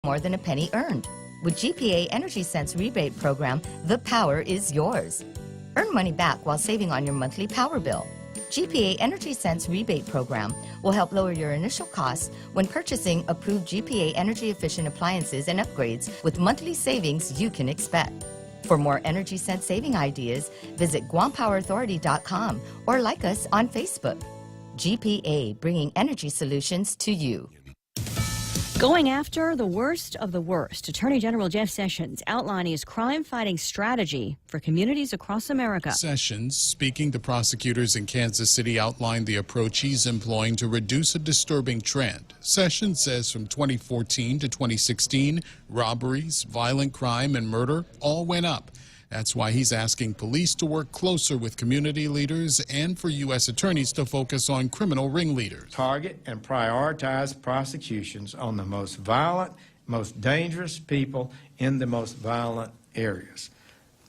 more than a penny earned. With GPA Energy Sense rebate program, the power is yours. Earn money back while saving on your monthly power bill. GPA Energy Sense rebate program will help lower your initial costs when purchasing approved GPA energy efficient appliances and upgrades with monthly savings you can expect. For more Energy Sense saving ideas, visit GuamPowerAuthority.com or like us on Facebook. GPA, bringing energy solutions to you. Going after the worst of the worst, Attorney General Jeff Sessions outlining his crime-fighting strategy for communities across America. Sessions, speaking to prosecutors in Kansas City, outlined the approach he's employing to reduce a disturbing trend. Sessions says from 2014 to 2016, robberies, violent crime, and murder all went up. That's why he's asking police to work closer with community leaders and for U.S. attorneys to focus on criminal ringleaders. Target and prioritize prosecutions on the most violent, most dangerous people in the most violent areas.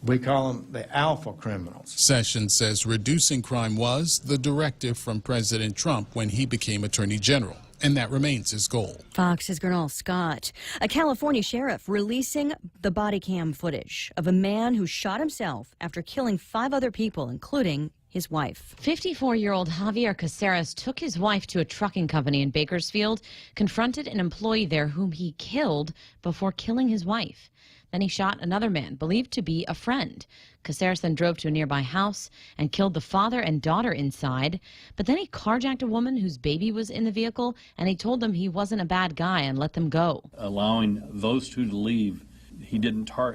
We call them the alpha criminals. Sessions says reducing crime was the directive from President Trump when he became Attorney General, and that remains his goal. Fox's Gernal Scott. A California sheriff releasing the body cam footage of a man who shot himself after killing 5 other people, including his wife. 54-year-old Javier Caceres took his wife to a trucking company in Bakersfield, confronted an employee there whom he killed before killing his wife. Then he shot another man, believed to be a friend. Caceres then drove to a nearby house and killed the father and daughter inside. But then he carjacked a woman whose baby was in the vehicle, and he told them he wasn't a bad guy and let them go. Allowing those 2 to leave,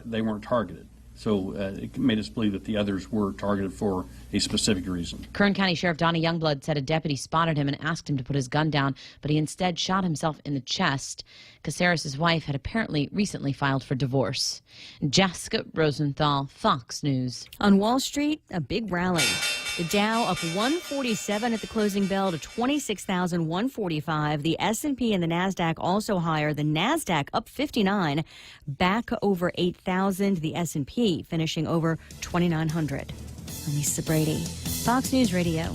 they weren't targeted. So it made us believe that the others were targeted for a specific reason. Kern County Sheriff Donnie Youngblood said a deputy spotted him and asked him to put his gun down, but he instead shot himself in the chest. Caceres' wife had apparently recently filed for divorce. Jessica Rosenthal, Fox News. On Wall Street, a big rally. The Dow up 147 at the closing bell to 26,145. The S&P and the NASDAQ also higher. The NASDAQ up 59, back over 8,000. The S&P finishing over 2,900. I'm Lisa Brady, Fox News Radio.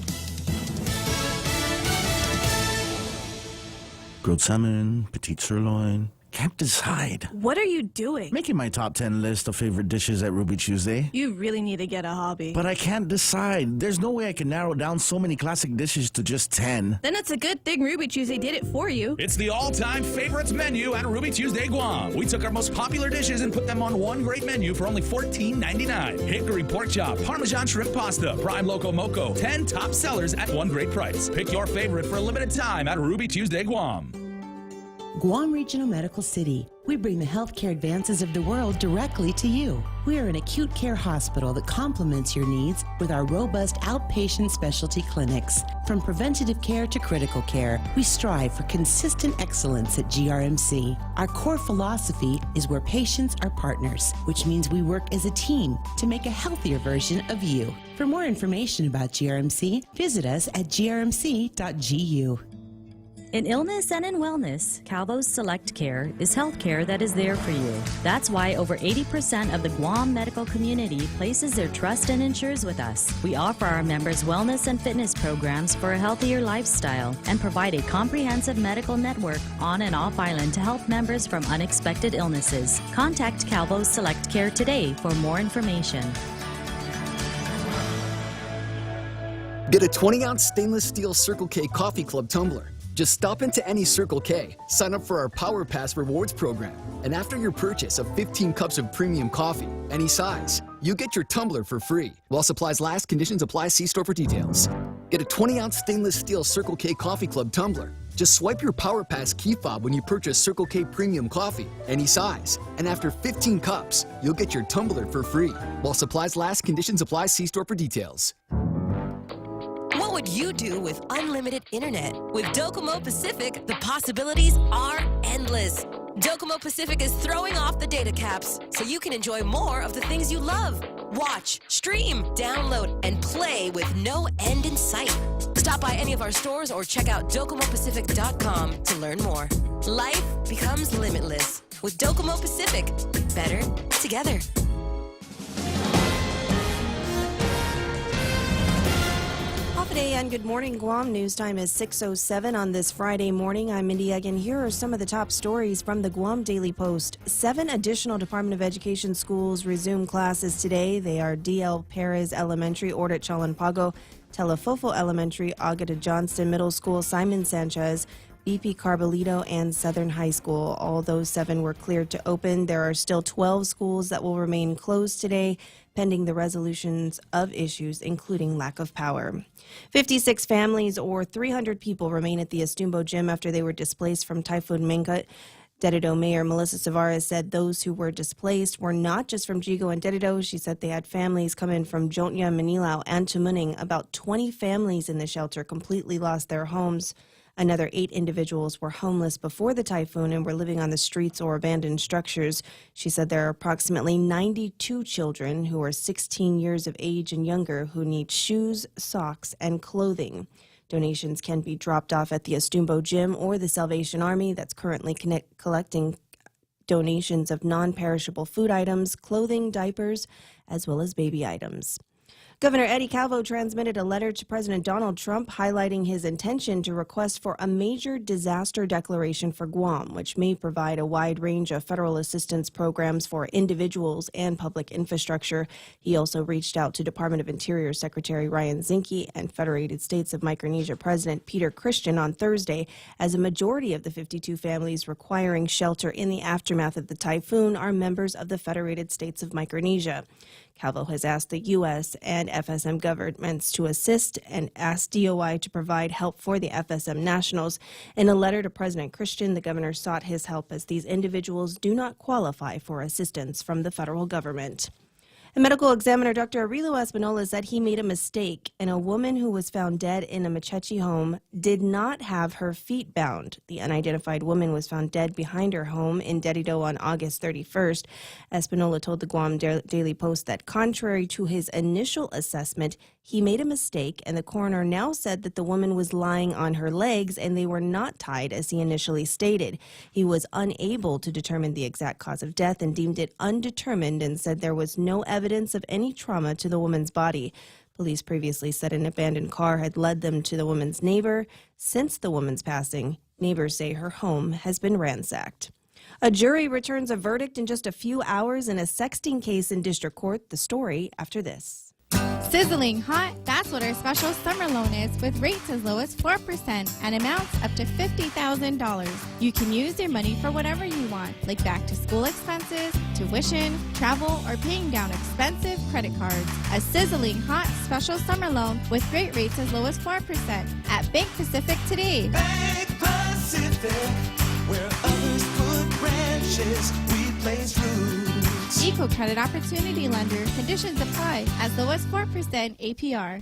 Grilled salmon, petite sirloin. Can't decide. What are you doing? Making my top 10 list of favorite dishes at Ruby Tuesday. You really need to get a hobby. But I can't decide. There's no way I can narrow down so many classic dishes to just 10. Then it's a good thing Ruby Tuesday did it for you. It's the all-time favorites menu at Ruby Tuesday Guam. We took our most popular dishes and put them on one great menu for only $14.99. Hickory pork chop, Parmesan shrimp pasta, prime loco moco. 10 top sellers at one great price. Pick your favorite for a limited time at Ruby Tuesday Guam. Guam Regional Medical City. We bring the healthcare advances of the world directly to you. We are an acute care hospital that complements your needs with our robust outpatient specialty clinics. From preventative care to critical care, we strive for consistent excellence at GRMC. Our core philosophy is where patients are partners, which means we work as a team to make a healthier version of you. For more information about GRMC, visit us at grmc.gu. In illness and in wellness, Calvo's Select Care is health care that is there for you. That's why over 80% of the Guam medical community places their trust and insures with us. We offer our members wellness and fitness programs for a healthier lifestyle and provide a comprehensive medical network on and off island to help members from unexpected illnesses. Contact Calvo's Select Care today for more information. Get a 20-ounce stainless steel Circle K Coffee Club tumbler. Just stop into any Circle K, sign up for our Power Pass rewards program, and after your purchase of 15 cups of premium coffee, any size, you get your tumbler for free. While supplies last, conditions apply. See store for details. Get a 20-ounce stainless steel Circle K Coffee Club tumbler. Just swipe your Power Pass key fob when you purchase Circle K premium coffee, any size, and after 15 cups, you'll get your tumbler for free. While supplies last, conditions apply. See store for details. What would you do with unlimited internet? With Docomo Pacific, the possibilities are endless. Docomo Pacific is throwing off the data caps so you can enjoy more of the things you love. Watch, stream, download, and play with no end in sight. Stop by any of our stores or check out DocomoPacific.com to learn more. Life becomes limitless with Docomo Pacific. Better together. Day and good morning, Guam. News time is 6:07 on this Friday morning. I'm Mindy Egg, and here are some of the top stories from the Guam Daily Post. 7 additional Department of Education schools resume classes today. They are D.L. Perez Elementary, Ordet Chalanpago, Telefofo Elementary, Agata Johnston Middle School, Simon Sanchez, BP Carbolito, and Southern High School. All those 7 were cleared to open. There are still 12 schools that will remain closed today, pending the resolutions of issues, including lack of power. 56 families or 300 people remain at the Estumbo Gym after they were displaced from Typhoon Mangkhut. Dededo Mayor Melissa Tavares said those who were displaced were not just from Jigo and Dededo. She said they had families come in from Jotnya, Manilao, and Tamuning. About 20 families in the shelter completely lost their homes. Another 8 individuals were homeless before the typhoon and were living on the streets or abandoned structures. She said there are approximately 92 children who are 16 years of age and younger who need shoes, socks, and clothing. Donations can be dropped off at the Estumbo Gym or the Salvation Army that's currently collecting donations of non-perishable food items, clothing, diapers, as well as baby items. Governor Eddie Calvo transmitted a letter to President Donald Trump highlighting his intention to request for a major disaster declaration for Guam, which may provide a wide range of federal assistance programs for individuals and public infrastructure. He also reached out to Department of Interior Secretary Ryan Zinke and Federated States of Micronesia President Peter Christian on Thursday, as a majority of the 52 families requiring shelter in the aftermath of the typhoon are members of the Federated States of Micronesia. Calvo has asked the U.S. and FSM governments to assist and asked DOI to provide help for the FSM nationals. In a letter to President Christian, the governor sought his help as these individuals do not qualify for assistance from the federal government. A medical examiner, Dr. Aurelio Espinola, said he made a mistake, and a woman who was found dead in a Mechechi home did not have her feet bound. The unidentified woman was found dead behind her home in Dededo on August 31st. Espinola told the Guam Daily Post that contrary to his initial assessment, he made a mistake, and the coroner now said that the woman was lying on her legs and they were not tied as he initially stated. He was unable to determine the exact cause of death and deemed it undetermined and said there was no evidence of any trauma to the woman's body. Police previously said an abandoned car had led them to the woman's neighbor. Since the woman's passing, neighbors say her home has been ransacked. A jury returns a verdict in just a few hours in a sexting case in district court. The story after this. Sizzling hot, that's what our special summer loan is, with rates as low as 4% and amounts up to $50,000. You can use your money for whatever you want, like back to school expenses, tuition, travel, or paying down expensive credit cards. A sizzling hot special summer loan with great rates as low as 4% at Bank Pacific today. Bank Pacific, where others put branches, we place roots. Eco Credit Opportunity Lender. Conditions apply. As low as 4% APR.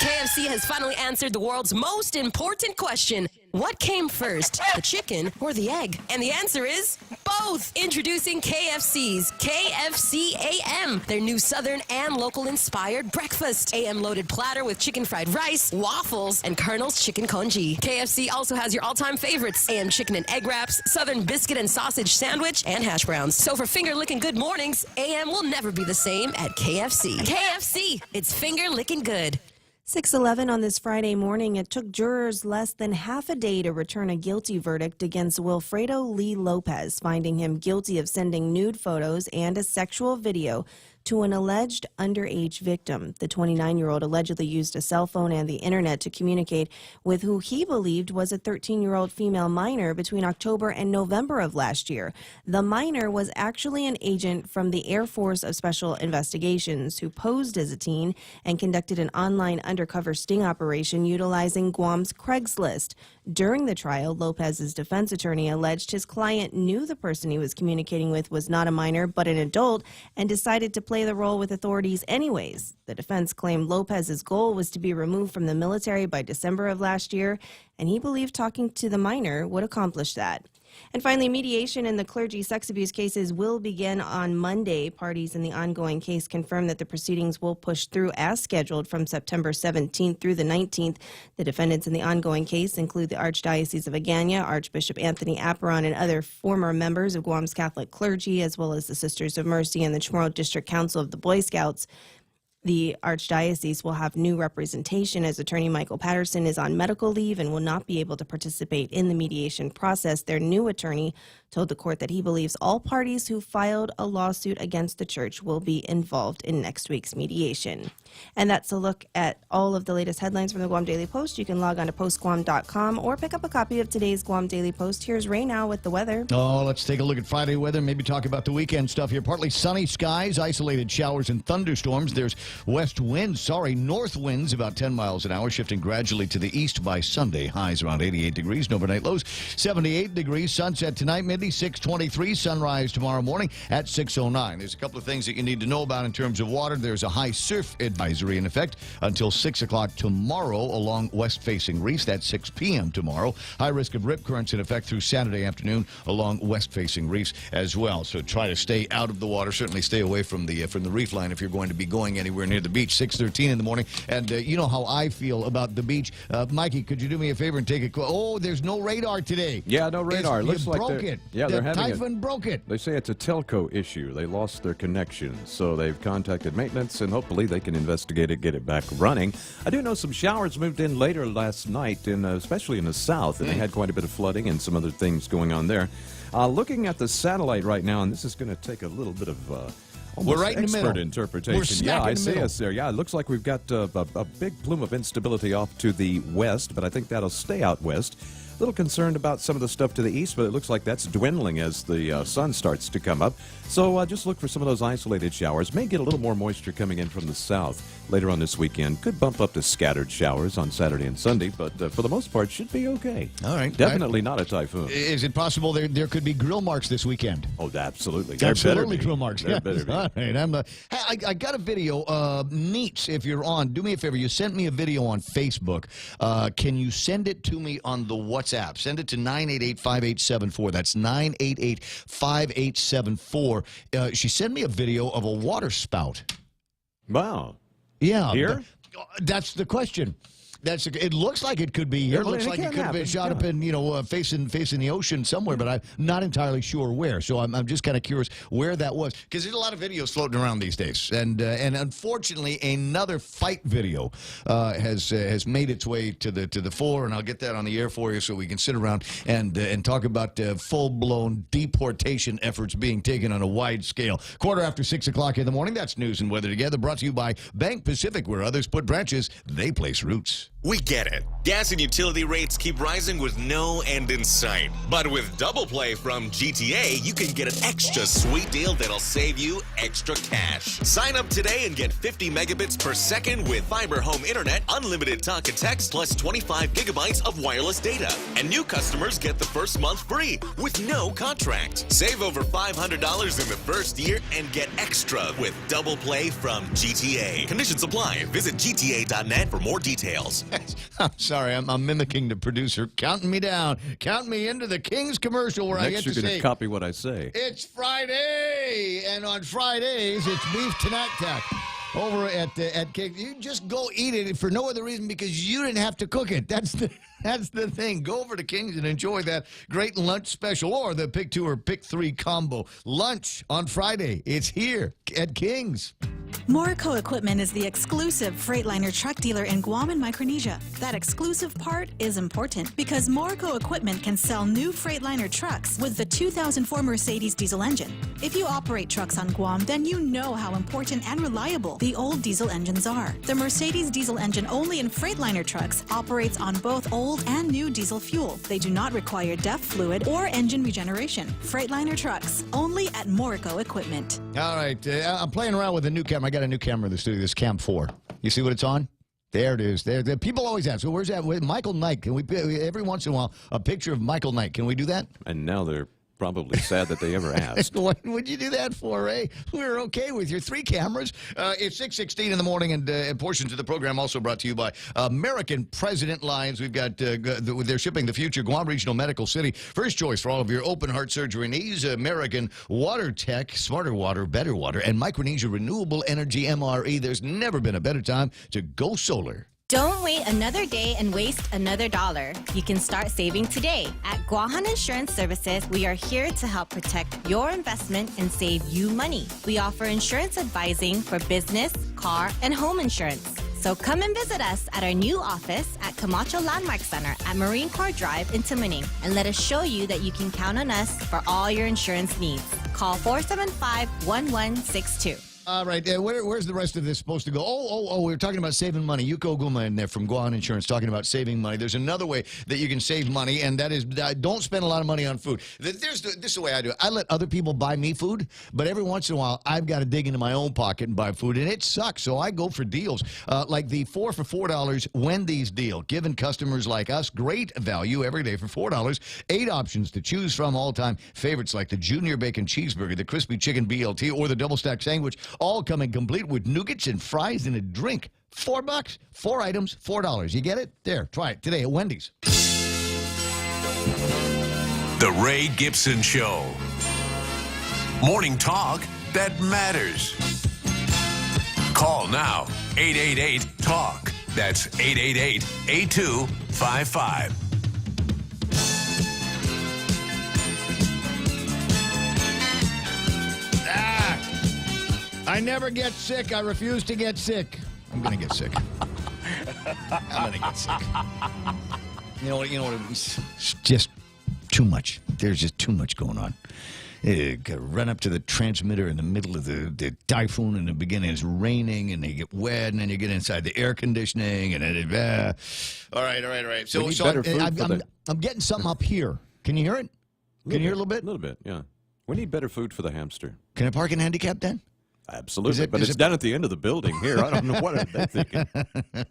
KFC has finally answered the world's most important question. What came first, the chicken or the egg? And the answer is both. Introducing KFC's KFC AM, their new Southern and local inspired breakfast. AM loaded platter with chicken fried rice, waffles, and Colonel's chicken congee. KFC also has your all-time favorites, AM chicken and egg wraps, Southern biscuit and sausage sandwich, and hash browns. So for finger-licking good mornings, AM will never be the same at KFC. KFC, it's finger-licking good. 6:11 on this Friday morning, it took jurors less than half a day to return a guilty verdict against Wilfredo Lee Lopez, finding him guilty of sending nude photos and a sexual video to an alleged underage victim. The 29-year-old allegedly used a cell phone and the internet to communicate with who he believed was a 13-year-old female minor between October and November of last year. The minor was actually an agent from the Air Force of Special Investigations who posed as a teen and conducted an online undercover sting operation utilizing Guam's Craigslist. During the trial, Lopez's defense attorney alleged his client knew the person he was communicating with was not a minor but an adult and decided to play the role with authorities anyways. The defense claimed Lopez's goal was to be removed from the military by December of last year, and he believed talking to the minor would accomplish that. And finally, mediation in the clergy sex abuse cases will begin on Monday. Parties in the ongoing case confirmed that the proceedings will push through as scheduled from September 17th through the 19th. The defendants in the ongoing case include the Archdiocese of Agana, Archbishop Anthony Apparon, and other former members of Guam's Catholic clergy, as well as the Sisters of Mercy and the Chamorro District Council of the Boy Scouts. The Archdiocese will have new representation as attorney Michael Patterson is on medical leave and will not be able to participate in the mediation process. Their new attorney told the court that he believes all parties who filed a lawsuit against the church will be involved in next week's mediation. And that's a look at all of the latest headlines from the Guam Daily Post. You can log on to postguam.com or pick up a copy of today's Guam Daily Post. Here's Ray now with the weather. Oh, let's take a look at Friday weather, maybe talk about the weekend stuff here. Partly sunny skies, isolated showers and thunderstorms. There's north winds about 10 miles an hour, shifting gradually to the east by Sunday. Highs around 88 degrees, and overnight lows 78 degrees. Sunset tonight, midday 6:23. Sunrise tomorrow morning at 6:09. There's a couple of things that you need to know about in terms of water. There's a high surf advisory in effect until 6 o'clock tomorrow along west-facing reefs. That's 6 p.m. tomorrow. High risk of rip currents in effect through Saturday afternoon along west-facing reefs as well. So try to stay out of the water. Certainly stay away from the reef line if you're going to be going anywhere near the beach. 6:13 in the morning. And you know how I feel about the beach. Mikey, could you do me a favor and take a call? Oh, there's no radar today. Yeah, no radar. It looks like broke it. Yeah, the they're having Typhoon broke it. They say it's a telco issue. They lost their connection, so they've contacted maintenance, and hopefully they can investigate it, get it back running. I do know some showers moved in later last night, especially in the south, and they had quite a bit of flooding and some other things going on there. Looking at the satellite right now, and this is going to take a little bit of almost We're right in the middle. expert interpretation. We're I in the see middle. us there. Yeah, it looks like we've got a big plume of instability off to the west, but I think that'll stay out west. A little concerned about some of the stuff to the east, but it looks like that's dwindling as the sun starts to come up. So just look for some of those isolated showers. May get a little more moisture coming in from the south later on this weekend. Could bump up to scattered showers on Saturday and Sunday, but for the most part, should be okay. All right. Definitely not a typhoon. Is it possible there could be grill marks this weekend? Oh, absolutely. There Absolutely better be. grill marks. There better be. All right. Hey, I got a video. Neats, if you're on, do me a favor. You sent me a video on Facebook. Can you send it to me on the WhatsApp? Send it to 988-5874. That's 988-5874. She sent me a video of a water spout. Wow. Yeah. Here? That's the question. It looks like it could be here. It looks like it could have been shot up in, facing the ocean somewhere, but I'm not entirely sure where. So I'm just kind of curious where that was, because there's a lot of videos floating around these days, and unfortunately another fight video has made its way to the fore, and I'll get that on the air for you so we can sit around and talk about full-blown deportation efforts being taken on a wide scale. 6:15 in the morning. That's News and Weather Together, brought to you by Bank Pacific, where others put branches, they place roots. We get it. Gas and utility rates keep rising with no end in sight. But with Double Play from GTA, you can get an extra sweet deal that'll save you extra cash. Sign up today and get 50 megabits per second with fiber home internet, unlimited talk and text, plus 25 gigabytes of wireless data. And new customers get the first month free with no contract. Save over $500 in the first year and get extra with Double Play from GTA. Conditions apply. Visit gta.net for more details. I'm sorry, I'm mimicking the producer, counting me down, counting me into the King's commercial where I Next, get you're to going say, to copy what I say. it's Friday, and on Fridays, it's beef tanak over at King. You just go eat it for no other reason because you didn't have to cook it. That's the thing. Go over to King's and enjoy that great lunch special or the Pick 2 or Pick 3 combo. Lunch on Friday. It's here at King's. Morico Equipment is the exclusive Freightliner truck dealer in Guam and Micronesia. That exclusive part is important because Morico Equipment can sell new Freightliner trucks with the 2004 Mercedes diesel engine. If you operate trucks on Guam, then you know how important and reliable the old diesel engines are. The Mercedes diesel engine only in Freightliner trucks operates on both old and new diesel fuel. They do not require DEF fluid or engine regeneration. Freightliner trucks, only at Morico Equipment. All right, I'm playing around with a new camera. I got a new camera in the studio, this Cam 4. You see what it's on? There it is. There. People always ask, where's that? Michael Knight. Can we, every once in a while, a picture of Michael Knight? Can we do that? And now they're probably sad that they ever asked. What would you do that for, Ray? We're okay with your 3 cameras. It's 6:16 in the morning, and portions of the program also brought to you by American President Lines. We've got, they're shipping the future, Guam Regional Medical City. First choice for all of your open heart surgery needs. American Water Tech, smarter water, better water, and Micronesia Renewable Energy MRE. There's never been a better time to go solar. Don't wait another day and waste another dollar. You can start saving today. At Guahan Insurance Services, we are here to help protect your investment and save you money. We offer insurance advising for business, car, and home insurance. So come and visit us at our new office at Camacho Landmark Center at Marine Corps Drive in Tamuning, and let us show you that you can count on us for all your insurance needs. Call 475-1162. All right, where's the rest of this supposed to go? We were talking about saving money. Yuko Guma in there from Guan Insurance talking about saving money. There's another way that you can save money, and that is don't spend a lot of money on food. This is the way I do it. I let other people buy me food, but every once in a while, I've got to dig into my own pocket and buy food, and it sucks, so I go for deals. Like the 4 for $4 Wendy's deal, giving customers like us great value every day for $4. 8 options to choose from, all-time favorites like the Junior Bacon Cheeseburger, the Crispy Chicken BLT, or the Double Stack Sandwich, all coming complete with nougats and fries and a drink. $4, 4 items, $4. You get it? There, try it today at Wendy's. The Ray Gibson Show. Morning talk that matters. Call now, 888-TALK. That's 888-8255. I never get sick. I refuse to get sick. I'm going to get sick. I'm going to get sick. You know what? It's just too much. There's just too much going on. You got to run up to the transmitter in the middle of the typhoon in the beginning. It's raining, and they get wet, and then you get inside the air conditioning, and then all right. So I'm getting something up here. Can you hear it? Can you hear a little bit? A little bit, yeah. We need better food for the hamster. Can I park in handicap then? Absolutely, but it's down at the end of the building here. I don't know what they're thinking.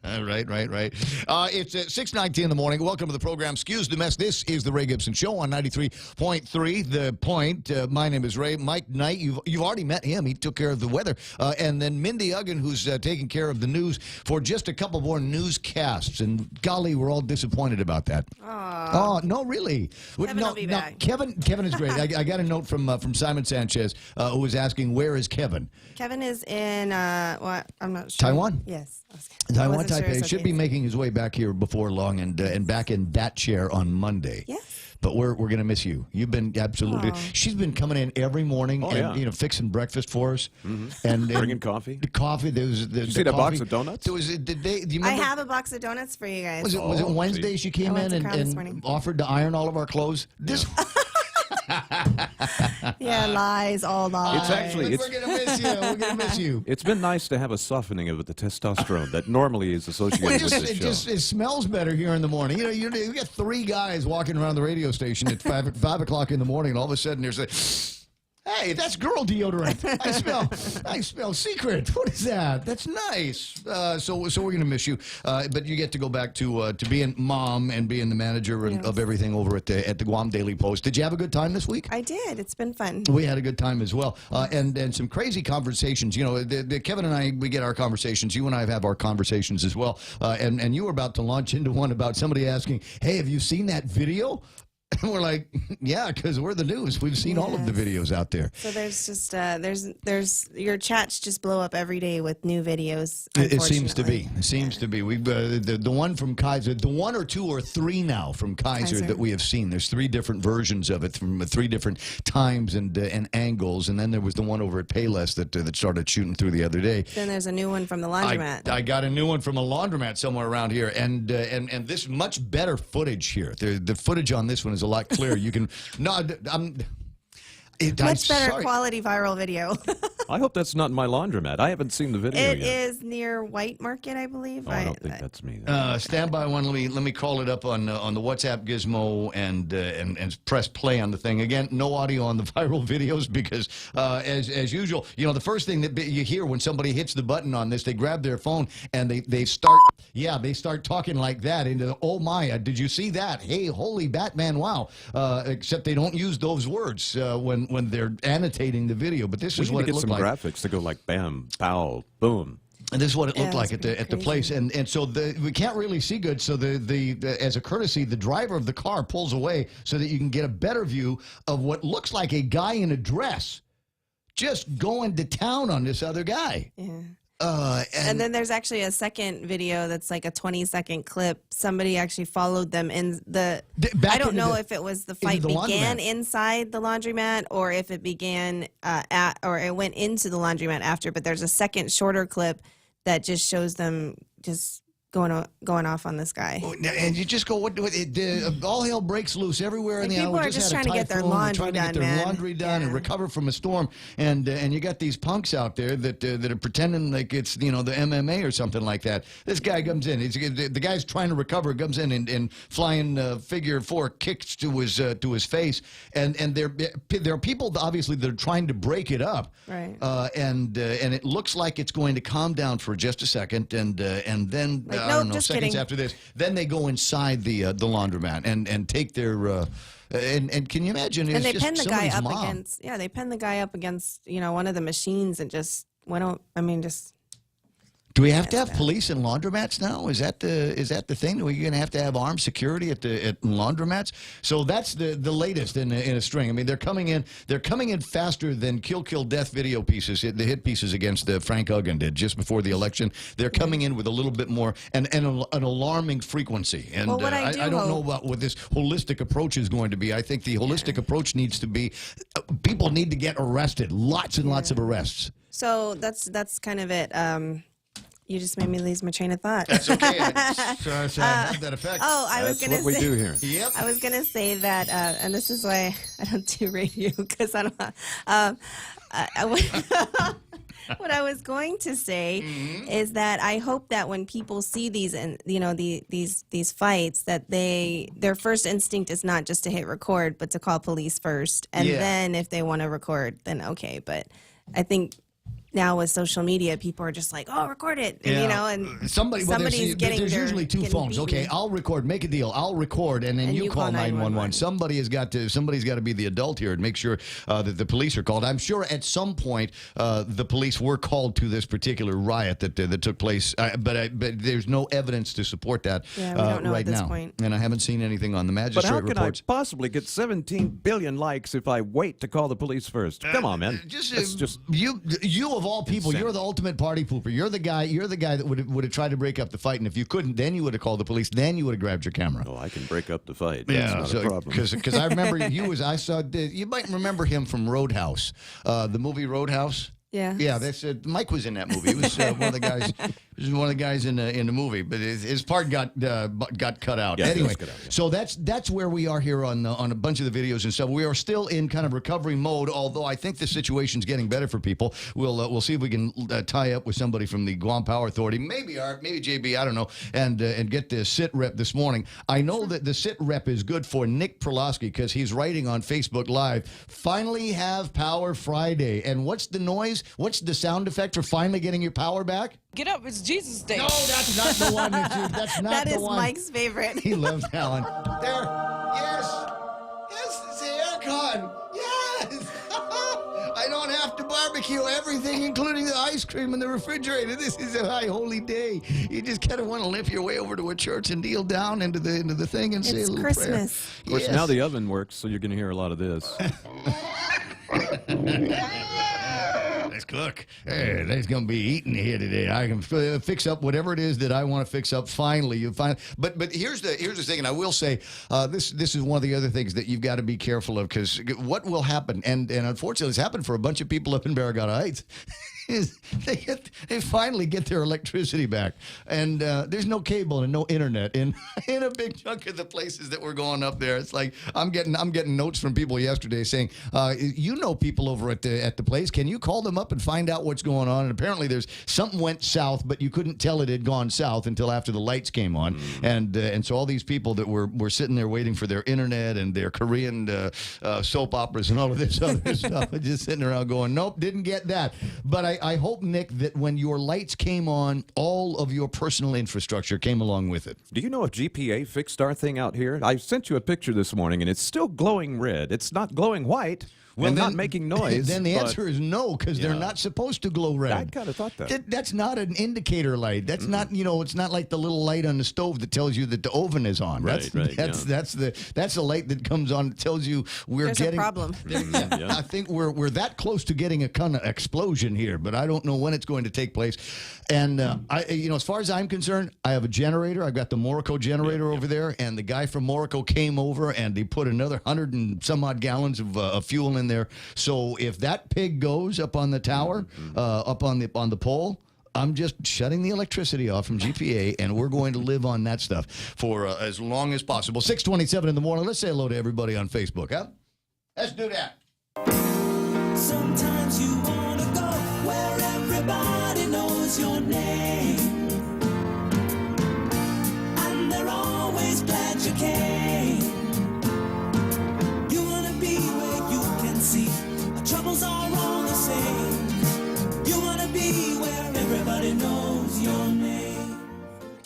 Right. It's 6:19 in the morning. Welcome to the program. Excuse the mess. This is the Ray Gibson Show on 93.3 The Point. My name is Ray. Mike Knight, you've already met him. He took care of the weather. And then Mindy Uggan, who's taking care of the news for just a couple more newscasts. And golly, we're all disappointed about that. Oh, no, really. Kevin will be back. Kevin is great. I got a note from Simon Sanchez, who was asking, where is Kevin? Kevin is in, I'm not sure. Taiwan? Yes. Taiwan, Taipei. Should be making his way back here before long and back in that chair on Monday. Yes. But we're going to miss you. You've been absolutely. She's been coming in every morning and fixing breakfast for us and bringing coffee. The coffee. There was Did you see that box of donuts? Do you remember? I have a box of donuts for you guys. Was it Wednesday she came in and offered to iron all of our clothes? Yeah, lies, all lies. It's actually we're gonna miss you. We're gonna miss you. It's been nice to have a softening of the testosterone that normally is associated with this show. It smells better here in the morning. You get 3 guys walking around the radio station at 5 o'clock in the morning, and all of a sudden there's a. Hey, that's girl deodorant. I smell secret. What is that? That's nice. So we're gonna miss you, but you get to go back to being mom and being the manager of everything over at the Guam Daily Post. Did you have a good time this week? I did. It's been fun. We had a good time as well, and some crazy conversations. You know, Kevin and I, we get our conversations. You and I have our conversations as well. And you were about to launch into one about somebody asking, "Hey, have you seen that video?" And we're like, yeah, because we're the news. We've seen all of the videos out there. So there's just there's your chats just blow up every day with new videos. It seems to be. It seems to be. We've the one from Kaiser, the 1 or 2 or 3 now from Kaiser that we have seen. There's 3 different versions of it from 3 different times and angles, and then there was the one over at Payless that started shooting through the other day. Then there's a new one from the laundromat. I got a new one from a laundromat somewhere around here, and this much better footage here. The footage on this one is a lot clearer. You can much better quality viral video. I hope that's not my laundromat. I haven't seen the video yet. It is near White Market, I believe. I don't think that's me. Stand by one. Let me call it up on the WhatsApp gizmo and press play on the thing. Again, no audio on the viral videos because as usual, you know, the first thing that you hear when somebody hits the button on this, they grab their phone and they start talking like that into oh my, did you see that? Hey, holy Batman, wow. Except they don't use those words when they're annotating the video. But this is what it looked like. Graphics to go like bam, pow, boom. And this is what it looked like at the place, and so we can't really see good. So as a courtesy, the driver of the car pulls away so that you can get a better view of what looks like a guy in a dress just going to town on this other guy. Yeah. And then there's actually a second video that's like a 20-second clip. Somebody actually followed them in I don't know if it was the fight began inside the laundromat or if it began or it went into the laundromat after. But there's a second shorter clip that just shows them just going off on this guy. And you just go, all hell breaks loose everywhere in the people island. are just trying to get their laundry done, and recover from a storm. And you got these punks out there that are pretending like it's the MMA or something like that. This guy comes in. The guy's trying to recover. Comes in and flying figure four kicks to his face. And there are people obviously that are trying to break it up. Right. And it looks like it's going to calm down for just a second, and then. I don't know, just seconds kidding. after this, then they go inside the laundromat and take their and can you imagine? And it's they just pen the guy somebody's up mom. against they pen the guy up against one of the machines and just just. Do we have to have police in laundromats now? Is that the thing? Are you going to have armed security at laundromats? So that's the latest in a string. I mean, they're coming in faster than Kill Death video pieces, the hit pieces against Frank Uggan did just before the election. They're coming in with a little bit more and an alarming frequency. And Well, what I don't know about what this holistic approach is going to be. I think the holistic approach needs to be people need to get arrested, lots and lots of arrests. So that's kind of it. You just made me lose my train of thought. That's okay. So I have that effect. Oh, I was going to say. That's what we do here. Yep. I was going to say that, and this is why I don't do radio because I don't. What I was going to say is that I hope that when people see these and these fights, that their first instinct is not just to hit record, but to call police first, and then if they want to record, then okay. But I think. Now with social media, people are just like, "Oh, record it," and somebody's getting. There's usually two phones. beaten. Okay, I'll record. Make a deal. I'll record, and then you call 911. Somebody's got to be the adult here and make sure that the police are called. I'm sure at some point the police were called to this particular riot that took place, but there's no evidence to support that Yeah, we don't know right at this now. point. And I haven't seen anything on the But magistrate how can reports. I possibly get 17 billion likes if I wait to call the police first? Come on, man. It's just You of all people, you're the ultimate party pooper. You're the guy that would have tried to break up the fight, and if you couldn't, then you would have called the police. Then you would have grabbed your camera. Oh, I can break up the fight. Yeah, That's not a problem. Because I remember you might remember him from Roadhouse, the movie Roadhouse. Yeah. Yeah, that's Mike was in that movie. He was one of the guys. He was one of the guys in the movie, but his part got cut out. Yeah, anyway, cut out, yeah. so that's where we are here on a bunch of the videos and stuff. We are still in kind of recovery mode, although I think the situation's getting better for people. We'll see if we can tie up with somebody from the Guam Power Authority, maybe Art, maybe JB, I don't know, and get the sit rep this morning. I know that the sit rep is good for Nick Perlowski because he's writing on Facebook Live. Finally have Power Friday, and what's the noise? What's the sound effect for finally getting your power back? Get up, it's Jesus Day. No, that's not the one. That's not That the is one. Mike's favorite. He loves Alan. There. Yes. Yes, it's the aircon. Yes. I don't have to barbecue everything, including the ice cream in the refrigerator. This is a high holy day. You just kind of want to limp your way over to a church and kneel down into the thing and say a It's little Christmas. prayer. Of course, Yes. now the oven works, so you're going to hear a lot of this. Let's cook. Hey, there's going to be eating here today. I can fix up whatever it is that I want to fix up. Finally, you find. But here's the thing, and I will say this is one of the other things that you've got to be careful of, because what will happen, and unfortunately, it's happened for a bunch of people up in Barragata Heights. Is they finally get their electricity back, and there's no cable and no internet in a big chunk of the places that we're going up there. It's like I'm getting notes from people yesterday saying, people over at the place, can you call them up and find out what's going on? And apparently there's something went south, but you couldn't tell it had gone south until after the lights came on, and so all these people that were sitting there waiting for their internet and their Korean soap operas and all of this other stuff, just sitting around going, nope, didn't get that. But I hope, Nick, that when your lights came on, all of your personal infrastructure came along with it. Do you know if GPA fixed our thing out here? I sent you a picture this morning, and it's still glowing red. It's not glowing white. and not making noise. Then the answer is no, because they're not supposed to glow red. I kind of thought that. That's not an indicator light. That's not, it's not like the little light on the stove that tells you that the oven is on. That's the light that comes on that tells you There's getting a problem. I think we're that close to getting a kind of explosion here, but I don't know when it's going to take place. And as far as I'm concerned, I have a generator. I've got the Morico generator over there, and the guy from Morico came over and he put another 100 and some odd gallons of fuel in there. So if that pig goes up on the tower, up on the pole, I'm just shutting the electricity off from GPA, and we're going to live on that stuff for as long as possible. 6:27 in the morning. Let's say hello to everybody on Facebook, huh? Let's do that. Sometimes you want to go where everybody knows your name, and they're always glad you came. You want to be where you can see our troubles are all the same. You want to be where everybody knows your name.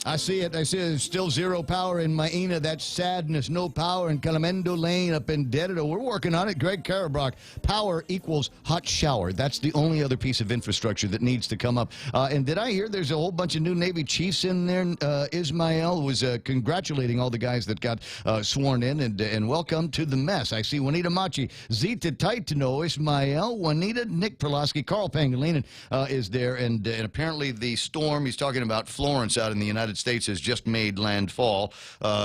I see it. There's still zero power in Maina. That's sadness. No power in Calamendo Lane up in Dedito. We're working on it. Greg Karabrock. Power equals hot shower. That's the only other piece of infrastructure that needs to come up. And did I hear there's a whole bunch of new Navy chiefs in there? Ismael was congratulating all the guys that got sworn in, and welcome to the mess. I see Juanita Machi, Zita Taitano, Ismael, Juanita, Nick Perlowski, Carl Pangilinan is there. And apparently the storm, he's talking about Florence out in the United States, has just made landfall.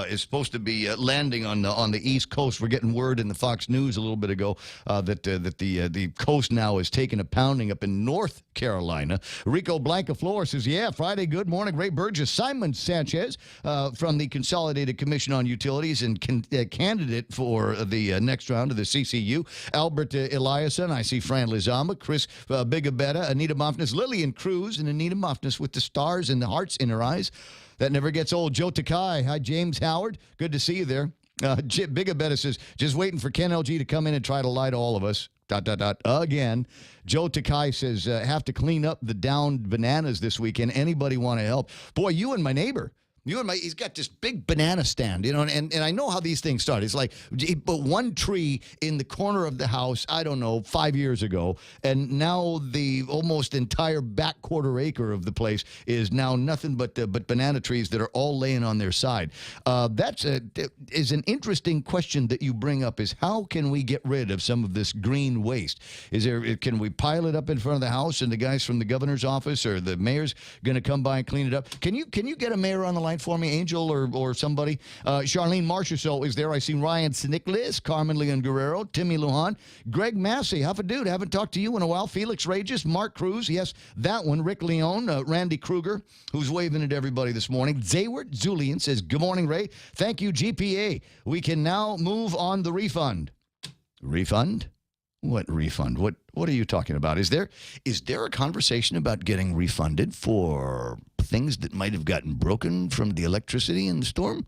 Is supposed to be landing on the East Coast. We're getting word in the Fox News a little bit ago that the coast now is taking a pounding up in North Carolina. Rico Blancaflor says, yeah, Friday, good morning. Ray Burgess, Simon Sanchez from the Consolidated Commission on Utilities and candidate for the next round of the CCU. Albert Eliason, I see Fran Lizama, Chris Bigabetta, Anita Mofness, Lillian Cruz, and Anita Mofness with the stars and the hearts in her eyes. That never gets old. Joe Takai. Hi, James Howard. Good to see you there. Bigabetta says, just waiting for Ken LG to come in and try to lie to all of us. ... Again. Joe Takai says, have to clean up the downed bananas this weekend. Anybody want to help? Boy, you and my neighbor. He's got this big banana stand, and I know how these things start. It's like he put one tree in the corner of the house, I don't know, 5 years ago, and now the almost entire back quarter acre of the place is now nothing but banana trees that are all laying on their side. That is an interesting question that you bring up, is how can we get rid of some of this green waste? Can we pile it up in front of the house and the guys from the governor's office or the mayor's going to come by and clean it up? Can you get a mayor on the line for me, Angel or somebody? Charlene Marchessault is there. I see Ryan Siniclis, Carmen Leon Guerrero, Timmy Lujan, Greg Massey. Half a dude. Haven't talked to you in a while. Felix Regis, Mark Cruz. Yes, that one. Rick Leone, Randy Kruger, who's waving at everybody this morning. Zayward Zulian says, good morning, Ray. Thank you, GPA. We can now move on the refund. Refund? What refund? What are you talking about? Is there a conversation about getting refunded for things that might have gotten broken from the electricity in the storm?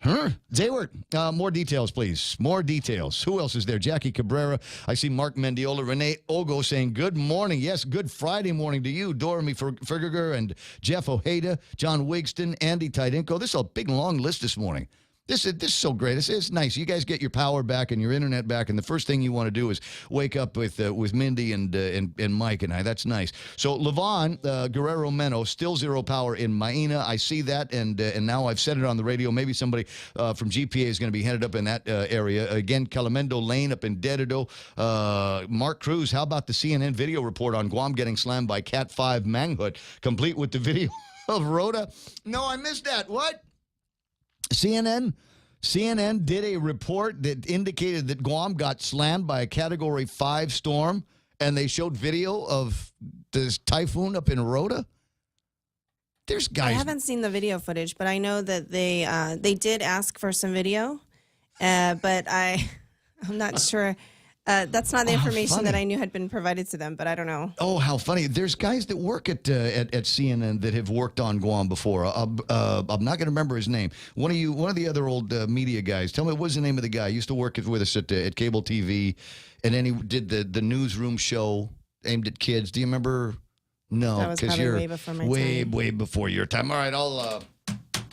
Huh? Zayward, more details, please. More details. Who else is there? Jackie Cabrera. I see Mark Mendiola. Renee Ogo saying, good morning. Yes, good Friday morning to you. Dorothy Fergiger and Jeff Ojeda, John Wigston, Andy Tidenko. This is a big, long list this morning. This is so great. It's nice. You guys get your power back and your internet back, and the first thing you want to do is wake up with Mindy and Mike and I. That's nice. So Levon Guerrero Meno, still zero power in Maina. I see that, and now I've said it on the radio. Maybe somebody from GPA is going to be headed up in that area. Again, Calamendo Lane up in Dedito. Mark Cruz, how about the CNN video report on Guam getting slammed by Cat 5 Manghut, complete with the video of Rhoda? No, I missed that. What? CNN did a report that indicated that Guam got slammed by a Category 5 storm, and they showed video of this typhoon up in Rhoda. There's guys. I haven't seen the video footage, but I know that they did ask for some video, but I'm not sure. That's not the information that I knew had been provided to them, but I don't know. Oh, how funny. There's guys that work at CNN that have worked on Guam before. I'm not going to remember his name. One of the other old media guys. Tell me, what was the name of the guy? He used to work with us at cable TV, and then he did the newsroom show aimed at kids. Do you remember? No, because you're way before my time. Way before your time. All right,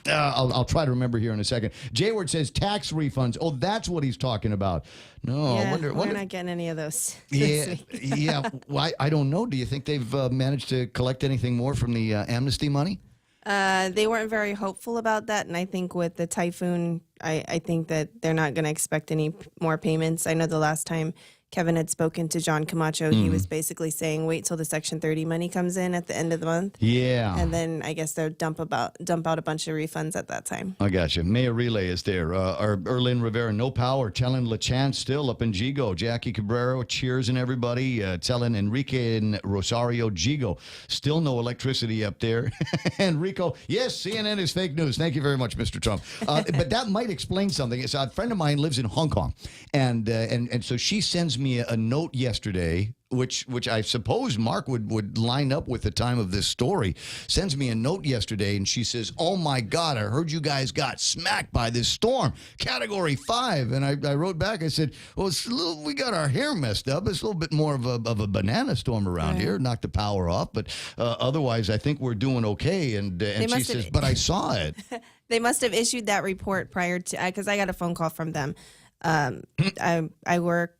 I'll try to remember here in a second. Jayward says tax refunds. Oh, that's what he's talking about. No, Yeah, I wonder. we're not getting any of those. Yeah, yeah. Well, I don't know. Do you think they've managed to collect anything more from the amnesty money? They weren't very hopeful about that, and I think with the typhoon, I think that they're not going to expect any more payments. I know the last time Kevin had spoken to John Camacho. He was basically saying, wait till the Section 30 money comes in at the end of the month. Yeah. And then I guess they'll dump out a bunch of refunds at that time. I got you. Mayor Relay is there. Our Erlyn Rivera, no power. Telling LaChance still up in Gigo. Jackie Cabrera, cheers and everybody. Telling Enrique and Rosario Gigo, still no electricity up there. Enrico, yes, CNN is fake news. Thank you very much, Mr. Trump. But that might explain something. It's a friend of mine lives in Hong Kong, and so she sends me a note yesterday, which I suppose Mark would line up with the time of this story. Sends me a note yesterday, and she says, "Oh my God, I heard you guys got smacked by this storm, Category 5." And I wrote back, I said, "Well, we got our hair messed up. It's a little bit more of a banana storm around here. Knocked the power off, but otherwise, I think we're doing okay." And she says, "But I saw it." They must have issued that report prior to, because I got a phone call from them. I work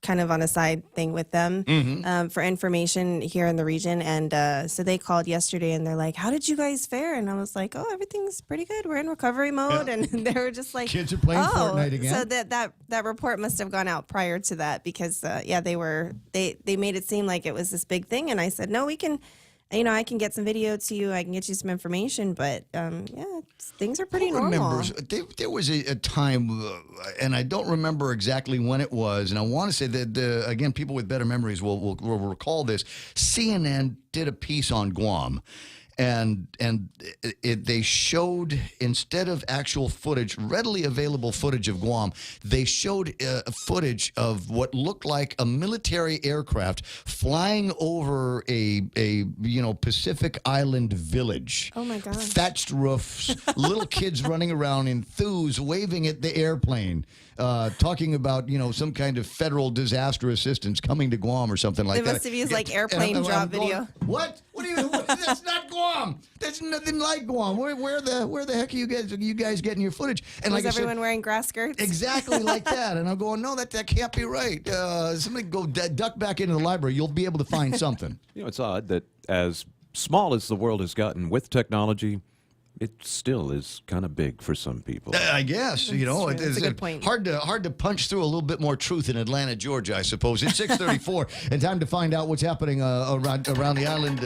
kind of on a side thing with them for information here in the region. And so they called yesterday and they're like, "How did you guys fare?" And I was like, "Oh, everything's pretty good. We're in recovery mode." And they were just like, "Kids are playing Fortnite again." So that report must have gone out prior to that because, they made it seem like it was this big thing. And I said, "No, we can... I can get some video to you. I can get you some information, but things are pretty normal." There was a time, and I don't remember exactly when it was, and I want to say that, again, people with better memories will recall this. CNN did a piece on Guam. And they showed, instead of actual footage, readily available footage of Guam, they showed footage of what looked like a military aircraft flying over a Pacific Island village. Oh my God! Thatched roofs, little kids running around enthused, waving at the airplane. Talking about, some kind of federal disaster assistance coming to Guam or something like that. They must have used airplane drop video. What? What are you? That's not Guam. That's nothing like Guam. Where the heck are you guys getting your footage? And was everyone wearing grass skirts? Exactly like that. And I'm going, no, that can't be right. Somebody go duck back into the library. You'll be able to find something. It's odd that as small as the world has gotten with technology, it still is kind of big for some people. I guess, That's a good point. Hard to punch through a little bit more truth in Atlanta, Georgia, I suppose. It's 6:34, and time to find out what's happening around the island.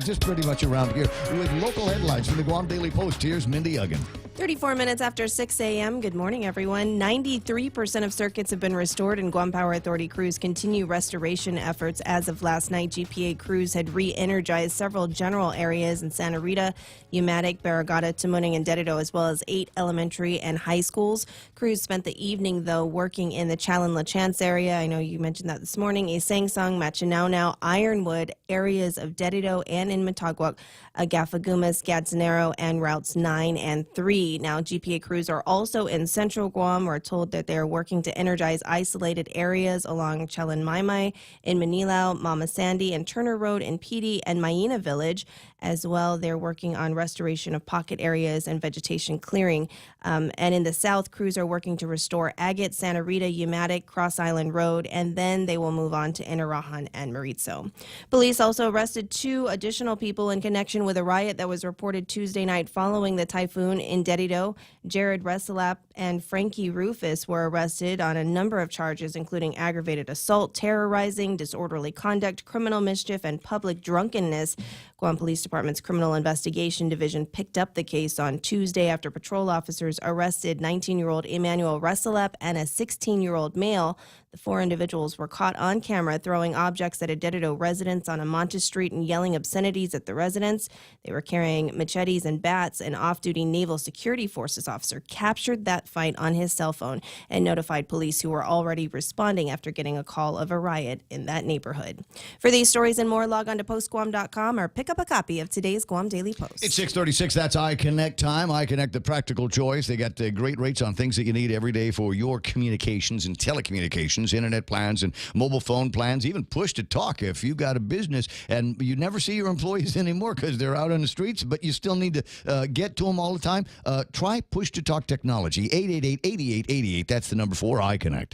Just pretty much around here with local headlines from the Guam Daily Post. Here's Mindy Uggan. 34 minutes after 6 a.m. Good morning, everyone. 93% of circuits have been restored, and Guam Power Authority crews continue restoration efforts. As of last night, GPA crews had re-energized several general areas in Santa Rita, Umatic, Barragata, Tamuning, and Dedido, as well as 8 elementary and high schools. Crews spent the evening, though, working in the Chalon LaChance area. I know you mentioned that this morning. A Sangsang, Machinao, Ironwood, areas of Dedido and in Mataguac, Agafagumas, Gadsdenero, and routes 9 and 3. Now, GPA crews are also in central Guam. We're told that they're working to energize isolated areas along Chalon Maimai, in Manilao, Mama Sandy, and Turner Road in Pidi and Maina Village. As well, they're working on restoration of pocket areas and vegetation clearing. And in the south, crews are working to restore Agate, Santa Rita, Umatic, Cross Island Road, and then they will move on to Inarajan and Maritzo. Police also arrested 2 additional people in connection with a riot that was reported Tuesday night following the typhoon in Dedido. Jared Resalap and Frankie Rufus were arrested on a number of charges, including aggravated assault, terrorizing, disorderly conduct, criminal mischief, and public drunkenness. Guam Police Department's Criminal Investigation Division picked up the case on Tuesday after patrol officers arrested 19-year-old Emmanuel Resalap and a 16-year-old male. The 4 individuals were caught on camera throwing objects at a Dedido residence on Amonte Street and yelling obscenities at the residents. They were carrying machetes and bats. An off-duty Naval Security Forces officer captured that fight on his cell phone and notified police, who were already responding after getting a call of a riot in that neighborhood. For these stories and more, log on to postguam.com or pick up a copy of today's Guam Daily Post. It's 6:36. That's iConnect time. iConnect, the practical choice. They got great rates on things that you need every day for your communications and telecommunications, internet plans and mobile phone plans, even push to talk if you got a business and you never see your employees anymore because they're out on the streets, but you still need to get to them all the time. Try push to talk technology. 888-8888. That's the number for iConnect.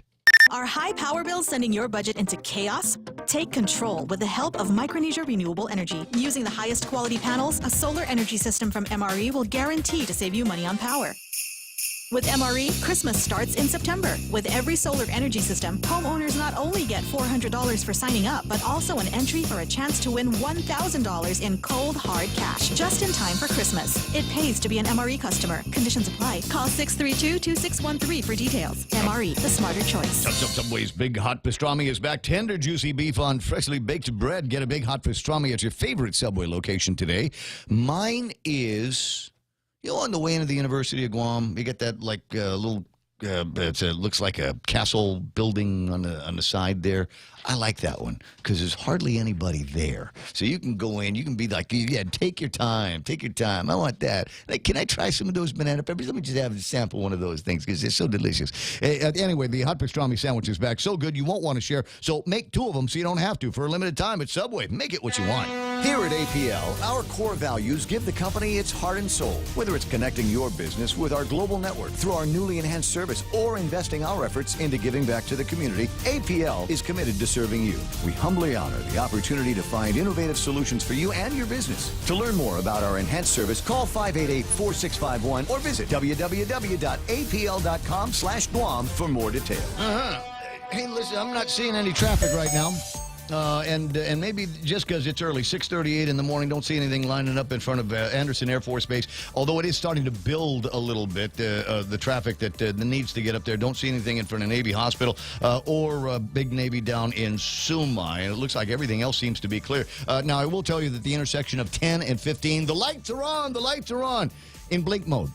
Are high power bills sending your budget into chaos? Take control with the help of Micronesia Renewable Energy. Using the highest quality panels, a solar energy system from MRE will guarantee to save you money on power. With MRE, Christmas starts in September. With every solar energy system, homeowners not only get $400 for signing up, but also an entry for a chance to win $1,000 in cold, hard cash, just in time for Christmas. It pays to be an MRE customer. Conditions apply. Call 632-2613 for details. MRE, the smarter choice. Subway's Big Hot Pastrami is back. Tender, juicy beef on freshly baked bread. Get a Big Hot Pastrami at your favorite Subway location today. Mine is... on the way into the University of Guam, you get that like little, looks like a castle building on the side there. I like that one because there's hardly anybody there. So you can go in, you can be like, yeah, take your time. I want that. Like, can I try some of those banana peppers? Let me just have a sample one of those things because they're so delicious. Anyway, the hot pastrami sandwich is back. So good, you won't want to share. So make 2 of them so you don't have to. For a limited time at Subway, make it what you want. Here at APL, our core values give the company its heart and soul. Whether it's connecting your business with our global network through our newly enhanced service or investing our efforts into giving back to the community, APL is committed to serving you. We humbly honor the opportunity to find innovative solutions for you and your business. To learn more about our enhanced service, call 588-4651 or visit www.apl.com/Guam for more details. Hey, listen, I'm not seeing any traffic right now. And maybe just because it's early, 6:38 in the morning, don't see anything lining up in front of Anderson Air Force Base, although it is starting to build a little bit, the traffic that needs to get up there. Don't see anything in front of Navy Hospital or Big Navy down in Sumai, and it looks like everything else seems to be clear. Now, I will tell you that the intersection of 10 and 15, the lights are on in blink mode.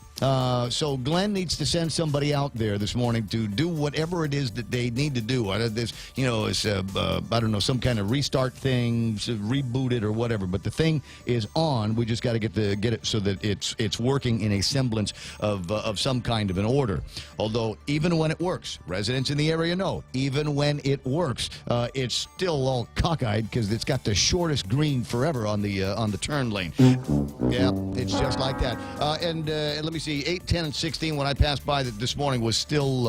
So Glenn needs to send somebody out there this morning to do whatever it is that they need to do. This, it's I don't know, some kind of restart thing, reboot it or whatever. But the thing is on. We just got to get it so that it's working in a semblance of some kind of an order. Although even when it works, residents in the area know, even when it works, it's still all cockeyed because it's got the shortest green forever on the turn lane. Yeah, it's just like that. And let me see. 8, 10, and 16 when I passed by this morning was still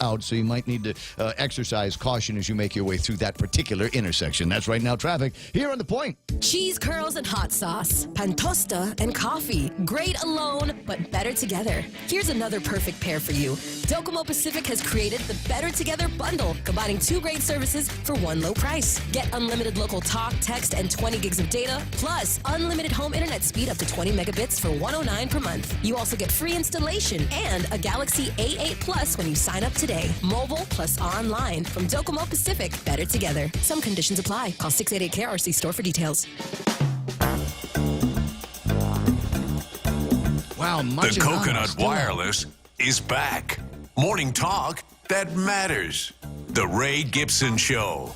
out, so you might need to exercise caution as you make your way through that particular intersection. That's right now traffic here on The Point. Cheese curls and hot sauce, pantosta and coffee. Great alone, but better together. Here's another perfect pair for you. Docomo Pacific has created the Better Together bundle, combining 2 great services for one low price. Get unlimited local talk, text, and 20 gigs of data, plus unlimited home internet speed up to 20 megabits for $109 per month. You also get free installation and a Galaxy A8 Plus when you sign up today. Mobile plus online from Docomo Pacific. Better together. Some conditions apply. Call 688-KRC store for details. Wow, the Coconut Wireless is back. Morning talk that matters. The Ray Gibson Show.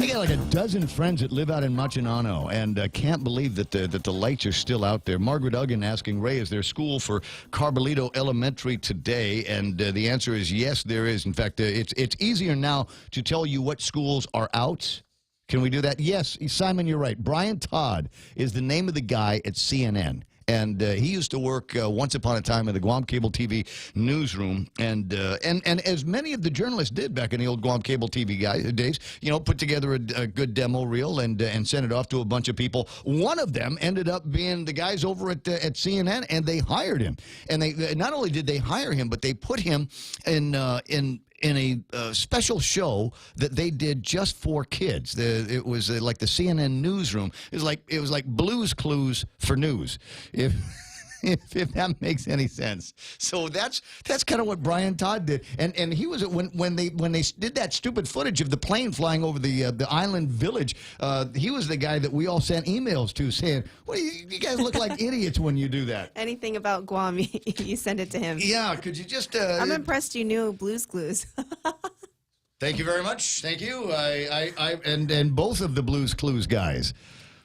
I got like a dozen friends that live out in Machinano, and can't believe that the lights are still out there. Margaret Uggan asking Ray, is there school for Carbolito Elementary today? And the answer is yes, there is. In fact, it's easier now to tell you what schools are out. Can we do that? Yes, Simon, you're right. Brian Todd is the name of the guy at CNN. And he used to work once upon a time in the Guam Cable TV newsroom, and as many of the journalists did back in the old Guam Cable TV days, put together a good demo reel and sent it off to a bunch of people. One of them ended up being the guys over at CNN, and they hired him. And they not only did they hire him, but they put him in a special show that they did just for kids. It was like the CNN newsroom. It was like Blue's Clues for news, if that makes any sense. So that's kind of what Brian Todd did. And he was when they did that stupid footage of the plane flying over the island village. He was the guy that we all sent emails to saying, "What do you guys look like idiots when you do that." Anything about Guam, you send it to him. Yeah, could you just? I'm impressed you knew Blue's Clues. Thank you very much. Thank you. And both of the Blue's Clues guys.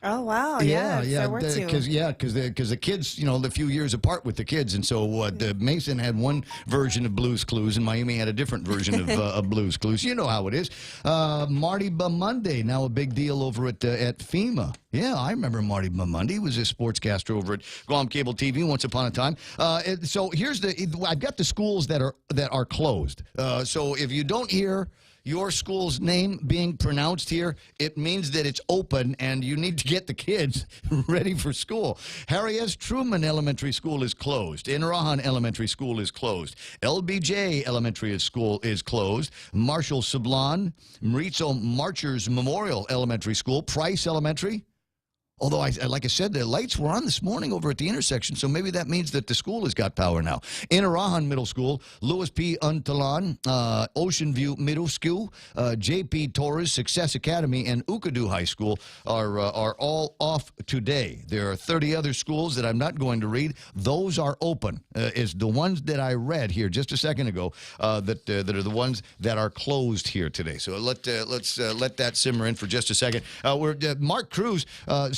Oh wow! Yeah, because the kids, a few years apart with the kids, and so Mason had one version of Blue's Clues, and Miami had a different version of Blue's Clues. You know how it is. Marty Bamunde, now a big deal over at FEMA. Yeah, I remember Marty Bamunde. He was a sportscaster over at Guam Cable TV once upon a time. So I've got the schools that are closed. So if you don't hear your school's name being pronounced here, it means that it's open and you need to get the kids ready for school. Harry S. Truman Elementary School is closed. Inarahan Elementary School is closed. LBJ Elementary School is closed. Marshall Sablon, Mauricio Marchers Memorial Elementary School, Price Elementary. Although, like I said, the lights were on this morning over at the intersection, so maybe that means that the school has got power now. Inarahan Middle School, Louis P. Untalan, Ocean View Middle School, J.P. Torres Success Academy, and Ukadu High School are all off today. There are 30 other schools that I'm not going to read. Those are open. Is the ones that I read here just a second ago that are the ones that are closed here today. So let's let that simmer in for just a second. Mark Cruz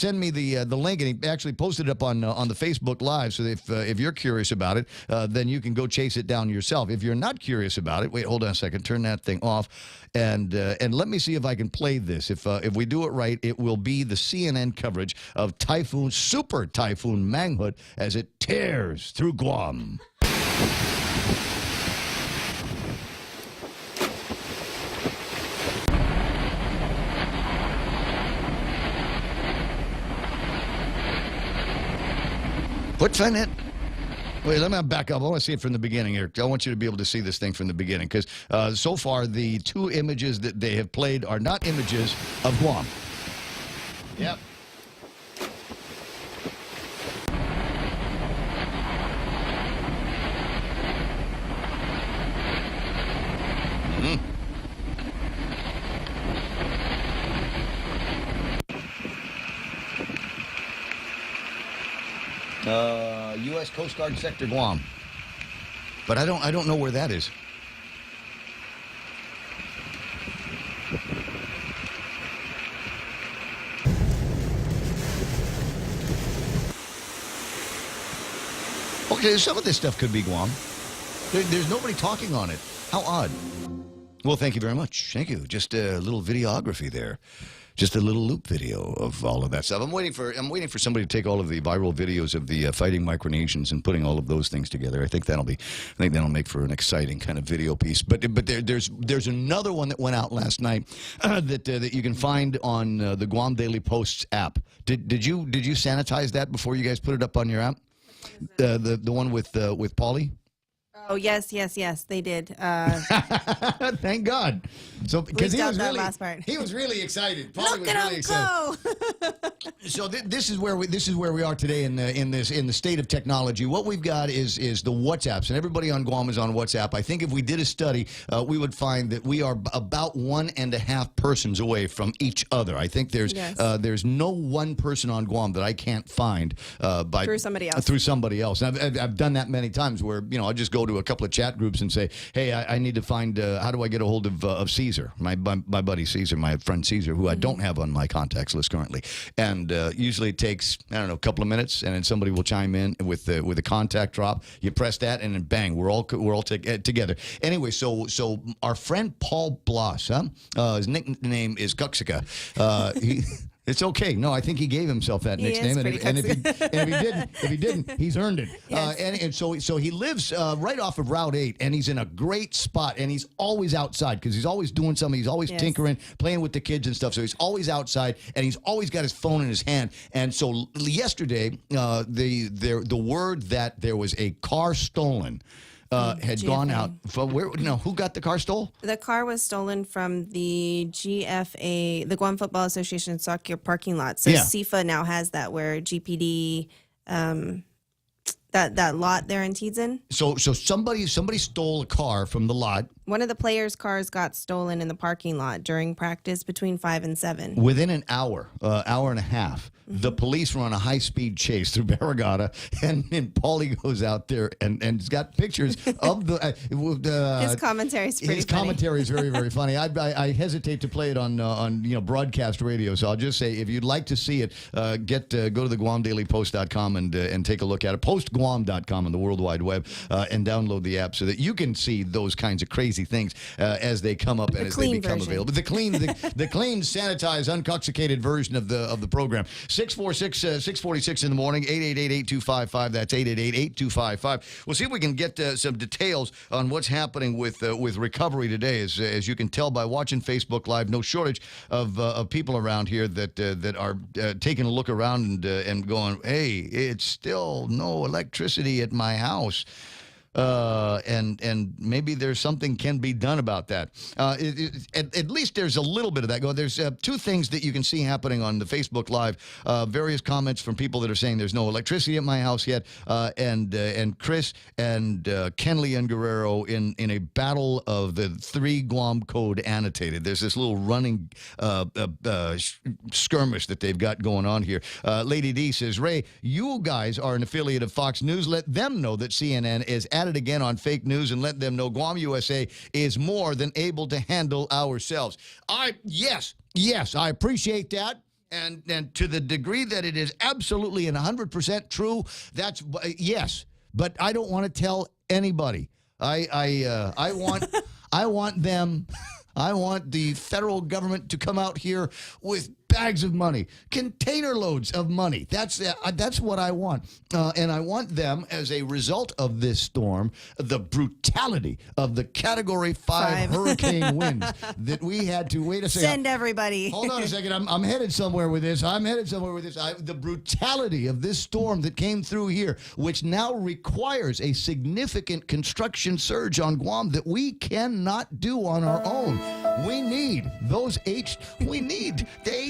send me the link, and he actually posted it up on the Facebook Live. So if you're curious about it, then you can go chase it down yourself. If you're not curious about it, wait, hold on a second, turn that thing off, and let me see if I can play this. If we do it right, it will be the CNN coverage of Super Typhoon Mangkhut as it tears through Guam. What's on it? Wait, let me back up. I want to see it from the beginning here. I want you to be able to see this thing from the beginning, because so far the two images that they have played are not images of Guam. Yep. U.S. Coast Guard Sector Guam, but I don't know where that is. Okay, some of this stuff could be Guam. There's nobody talking on it. How odd. Well, thank you very much. Thank you. Just a little videography there. Just a little loop video of all of that stuff. I'm waiting for somebody to take all of the viral videos of the fighting Micronesians and putting all of those things together. I think that'll make for an exciting kind of video piece. But there's another one that went out last night that you can find on the Guam Daily Post's app. Did you sanitize that before you guys put it up on your app? The one with Paulie? Oh, yes, they did. Thank God. So because he was really last part. He was really excited. Paulie was really excited. So this is where we are today in the state of technology. What we've got is the WhatsApps, and everybody on Guam is on WhatsApp. I think if we did a study, we would find that we are about 1.5 persons away from each other. I think there's no one person on Guam that I can't find through somebody else. And I've done that many times where I just go to a couple of chat groups and say, hey, I need to find how do I get a hold of Caesar, my buddy Caesar, my friend Caesar, who I don't have on my contacts list currently. And usually it takes, a couple of minutes, and then somebody will chime in with a contact drop. You press that, and then bang, we're all together. Anyway, so our friend Paul Bloss, his nickname is Kuksika. It's okay. No, I think he gave himself that nickname, and if he didn't, he's earned it. Yes. And so he lives right off of Route 8, and he's in a great spot, and he's always outside because he's always doing something. He's always tinkering, playing with the kids and stuff. So he's always outside, and he's always got his phone in his hand. And so yesterday, the word that there was a car stolen had gone out. Who got the car stolen? The car was stolen from the GFA, the Guam Football Association soccer parking lot. So SIFA now has that, where GPD, that lot there in Tidzin. So somebody stole a car from the lot. One of the players' cars got stolen in the parking lot during practice between 5 and 7. Within an hour and a half, the police run a high-speed chase through Barragata, and Paulie goes out there and has got pictures of the... his commentary is pretty His commentary is very, very funny. I hesitate to play it on broadcast radio, so I'll just say, if you'd like to see it, go to the GuamDailyPost.com and take a look at it. PostGuam.com on the World Wide Web, and download the app so that you can see those kinds of crazy crazy things as they come up and as they become available. The clean, the clean, sanitized, uncoxicated version of the program. 646 in the morning, 888-8255. That's 888-8255. We'll see if we can get some details on what's happening with recovery today. As you can tell by watching Facebook Live, no shortage of people around here that are taking a look around and going, hey, it's still no electricity at my house. And maybe there's something can be done about that. At least there's a little bit of that going. There's two things that you can see happening on the Facebook Live. Various comments from people that are saying there's no electricity at my house yet. And Chris and Kenley and Guerrero in a battle of the 3 Guam code annotated. There's this little running skirmish that they've got going on here. Lady D says, Ray, you guys are an affiliate of Fox News. Let them know that CNN is at it again on fake news, and let them know Guam USA is more than able to handle ourselves. Yes, I appreciate that. And to the degree that it is absolutely and 100% true, that's yes. But I don't want to tell anybody. I want them. I want the federal government to come out here with bags of money, container loads of money. That's what I want. And I want them, as a result of this storm, the brutality of the Category 5 hurricane winds that we had to, wait a second. Send everybody. Hold on a second. I'm headed somewhere with this. The brutality of this storm that came through here, which now requires a significant construction surge on Guam that we cannot do on our own. We need the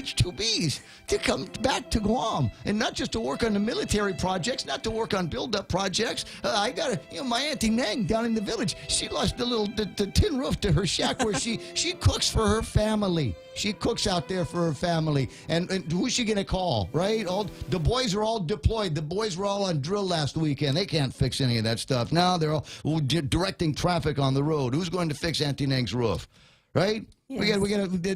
H-2Bs to come back to Guam, and not just to work on the military projects, not to work on build-up projects. I got my Auntie Nang down in the village. She lost the tin roof to her shack where she cooks for her family. She cooks out there for her family. And who's she going to call, right? The boys are all deployed. The boys were all on drill last weekend. They can't fix any of that stuff. Now they're all directing traffic on the road. Who's going to fix Auntie Nang's roof? Right? Yes.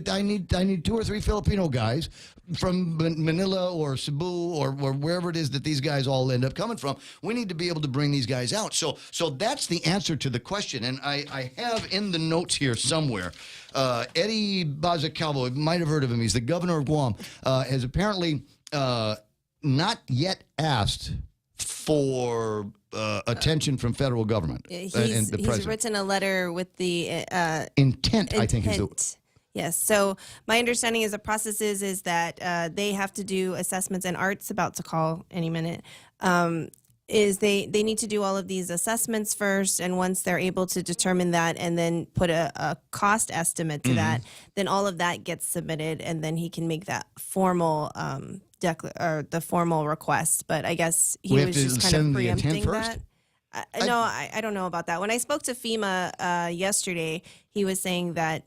I need 2 or 3 Filipino guys from Manila or Cebu or wherever it is that these guys all end up coming from. We need to be able to bring these guys out. So that's the answer to the question. And I have in the notes here somewhere, Eddie Bazacalvo, you might have heard of him. He's the governor of Guam, has apparently not yet asked for attention from federal government. He's written a letter with the intent, I think is the... Yes. So my understanding is the process is that they have to do assessments, and Art's about to call any minute. Is they need to do all of these assessments first, and once they're able to determine that and then put a cost estimate to that, then all of that gets submitted, and then he can make that formal the formal request. But I guess he was just kind of preempting that. No, I don't know about that. When I spoke to FEMA yesterday, he was saying that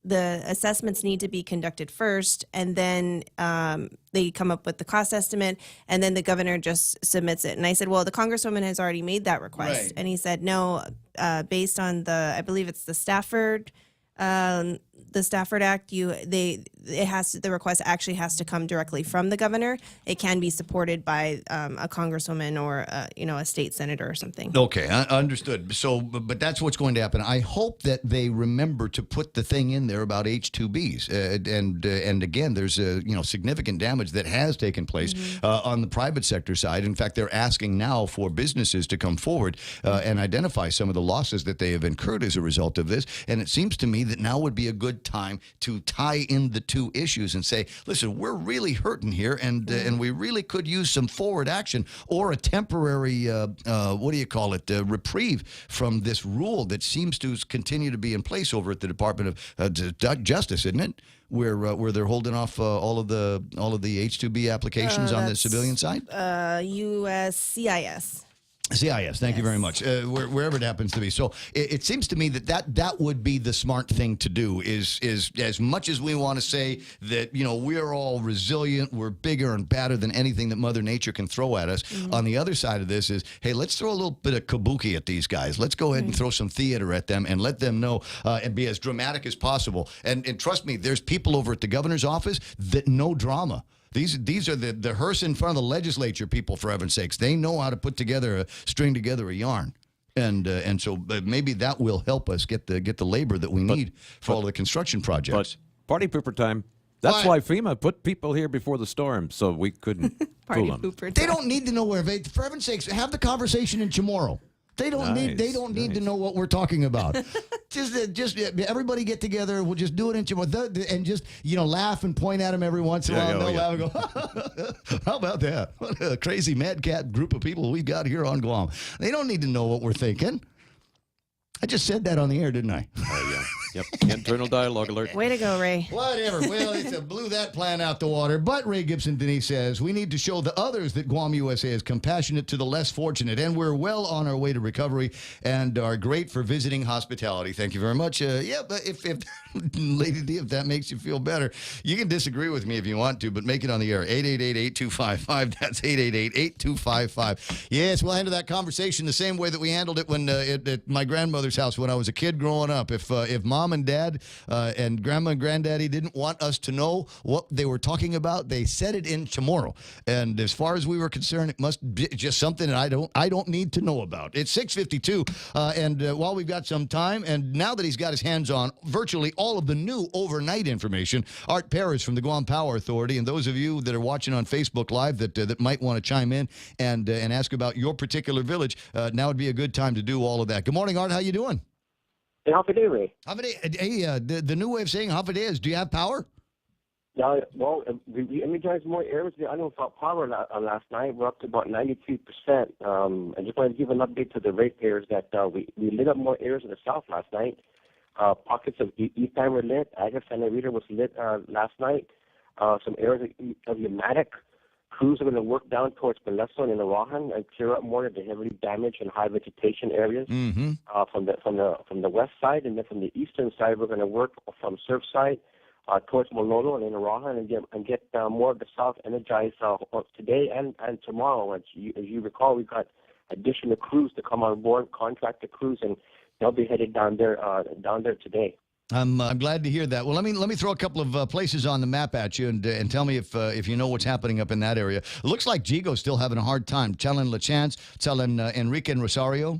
the assessments need to be conducted first, and then they come up with the cost estimate, and then the governor just submits it. And I said, well, the congresswoman has already made that request. Right. And he said, no, based on I believe it's the Stafford Act, the request actually has to come directly from the governor. It can be supported by a congresswoman or a state senator or something. Okay, understood. So, but that's what's going to happen. I hope that they remember to put the thing in there about H-2Bs. And again, there's significant damage that has taken place on the private sector side. In fact, they're asking now for businesses to come forward and identify some of the losses that they have incurred as a result of this. And it seems to me that now would be a good time to tie in the two issues and say, listen, we're really hurting here, and we really could use some forward action or a temporary, reprieve from this rule that seems to continue to be in place over at the Department of Justice, isn't it? Where they're holding off all of the H-2B applications on the civilian side? USCIS. CIS, thank you very much, wherever it happens to be. So it seems to me that would be the smart thing to do is as much as we want to say that, we're all resilient, we're bigger and badder than anything that Mother Nature can throw at us. On the other side of this is, hey, let's throw a little bit of kabuki at these guys. Let's go ahead and throw some theater at them and let them know and be as dramatic as possible. And trust me, there's people over at the governor's office that know drama. These are the hearse in front of the legislature people, for heaven's sakes. They know how to string together a yarn. And so maybe that will help us get the labor that we need for all the construction projects. But party pooper time. That's why FEMA put people here before the storm, so we couldn't fool them. They don't need to know where. For heaven's sakes, have the conversation in tomorrow. They don't need. They don't need to know what we're talking about. just everybody get together. We'll just do it in tomorrow, and just laugh and point at them every once in a while. And they'll laugh and go, "How about that? What a crazy madcap group of people we've got here on Guam." They don't need to know what we're thinking. I just said that on the air, didn't I? Yeah. Yep. Internal dialogue alert. Way to go, Ray. Whatever. Well, it blew that plan out the water. But Ray Gibson Denise says we need to show the others that Guam USA is compassionate to the less fortunate, and we're well on our way to recovery and are great for visiting hospitality. Thank you very much. But if Lady D, if that makes you feel better, you can disagree with me if you want to, but make it on the air. 888-8255. That's 888-8255. Yes, we'll handle that conversation the same way that we handled it when at my grandmother's house when I was a kid growing up. If mom and dad and grandma and granddaddy didn't want us to know what they were talking about, they said it in tomorrow. And as far as we were concerned, it must be just something that I don't need to know about. It's 6:52, and while we've got some time, and now that he's got his hands on virtually all of the new overnight information, Art Perez from the Guam Power Authority, and those of you that are watching on Facebook Live that might want to chime in and ask about your particular village, now would be a good time to do all of that. Good morning, Art. How you doing? Hey, Hafaday, Ray. Hey, the new way of saying Hafaday is, do you have power? Yeah, well, we energized more areas. I know about power last night. We're up to about 92%. I just wanted to give an update to the ratepayers that we lit up more areas in the south last night. Pockets of East Time were lit. Aga Santa Rita was lit last night. Some areas of Yamatic. Crews are going to work down towards Palesto and Arahan and clear up more of the heavily damaged and high vegetation areas from the west side, and then from the eastern side we're going to work from Surfside towards Mololo and Arahan and get more of the south energized today and tomorrow. As you recall, we've got additional crews to come on board, contractor crews, and they'll be headed down there today. I'm glad to hear that. Well, let me throw a couple of places on the map at you and tell me if you know what's happening up in that area. It looks like Jigo's still having a hard time. Telling La Chance, telling Enrique and Rosario.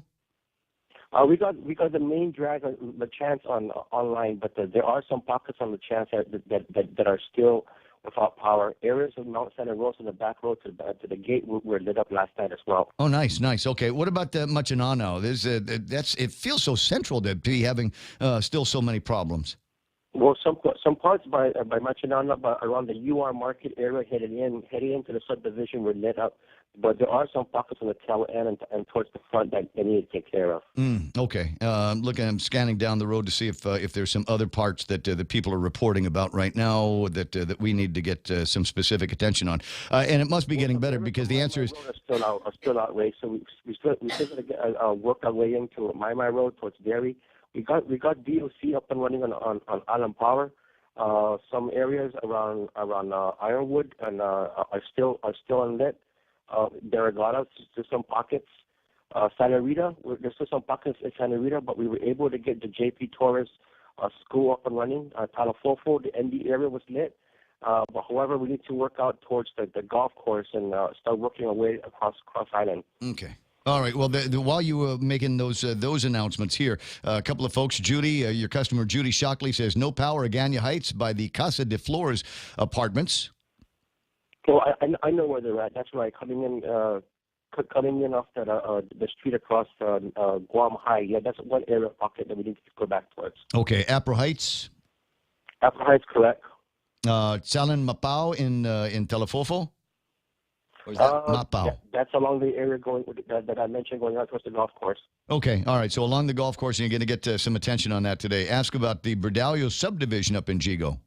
We got the main drag on La Chance online, but there are some pockets on La Chance that are still without power. Areas of Mount Santa Rosa and the back road to the gate were lit up last night as well. Oh, nice. Okay, what about Machinano? It feels so central to be having still so many problems. Well, some parts by Machinano, around the UR Market area heading into the subdivision were lit up, but there are some pockets on the tail end and towards the front that they need to take care of. Okay. I'm scanning down the road to see if there's some other parts that the people are reporting about right now that we need to get some specific attention on. And it must be getting better because the answer is still out, Ray. So we still got to work our way into My Road towards Dairy. We got DOC up and running on Island Power. Some areas around Ironwood and are still unlit. Derogata, there's some pockets. Santa Rita, there's still some pockets in Santa Rita, but we were able to get the J.P. Torres school up and running. Talafofo, the ND area was lit. But however, we need to work out towards the golf course and start working our way across Island. Okay. All right. Well, while you were making those announcements here, a couple of folks, Judy, your customer Judy Shockley says no power at Ganya Heights by the Casa de Flores apartments. Well, I know where they're at. That's right. Coming in off the street across Guam High. Yeah, that's one area pocket that we need to go back towards. Okay. Apra Heights. Apra Heights, correct. Salan Mapao in Telefofo. Or is that Mapao? Yeah, that's along the area that I mentioned, going out towards the golf course. Okay, all right. So along the golf course, and you're going to get some attention on that today. Ask about the Berdalio subdivision up in Jigo.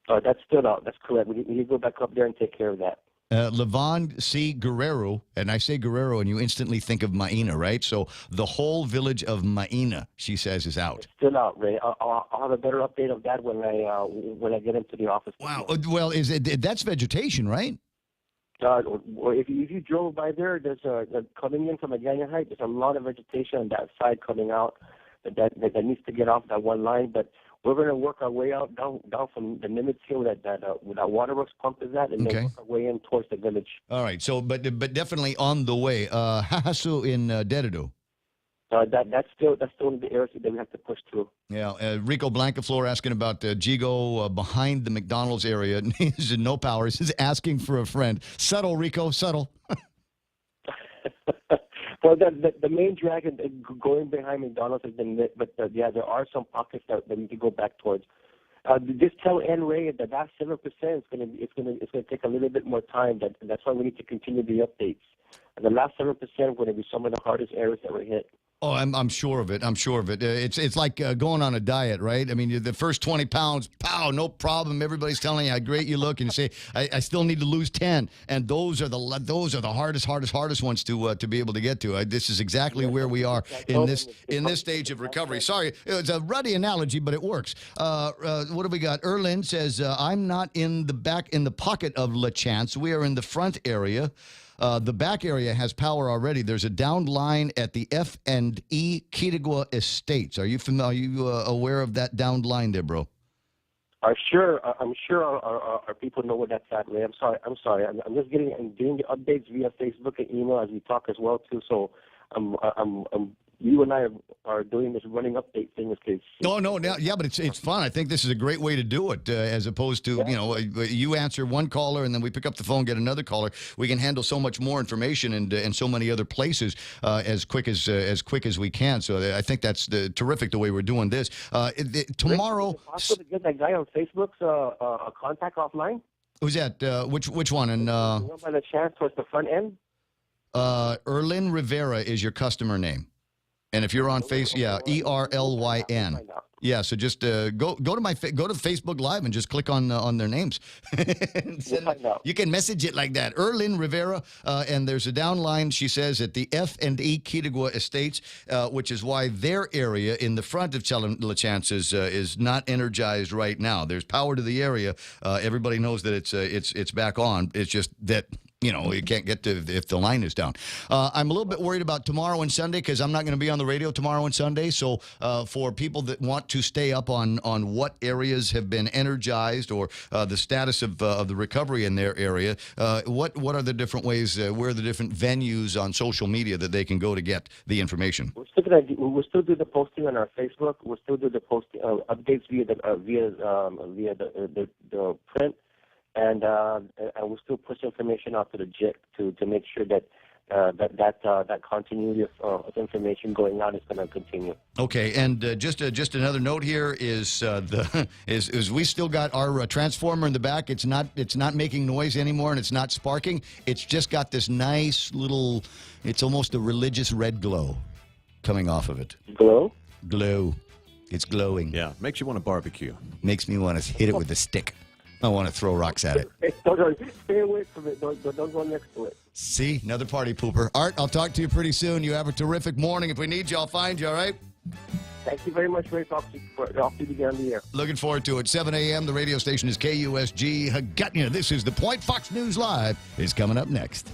That's still out. That's correct. We need to go back up there and take care of that. Levon C. Guerrero, and I say Guerrero, and you instantly think of Maina, right? So the whole village of Maina, she says, is out. It's still out, Ray. I'll have a better update of that when I get into the office. Wow. Well, that's vegetation, right? If you drove by there, there's coming in from Agana Heights, there's a lot of vegetation on that side coming out that needs to get off that one line. But we're going to work our way out down from the Nimitz Hill where that waterworks pump is at, and then work our way in towards the village. All right. So, but definitely on the way. Hahasu in Dededo. That's still one of the areas that we have to push through. Yeah, Rico Blancaflor asking about Gigo behind the McDonald's area. He's in no power. He's asking for a friend. Subtle, Rico, subtle. Well, the main drag going behind McDonald's has been lit, but there are some pockets that we can go back towards. Just tell N. Ray that 7% is going to take a little bit more time. That's why we need to continue the updates. And the last 7% are going to be some of the hardest areas that were hit. Oh, I'm sure of it. I'm sure of it. It's like going on a diet, right? I mean, the first 20 pounds, pow, no problem. Everybody's telling you how great you look, and you say, I still need to lose 10. And those are the hardest ones to be able to get to. This is exactly where we are in this stage of recovery. Sorry, it's a ruddy analogy, but it works. What do we got? Erlin says, I'm not in the pocket of La Chance. We are in the front area. The back area has power already. There's a downed line at the F&E Quirigua Estates. Are you aware of that downed line there, bro? I'm sure our people know where that's at, Ray. I'm sorry. I'm just getting the updates via Facebook and email as we talk as well too. So you and I are doing this running update thing with kids. Yeah, but it's fun. I think this is a great way to do it, as opposed to you answer one caller and then we pick up the phone, get another caller. We can handle so much more information and so many other places as quick as we can. So I think that's terrific the way we're doing this. Tomorrow, is it possible to get that guy on Facebook's a contact offline? Who's that? Which one? And by the chance towards the front end. Erlin Rivera is your customer name. And if you're on Facebook, ERLYN. Yeah, so just go to Facebook Live and just click on their names. You can message it like that. Erlin Rivera, and there's a downline, she says, at the F&E Quirigua Estates, which is why their area in the front of La Chance is not energized right now. There's power to the area. Everybody knows that it's back on. It's just that you can't get to if the line is down. I'm a little bit worried about tomorrow and Sunday because I'm not going to be on the radio tomorrow and Sunday. So for people that want to stay up on what areas have been energized or the status of the recovery in their area, what are the different ways, where are the different venues on social media that they can go to get the information? We'll still do the posting on our Facebook. We'll still do the posting updates via the print. And we'll still push information out to the JIC to make sure that that continuity of information going out is going to continue. Okay, and just another note here is we still got our transformer in the back. It's not making noise anymore, and it's not sparking. It's just got this nice little. It's almost a religious red glow coming off of it. Glow. It's glowing. Yeah, makes you want to barbecue. Makes me want to hit it with a stick. I want to throw rocks at it. Stay away from it. Don't go next to it. See? Another party pooper. Art, I'll talk to you pretty soon. You have a terrific morning. If we need you, I'll find you, all right? Thank you very much, Ray. Talk to you again on the air. Looking forward to it. 7 a.m. The radio station is KUSG. Hagutnia. This is The Point. Fox News Live is coming up next.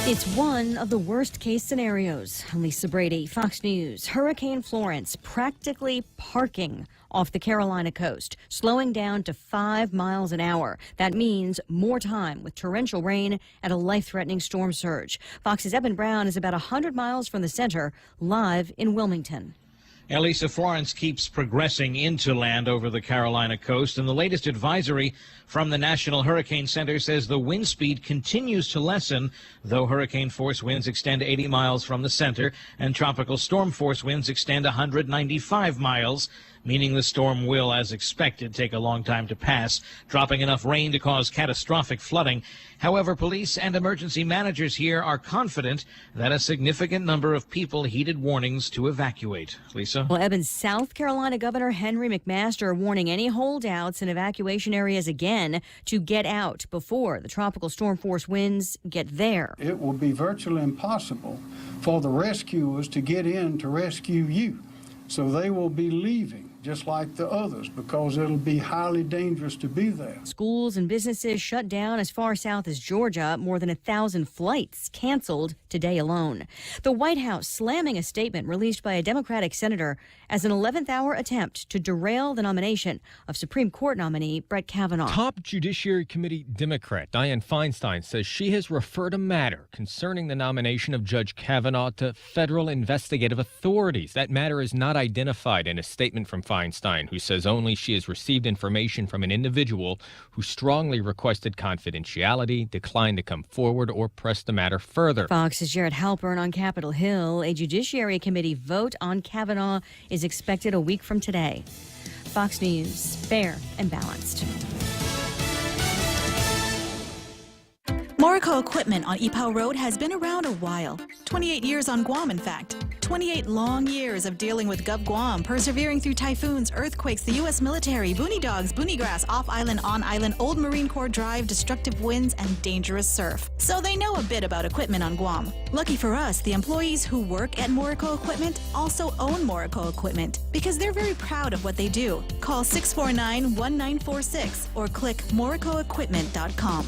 It's one of the worst-case scenarios. Lisa Brady, Fox News. Hurricane Florence practically parking off the Carolina coast, slowing down to 5 miles an hour. That means more time with torrential rain and a life-threatening storm surge. Fox's Eben Brown is about 100 miles from the center, live in Wilmington. Elisa, Florence keeps progressing into land over the Carolina coast, and the latest advisory from the National Hurricane Center says the wind speed continues to lessen, though hurricane force winds extend 80 miles from the center and tropical storm force winds extend 195 miles, meaning the storm will, as expected, take a long time to pass, dropping enough rain to cause catastrophic flooding. However, police and emergency managers here are confident that a significant number of people heeded warnings to evacuate. Lisa? Well, Eben's South Carolina Governor Henry McMaster warning any holdouts in evacuation areas again to get out before the tropical storm force winds get there. It will be virtually impossible for the rescuers to get in to rescue you. So they will be leaving just like the others, because it'll be highly dangerous to be there. Schools and businesses shut down as far south as Georgia. More than 1,000 flights canceled today alone. The White House slamming a statement released by a Democratic senator as an 11th-hour attempt to derail the nomination of Supreme Court nominee Brett Kavanaugh. Top Judiciary Committee Democrat Dianne Feinstein says she has referred a matter concerning the nomination of Judge Kavanaugh to federal investigative authorities. That matter is not identified in a statement from Feinstein, who says only she has received information from an individual who strongly requested confidentiality, declined to come forward, or press the matter further. Fox's Jared Halpern on Capitol Hill. A Judiciary Committee vote on Kavanaugh is expected a week from today. Fox News, fair and balanced. Morrico Equipment on Ipoh Road has been around a while. 28 years on Guam, in fact. 28 long years of dealing with Gov Guam, persevering through typhoons, earthquakes, the U.S. military, boony dogs, boony grass, off-island, on-island, old Marine Corps drive, destructive winds, and dangerous surf. So they know a bit about equipment on Guam. Lucky for us, the employees who work at Morrico Equipment also own Morrico Equipment because they're very proud of what they do. Call 649-1946 or click morricoequipment.com.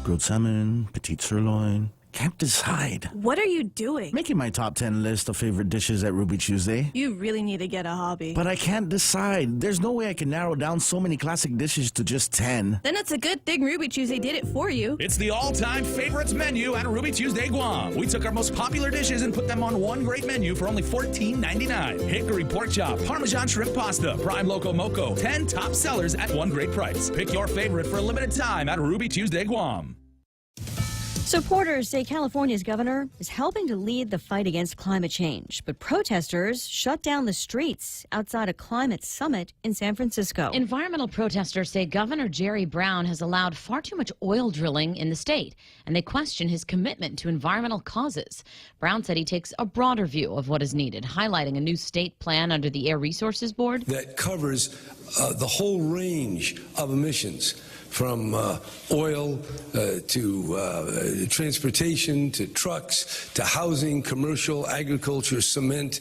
Grilled salmon, petite sirloin. Can't decide. What are you doing? Making my top 10 list of favorite dishes at Ruby Tuesday. You really need to get a hobby. But I can't decide. There's no way I can narrow down so many classic dishes to just 10. Then it's a good thing Ruby Tuesday did it for you. It's the all-time favorites menu at Ruby Tuesday Guam. We took our most popular dishes and put them on one great menu for only $14.99. Hickory pork chop, Parmesan shrimp pasta, prime loco moco. 10 top sellers at one great price. Pick your favorite for a limited time at Ruby Tuesday Guam. Supporters say California's governor is helping to lead the fight against climate change, but protesters shut down the streets outside a climate summit in San Francisco. Environmental protesters say Governor Jerry Brown has allowed far too much oil drilling in the state, and they question his commitment to environmental causes. Brown said he takes a broader view of what is needed, highlighting a new state plan under the Air Resources Board that covers the whole range of emissions, from oil to transportation, to trucks, to housing, commercial, agriculture, cement,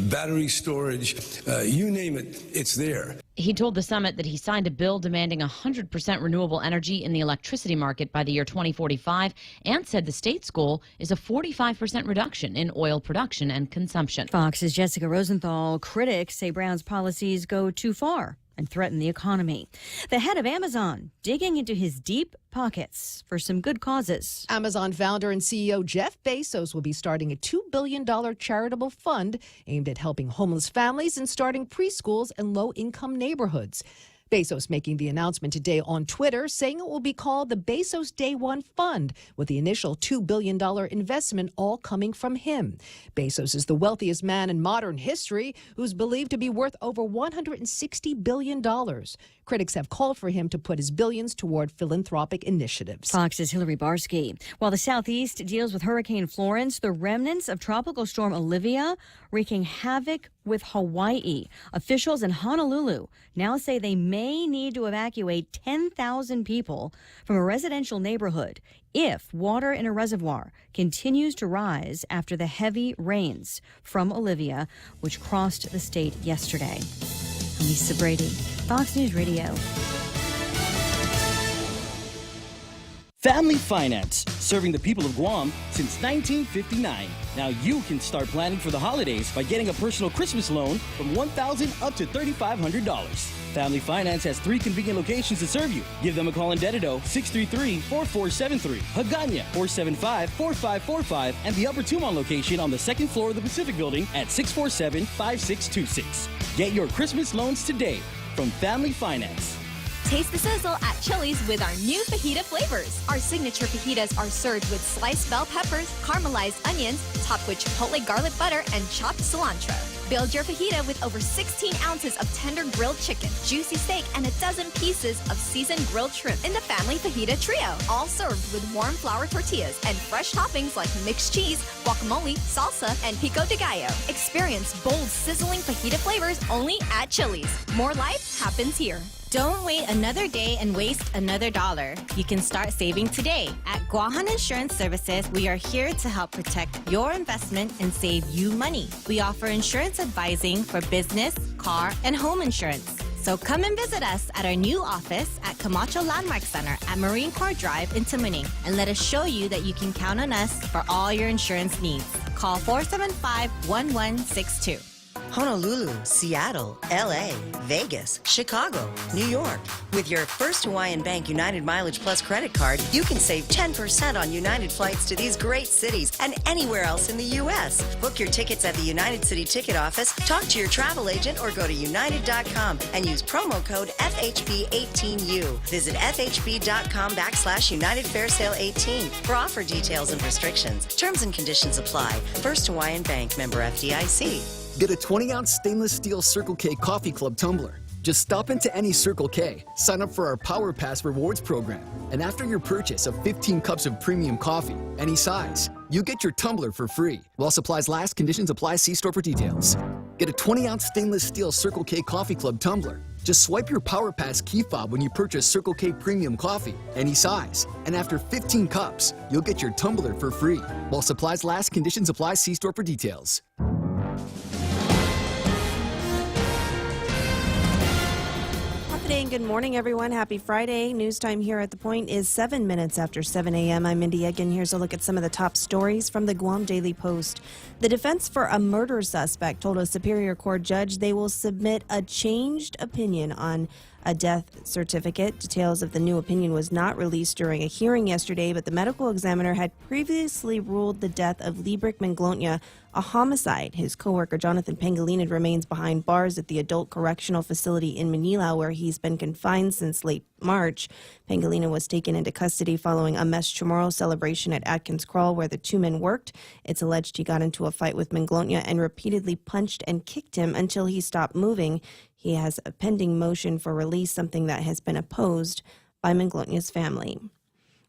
battery storage, you name it, it's there. He told the summit that he signed a bill demanding 100% renewable energy in the electricity market by the year 2045 and said the state's goal is a 45% reduction in oil production and consumption. Fox's Jessica Rosenthal. Critics say Brown's policies go too far and threaten the economy. The head of Amazon digging into his deep pockets for some good causes. Amazon founder and CEO Jeff Bezos will be starting a $2 billion charitable fund aimed at helping homeless families and starting preschools in low-income neighborhoods. Bezos making the announcement today on Twitter, saying it will be called the Bezos Day One Fund, with the initial $2 billion investment all coming from him. Bezos is the wealthiest man in modern history, who's believed to be worth over $160 billion. Critics have called for him to put his billions toward philanthropic initiatives. Fox's Hillary Barsky. While the Southeast deals with Hurricane Florence, the remnants of Tropical Storm Olivia wreaking havoc with Hawaii. Officials in Honolulu now say they may need to evacuate 10,000 people from a residential neighborhood if water in a reservoir continues to rise after the heavy rains from Olivia, which crossed the state yesterday. I'm Lisa Brady, Fox News Radio. Family Finance, serving the people of Guam since 1959. Now you can start planning for the holidays by getting a personal Christmas loan from $1,000 up to $3,500. Family Finance has 3 convenient locations to serve you. Give them a call in Dededo, 633-4473, Hagåtña, 475-4545, and the Upper Tumon location on the 2nd floor of the Pacific Building at 647-5626. Get your Christmas loans today from Family Finance. Taste the sizzle at Chili's with our new fajita flavors. Our signature fajitas are served with sliced bell peppers, caramelized onions, topped with chipotle garlic butter, and chopped cilantro. Build your fajita with over 16 ounces of tender grilled chicken, juicy steak, and a dozen pieces of seasoned grilled shrimp in the family fajita trio. All served with warm flour tortillas and fresh toppings like mixed cheese, guacamole, salsa, and pico de gallo. Experience bold, sizzling fajita flavors only at Chili's. More life happens here. Don't wait another day and waste another dollar. You can start saving today. At Guahan Insurance Services, we are here to help protect your investment and save you money. We offer insurance advising for business, car, and home insurance. So come and visit us at our new office at Camacho Landmark Center at Marine Corps Drive in Tamuning, and let us show you that you can count on us for all your insurance needs. Call 475-1162. Honolulu, Seattle, LA, Vegas, Chicago, New York. With your First Hawaiian Bank United Mileage Plus credit card, you can save 10% on United flights to these great cities and anywhere else in the U.S. Book your tickets at the United City Ticket Office, talk to your travel agent, or go to united.com and use promo code FHB18U. Visit FHB.com/United Fair Sale 18 for offer details and restrictions. Terms and conditions apply. First Hawaiian Bank, member FDIC. Get a 20-ounce stainless steel Circle K Coffee Club tumbler. Just stop into any Circle K, sign up for our Power Pass rewards program, and after your purchase of 15 cups of premium coffee, any size, you get your tumbler for free. While supplies last, conditions apply. See store for details. Get a 20-ounce stainless steel Circle K Coffee Club tumbler. Just swipe your Power Pass key fob when you purchase Circle K premium coffee, any size, and after 15 cups, you'll get your tumbler for free. While supplies last, conditions apply. See store for details. And good morning, everyone. Happy Friday. News time here at The Point is 7 minutes after 7 a.m. I'm Mindy Egan. Here's a look at some of the top stories from the Guam Daily Post. The defense for a murder suspect told a Superior Court judge they will submit a changed opinion on a death certificate. Details of the new opinion was not released during a hearing yesterday, but the medical examiner had previously ruled the death of Librick Manglotnya a homicide. His co-worker Jonathan Pangilinan remains behind bars at the adult correctional facility in Manila, where he's been confined since late March. Pangilinan was taken into custody following a Mes Chamorro celebration at Atkins Crawl, where the two men worked. It's alleged he got into a fight with Manglotnya and repeatedly punched and kicked him until he stopped moving. He has a pending motion for release, something that has been opposed by Manglotnya's family.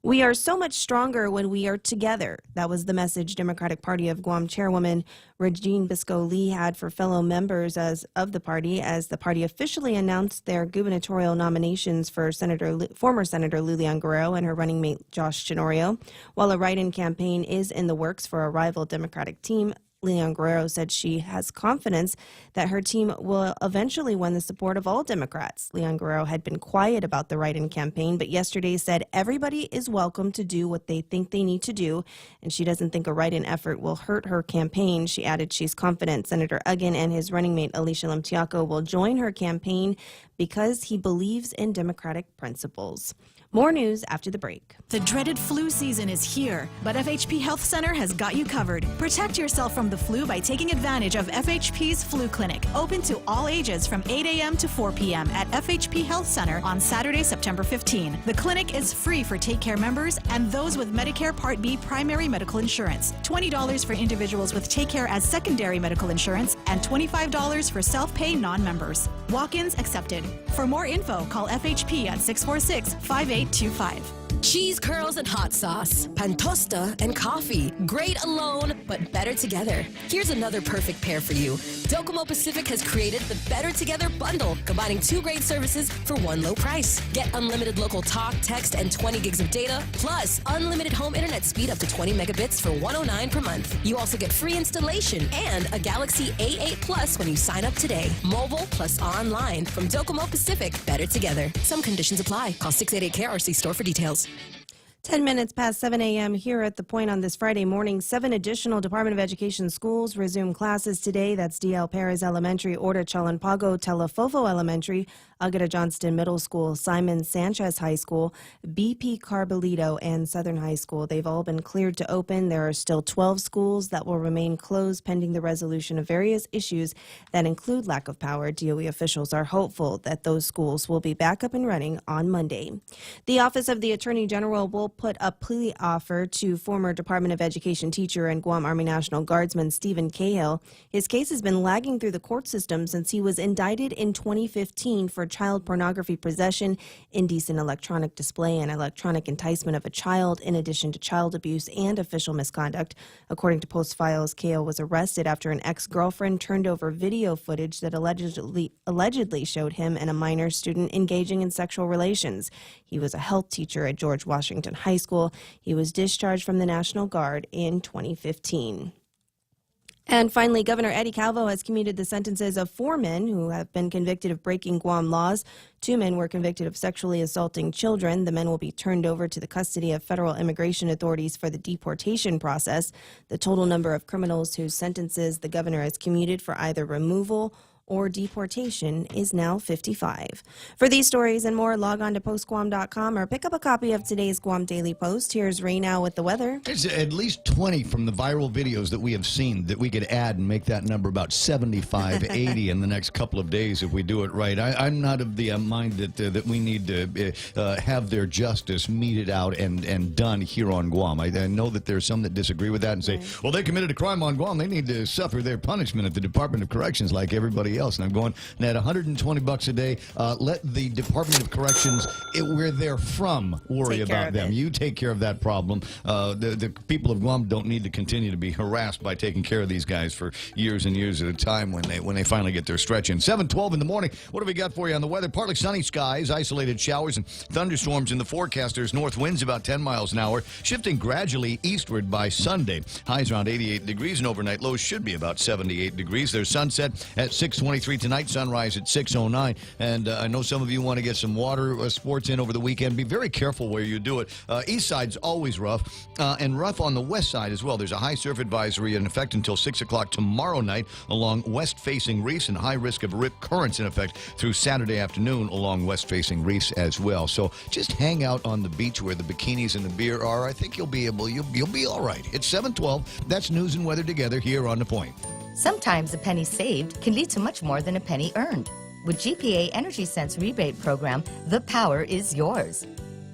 We are so much stronger when we are together. That was the message Democratic Party of Guam Chairwoman Regine Bisco Lee had for fellow members of the party as the party officially announced their gubernatorial nominations for former Senator Lulian Guerrero and her running mate Josh Tenorio. While a write-in campaign is in the works for a rival Democratic team, Lulian Guerrero said she has confidence that her team will eventually win the support of all Democrats. Lulian Guerrero had been quiet about the write-in campaign, but yesterday said everybody is welcome to do what they think they need to do, and she doesn't think a write-in effort will hurt her campaign. She added she's confident Senator Uggan and his running mate Alicia Limtiaco will join her campaign because he believes in democratic principles. More news after the break. The dreaded flu season is here, but FHP Health Center has got you covered. Protect yourself from the flu by taking advantage of FHP's Flu Clinic, open to all ages from 8 a.m. to 4 p.m. at FHP Health Center on Saturday, September 15. The clinic is free for Take Care members and those with Medicare Part B primary medical insurance, $20 for individuals with Take Care as secondary medical insurance, and $25 for self-pay non-members. Walk-ins accepted. For more info, call FHP at 646-5825. Cheese curls and hot sauce, pantosta and coffee. Great alone, but better together. Here's another perfect pair for you. Docomo Pacific has created the Better Together bundle, combining two great services for one low price. Get unlimited local talk, text, and 20 gigs of data, plus unlimited home internet speed up to 20 megabits for $109 per month. You also get free installation and a Galaxy A8 Plus when you sign up today. Mobile plus online from Docomo Pacific. Better together. Some conditions apply. Call 688-KRC store for details. 10 minutes past 7 a.m. here at The Point on this Friday morning. 7 additional Department of Education schools resume classes today. That's D.L. Perez Elementary, Orta Chalanpago, Telefofo Elementary, Agata Johnston Middle School, Simon Sanchez High School, BP Carbolito, and Southern High School. They've all been cleared to open. There are still 12 schools that will remain closed pending the resolution of various issues that include lack of power. DOE officials are hopeful that those schools will be back up and running on Monday. The Office of the Attorney General will put a plea offer to former Department of Education teacher and Guam Army National Guardsman Stephen Cahill. His case has been lagging through the court system since he was indicted in 2015 for child pornography possession, indecent electronic display, and electronic enticement of a child, in addition to child abuse and official misconduct. According to Post Files, Cahill was arrested after an ex-girlfriend turned over video footage that allegedly showed him and a minor student engaging in sexual relations. He was a health teacher at George Washington High School. He was discharged from the National Guard in 2015. And finally, Governor Eddie Calvo has commuted the sentences of 4 men who have been convicted of breaking Guam laws. 2 men were convicted of sexually assaulting children. The men will be turned over to the custody of federal immigration authorities for the deportation process. The total number of criminals whose sentences the governor has commuted for either removal or deportation is now 55. For these stories and more, log on to postguam.com or pick up a copy of today's Guam Daily Post. Here's Ray now with the weather. There's at least 20 from the viral videos that we have seen that we could add and make that number about 75, 80 in the next couple of days if we do it right. I'm not of the mind that we need to have their justice meted out and done here on Guam. I know that there's some that disagree with that and say, well, they committed a crime on Guam. They need to suffer their punishment at the Department of Corrections like everybody else. And I'm going, at $120 a day, let the Department of Corrections, where they're from, worry about them. You take care of that problem. The people of Guam don't need to continue to be harassed by taking care of these guys for years and years at a time when they finally get their stretch in. 7:12 in the morning. What have we got for you on the weather? Partly sunny skies, isolated showers and thunderstorms in the forecast. There's north winds about 10 miles an hour, shifting gradually eastward by Sunday. Highs around 88 degrees, and overnight lows should be about 78 degrees. There's sunset at 6:23 tonight, sunrise at 6:09. And I know some of you want to get some water sports in over the weekend. Be very careful where you do it. East side's always rough, and rough on the west side as well. There's a high surf advisory in effect until 6 o'clock tomorrow night along west-facing reefs, and high risk of rip currents in effect through Saturday afternoon along west-facing reefs as well. So just hang out on the beach where the bikinis and the beer are. I think you'll be all right. It's 7:12. That's news and weather together here on The Point. Sometimes a penny saved can lead to much more than a penny earned. With GPA Energy Sense rebate program, the power is yours.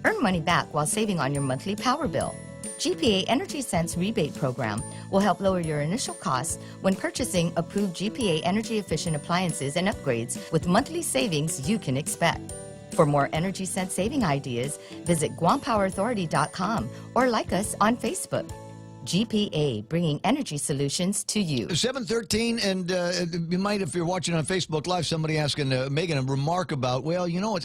Earn money back while saving on your monthly power bill. GPA Energy Sense rebate program will help lower your initial costs when purchasing approved GPA energy efficient appliances and upgrades with monthly savings you can expect. For more Energy Sense saving ideas, visit GuamPowerAuthority.com or like us on Facebook. GPA, bringing energy solutions to you. 7:13, and you might, if you're watching on Facebook Live, somebody asking Megan a remark about, well, you know, it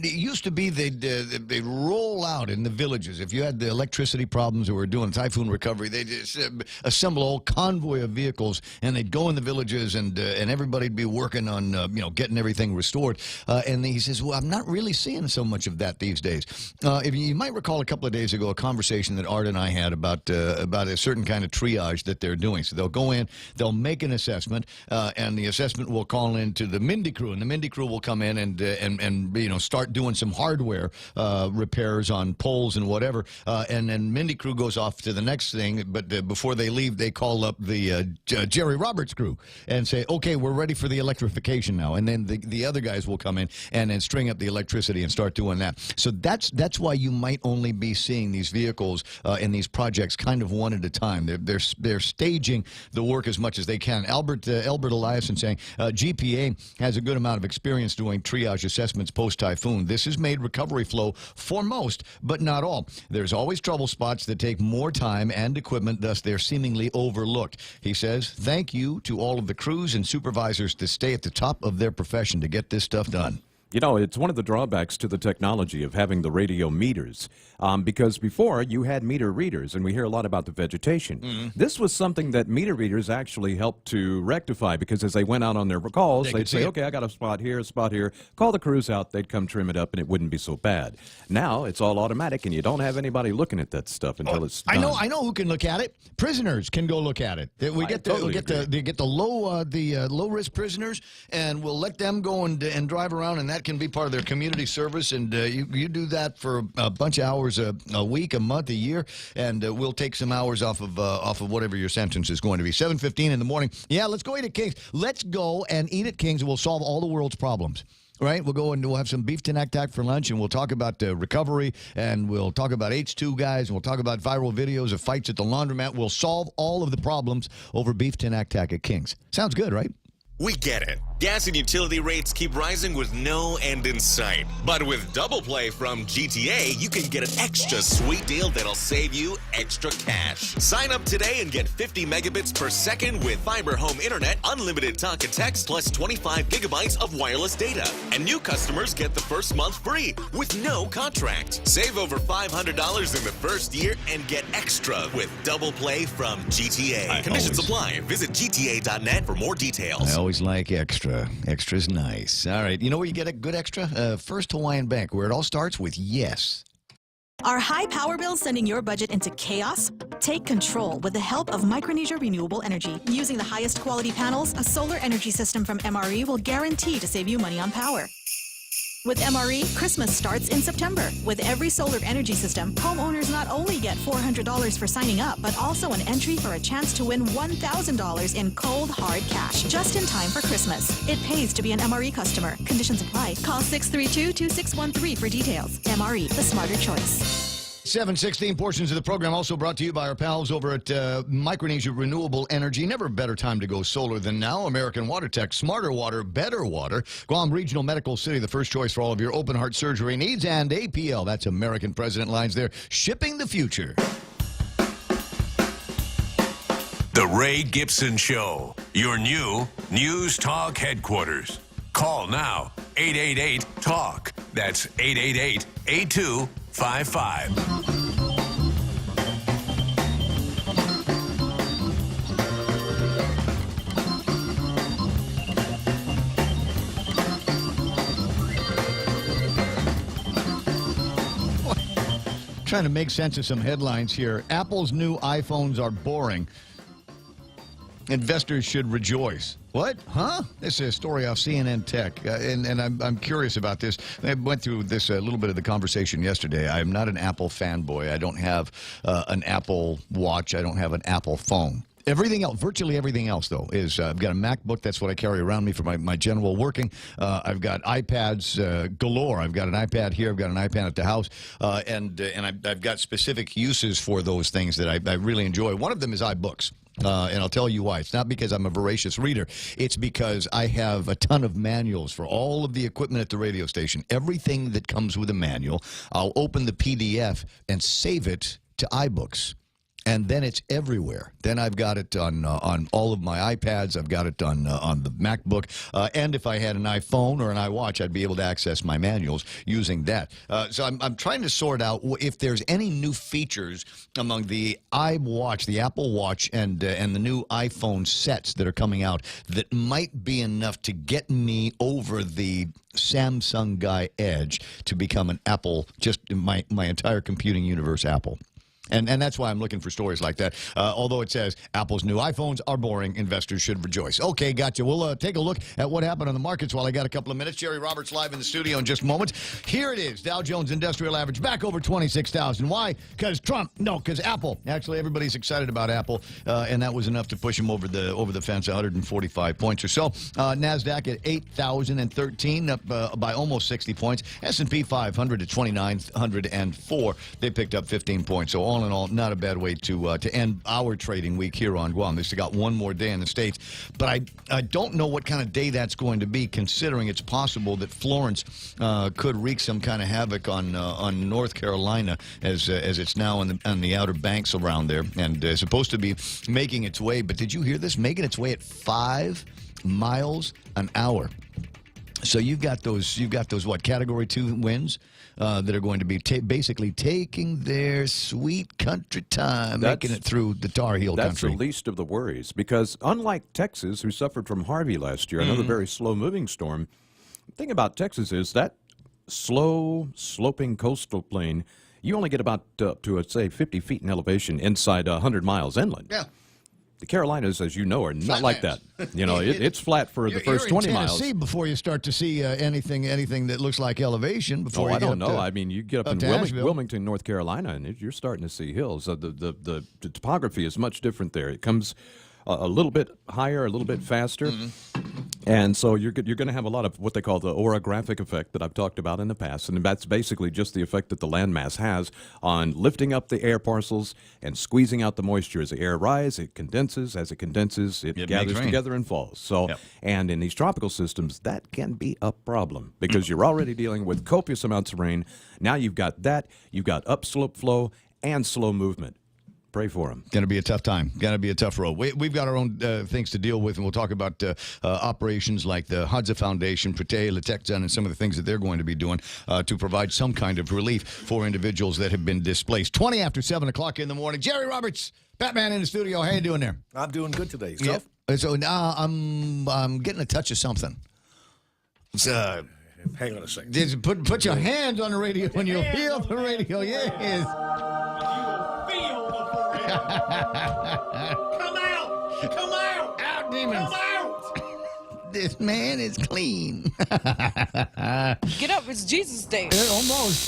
used to be they'd roll out in the villages. If you had the electricity problems or were doing typhoon recovery, they'd just assemble a whole convoy of vehicles, and they'd go in the villages, and everybody'd be working on, getting everything restored. And he says, well, I'm not really seeing so much of that these days. If you might recall a couple of days ago, a conversation that Art and I had about a certain kind of triage that they're doing. So they'll go in, they'll make an assessment, and the assessment will call into the Mindy crew, and the Mindy crew will come in and start doing some hardware repairs on poles and whatever, and then Mindy crew goes off to the next thing. But before they leave, they call up the Jerry Roberts crew and say, okay, we're ready for the electrification now. And then the other guys will come in and then string up the electricity and start doing that. So that's why you might only be seeing these vehicles in these projects kind of one at a time. They're staging the work as much as they can. Albert Eliason saying GPA has a good amount of experience doing triage assessments post-typhoon. This has made recovery flow for most, but not all. There's always trouble spots that take more time and equipment, thus they're seemingly overlooked. He says, thank you to all of the crews and supervisors to stay at the top of their profession to get this stuff done. You know, it's one of the drawbacks to the technology of having the radio meters, because before you had meter readers, and we hear a lot about the vegetation. Mm-hmm. This was something that meter readers actually helped to rectify, because as they went out on their calls, they'd say, okay, I got a spot here, call the crews out, they'd come trim it up, and it wouldn't be so bad. Now, it's all automatic, and you don't have anybody looking at that stuff until it's done. I know who can look at it. Prisoners can go look at it. We get the low risk prisoners, and we'll let them go and drive around, and that can be part of their community service, and you do that for a bunch of hours a week, a month, a year, and we'll take some hours off of whatever your sentence is going to be. 7:15 in the morning. Yeah, let's go eat at King's. Let's go and eat at King's, and we'll solve all the world's problems. right? We'll go and we'll have some beef tenactac for lunch, and we'll talk about recovery, and we'll talk about H2 guys, and we'll talk about viral videos of fights at the laundromat. We'll solve all of the problems over beef tenactac at King's. Sounds good, right? We get it. Gas and utility rates keep rising with no end in sight. But with Double Play from GTA, you can get an extra sweet deal that'll save you extra cash. Sign up today and get 50 megabits per second with fiber home internet, unlimited talk and text, plus 25 gigabytes of wireless data. And new customers get the first month free with no contract. Save over $500 in the first year and get extra with Double Play from GTA. Conditions apply. Visit GTA.net for more details. I always like extra. Extra's nice. All right. You know where you get a good extra? First Hawaiian Bank, where it all starts with yes. Are high power bills sending your budget into chaos? Take control with the help of Micronesia Renewable Energy. Using the highest quality panels, a solar energy system from MRE will guarantee to save you money on power. With MRE, Christmas starts in September. With every solar energy system, homeowners not only get $400 for signing up, but also an entry for a chance to win $1,000 in cold, hard cash, just in time for Christmas. It pays to be an MRE customer. Conditions apply. Call 632-2613 for details. MRE, the smarter choice. 7:16 portions of the program also brought to you by our pals over at Micronesia Renewable Energy. Never a better time to go solar than now. American Water Tech, smarter water, better water. Guam Regional Medical City, the first choice for all of your open heart surgery needs. And APL, that's American President Lines there, shipping the future. The Ray Gibson Show, your new News Talk headquarters. Call now, 888-TALK. That's 888-8255. Trying to make sense of some headlines here. Apple's new iPhones are boring. Investors should rejoice. What? Huh? This is a story off CNN Tech, and I'm curious about this. I went through this a little bit of the conversation yesterday. I'm not an Apple fanboy. I don't have an Apple Watch. I don't have an Apple phone. Everything else, virtually everything else, though, is I've got a MacBook. That's what I carry around me for my general working. I've got iPads galore. I've got an iPad here. I've got an iPad at the house. And I've got specific uses for those things that I really enjoy. One of them is iBooks. And I'll tell you why. It's not because I'm a voracious reader. It's because I have a ton of manuals for all of the equipment at the radio station. Everything that comes with a manual, I'll open the PDF and save it to iBooks. And then it's everywhere. Then I've got it on all of my iPads. I've got it on the MacBook. And if I had an iPhone or an iWatch, I'd be able to access my manuals using that. So I'm trying to sort out if there's any new features among the iWatch, the Apple Watch, and the new iPhone sets that are coming out that might be enough to get me over the Samsung guy edge to become an Apple, just my entire computing universe Apple. And that's why I'm looking for stories like that. Although it says Apple's new iPhones are boring, investors should rejoice. Okay, gotcha. We'll take a look at what happened on the markets while I got a couple of minutes. Jerry Roberts live in the studio in just a moment. Here it is. Dow Jones Industrial Average back over 26,000. Why? Because Trump. No, because Apple. Actually, everybody's excited about Apple, and that was enough to push him over the fence, 145 points or so. NASDAQ at 8,013, up by almost 60 points. S&P 500 at 2,904. They picked up 15 points. So all in all, not a bad way to end our trading week here on Guam. They've still got one more day in the States. But I don't know what kind of day that's going to be, considering it's possible that Florence could wreak some kind of havoc on North Carolina as it's now on the Outer Banks around there, and supposed to be making its way. But did you hear this? Making its way at 5 miles an hour. So you've got those what, Category 2 winds that are going to be basically taking their sweet country time, making it through the Tar Heel country. That's the least of the worries, because unlike Texas, who suffered from Harvey last year, another very slow-moving storm, the thing about Texas is that slow, sloping coastal plain, you only get about up to, say, 50 feet in elevation inside 100 miles inland. Yeah. The Carolinas, as you know, are not Flat like lands. that. You know, it's flat for the first 20 miles. You're in Tennessee before you start to see anything that looks like elevation. Before I don't know. I mean, you get up in Asheville. Wilmington, North Carolina, and you're starting to see hills. The topography is much different there. It comes a little bit higher, a little bit faster. And so you're going to have a lot of what they call the orographic effect that I've talked about in the past. And that's basically just the effect that the landmass has on lifting up the air parcels and squeezing out the moisture. As the air rises, it condenses. As it condenses, it gathers together and falls. So, and in these tropical systems, that can be a problem because you're already dealing with copious amounts of rain. Now you've got that. You've got upslope flow and slow movement. Pray for them. Going to be a tough time. Going to be a tough road. We've got our own things to deal with, and we'll talk about operations like the Hadza Foundation, Protege, Letexan, and some of the things that they're going to be doing to provide some kind of relief for individuals that have been displaced. 20 after 7 o'clock in the morning. Jerry Roberts, Batman in the studio. How you doing there? I'm doing good today. Yourself? Yeah. So now I'm getting a touch of something. Hang on a second. Just put your hands on the radio when you feel the radio. Yes. Come out! Come out! Out, demons! Come out! This man is clean. Get up! It's Jesus Day.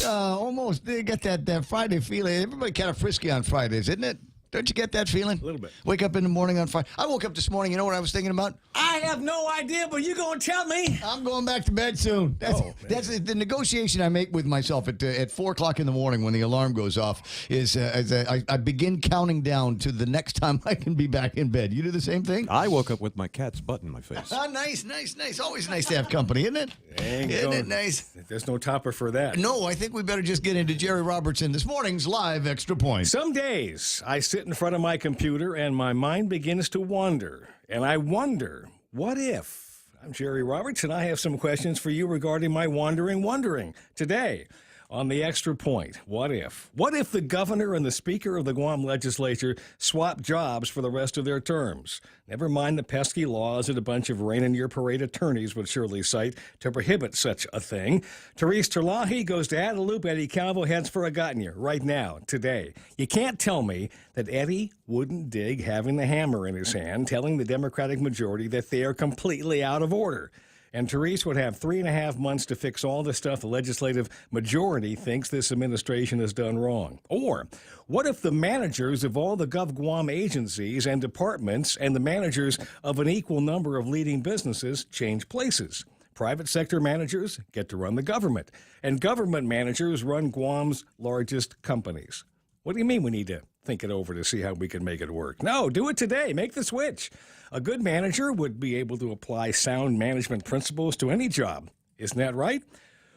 Almost. They get that Friday feeling. Everybody kind of frisky on Fridays, isn't it? Don't you get that feeling? A little bit. Wake up in the morning on Friday. I woke up this morning. You know what I was thinking about? I have no idea, but you're going to tell me. I'm going back to bed soon. That's the negotiation I make with myself at 4 o'clock in the morning when the alarm goes off. Is I begin counting down to the next time I can be back in bed. You do the same thing? I woke up with my cat's butt in my face. Nice. Always nice to have company, isn't it? Isn't it nice? There's no topper for that. No, I think we better just get into Jerry Robertson this morning's live extra point. Some days I sit in front of my computer and my mind begins to wander. And I wonder, what if? I'm Jerry Roberts, and I have some questions for you regarding my wondering today on the Extra Point. What if? What if the governor and the speaker of the Guam legislature swap jobs for the rest of their terms? Never mind the pesky laws that a bunch of rain-in-your-parade attorneys would surely cite to prohibit such a thing. Therese Terlahi goes to Adelup. Eddie Calvo heads for Agotnya right now, today. You can't tell me that Eddie wouldn't dig having the hammer in his hand, telling the Democratic majority that they are completely out of order. And Therese would have 3.5 months to fix all the stuff the legislative majority thinks this administration has done wrong. Or what if the managers of all the GovGuam agencies and departments and the managers of an equal number of leading businesses change places? Private sector managers get to run the government, and government managers run Guam's largest companies. What do you mean we need to think it over to see how we can make it work? No, do it today. Make the switch. A good manager would be able to apply sound management principles to any job. Isn't that right?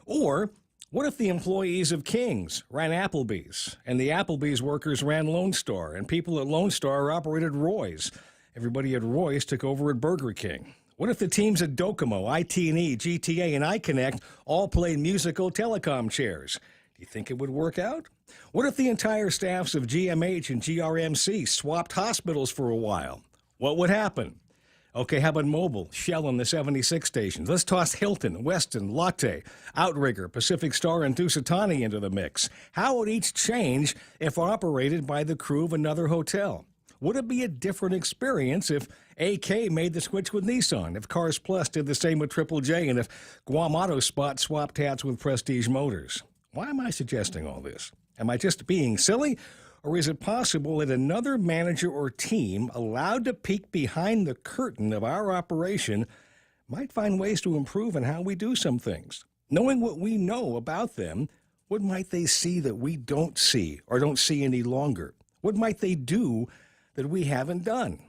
Or what if the employees of King's ran Applebee's, and the Applebee's workers ran Lone Star, and people at Lone Star operated Roy's? Everybody at Roy's took over at Burger King. What if the teams at Docomo, IT&E, GTA, and iConnect all played musical telecom chairs? Do you think it would work out? What if the entire staffs of GMH and GRMC swapped hospitals for a while? What would happen? Okay, how about Mobile, Shell, and the 76 stations? Let's toss Hilton, Weston, Lotte, Outrigger, Pacific Star, and Dusitani into the mix. How would each change if operated by the crew of another hotel? Would it be a different experience if AK made the switch with Nissan, if Cars Plus did the same with Triple J, and if Guam Auto Spot swapped hats with Prestige Motors? Why am I suggesting all this? Am I just being silly? Or is it possible that another manager or team allowed to peek behind the curtain of our operation might find ways to improve in how we do some things? Knowing what we know about them, what might they see that we don't see or don't see any longer? What might they do that we haven't done?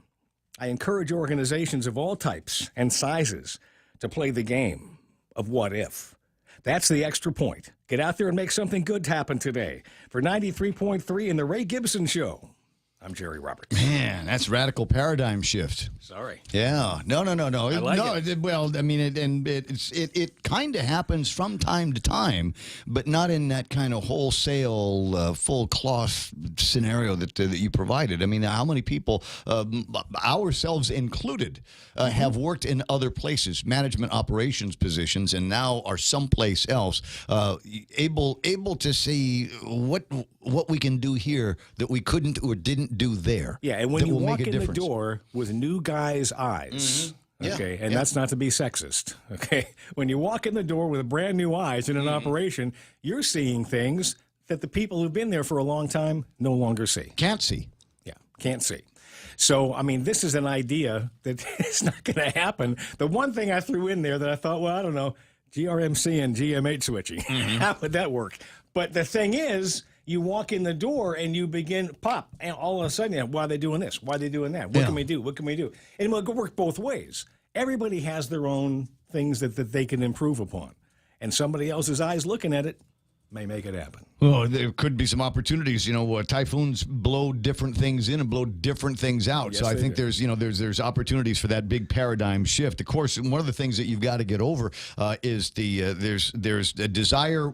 I encourage organizations of all types and sizes to play the game of what if. That's the Extra Point. Get out there and make something good happen today. For 93.3 in the Ray Gibson Show, I'm Jerry Roberts. Man, that's radical paradigm shift. Sorry. Yeah. No. I like it. Well, I mean, it kind of happens from time to time, but not in that kind of wholesale, full cloth scenario that you provided. I mean, how many people, ourselves included, have worked in other places, management operations positions, and now are someplace else, able to see what we can do here that we couldn't or didn't do there. Yeah, and when you walk in the door with new guys' eyes, okay, and that's not to be sexist, okay? When you walk in the door with brand new eyes in an operation, you're seeing things that the people who've been there for a long time no longer see. Can't see. Yeah, can't see. So, I mean, this is an idea that is not going to happen. The one thing I threw in there that I thought, well, I don't know, GRMC and GM8 switching. How would that work? But the thing is, you walk in the door and you begin pop, and all of a sudden, why are they doing this? Why are they doing that? What can we do? What can we do? And it will work both ways. Everybody has their own things that they can improve upon, and somebody else's eyes looking at it may make it happen. Well, there could be some opportunities. You know, typhoons blow different things in and blow different things out. Yes, so I think there's opportunities for that big paradigm shift. Of course, one of the things that you've got to get over is there's a desire.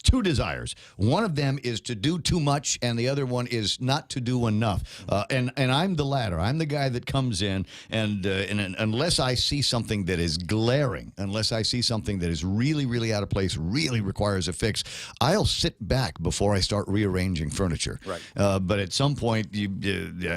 Two desires. One of them is to do too much, and the other one is not to do enough. And I'm the latter. I'm the guy that comes in, and unless I see something that is glaring, unless I see something that is really, really out of place, really requires a fix, I'll sit back before I start rearranging furniture. Right. But at some point,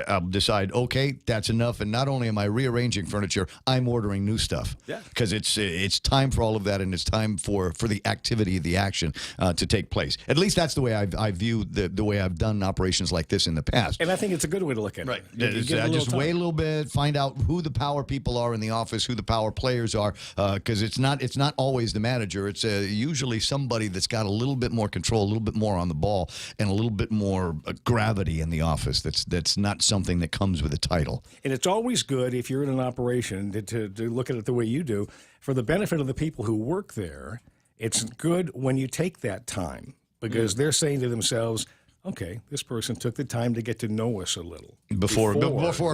I'll decide, okay, that's enough. And not only am I rearranging furniture, I'm ordering new stuff. Yeah. Because it's time for all of that, and it's time for the activity, the action to take place. At least that's the way I view the way I've done operations like this in the past. And I think it's a good way to look at it. Right. I Just wait a little bit, find out who the power people are in the office, who the power players are, because it's not always the manager. It's usually somebody that's got a little bit more control, a little bit more on the ball, and a little bit more gravity in the office. That's not something that comes with a title. And it's always good if you're in an operation to look at it the way you do, for the benefit of the people who work there. It's good when you take that time, because they're saying to themselves, okay, this person took the time to get to know us a little before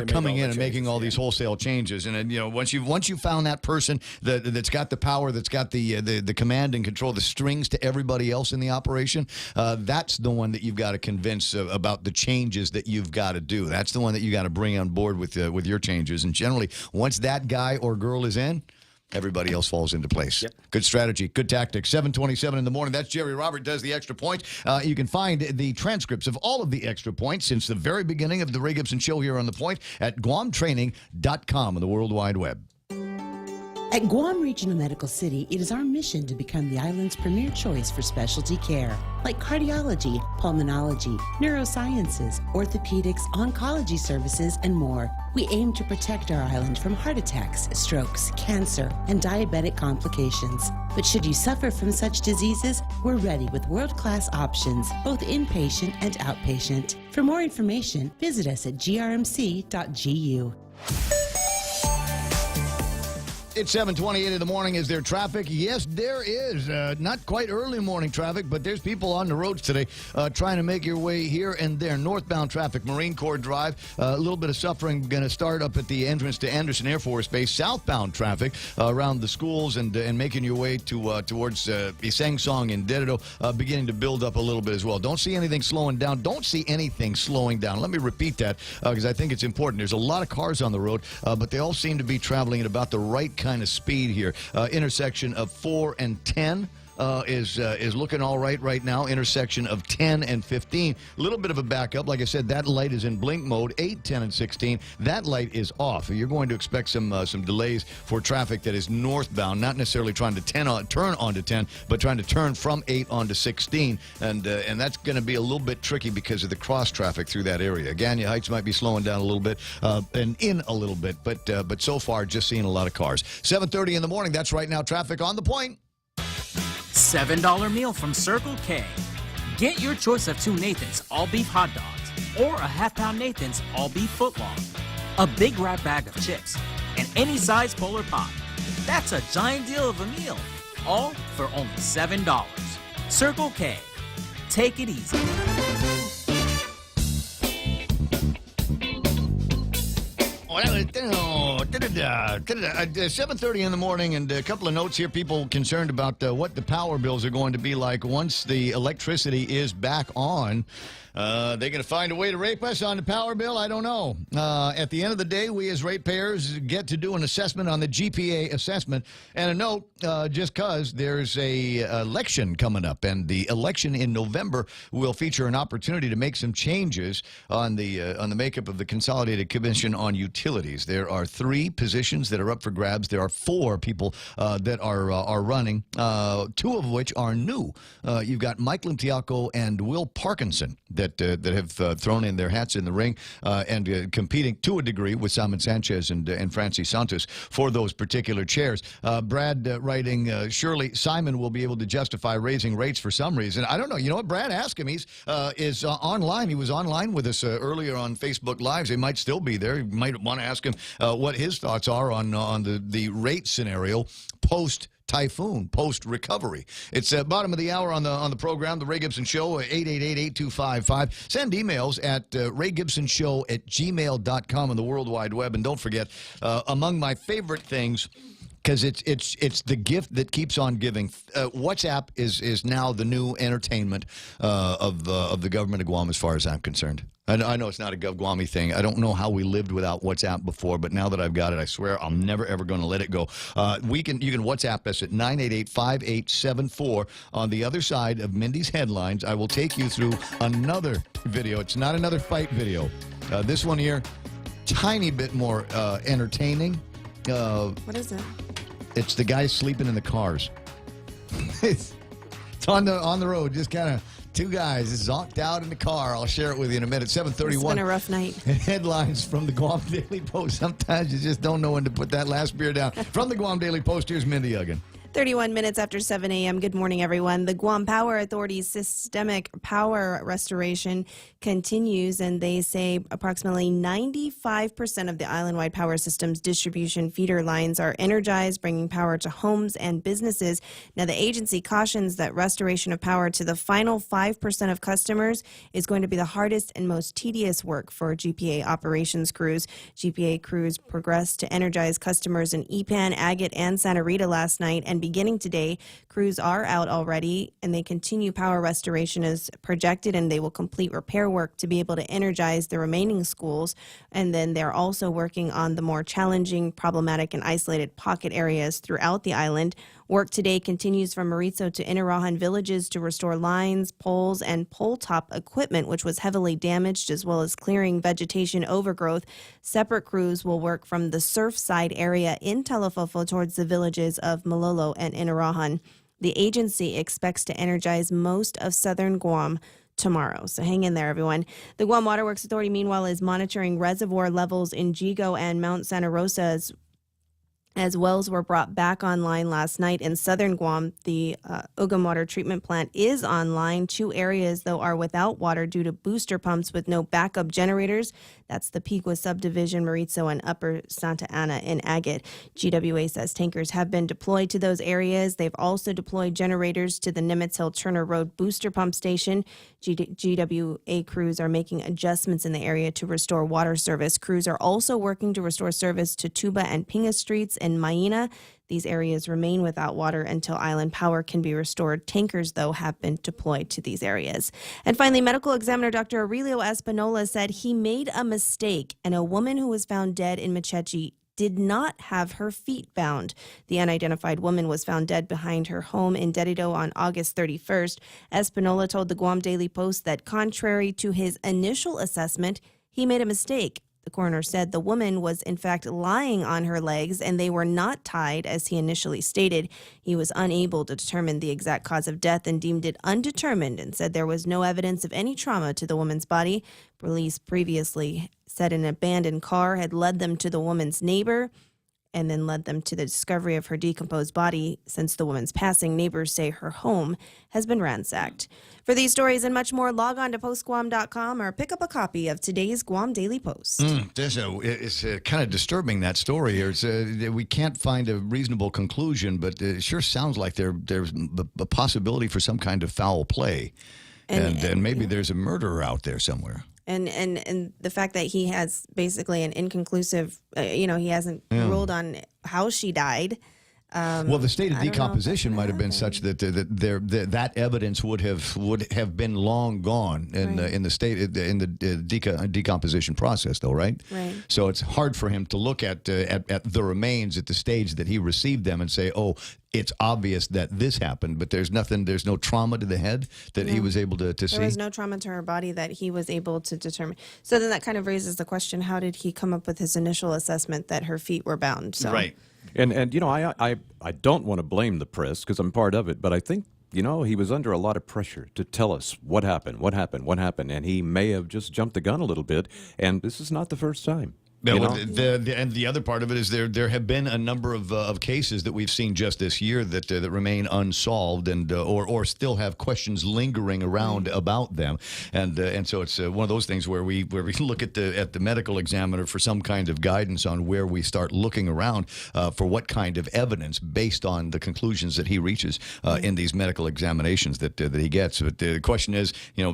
coming in and making all these wholesale changes. And then, you know, once you've found that person that's got the power, that's got the command and control, the strings to everybody else in the operation, that's the one that you've got to convince about the changes that you've got to do. That's the one that you got to bring on board with your changes. And generally, once that guy or girl is in, everybody else falls into place. Yep. Good strategy, good tactics. 7:27 in the morning. That's Jerry Robert does the extra point. You can find the transcripts of all of the extra points since the very beginning of the Ray Gibson Show here on The Point at GuamTraining.com on the World Wide Web. At Guam Regional Medical City, it is our mission to become the island's premier choice for specialty care, like cardiology, pulmonology, neurosciences, orthopedics, oncology services, and more. We aim to protect our island from heart attacks, strokes, cancer, and diabetic complications. But should you suffer from such diseases, we're ready with world-class options, both inpatient and outpatient. For more information, visit us at grmc.gu. It's 7:28 in the morning. Is there traffic? Yes, there is. Not quite early morning traffic, but there's people on the roads today trying to make your way here and there. Northbound traffic, Marine Corps Drive. A little bit of suffering going to start up at the entrance to Anderson Air Force Base. Southbound traffic around the schools and making your way towards Isang Song and Dededo, beginning to build up a little bit as well. Don't see anything slowing down. Don't see anything slowing down. Let me repeat that because I think it's important. There's a lot of cars on the road, but they all seem to be traveling at about the right kind of speed here. Intersection of 4 and 10 is looking all right now. Intersection of 10 and 15. A little bit of a backup. Like I said, that light is in blink mode. 8, 10, and 16. That light is off. You're going to expect some delays for traffic that is northbound, not necessarily trying to turn onto 10, but trying to turn from 8 onto 16. And that's going to be a little bit tricky because of the cross traffic through that area. Ganya Heights might be slowing down a little bit and in a little bit, but so far just seeing a lot of cars. 7:30 in the morning. That's right now. Traffic on The Point. $7 meal from Circle K. Get your choice of 2 Nathan's all-beef hot dogs or a half-pound Nathan's all-beef footlong, a big wrap bag of chips, and any size Polar Pop. That's a giant deal of a meal, all for only $7. Circle K. Take it easy. 7:30 in the morning, and a couple of notes here. People concerned about what the power bills are going to be like once the electricity is back on. They're going to find a way to rape us on the power bill? I don't know. At the end of the day, we as ratepayers get to do an assessment on the GPA assessment. And a note, just because there's a election coming up, and the election in November will feature an opportunity to make some changes on the makeup of the Consolidated Commission on Utilities. There are 3 3 positions that are up for grabs. There are 4 people that are running, 2 of which are new. You've got Mike Limtiaco and Will Parkinson that have thrown in their hats in the ring and competing to a degree with Simon Sanchez and Francis Santos for those particular chairs. Brad writing, surely Simon will be able to justify raising rates for some reason. I don't know. You know what? Brad, ask him. He's is online. He was online with us earlier on Facebook Lives. He might still be there. You might want to ask him what his thoughts are on the rate scenario post-typhoon, post-recovery. It's bottom of the hour on the program, The Ray Gibson Show, 888-8255. Send emails at raygibsonshow@gmail.com on the World Wide Web. And don't forget, among my favorite things, because it's the gift that keeps on giving. WhatsApp is now the new entertainment of the government of Guam, as far as I'm concerned. I know it's not a GovGuami thing. I don't know how we lived without WhatsApp before, but now that I've got it, I swear I'm never, ever going to let it go. You can WhatsApp us at 988-5874. On the other side of Mindy's headlines, I will take you through another video. It's not another fight video. This one here, tiny bit more entertaining. What is it? It's the guys sleeping in the cars. It's on the road, just kind of 2 guys zonked out in the car. I'll share it with you in a minute. 7:31. It's been a rough night. Headlines from the Guam Daily Post. Sometimes you just don't know when to put that last beer down. From the Guam Daily Post, here's Mindy Uggan. 31 minutes after 7 a.m. Good morning, everyone. The Guam Power Authority's systemic power restoration continues, and they say approximately 95% of the island-wide power system's distribution feeder lines are energized, bringing power to homes and businesses. Now, the agency cautions that restoration of power to the final 5% of customers is going to be the hardest and most tedious work for GPA operations crews. GPA crews progressed to energize customers in Ipan, Agate, and Santa Rita last night, and beginning today, crews are out already, and they continue power restoration as projected, and they will complete repair work to be able to energize the remaining schools. And then they're also working on the more challenging, problematic, and isolated pocket areas throughout the island. Work today continues from Maritzo to Inarajan villages to restore lines, poles, and pole-top equipment, which was heavily damaged, as well as clearing vegetation overgrowth. Separate crews will work from the Surfside area in Talafofo towards the villages of Malolo and Inarajan. The agency expects to energize most of southern Guam tomorrow. So hang in there, everyone. The Guam Waterworks Authority, meanwhile, is monitoring reservoir levels in Jigo and Mount Santa Rosa as wells were brought back online last night in southern Guam. The Ugam Water Treatment Plant is online. 2 areas, though, are without water due to booster pumps with no backup generators. That's the Pigua Subdivision, Maritzo, and Upper Santa Ana in Agate. GWA says tankers have been deployed to those areas. They've also deployed generators to the Nimitz Hill Turner Road booster pump station. GWA crews are making adjustments in the area to restore water service. Crews are also working to restore service to Tuba and Pinga Streets in Maina. These areas remain without water until island power can be restored. Tankers, though, have been deployed to these areas. And finally, medical examiner Dr. Aurelio Espinola said he made a mistake, and a woman who was found dead in Mechechi did not have her feet bound. The unidentified woman was found dead behind her home in Dedido on August 31st. Espinola told the Guam Daily Post that contrary to his initial assessment, he made a mistake. The coroner said the woman was in fact lying on her legs and they were not tied as he initially stated. He was unable to determine the exact cause of death and deemed it undetermined and said there was no evidence of any trauma to the woman's body. Police previously said an abandoned car had led them to the woman's neighbor and then led them to the discovery of her decomposed body. Since the woman's passing, neighbors say her home has been ransacked. For these stories and much more, log on to postguam.com or pick up a copy of today's Guam Daily Post. It's kind of disturbing, that story here. We can't find a reasonable conclusion, but it sure sounds like there's a possibility for some kind of foul play. And maybe there's a murderer out there somewhere. And the fact that he has basically an inconclusive, he hasn't ruled on how she died. Well, the state of decomposition might have been such that that evidence would have been long gone in the state in the decomposition process, though, right? Right. So it's hard for him to look at the remains at the stage that he received them and say, "Oh, it's obvious that this happened," but there's no trauma to the head that he was able to see. There was no trauma to her body that he was able to determine. So then that kind of raises the question: how did he come up with his initial assessment that her feet were bound? So. Right. And you know, I don't want to blame the press because I'm part of it, but I think, you know, he was under a lot of pressure to tell us what happened, and he may have just jumped the gun a little bit, and this is not the first time. Yeah, well, and the other part of it is there have been a number of cases that we've seen just this year that remain unsolved and or still have questions lingering around about them, and so it's one of those things where we look at the medical examiner for some kind of guidance on where we start looking around for what kind of evidence based on the conclusions that he reaches in these medical examinations that he gets. But the question is, you know,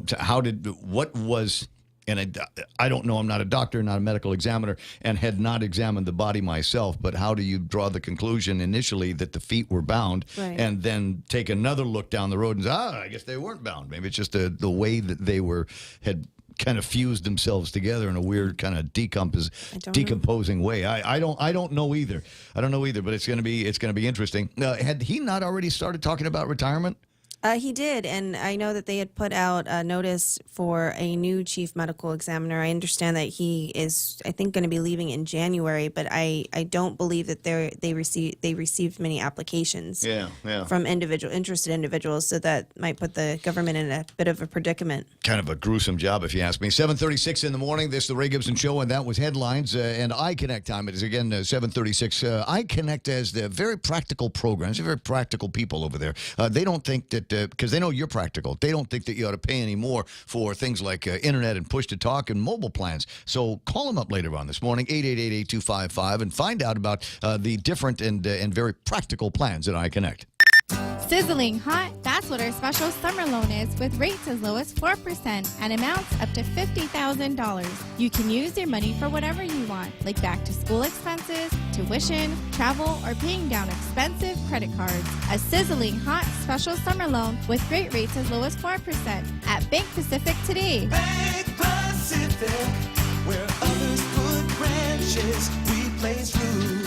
what was. And I don't know, I'm not a doctor, not a medical examiner, and had not examined the body myself, but how do you draw the conclusion initially that the feet were bound and then take another look down the road and say, I guess they weren't bound. Maybe it's just the way that they had kind of fused themselves together in a weird kind of decomposing way. I don't know either. I don't know either, but it's going to be interesting. Had he not already started talking about retirement? He did, and I know that they had put out a notice for a new chief medical examiner. I understand that he is, I think, going to be leaving in January, but I don't believe that they received many applications from interested individuals, so that might put the government in a bit of a predicament. Kind of a gruesome job, if you ask me. 7:36 in the morning. This is the Ray Gibson Show, and that was headlines. And iConnect time. It is again 7:36. iConnect has the very practical programs. They're very practical people over there. They don't think that. Because they know you're practical. They don't think that you ought to pay any more for things like internet and push-to-talk and mobile plans. So call them up later on this morning, 888-8255, and find out about the different and very practical plans at iConnect. Sizzling hot, that's what our special summer loan is, with rates as low as 4% and amounts up to $50,000. You can use your money for whatever you want, like back to school expenses, tuition, travel, or paying down expensive credit cards. A sizzling hot special summer loan with great rates as low as 4% at Bank Pacific today. Bank Pacific, where others put branches, we place roots.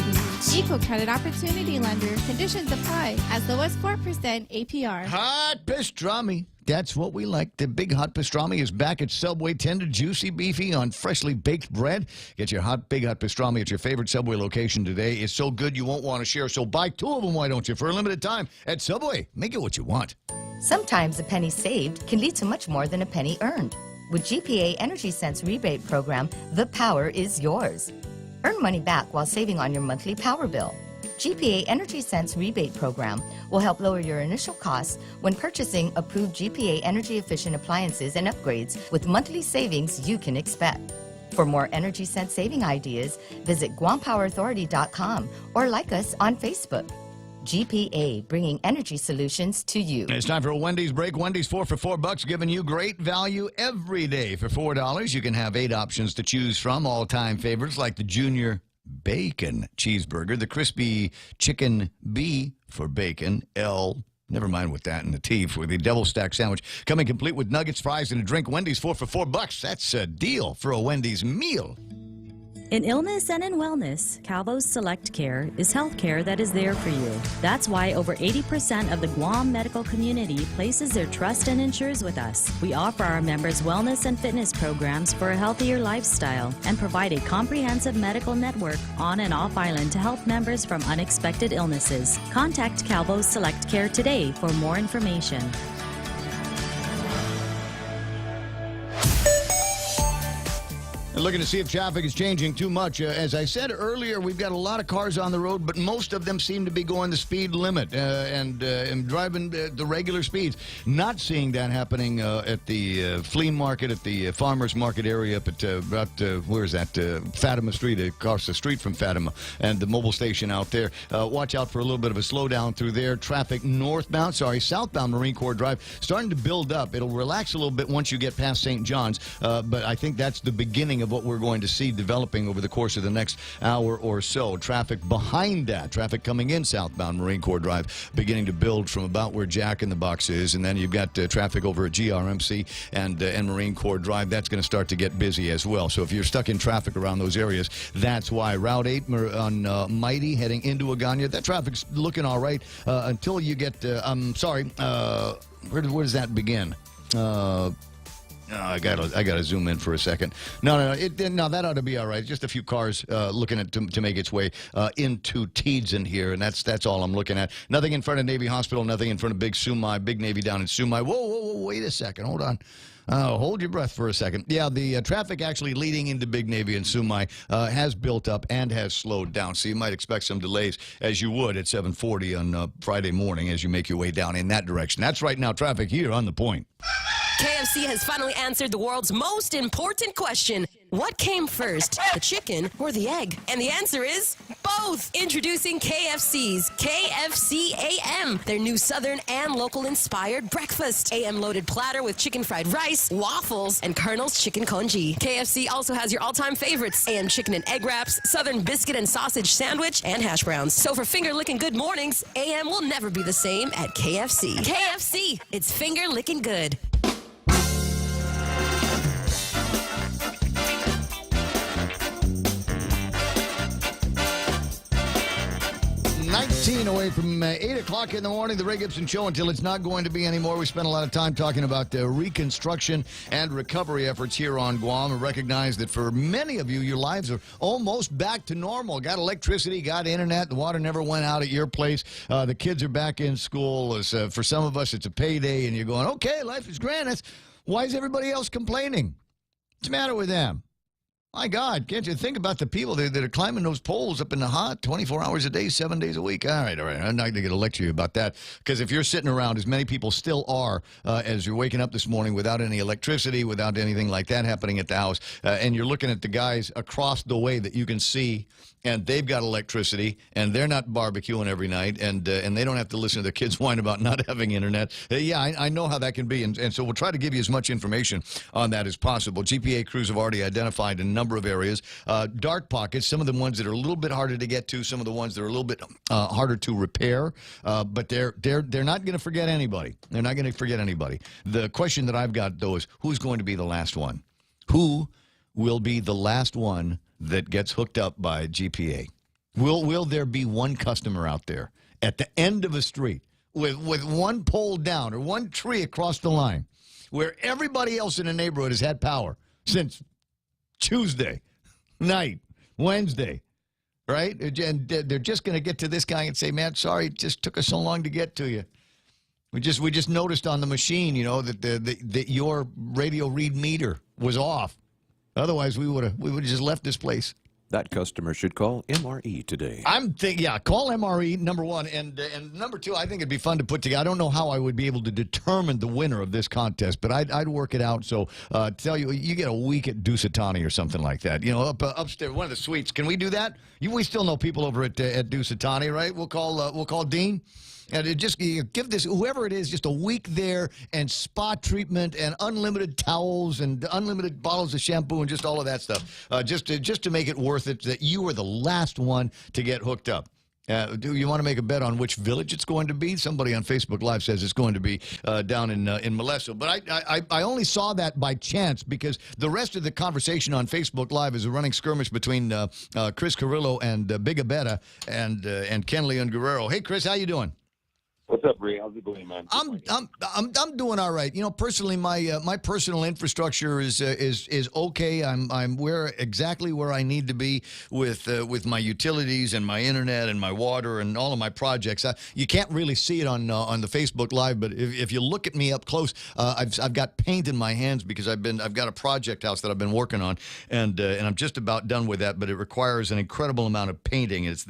Equal Credit Opportunity Lender. Conditions apply. As low as 4% APR. Hot pastrami. That's what we like. The big hot pastrami is back at Subway. Tender, juicy, beefy on freshly baked bread. Get your big hot pastrami at your favorite Subway location today. It's so good you won't want to share. So buy 2 of them, why don't you, for a limited time at Subway. Make it what you want. Sometimes a penny saved can lead to much more than a penny earned. With GPA Energy Sense rebate program, the power is yours. Earn money back while saving on your monthly power bill. GPA Energy Sense rebate program will help lower your initial costs when purchasing approved GPA energy efficient appliances and upgrades with monthly savings you can expect. For more Energy Sense saving ideas, visit GuamPowerAuthority.com or like us on Facebook. GPA, bringing energy solutions to you. It's time for a Wendy's break. Wendy's 4 for $4, giving you great value every day. For $4, you can have 8 options to choose from. All-time favorites like the Junior Bacon Cheeseburger, the Crispy Chicken B for bacon, L. Never mind with that and the T for the double stack sandwich. Coming complete with nuggets, fries, and a drink. Wendy's 4 for $4. That's a deal for a Wendy's meal. In illness and in wellness, Calvo's Select Care is health care that is there for you. That's why over 80% of the Guam medical community places their trust and insures with us. We offer our members wellness and fitness programs for a healthier lifestyle and provide a comprehensive medical network on and off island to help members from unexpected illnesses. Contact Calvo's Select Care today for more information. And looking to see if traffic is changing too much. As I said earlier, we've got a lot of cars on the road, but most of them seem to be going the speed limit and driving the regular speeds. Not seeing that happening at the flea market, at the farmers market area up at about, where is that? Fatima Street, across the street from Fatima, and the mobile station out there. Watch out for a little bit of a slowdown through there. Traffic southbound Marine Corps Drive, starting to build up. It'll relax a little bit once you get past St. John's, but I think that's the beginning of of what we're going to see developing over the course of the next hour or so. Traffic behind that, traffic coming in southbound Marine Corps Drive, beginning to build from about where Jack in the Box is, and then you've got traffic over at GRMC and Marine Corps Drive. That's going to start to get busy as well. So if you're stuck in traffic around those areas, that's why. Route 8 on Mighty heading into Agana, that traffic's looking all right until you get, where does that begin? I gotta zoom in for a second. No, that ought to be all right. Just a few cars looking at to make its way into Teedson here, and that's all I'm looking at. Nothing in front of Navy Hospital, nothing in front of Big Navy down in Sumai. Whoa, wait a second, hold on. Hold your breath for a second. Yeah, the traffic actually leading into Big Navy and Sumai has built up and has slowed down. So you might expect some delays, as you would at 7:40 on Friday morning as you make your way down in that direction. That's right now traffic here on The Point. KFC has finally answered the world's most important question. What came first, the chicken or the egg? And the answer is both. Introducing KFC's KFC AM, their new Southern and local-inspired breakfast. AM-loaded platter with chicken fried rice, waffles, and Colonel's chicken congee. KFC also has your all-time favorites, AM chicken and egg wraps, Southern biscuit and sausage sandwich, and hash browns. So for finger-licking good mornings, AM will never be the same at KFC. KFC, it's finger-licking good. 19 away from 8 o'clock in the morning, the Ray Gibson Show, until it's not going to be anymore. We spent a lot of time talking about reconstruction and recovery efforts here on Guam, and recognize that for many of you, your lives are almost back to normal. Got electricity, got internet, the water never went out at your place. The kids are back in school. For some of us, it's a payday, and you're going, okay, life is grand. Why is everybody else complaining? What's the matter with them? My God, can't you think about the people that are climbing those poles up in the hot 24 hours a day, 7 days a week? All right. I'm not going to lecture you about that, because if you're sitting around, as many people still are, as you're waking up this morning without any electricity, without anything like that happening at the house, and you're looking at the guys across the way that you can see, and they've got electricity, and they're not barbecuing every night, and they don't have to listen to their kids whine about not having internet. I know how that can be, and so we'll try to give you as much information on that as possible. GPA crews have already identified a number of areas, dark pockets, some of the ones that are a little bit harder to get to, some of the ones that are a little bit harder to repair, but they're not going to forget anybody. They're not going to forget anybody. The question that I've got, though, is who's going to be the last one? Who will be the last one that gets hooked up by GPA? Will there be one customer out there at the end of a street with one pole down or one tree across the line where everybody else in the neighborhood has had power since Tuesday night, Wednesday, right? And they're just going to get to this guy and say, man, sorry, it just took us so long to get to you. We just noticed on the machine, that your radio read meter was off. Otherwise, we would have just left this place. That customer should call MRE today. Call MRE, number one. And number two, I think it'd be fun to put together. I don't know how I would be able to determine the winner of this contest, but I'd work it out. So tell you get a week at Dusitani or something like that. Upstairs, one of the suites. Can we do that? We still know people over at Dusitani, right? We'll call Dean. And just give this, whoever it is, just a week there, and spa treatment and unlimited towels and unlimited bottles of shampoo and just all of that stuff. Just to make it worth it, that you are the last one to get hooked up. Do you want to make a bet on which village it's going to be? Somebody on Facebook Live says it's going to be down in Molesso. But I only saw that by chance, because the rest of the conversation on Facebook Live is a running skirmish between Chris Carrillo and Big Abetta and Ken Leon Guerrero. Hey, Chris, how you doing? What's up, Ray? How's it going, man? I'm doing all right. Personally, my personal infrastructure is okay. I'm exactly where I need to be with my utilities and my internet and my water and all of my projects. You can't really see it on the Facebook Live, but if you look at me up close, I've got paint in my hands because I've got a project house that I've been working on, and I'm just about done with that. But it requires an incredible amount of painting. It's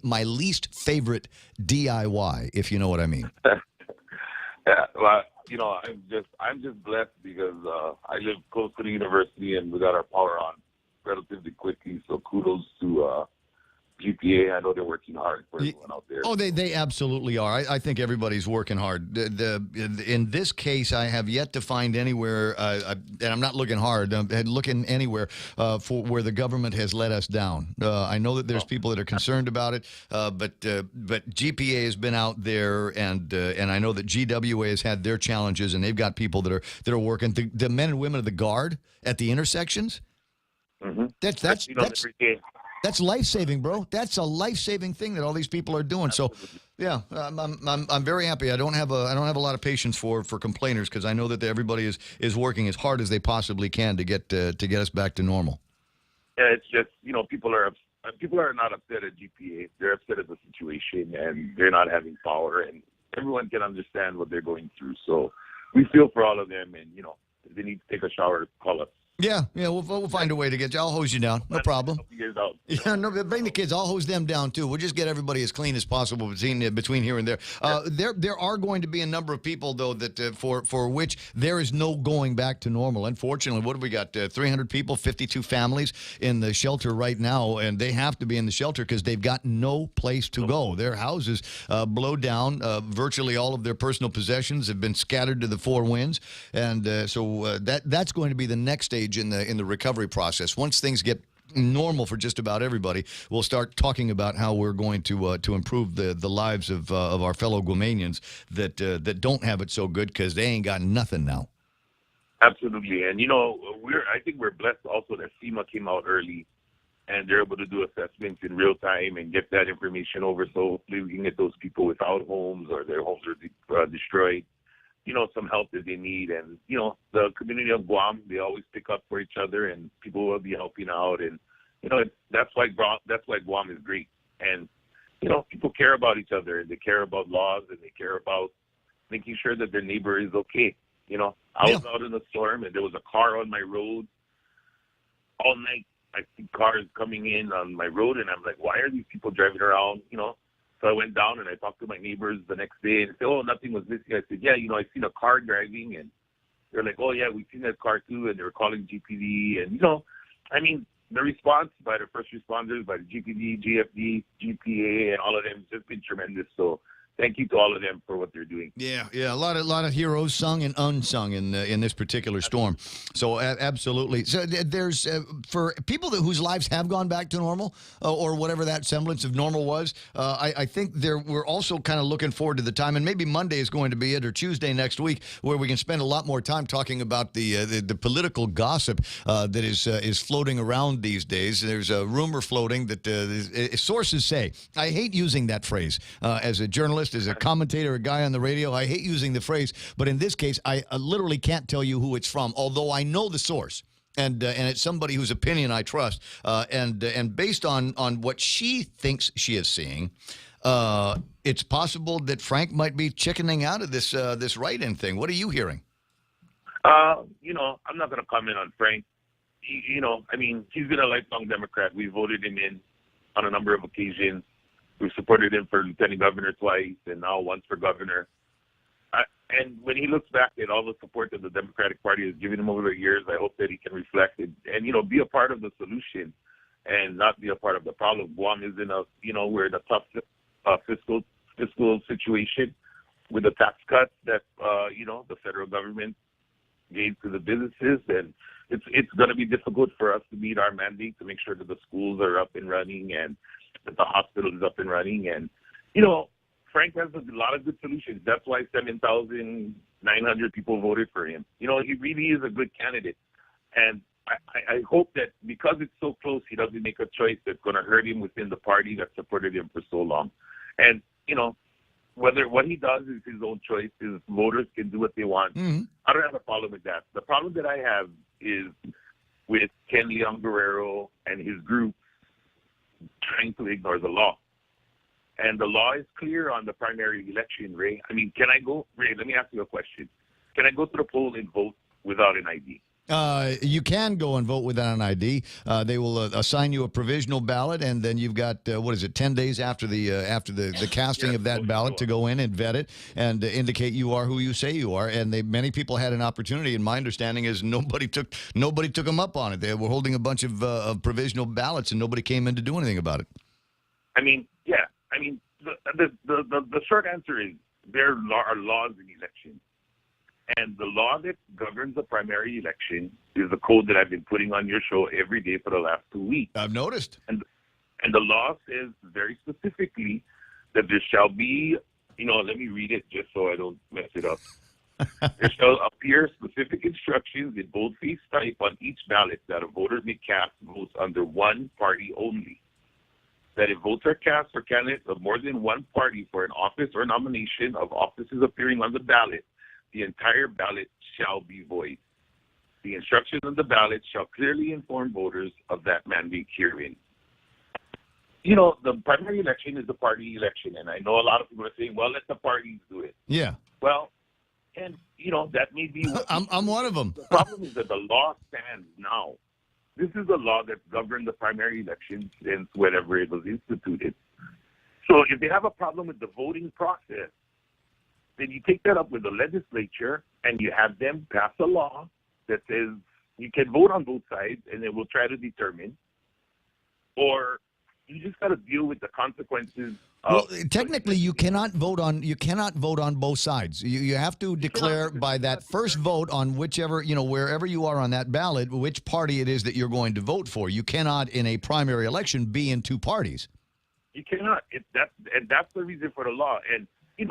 my least favorite DIY. If you know what I mean. Yeah, well, I'm just blessed because I live close to the university and we got our power on relatively quickly. So kudos to GPA GPA. I know they're working hard for everyone out there. Oh, they absolutely are. I think everybody's working hard. In this case, I have yet to find anywhere, and I'm not looking hard, I'm looking anywhere for where the government has let us down. I know that there's people that are concerned about it, but GPA has been out there, and I know that GWA has had their challenges, and they've got people that are working. The men and women of the Guard at the intersections. Mm-hmm. That's life-saving, bro. That's a life-saving thing that all these people are doing. So, yeah, I'm very happy. I don't have a lot of patience for complainers, because I know that everybody is working as hard as they possibly can to get us back to normal. Yeah, it's just, people are not upset at GPA. They're upset at the situation, and they're not having power, and everyone can understand what they're going through. So we feel for all of them, and if they need to take a shower, call us. Yeah, we'll find a way to get you. I'll hose you down. No problem. Yeah, no, bring the kids. I'll hose them down too. We'll just get everybody as clean as possible between here and there. There are going to be a number of people though that for which there is no going back to normal. Unfortunately, what have we got? 300 people, 52 families in the shelter right now, and they have to be in the shelter because they've got no place to go. Their houses blow down. Virtually all of their personal possessions have been scattered to the four winds, and so that's going to be the next stage in the recovery process. Once things get normal for just about everybody, we'll start talking about how we're going to improve the lives of our fellow Guamanians that don't have it so good because they ain't got nothing now. Absolutely, and I think we're blessed also that FEMA came out early, and they're able to do assessments in real time and get that information over. So hopefully we can get those people without homes or their homes are destroyed, some help that they need. And, the community of Guam, they always pick up for each other, and people will be helping out. And, that's why Guam is great. And, people care about each other, and they care about laws, and they care about making sure that their neighbor is okay. I was out in a storm, and there was a car on my road all night. I see cars coming in on my road, and I'm like, why are these people driving around, So I went down and I talked to my neighbors the next day, and they said, oh, nothing was missing. I said, yeah, I seen a car driving, and they're like, oh, yeah, we've seen that car too, and they were calling GPD. And, the response by the first responders, by the GPD, GFD, GPA, and all of them has just been tremendous. So thank you to all of them for what they're doing. Yeah, a lot of heroes sung and unsung in this particular storm. So absolutely. So there's for people whose lives have gone back to normal or whatever that semblance of normal was. I think we're also kind of looking forward to the time, and maybe Monday is going to be it, or Tuesday next week, where we can spend a lot more time talking about the political gossip that is floating around these days. There's a rumor floating that sources say. I hate using that phrase as a journalist, as a commentator, a guy on the radio. I hate using the phrase, but in this case, I literally can't tell you who it's from, although I know the source. And it's somebody whose opinion I trust. And based on what she thinks she is seeing, it's possible that Frank might be chickening out of this write-in thing. What are you hearing? I'm not going to comment on Frank. He's been a lifelong Democrat. We voted him in on a number of occasions. We've supported him for lieutenant governor twice, and now once for governor. And when he looks back at all the support that the Democratic Party has given him over the years, I hope that he can reflect and be a part of the solution and not be a part of the problem. Guam is we're in a tough fiscal situation with the tax cuts that the federal government gave to the businesses, and it's going to be difficult for us to meet our mandate to make sure that the schools are up and running and that the hospital is up and running. And Frank has a lot of good solutions. That's why 7,900 people voted for him. He really is a good candidate. And I hope that because it's so close, he doesn't make a choice that's going to hurt him within the party that supported him for so long. And, whether what he does is his own choice, his voters can do what they want. Mm-hmm. I don't have a problem with that. The problem that I have is with Ken Leon Guerrero and his group trying to ignore the law. And the law is clear on the primary election, Ray. Can I go, Ray, let me ask you a question. Can I go to the poll and vote without an ID? You can go and vote without an ID. They will assign you a provisional ballot, and then you've got 10 days after the casting of that ballot to go in and vet it and indicate you are who you say you are. And many people had an opportunity, and my understanding is nobody took them up on it. They were holding a bunch of provisional ballots, and nobody came in to do anything about it. I mean, yeah. I mean, the short answer is there are laws in elections. And the law that governs the primary election is the code that I've been putting on your show every day for the last 2 weeks. I've noticed. And the law says very specifically that there shall be, let me read it just so I don't mess it up. There shall appear specific instructions in boldface type on each ballot that a voter may cast votes under one party only. That if votes are cast for candidates of more than one party for an office or nomination of offices appearing on the ballot, the entire ballot shall be void. The instructions on the ballot shall clearly inform voters of that mandate herein. The primary election is the party election, and I know a lot of people are saying, well, let the parties do it. Yeah. Well, and, that may be... I'm one of them. The problem is that the law stands now. This is the law that governed the primary election since whenever it was instituted. So if they have a problem with the voting process, then you take that up with the legislature and you have them pass a law that says you can vote on both sides and then we'll try to determine. Or you just got to deal with the consequences. Well, technically, you cannot vote on both sides. You have to declare by that first vote on whichever, wherever you are on that ballot, which party it is that you're going to vote for. You cannot, in a primary election, be in two parties. You cannot. That's the reason for the law. And, in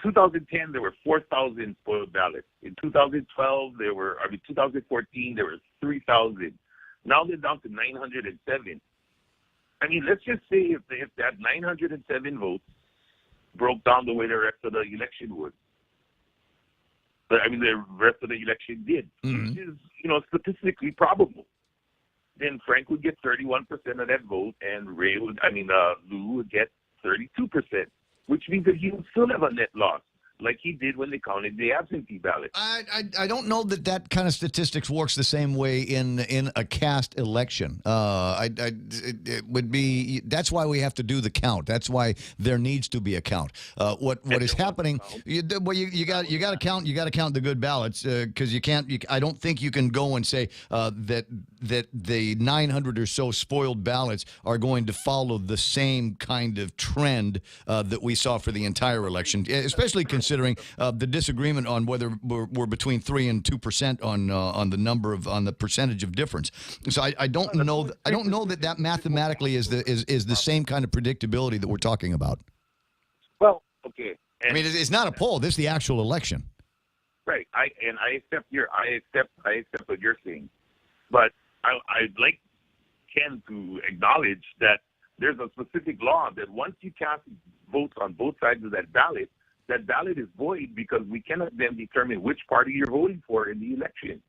2010, there were 4,000 spoiled ballots. In 2012, 2014, there were 3,000. Now they're down to 907. I mean, let's just say if that 907 votes broke down the way the rest of the election would. But, the rest of the election did, which is, statistically probable. Then Frank would get 31% of that vote, and Lou would get 32%, which means that he would still have a net loss, like he did when they counted the absentee ballots. I don't know that kind of statistics works the same way in a cast election. It would be, that's why we have to do the count. That's why there needs to be a count. What is happening? You got to count. You got to count the good ballots because you can't. I don't think you can go and say that the 900 or so spoiled ballots are going to follow the same kind of trend that we saw for the entire election, especially considering the disagreement on whether we're between 3% and 2% on the percentage of difference. So I don't know that mathematically is the same kind of predictability that we're talking about. Well, okay. It's not a poll. This is the actual election. Right. I accept what you're saying, but I'd like Ken to acknowledge that there's a specific law that once you cast votes on both sides of that ballot is void because we cannot then determine which party you're voting for in the election.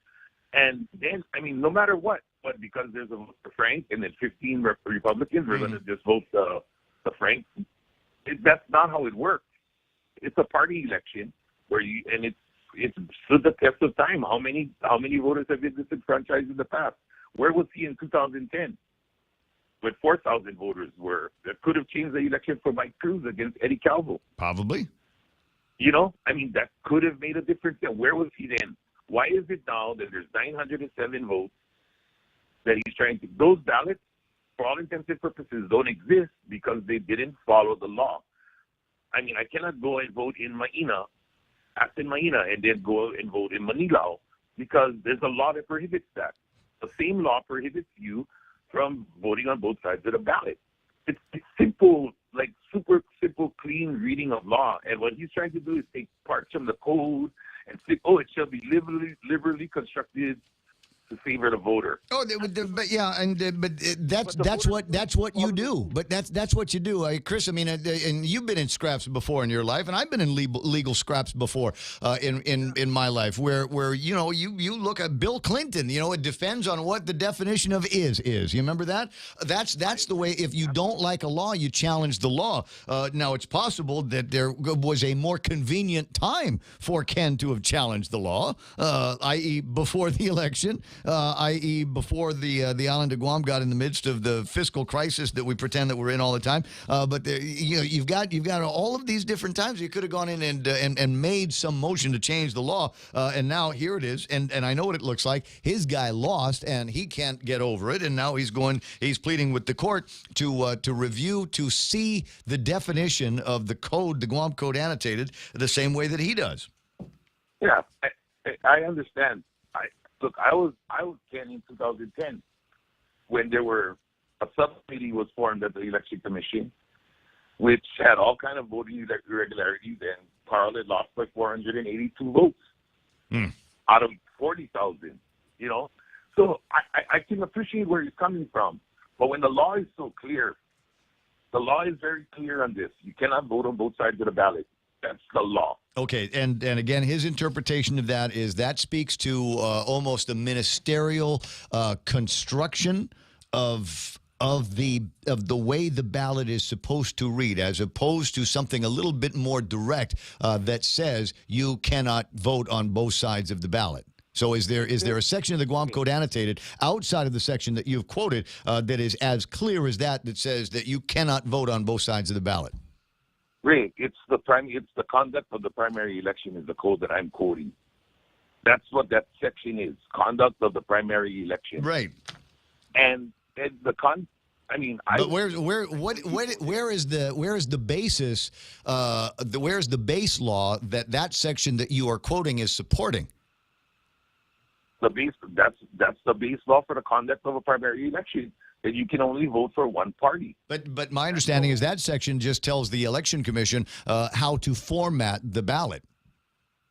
And then, no matter what, but because there's a vote for Frank and then 15 Republicans are going to just vote the Frank, that's not how it works. It's a party election it's stood the test of time. How many voters have been disenfranchised in the past? Where was he in 2010? With 4,000 voters that could have changed the election for Mike Cruz against Eddie Calvo. Probably. That could have made a difference. And where was he then? Why is it now that there's 907 votes that he's trying to... Those ballots, for all intents and purposes, don't exist because they didn't follow the law. I cannot go and vote in Maina, and then go and vote in Manilao because there's a law that prohibits that. The same law prohibits you from voting on both sides of the ballot. It's simple, like super simple, clean reading of law. And what he's trying to do is take parts from the code and say, it shall be liberally constructed to favor the voter. That's what you do. But that's what you do, Chris. And you've been in scraps before in your life, and I've been in legal scraps before in my life, where you look at Bill Clinton. It depends on what the definition of is. You remember that? That's the way. If you don't like a law, you challenge the law. Now it's possible that there was a more convenient time for Ken to have challenged the law, i.e., before the election. i.e., before the island of Guam got in the midst of the fiscal crisis that we pretend that we're in all the time. But you've got all of these different times you could have gone in and made some motion to change the law, and now here it is. And I know what it looks like. His guy lost, and he can't get over it, and now he's pleading with the court to review, to see the definition of the code, the Guam Code annotated, the same way that he does. Yeah, I understand. I was 10 in 2010 when there were a subcommittee was formed at the Election Commission, which had all kind of voting irregularities, and Carl had lost by 482 votes out of 40,000. You know, so I can appreciate where he's coming from, but when the law is so clear, the law is very clear on this. You cannot vote on both sides of the ballot. That's the law. Okay, and again, his interpretation of that is that speaks to almost a ministerial construction of the way the ballot is supposed to read, as opposed to something a little bit more direct that says you cannot vote on both sides of the ballot. So is there a section of the Guam Code annotated outside of the section that you've quoted that is as clear as that says that you cannot vote on both sides of the ballot? Ray, it's the conduct of the primary election is the code that I'm quoting. That's what that section is. Conduct of the primary election. Right. And the But where is the basis? Where's the base law that section that you are quoting is supporting? That's the base law for the conduct of a primary election, that you can only vote for one party. But my understanding is that section just tells the Election Commission how to format the ballot.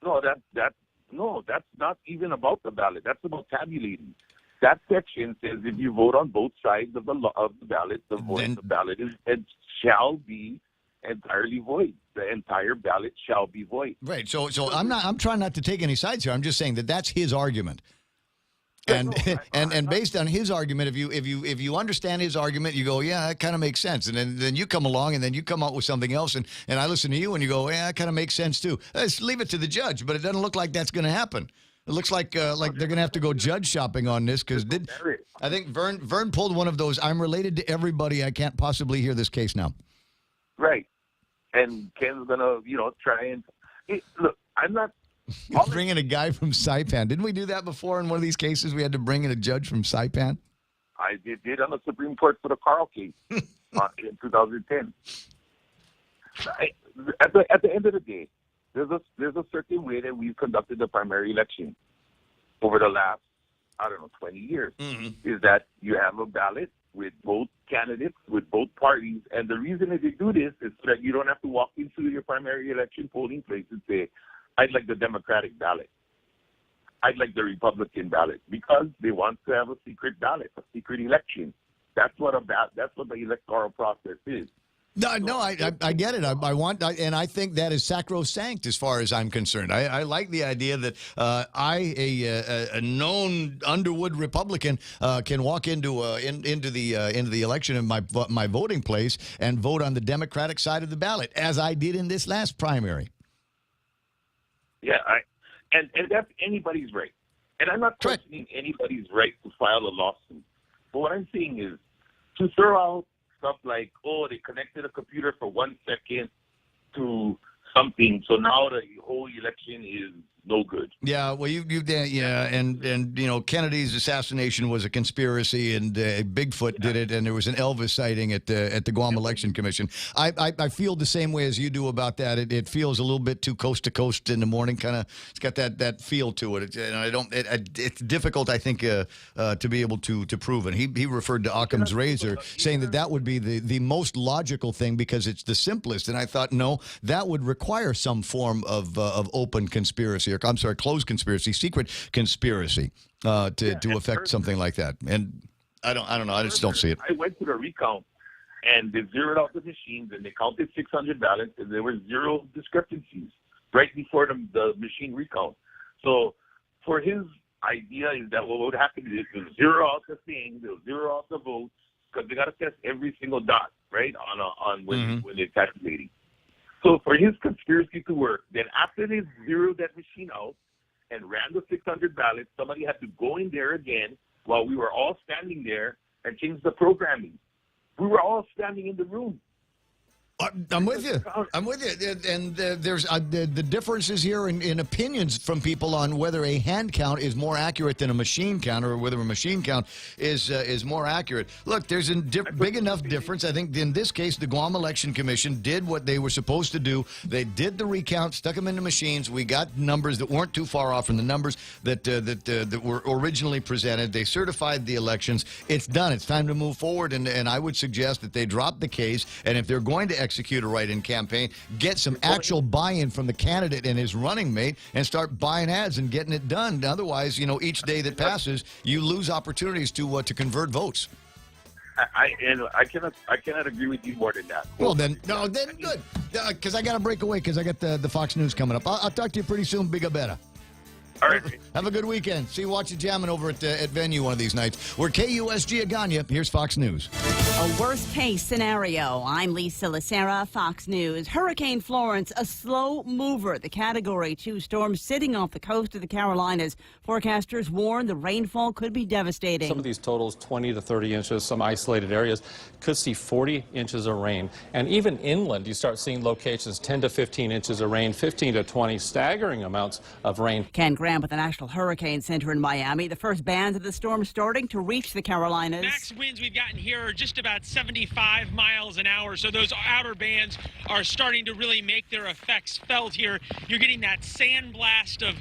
No, that's not even about the ballot. That's about tabulating. That section says if you vote on both sides of the ballot, the ballot shall be entirely void. The entire ballot shall be void. Right. So I'm trying not to take any sides here. I'm just saying that that's his argument. And based on his argument, if you understand his argument, you go, yeah, that kind of makes sense. And then you come along and then you come out with something else, and I listen to you and you go, yeah, that kind of makes sense too. Let's leave it to the judge, but it doesn't look like that's going to happen. It looks like they're going to have to go judge shopping on this, because I think Vern pulled one of those. I'm related to everybody. I can't possibly hear this case now. Right. And Ken's going to, try and look. I'm not. You're bringing a guy from Saipan. Didn't we do that before in one of these cases? We had to bring in a judge from Saipan. I did on the Supreme Court for the Carl case in 2010. At the end of the day, there's a certain way that we've conducted the primary election over the last, 20 years. Mm-hmm. Is that you have a ballot with both candidates, with both parties, and the reason that they do this is so that you don't have to walk into your primary election polling place and say, I'd like the Democratic ballot. I'd like the Republican ballot, because they want to have a secret ballot, a secret election. That's what the electoral process is. No, I get it. I want, and I think that is sacrosanct as far as I'm concerned. I like the idea that a known Underwood Republican can walk into the election in my voting place and vote on the Democratic side of the ballot, as I did in this last primary. Yeah, and that's anybody's right. And I'm not questioning anybody's right to file a lawsuit. But what I'm saying is to throw out stuff like, they connected a computer for 1 second to something, so now the whole election is no good. Yeah, well, and Kennedy's assassination was a conspiracy, and Bigfoot did it, and there was an Elvis sighting at the Guam Election Commission. I feel the same way as you do about that. It feels a little bit too coast to coast in the morning, kind of. It's got that feel to it. It's difficult, I think, to be able to prove it. He referred to Occam's razor, saying that would be the most logical thing because it's the simplest. And I thought, no, that would require some form of open conspiracy. I'm sorry, closed conspiracy, secret conspiracy to affect something like that. And I don't know. I just don't see it. I went to the recount, and they zeroed out the machines, and they counted 600 ballots, and there were 0 discrepancies right before the machine recount. So for his idea is that what would happen is they'll zero out the thing, they'll zero out the votes, because they got to test every single dot, right, on when they're calculating. So for his conspiracy to work, then after they zero that machine out, and ran the 600 ballots, somebody had to go in there again while we were all standing there and change the programming. We were all standing in the room. I'm with you. I'm with you. And there's the differences here in opinions from people on whether a hand count is more accurate than a machine count, or whether a machine count is more accurate. Look, there's a big enough difference. I think in this case, the Guam Election Commission did what they were supposed to do. They did the recount, stuck them into machines. We got numbers that weren't too far off from the numbers that were originally presented. They certified the elections. It's done. It's time to move forward. And I would suggest that they drop the case. And if they're going to execute a write-in campaign, get some actual buy-in from the candidate and his running mate, and start buying ads and getting it done. Otherwise, each day that passes, you lose opportunities to convert votes. I cannot agree with you more than that. Well, then good, because I got to break away because I got the Fox News coming up. I'll talk to you pretty soon. Bigger, better. All right. Have a good weekend. See you watching jamming over at Venue one of these nights. We're KUSG Agana. Here's Fox News. A worst-case scenario. I'm Lisa Lacera, Fox News. Hurricane Florence, a slow mover. The Category 2 storm sitting off the coast of the Carolinas. Forecasters warn the rainfall could be devastating. Some of these totals, 20 to 30 inches. Some isolated areas could see 40 inches of rain. And even inland, you start seeing locations 10 to 15 inches of rain, 15 to 20 staggering amounts of rain. Ken Graham with the National Hurricane Center in Miami. The first bands of the storm starting to reach the Carolinas. Max winds we've gotten here are just about 75 miles an hour, so those outer bands are starting to really make their effects felt here. You're getting that sand blast of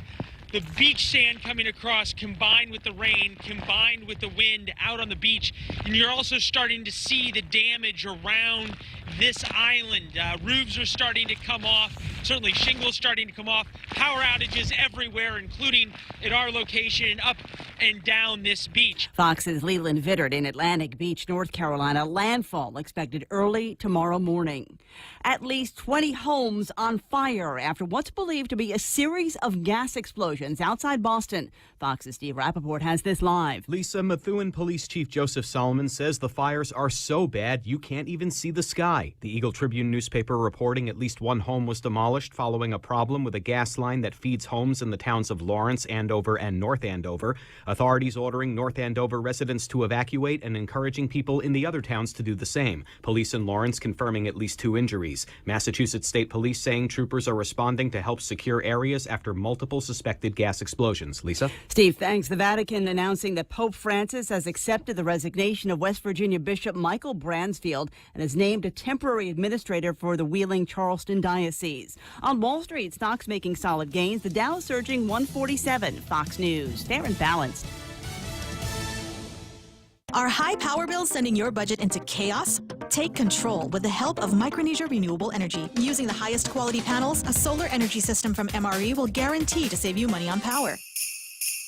the beach sand coming across, combined with the rain, combined with the wind out on the beach. And you're also starting to see the damage around this island. Roofs are starting to come off, certainly shingles starting to come off, power outages everywhere, including at our location up and down this beach. Fox's Leland Vittert in Atlantic Beach, North Carolina. Landfall expected early tomorrow morning. At least 20 homes on fire after what's believed to be a series of gas explosions outside Boston. Fox's Steve Rappaport has this live. Lisa, Methuen Police Chief Joseph Solomon says the fires are so bad you can't even see the sky. The Eagle Tribune newspaper reporting at least one home was demolished following a problem with a gas line that feeds homes in the towns of Lawrence, Andover, and North Andover. Authorities ordering North Andover residents to evacuate and encouraging people in the other towns to do the same. Police in Lawrence confirming at least 2 injuries. Massachusetts State Police saying troopers are responding to help secure areas after multiple suspected gas explosions. Lisa? Steve, thanks. The Vatican announcing that Pope Francis has accepted the resignation of West Virginia Bishop Michael Bransfield and has named a temporary administrator for the Wheeling-Charleston Diocese. On Wall Street, stocks making solid gains. The Dow surging 147. Fox News. Fair and balanced. Are high power bills sending your budget into chaos? Take control with the help of Micronesia Renewable Energy. Using the highest quality panels, a solar energy system from MRE will guarantee to save you money on power.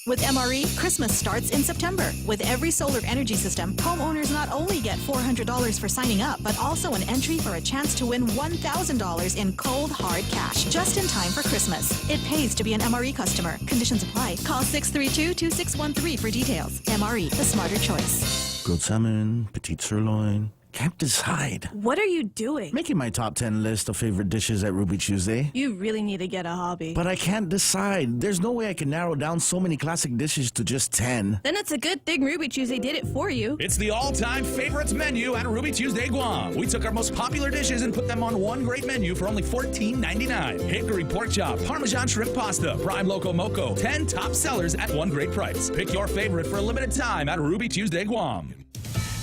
With MRE, Christmas starts in September. With every solar energy system, homeowners not only get $400 for signing up, but also an entry for a chance to win $1,000 in cold, hard cash, just in time for Christmas. It pays to be an MRE customer. Conditions apply. Call 632-2613 for details. MRE, the smarter choice. Grilled salmon, petite sirloin. Can't decide. What are you doing? Making my top 10 list of favorite dishes at Ruby Tuesday. You really need to get a hobby. But I can't decide. There's no way I can narrow down so many classic dishes to just 10. Then it's a good thing Ruby Tuesday did it for you. It's the all-time favorites menu at Ruby Tuesday Guam. We took our most popular dishes and put them on one great menu for only $14.99. Hickory pork chop, Parmesan shrimp pasta, prime loco moco. 10 top sellers at one great price. Pick your favorite for a limited time at Ruby Tuesday Guam.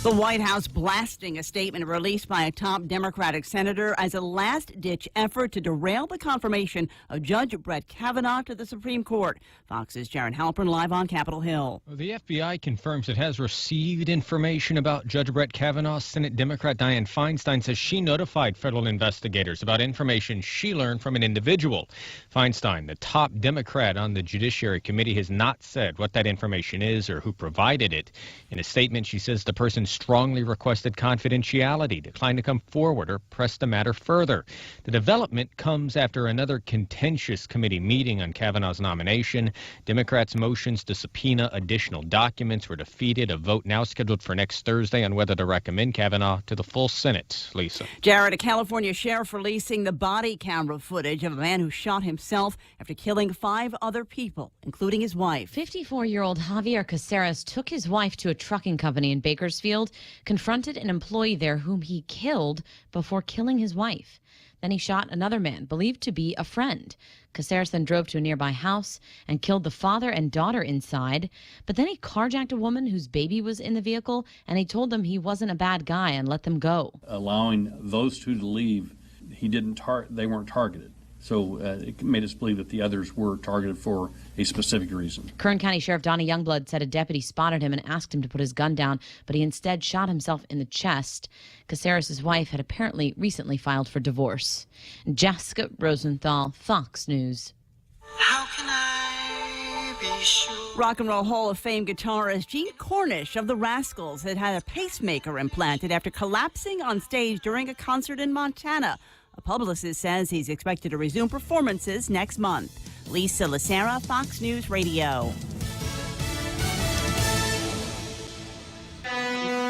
The White House blasting a statement released by a top Democratic senator as a last-ditch effort to derail the confirmation of Judge Brett Kavanaugh to the Supreme Court. Fox's Jaron Halpern live on Capitol Hill. The FBI confirms it has received information about Judge Brett Kavanaugh. Senate Democrat Dianne Feinstein says she notified federal investigators about information she learned from an individual. Feinstein, the top Democrat on the Judiciary Committee, has not said what that information is or who provided it. In a statement, she says the person strongly requested confidentiality, declined to come forward or press the matter further. The development comes after another contentious committee meeting on Kavanaugh's nomination. Democrats' motions to subpoena additional documents were defeated. A vote now scheduled for next Thursday on whether to recommend Kavanaugh to the full Senate. Lisa. Jared, a California sheriff releasing the body camera footage of a man who shot himself after killing 5 other people, including his wife. 54-year-old Javier Caceres took his wife to a trucking company in Bakersfield, confronted an employee there whom he killed before killing his wife. Then he shot another man, believed to be a friend. Caceres then drove to a nearby house and killed the father and daughter inside. But then he carjacked a woman whose baby was in the vehicle, and he told them he wasn't a bad guy and let them go. Allowing those 2 to leave, they weren't targeted. So it made us believe that the others were targeted for a specific reason. Kern County Sheriff Donnie Youngblood said a deputy spotted him and asked him to put his gun down, but he instead shot himself in the chest. Caceres' wife had apparently recently filed for divorce. Jessica Rosenthal, Fox News. Rock and Roll Hall of Fame guitarist Gene Cornish of the Rascals had a pacemaker implanted after collapsing on stage during a concert in Montana. A publicist says he's expected to resume performances next month. Lisa Lacera, Fox News Radio.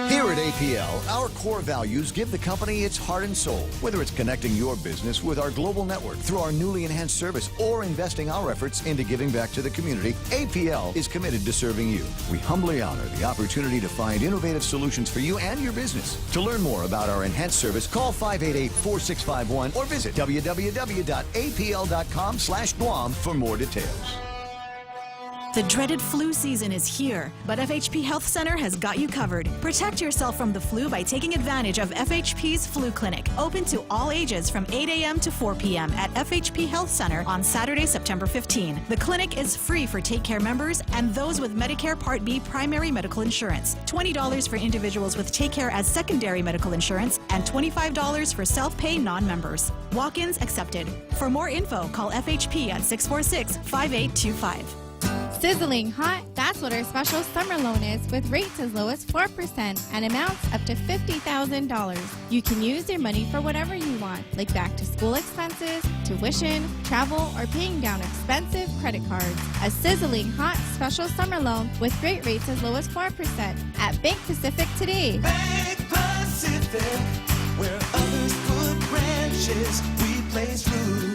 Here at APL, our core values give the company its heart and soul. Whether it's connecting your business with our global network through our newly enhanced service or investing our efforts into giving back to the community, APL is committed to serving you. We humbly honor the opportunity to find innovative solutions for you and your business. To learn more about our enhanced service, call 588-4651 or visit www.apl.com/Guam for more details. The dreaded flu season is here, but FHP Health Center has got you covered. Protect yourself from the flu by taking advantage of FHP's Flu Clinic, open to all ages from 8 a.m. to 4 p.m. at FHP Health Center on Saturday, September 15. The clinic is free for Take Care members and those with Medicare Part B primary medical insurance, $20 for individuals with Take Care as secondary medical insurance, and $25 for self-pay non-members. Walk-ins accepted. For more info, call FHP at 646-5825. Sizzling hot, that's what our special summer loan is, with rates as low as 4% and amounts up to $50,000. You can use your money for whatever you want, like back to school expenses, tuition, travel, or paying down expensive credit cards. A sizzling hot special summer loan with great rates as low as 4% at Bank Pacific today. Bank Pacific, where others put branches, we place roots.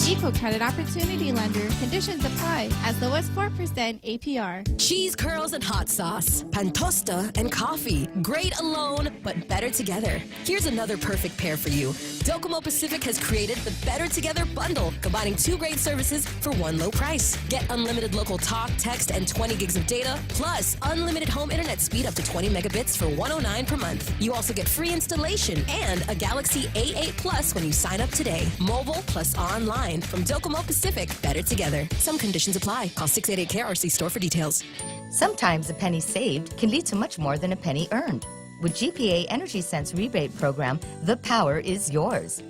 Eco Credit Opportunity Lender. Conditions apply. As low as 4% APR. Cheese curls and hot sauce, pantosta and coffee. Great alone, but better together. Here's another perfect pair for you. Docomo Pacific has created the Better Together bundle, combining 2 great services for one low price. Get unlimited local talk, text, and 20 gigs of data, plus unlimited home internet speed up to 20 megabits for $109 per month. You also get free installation and a Galaxy A8 Plus when you sign up today. Mobile plus online. From Docomo Pacific, better together. Some conditions apply. Call 688-CARE or see store for details. Sometimes a penny saved can lead to much more than a penny earned. With GPA Energy Sense rebate program, the power is yours.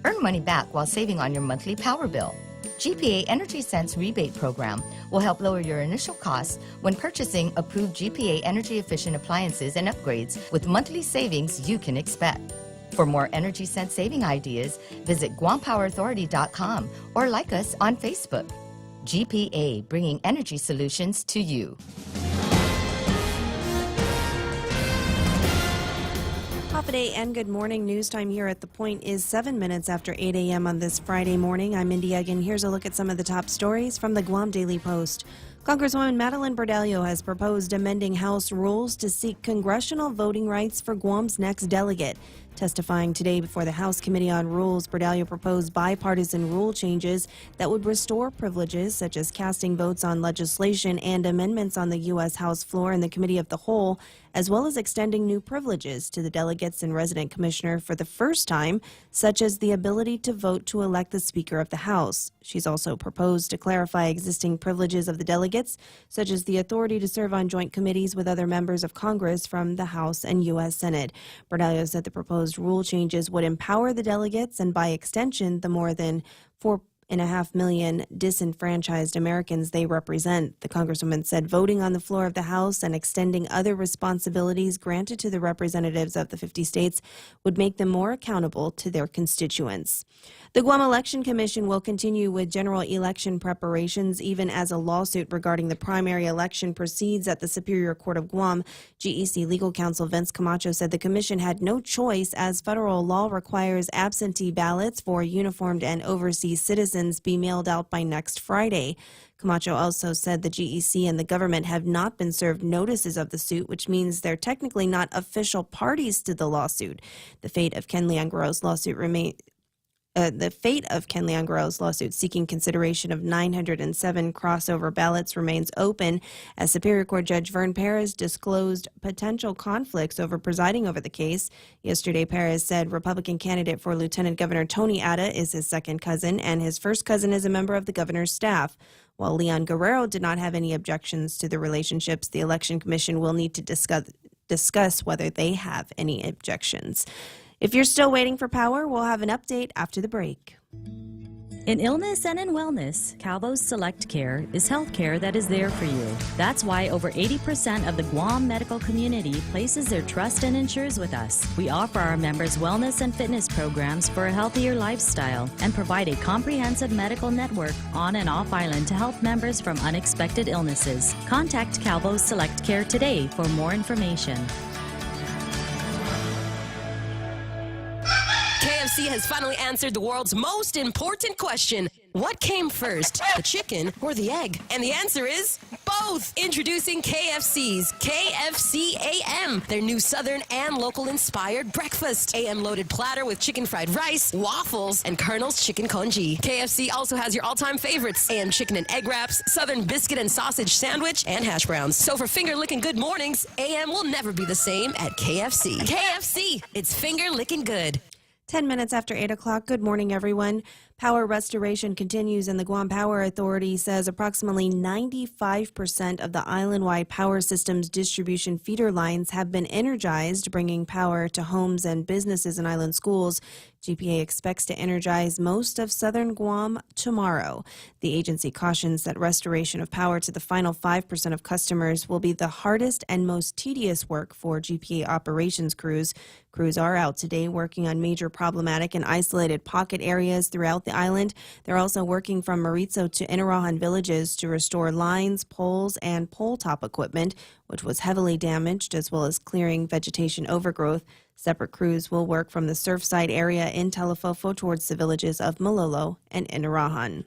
Earn money back while saving on your monthly power bill. GPA Energy Sense rebate program will help lower your initial costs when purchasing approved GPA energy efficient appliances and upgrades with monthly savings you can expect. For more Energy Sense saving ideas, visit GuamPowerAuthority.com or like us on Facebook. GPA, bringing energy solutions to you. Top of day and good morning. News time here at The Point is 7 minutes after 8 a.m. on this Friday morning. I'm Mindy Eggen. Here's a look at some of the top stories from the Guam Daily Post. Congresswoman Madeline Bordallo has proposed amending House rules to seek congressional voting rights for Guam's next delegate. Testifying today before the House Committee on Rules, Bordallo proposed bipartisan rule changes that would restore privileges such as casting votes on legislation and amendments on the U.S. House floor in the Committee of the Whole, as well as extending new privileges to the delegates and resident commissioner for the first time, such as the ability to vote to elect the Speaker of the House. She's also proposed to clarify existing privileges of the delegates, such as the authority to serve on joint committees with other members of Congress from the House and U.S. Senate. Bordallo said the proposed rule changes would empower the delegates and, by extension, the more than 1.5 million disenfranchised Americans they represent. The Congresswoman said voting on the floor of the House and extending other responsibilities granted to the representatives of the 50 states would make them more accountable to their constituents. The Guam Election Commission will continue with general election preparations even as a lawsuit regarding the primary election proceeds at the Superior Court of Guam. GEC legal counsel Vince Camacho said the commission had no choice as federal law requires absentee ballots for uniformed and overseas citizens be mailed out by next Friday. Camacho also said the GEC and the government have not been served notices of the suit, which means they're technically not official parties to the lawsuit. The fate of Ken Leon-Guerrero's lawsuit seeking consideration of 907 crossover ballots remains open as Superior Court Judge Vern Perez disclosed potential conflicts over presiding over the case. Yesterday, Perez said Republican candidate for Lieutenant Governor Tony Atta is his second cousin and his first cousin is a member of the governor's staff. While Leon Guerrero did not have any objections to the relationships, the Election Commission will need to discuss whether they have any objections. If you're still waiting for power, we'll have an update after the break. In illness and in wellness, Calvo's Select Care is health care that is there for you. That's why over 80% of the Guam medical community places their trust and insures with us. We offer our members wellness and fitness programs for a healthier lifestyle and provide a comprehensive medical network on and off island to help members from unexpected illnesses. Contact Calvo's Select Care today for more information. KFC has finally answered the world's most important question. What came first, the chicken or the egg? And the answer is both. Introducing KFC's KFC AM, their new Southern and local inspired breakfast. AM loaded platter with chicken fried rice, waffles, and Colonel's chicken congee. KFC also has your all-time favorites, AM chicken and egg wraps, Southern biscuit and sausage sandwich, and hash browns. So for finger-licking good mornings, AM will never be the same at KFC. KFC, it's finger-licking good. 10 minutes after 8 o'clock. Good morning, everyone. Power restoration continues, and the Guam Power Authority says approximately 95% of the island-wide power system's distribution feeder lines have been energized, bringing power to homes and businesses and island schools. GPA expects to energize most of southern Guam tomorrow. The agency cautions that restoration of power to the final 5% of customers will be the hardest and most tedious work for GPA operations crews. Crews are out today working on major problematic and isolated pocket areas throughout the island. They're also working from Maritzo to Inarajan villages to restore lines, poles, and pole top equipment, which was heavily damaged, as well as clearing vegetation overgrowth. Separate crews will work from the Surfside area in Telefofo towards the villages of Malolo and Inarajan.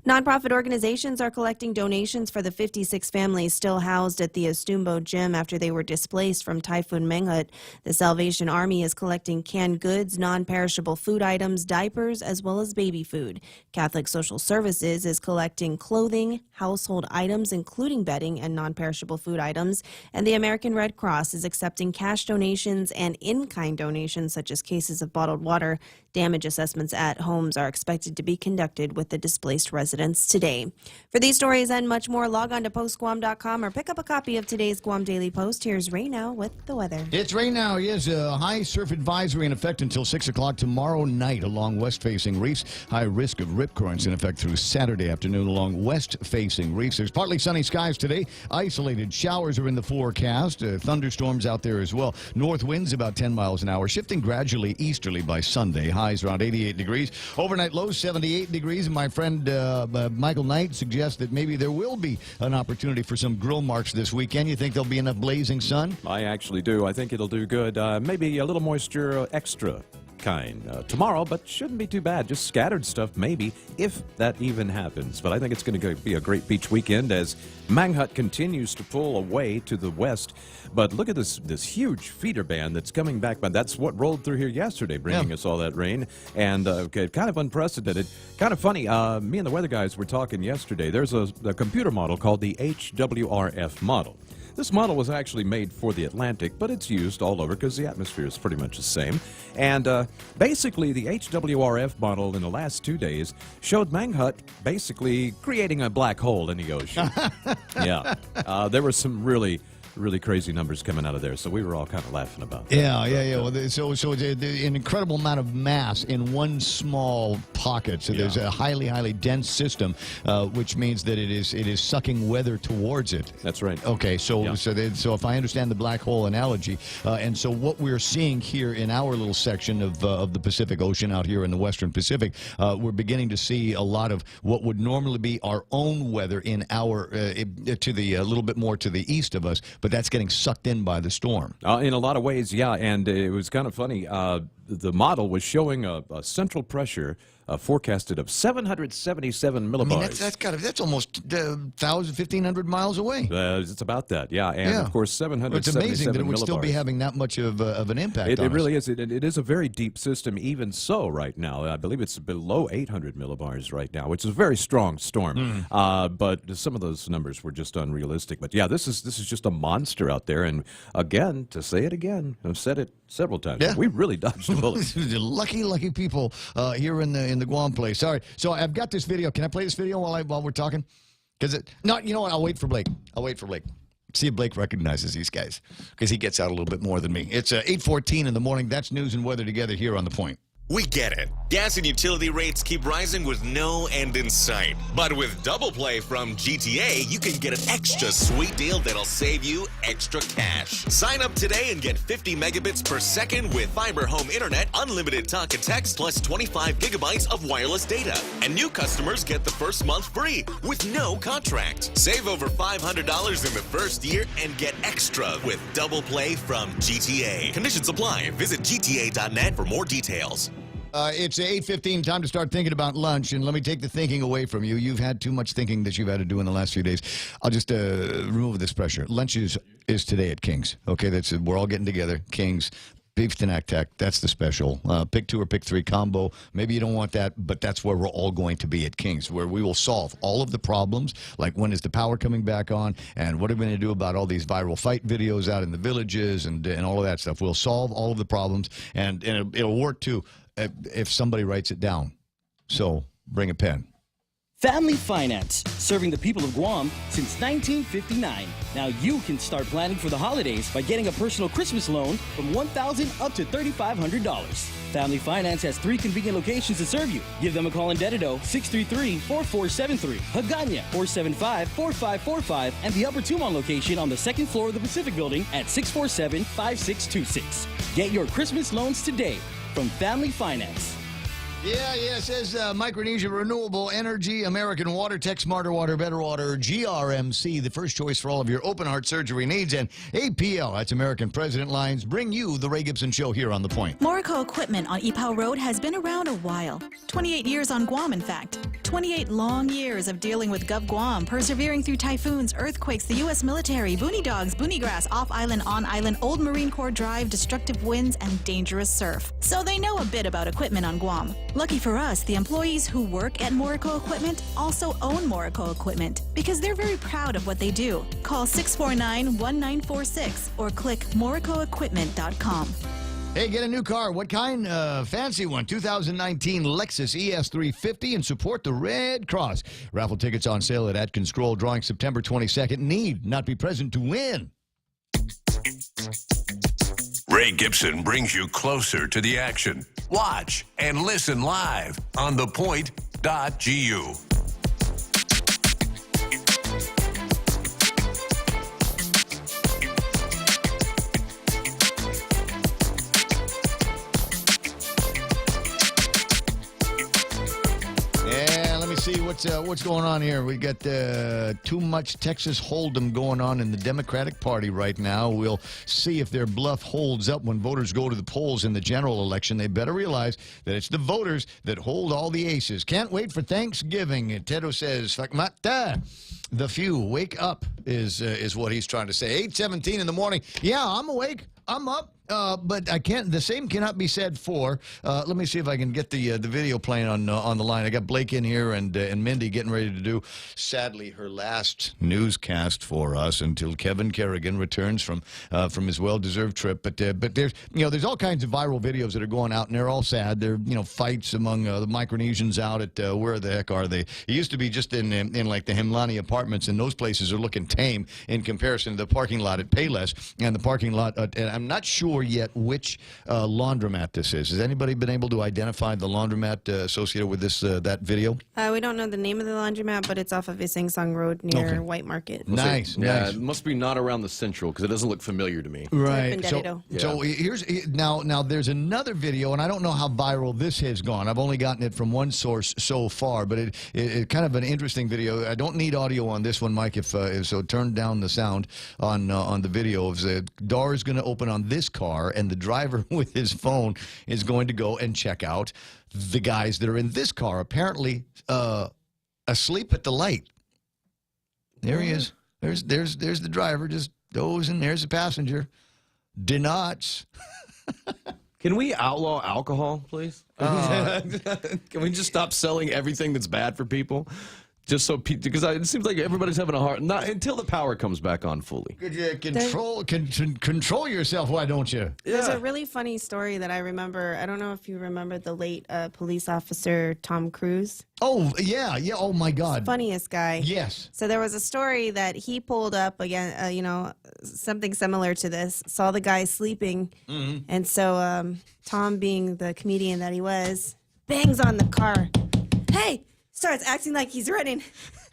Nonprofit organizations are collecting donations for the 56 families still housed at the Estumbo Gym after they were displaced from Typhoon Menghut. The Salvation Army is collecting canned goods, non-perishable food items, diapers, as well as baby food. Catholic Social Services is collecting clothing, household items, including bedding and non-perishable food items. And the American Red Cross is accepting cash donations and in-kind donations, such as cases of bottled water. Damage assessments at homes are expected to be conducted with the displaced residents today. For these stories and much more, log on to postguam.com or pick up a copy of today's Guam Daily Post. Here's Ray now with the weather. It's rain now. Yes, a high surf advisory in effect until 6 o'clock tomorrow night along west-facing reefs. High risk of rip currents in effect through Saturday afternoon along west-facing reefs. There's partly sunny skies today. Isolated showers are in the forecast. Thunderstorms out there as well. North winds about 10 miles an hour, shifting gradually easterly by Sunday. Highs around 88 degrees. Overnight lows 78 degrees. And my friend Michael Knight suggests that maybe there will be an opportunity for some grill marks this weekend. You think there'll be enough blazing sun? I actually do. I think it'll do good. Maybe a little moisture extra kind tomorrow, but shouldn't be too bad. Just scattered stuff maybe, if that even happens. But I think it's going to be a great beach weekend as Menghut continues to pull away to the west. But look at this huge feeder band that's coming back. But that's what rolled through here yesterday, bringing us all that rain. And kind of unprecedented. Kind of funny. Me and the weather guys were talking yesterday. There's a computer model called the HWRF model. This model was actually made for the Atlantic, but it's used all over because the atmosphere is pretty much the same. And basically, the HWRF model in the last 2 days showed Menghut basically creating a black hole in the ocean. Yeah. There were some really crazy numbers coming out of there, so we were all kind of laughing about that. Yeah. Well, so it's an incredible amount of mass in one small pocket. So there's a highly, highly dense system, which means that it is sucking weather towards it. That's right. Okay, so if I understand the black hole analogy, and so what we're seeing here in our little section of the Pacific Ocean out here in the Western Pacific, we're beginning to see a lot of what would normally be our own weather in our to the a little bit more to the east of us, but that's getting sucked in by the storm. In a lot of ways, yeah, and it was kind of funny. The model was showing a central pressure forecasted of 777 millibars. I mean, that's almost 1,500 miles away. It's about that, yeah. And of course, 777 It's amazing that it would millibars. still be having that much of an impact on It really us. is. It is a very deep system, even so, right now. I believe it's below 800 millibars right now, which is a very strong storm. But some of those numbers were just unrealistic. But yeah, this is just a monster out there. And again, to say it again, I've said it several times. Yeah. We really dodged a bullet. lucky people here in the Guam place. All right, so I've got this video. Can I play this video while we're talking? Because you know what? I'll wait for Blake. See if Blake recognizes these guys, because he gets out a little bit more than me. It's 8:14 in the morning. That's news and weather together here on The Point. We get it. Gas and utility rates keep rising with no end in sight. But with Double Play from GTA, you can get an extra sweet deal that'll save you extra cash. Sign up today and get 50 megabits per second with fiber home internet, unlimited talk and text, plus 25 gigabytes of wireless data. And new customers get the first month free with no contract. Save over $500 in the first year and get extra with Double Play from GTA. Conditions apply. Visit gta.net for more details. It's 8:15, time to start thinking about lunch, and let me take the thinking away from you. You've had too much thinking that you've had to do in the last few days. I'll just remove this pressure. Lunch is today at King's. Okay, we're all getting together. King's. Beef Tenactac, that's the special. Pick 2 or pick 3 combo. Maybe you don't want that, but that's where we're all going to be at King's, where we will solve all of the problems, like when is the power coming back on, and what are we going to do about all these viral fight videos out in the villages and all of that stuff. We'll solve all of the problems, and it'll work too if somebody writes it down. So bring a pen. Family Finance, serving the people of Guam since 1959. Now you can start planning for the holidays by getting a personal Christmas loan from $1,000 up to $3,500. Family Finance has 3 convenient locations to serve you. Give them a call in Dededo, 633-4473, Hagåtña, 475-4545, and the Upper Tumon location on the 2nd floor of the Pacific Building at 647-5626. Get your Christmas loans today from Family Finance. Yeah, it says Micronesia Renewable Energy, American Water, Tech Smarter Water, Better Water, GRMC, the first choice for all of your open heart surgery needs, and APL, that's American President Lines, bring you the Ray Gibson Show here on The Point. Morico Equipment on Ipao Road has been around a while. 28 years on Guam, in fact. 28 long years of dealing with Gov Guam, persevering through typhoons, earthquakes, the U.S. military, boony dogs, boony grass, off-island, on-island, old Marine Corps drive, destructive winds, and dangerous surf. So they know a bit about equipment on Guam. Lucky for us, the employees who work at Morico Equipment also own Morico Equipment because they're very proud of what they do. Call 649-1946 or click moricoequipment.com. Hey, get a new car. What kind? Fancy one. 2019 Lexus ES350 and support the Red Cross. Raffle tickets on sale at Atkins Scroll, drawing September 22nd. Need not be present to win. Ray Gibson brings you closer to the action. Watch and listen live on thepoint.gu. See what's going on here. We got too much Texas Hold'em going on in the Democratic Party right now. We'll see if their bluff holds up when voters go to the polls in the general election. They better realize that it's the voters that hold all the aces. Can't wait for Thanksgiving. Tedo says, "Fakmata." The few wake up is what he's trying to say. 8:17 in the morning. Yeah, I'm awake. I'm up. But I can't. The same cannot be said for. Let me see if I can get the video playing on the line. I got Blake in here and Mindy getting ready to do, sadly, her last newscast for us until Kevin Kerrigan returns from his well-deserved trip. But there's all kinds of viral videos that are going out, and they're all sad. They're fights among the Micronesians out at where the heck are they? It used to be just in like the Himlani apartments, and those places are looking tame in comparison to the parking lot at Payless and the parking lot. And I'm not sure sure yet which laundromat this is. Has anybody been able to identify the laundromat associated with this that video? We don't know the name of the laundromat, but it's off of Isingsong Road near White Market. Nice. Yeah, it must be not around the Central because it doesn't look familiar to me. Right. So here's now there's another video, and I don't know how viral this has gone. I've only gotten it from one source so far, but it kind of an interesting video. I don't need audio on this one, Mike. If so, turn down the sound on the video. The door is going to open on this car, and the driver with his phone is going to go and check out the guys that are in this car, apparently asleep at the light. There he is. There's the driver, just dozing. There's the passenger. Denots. Can we outlaw alcohol, please? Can we just stop selling everything that's bad for people? Just so because it seems like everybody's having a hard not until the power comes back on fully. Could you control yourself? Why don't you? There's a really funny story that I remember. I don't know if you remember the late police officer Tom Cruise. Oh yeah. Oh my God. Funniest guy. Yes. So there was a story that he pulled up again. Something similar to this. Saw the guy sleeping, and so Tom, being the comedian that he was, bangs on the car. Hey. Starts acting like he's running,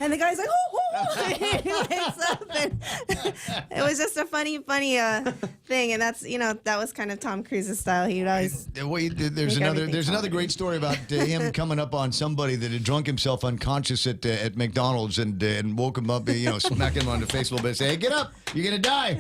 and the guy's like, "Oh!" He wakes up, and it was just a funny thing. And that's that was kind of Tom Cruise's style. He would always. There's another great story about him coming up on somebody that had drunk himself unconscious at McDonald's and woke him up, smacking him on the face a little bit, and say, "Hey, get up! You're gonna die!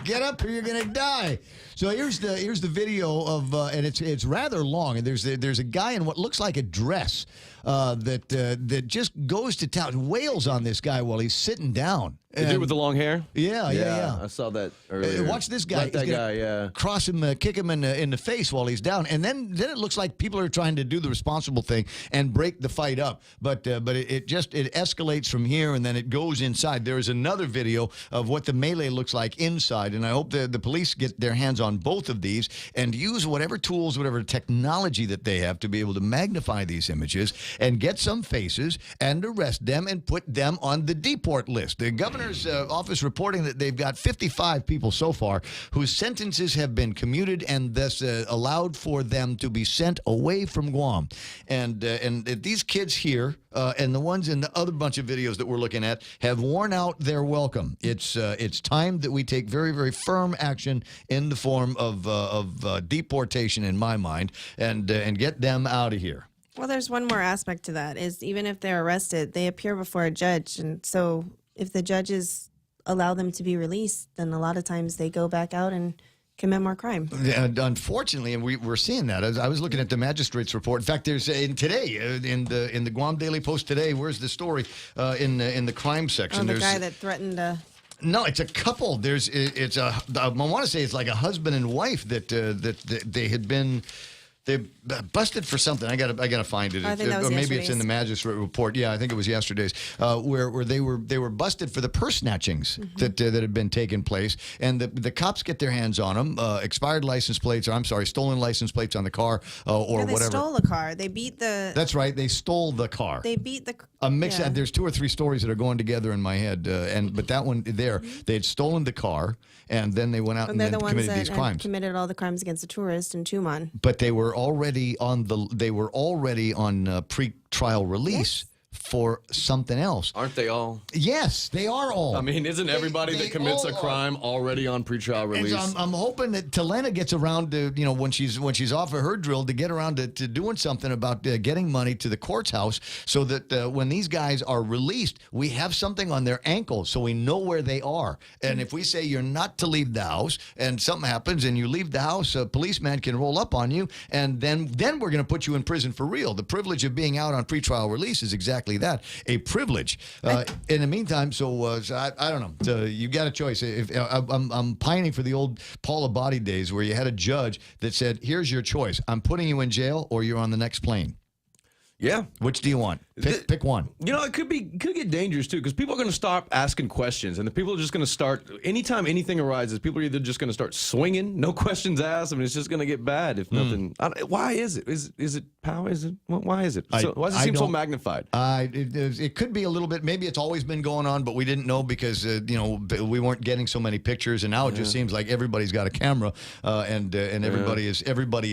Get up, or you're gonna die!" So here's the video of and it's rather long, and there's a guy in what looks like a dress. That just goes to town, wails on this guy while he's sitting down. The dude with the long hair? Yeah. I saw that earlier. Watch this guy. Like that guy, yeah. Cross him, kick him in the face while he's down, and then it looks like people are trying to do the responsible thing and break the fight up. But it escalates from here, and then it goes inside. There is another video of what the melee looks like inside, and I hope the police get their hands on both of these and use whatever tools, whatever technology that they have to be able to magnify these images and get some faces and arrest them and put them on the deport list. The governor's office reporting that they've got 55 people so far whose sentences have been commuted and thus allowed for them to be sent away from Guam. And these kids here and the ones in the other bunch of videos that we're looking at have worn out their welcome. It's time that we take very, very firm action in the form of deportation, in my mind, and get them out of here. Well, there's one more aspect to that, is even if they're arrested, they appear before a judge. And so if the judges allow them to be released, then a lot of times they go back out and commit more crime. And unfortunately, and we're seeing that. I was looking at the magistrate's report. In fact, there's in the Guam Daily Post today, where's the story in the crime section? Oh, the guy that threatened to... No, it's a couple. I want to say it's like a husband and wife that they had been... They busted for something. I gotta find it. I think that was or maybe yesterday's. it's in the magistrate report. Yeah, I think it was yesterday's. Where they were busted for the purse snatchings that had been taking place, and the cops get their hands on them. Expired license plates, or I'm sorry, stolen license plates on the car, or they whatever. They stole the car. They beat the. That's right. They stole the car. They beat the. A mix. Yeah. There's 2 or 3 stories that are going together in my head, but that one there, they had stolen the car, and then they went out and they're then the ones committed that these crimes. committed all the crimes against the tourist in Tumon. But they were already on pre-trial release for something else. Aren't they all? Yes, they are all. I mean, isn't everybody that commits a crime already on pretrial release? I'm hoping that Talena gets around to, when she's off of her drill, to get around to doing something about getting money to the court's house so that when these guys are released, we have something on their ankles so we know where they are. And if we say you're not to leave the house and something happens and you leave the house, a policeman can roll up on you, and then we're going to put you in prison for real. The privilege of being out on pretrial release is exactly that, a privilege. In the meantime, so I don't know. So you got a choice. I'm pining for the old Paul Abadi days where you had a judge that said, "Here's your choice. I'm putting you in jail, or you're on the next plane." Yeah. Which do you want? Pick one. You know, it could get dangerous too, because people are going to stop asking questions, and the people are just going to start. Anytime anything arises, people are either just going to start swinging, no questions asked. I mean, it's just going to get bad if nothing. Why is it? Is it power? Is it? Why is it? Why does it seem so magnified? It could be a little bit. Maybe it's always been going on, but we didn't know because we weren't getting so many pictures, and now it just seems like everybody's got a camera, and everybody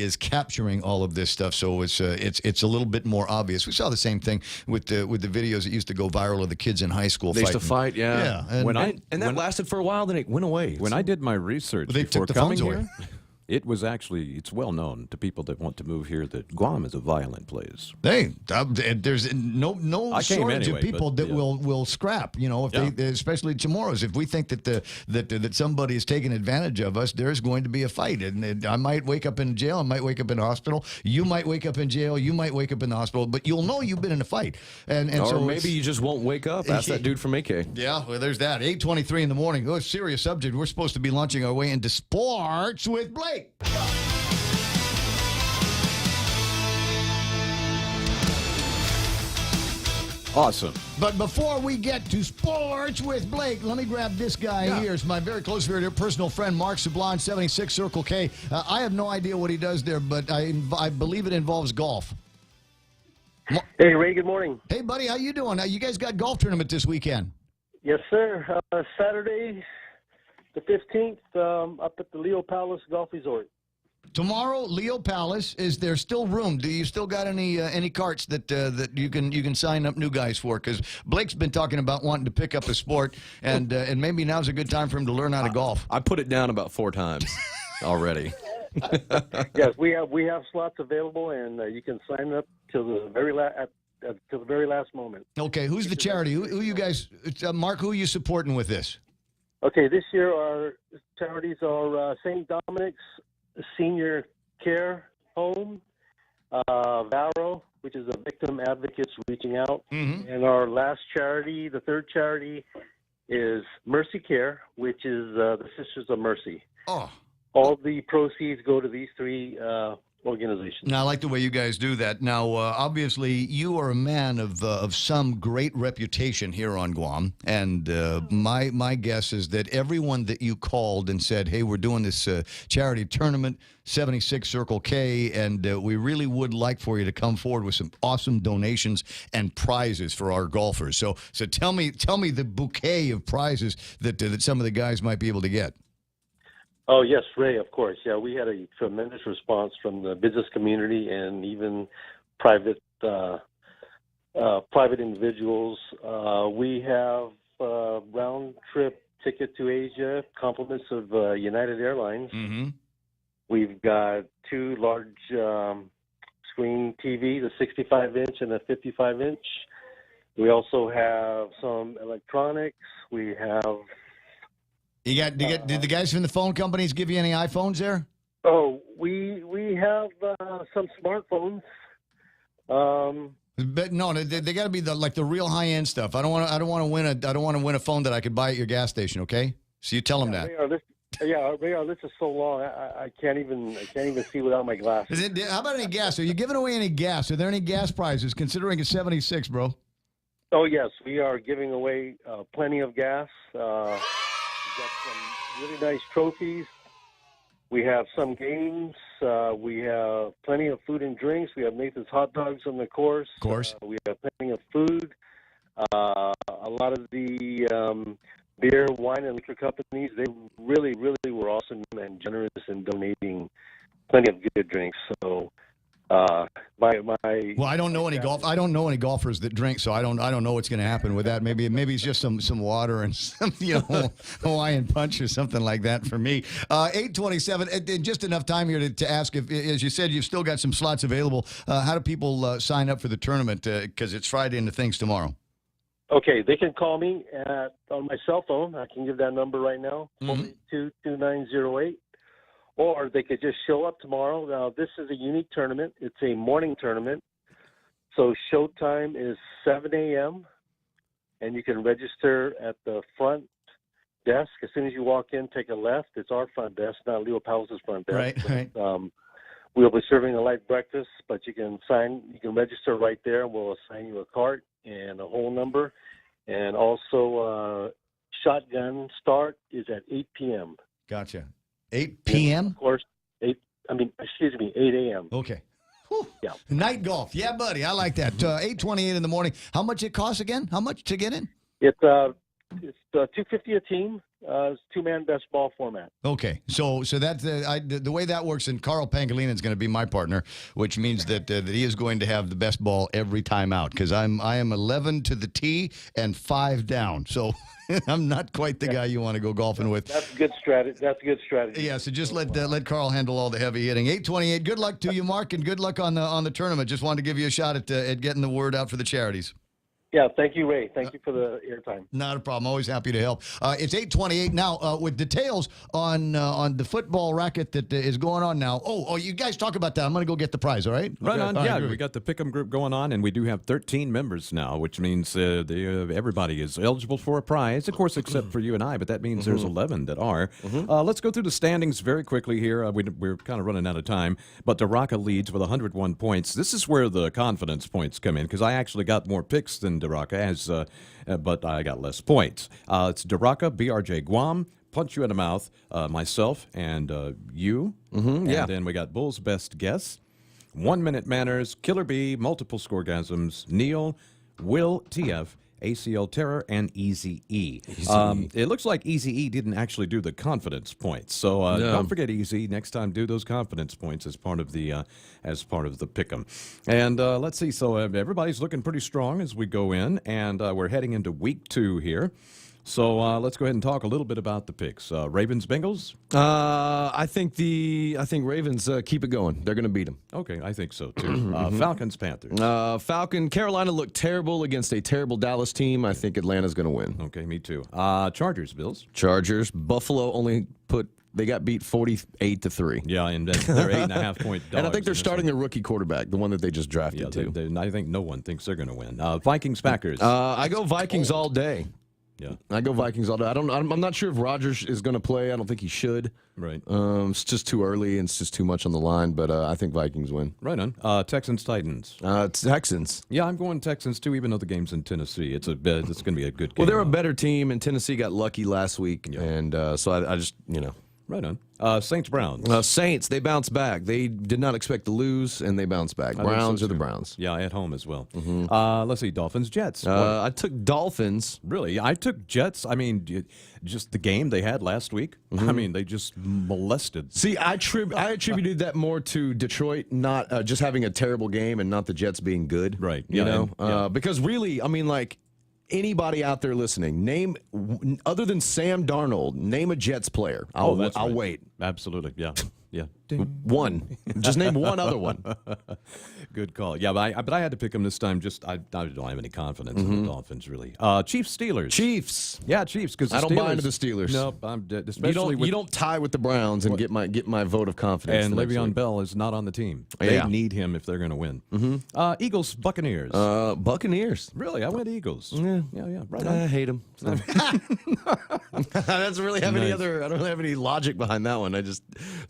is capturing all of this stuff. So it's a little bit more obvious. We saw the same thing with the videos that used to go viral of the kids in high school. They used to fight, yeah. And that lasted for a while, then it went away. When I did my research They before took the coming phones here, away. it's well known to people that want to move here that Guam is a violent place. There's no I came shortage anyway, of people but, that will scrap. If they, especially tomorrow's, if we think that somebody is taking advantage of us, there's going to be a fight, and I might wake up in jail, I might wake up in a hospital, you might wake up in jail, you might wake up in the hospital, but you'll know you've been in a fight, and or so maybe you just won't wake up. Ask that dude from AK. Yeah, well, there's that. 8:23 in the morning. Oh, serious subject. We're supposed to be launching our way into sports with Blake. Awesome. But before we get to sports with Blake, let me grab this guy here. It's my very close, very personal friend, Mark Sablon, 76 Circle K. I have no idea what he does there, but I believe it involves golf. Hey, Ray, good morning. Hey, buddy, how you doing? You guys got golf tournament this weekend? Yes, sir. Saturday, the 15th, up at the Leo Palace Golf Resort. Tomorrow, Leo Palace. Is there still room? Do you still got any carts that you can sign up new guys for? Because Blake's been talking about wanting to pick up a sport, and maybe now's a good time for him to learn how to golf. I put it down about 4 times already. Yes, we have slots available, and you can sign up till the very last moment. Okay, who's the charity? Who you guys? Mark, who are you supporting with this? Okay, this year our charities are St. Dominic's Senior Care Home, Varo, which is a victim advocates reaching out, and our last charity, the third charity, is Mercy Care, which is the Sisters of Mercy. Oh. All the proceeds go to these 3 organizations. Now, I like the way you guys do that. Now, obviously, you are a man of some great reputation here on Guam, and my guess is that everyone that you called and said, hey, we're doing this charity tournament, 76 Circle K, and we really would like for you to come forward with some awesome donations and prizes for our golfers. So tell me the bouquet of prizes that some of the guys might be able to get. Oh, yes, Ray, of course. Yeah, we had a tremendous response from the business community and even private individuals. We have round-trip ticket to Asia, compliments of United Airlines. Mm-hmm. We've got 2 large screen TVs, a 65-inch and a 55-inch. We also have some electronics. We have... Did the guys from the phone companies give you any iPhones there? Oh, we have some smartphones. But no, they got to be the real high end stuff. I don't want to win a phone that I could buy at your gas station. Okay, so you tell them that. Ray, our list is so long. I can't even see without my glasses. How about any gas? Are you giving away any gas? Are there any gas prizes? Considering it's 76, bro. Oh yes, we are giving away plenty of gas. We've got some really nice trophies. We have some games. We have plenty of food and drinks. We have Nathan's Hot Dogs on the course. Of course. We have plenty of food. A lot of the beer, wine, and liquor companies, they really, really were awesome and generous in donating plenty of good drinks. So well, I don't know any golf. I don't know any golfers that drink, so I don't know what's going to happen with that. Maybe it's just some water and some Hawaiian punch or something like that for me. 8:27, just enough time here to ask if, as you said, you've still got some slots available. How do people sign up for the tournament? Because it's Friday into things tomorrow. Okay, they can call me on my cell phone. I can give that number right now, 482-2908. Or they could just show up tomorrow. Now, this is a unique tournament. It's a morning tournament. So showtime is 7 a.m., and you can register at the front desk. As soon as you walk in, take a left. It's our front desk, not Leo Palace's front desk. Right. We'll be serving a light breakfast, but you can register right there, and we'll assign you a cart and a whole number. And also, shotgun start is at 8 p.m. Gotcha. 8 p.m.? Of course, 8 a.m. Okay. Yeah. Night golf. Yeah, buddy. I like that. 8:28 in the morning. How much it costs again? How much to get in? It's $250 a team. It's two-man best ball format. Okay, so that's the way that works. And Carl Pangolin is going to be my partner, which means that he is going to have the best ball every time out because I am 11 to the tee and 5 down. So I'm not quite the guy you want to go golfing with. That's a good strategy. Yeah, so just let Carl handle all the heavy hitting. 8:28. Good luck to you, Mark, and good luck on the tournament. Just wanted to give you a shot at getting the word out for the charities. Yeah, thank you, Ray. Thank you for the airtime. Not a problem. Always happy to help. It's 8:28 now with details on the football racket that is going on now. Oh, you guys talk about that. I'm going to go get the prize, all right? Right on. All Yeah, right, we got the Pick'em group going on, and we do have 13 members now, which means everybody is eligible for a prize, of course, except for you and I, but that means there's 11 that are. Let's go through the standings very quickly here. We're kind of running out of time, but DeRocca leads with 101 points. This is where the confidence points come in, because I actually got more picks than DeRocca, but I got less points. It's DeRocca, BRJ Guam, Punch You in the Mouth, myself, and you. And then we got Bull's Best Guess, 1 Minute Manners, Killer Bee, Multiple Scoregasms, Neil, Will TF, ACL Terror, and Easy E. It looks like Easy E didn't actually do the confidence points, so don't forget Easy. Next time, do those confidence points as part of the pick'em. And let's see. So everybody's looking pretty strong as we go in, and we're heading into week 2 here. So let's go ahead and talk a little bit about the picks. Ravens, Bengals. I think Ravens keep it going. They're going to beat them. Okay, I think so too. Falcons, Panthers. Carolina looked terrible against a terrible Dallas team. I think Atlanta's going to win. Okay, me too. Chargers, Bills. Chargers. Buffalo they got beat 48-3. Yeah, and they're 8.5 point dogs. And I think they're starting a rookie quarterback, the one that they just drafted too. I think no one thinks they're going to win. Vikings, Packers. I go Vikings all day. Yeah, I go Vikings all day. I'm not sure if Rodgers is going to play. I don't think he should. Right. It's just too early and it's just too much on the line. But I think Vikings win. Right on. Texans, Titans. Texans. Yeah, I'm going Texans too. Even though the game's in Tennessee, it's going to be a good game. Well, they're a better team, and Tennessee got lucky last week, and so I just Right on. Saints, Browns. Saints, they bounced back. They did not expect to lose, and they bounced back. Browns are the Browns. Yeah, at home as well. Let's see, Dolphins, Jets. I took Dolphins. Really? I took Jets. I mean, just the game they had last week. I mean, they just molested. See, I attributed that more to Detroit not just having a terrible game and not the Jets being good. Right. You know? Because really, I mean, like, anybody out there listening, name other than Sam Darnold, name a Jets player. I'll wait. Absolutely, yeah. One. Just name one other one. Good call. Yeah, but I had to pick them this time. I don't have any confidence in the Dolphins, really. Chiefs, Steelers. Chiefs. Yeah, Chiefs. Because I don't buy into the Steelers. Nope. I'm especially you don't tie with the Browns and get my vote of confidence. And Le'Veon Bell is not on the team. They need him if they're going to win. Eagles, Buccaneers. Buccaneers. Really? I went Eagles. Yeah. Right. I hate them. So. I don't really have any logic behind that one. It's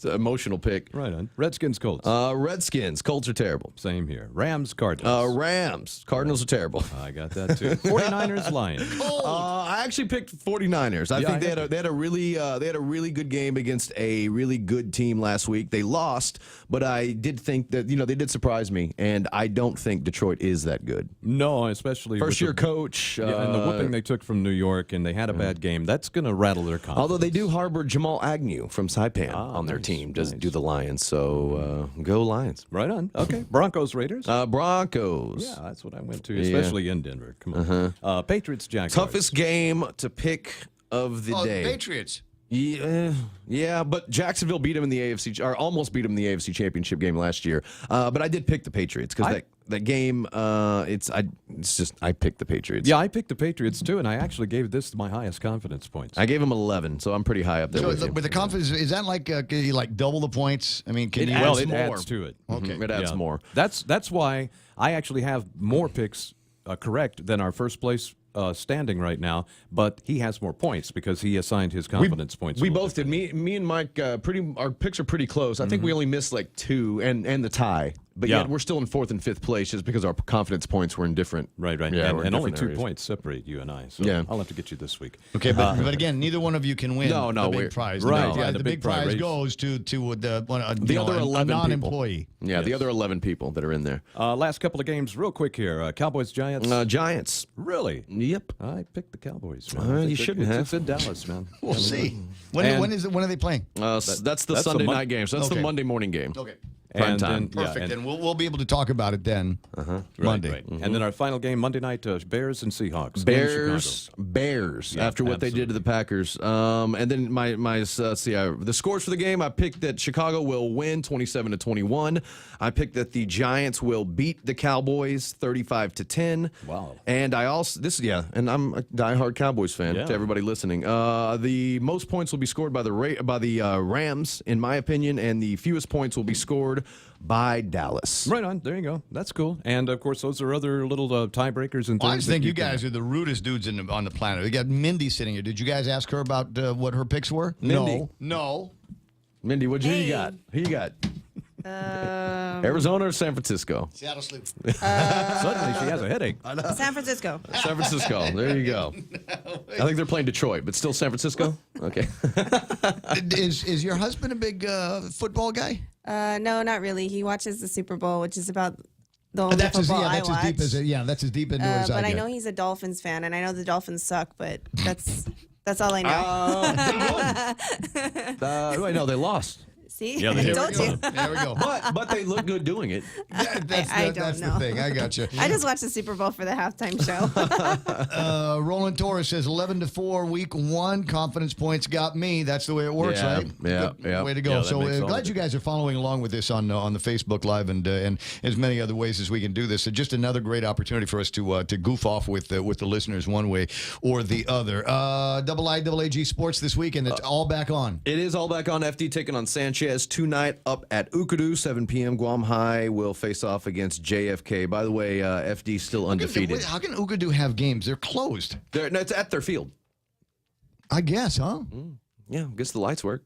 an emotional pick. Right on. Redskins, Colts. Redskins. Colts are terrible. Same here. Rams, Cardinals. Rams. Cardinals are terrible. I got that too. 49ers, Lions. I actually picked 49ers. I think they had a really good game against a really good team last week. They lost, but I did think that they did surprise me, and I don't think Detroit is that good. No, especially first year coach. And the whooping they took from New York, and they had a bad game. That's going to rattle their confidence. Although they do harbor Jamal Agnew from Saipan on their team. Does do the Lions. So go Lions. Right on. Okay. Broncos, Raiders. Broncos. Yeah, that's what I went to, especially in Denver. Come on. Patriots, Jaguars. Toughest game to pick of the day. Patriots. Yeah, but Jacksonville beat them in the AFC, or almost beat them in the AFC Championship game last year. But I did pick the Patriots because that game. I picked the Patriots. Yeah, I picked the Patriots too, and I actually gave this my highest confidence points. I gave them 11, so I'm pretty high up there. So with the confidence, is that like double the points? I mean, it adds to it. Okay, it adds more. That's why I actually have more picks correct than our first place standing right now, but he has more points because he assigned his confidence points. We both did. Me and Mike, our picks are pretty close. I think we only missed like 2 and the tie. But Yeah. yet we're still in 4th and 5th place just because our confidence points were in different. Right. Yeah, and we're in only different 2 areas. points separate you and I. So Yeah. I'll have to get you this week. Okay, but again, neither one of you can win No, the we're- big prize. right, No. yeah, the big prize goes to the other 11 people. non-employee. Yeah, the other 11 people that are in there. Last couple of games, real quick here. Cowboys, Giants. Giants. Really? Yep. I picked the Cowboys. Man. You shouldn't have. It's in Dallas, man. We'll see. And- When are they playing? That's the that's the Sunday Mon- night game. So that's Okay. the Monday morning game. Okay. Prime And time. then- yeah, Perfect. and- and we'll be able to talk about it then. Monday. Right. And then our final game Monday night, Bears and Seahawks. in Chicago. Bears. Yeah, after what they did to the Packers, and then the scores for the game. I picked that Chicago will win 27-21. I picked that the Giants will beat the Cowboys 35-10. Wow. And I also and I'm a diehard Cowboys fan. Yeah. To everybody listening, the most points will be scored by the Rams, in my opinion, and the fewest points will be scored by Dallas. Right on. There you go. That's cool. And of course, those are other little tiebreakers and things. Well, I just that think you can- guys are the rudest dudes on the planet. We got Mindy sitting here. Did you guys ask her about what her picks were? Mindy. No. Mindy, who you got? Who you got? Arizona or San Francisco? Seattle sleep. Suddenly she has a headache. San Francisco. San Francisco. There you go. I think they're playing Detroit, but still San Francisco? Okay. Is your husband a big football guy? No, not really. He watches the Super Bowl, which is about the only That's as, football I that's watch. as deep as that's as deep into it as I but I get. know he's a Dolphins fan, and I know the Dolphins suck, but that's all I know. Wait, no, they lost. See? Yeah, I they told you. There we go. But they look good doing it. I don't know. the thing. I got you. I just watched the Super Bowl for the halftime show. Roland Torres says 11-4 week 1. Confidence points got me. That's the way it works, Yeah, right? yeah, Good yeah. way to go. Yeah, that so makes all glad of you it. guys are following along with this on the Facebook Live and as many other ways as we can do this. So just another great opportunity for us to goof off with the listeners one way or the other. IIAG Sports this weekend. It's all back on. It is all back on. FD taking on Sanchez tonight up at Ukadu, 7 p.m. Guam High will face off against JFK. By the way, FD still undefeated. How can Ukadu have games? They're closed. No, it's at their field. I guess, huh? Yeah, I guess the lights work.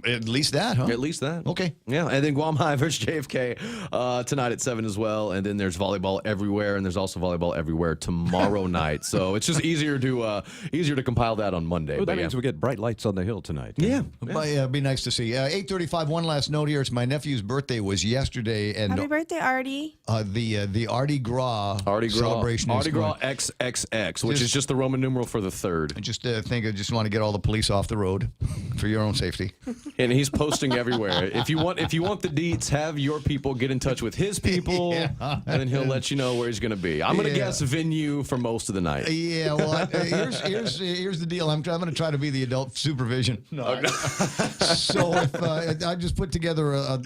At least that, huh? At least that. Okay. Yeah, and then Guam High versus JFK tonight at 7 as well. And then there's volleyball everywhere, and there's also volleyball everywhere tomorrow night. So it's just easier to compile that on Monday. Oh, But that yeah. means we get bright lights on the hill tonight. Yeah. It'd be nice to see. 8:35. One last note here. It's my nephew's birthday was yesterday, and Happy birthday, Artie. the Artie Gras celebration. Mardi is Gras going. XXX, which is just the Roman numeral for the third. I just want to get all the police off the road for your own safety. And he's posting everywhere. If you want the deets, have your people get in touch with his people, and then he'll let you know where he's going to be. I'm going to guess venue for most of the night. Yeah, well, here's the deal. I'm going to try to be the adult supervision. No. So if I just put together a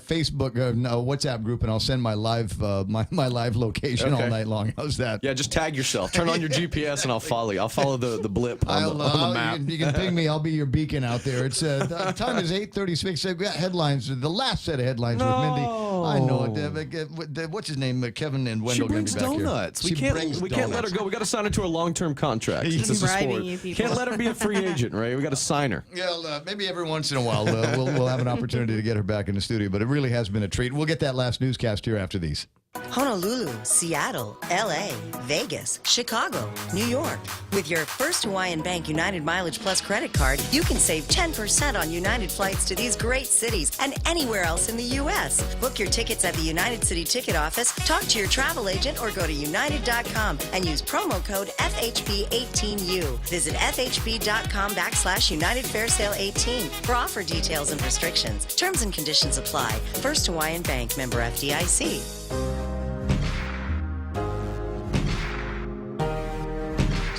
Facebook, WhatsApp group, and I'll send my live my live location all Okay. night long. How's that? Yeah, just tag yourself. Turn on your GPS, and I'll follow you. I'll follow the blip on the map. You can ping me. I'll be your beacon out there. It's the time is 8:36. We've got headlines. The last set of headlines with Mindy. I know it. What's his name? Kevin and She Wendell going brings to be back donuts. here. We can't let her go. We got to sign her to a long-term contract. It's a bribing sport. you people. Can't let her be a free agent, right? We got to sign her. Yeah, maybe every once in a while we'll have an opportunity to get her back in the studio, but it really has been a treat. We'll get that last newscast here after these. Honolulu, Seattle, LA, Vegas, Chicago, New York. With your First Hawaiian Bank United Mileage Plus credit card, you can save 10% on United flights to these great cities and anywhere else in the U.S. Book your tickets at the United City Ticket Office, talk to your travel agent, or go to united.com and use promo code FHB18U. Visit FHB.com/United Fair Sale 18 for offer details and restrictions. Terms and conditions apply. First Hawaiian Bank, member FDIC.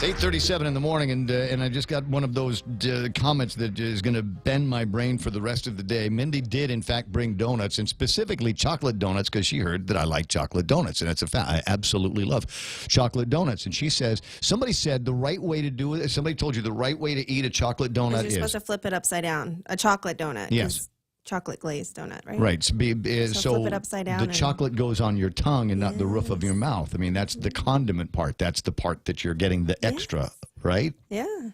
It's 8:37 in the morning, and I just got one of those comments that is going to bend my brain for the rest of the day. Mindy did, in fact, bring donuts, and specifically chocolate donuts, because she heard that I like chocolate donuts, and it's a fact. I absolutely love chocolate donuts. And she says, somebody said the right way to do it, somebody told you the right way to eat a chocolate donut You're supposed to flip it upside down. A chocolate donut. Yes. chocolate glazed donut, right? Right. So flip it upside down the and- chocolate goes on your tongue and not the roof of your mouth. I mean, that's the condiment part. That's the part that you're getting the extra, right? Yeah.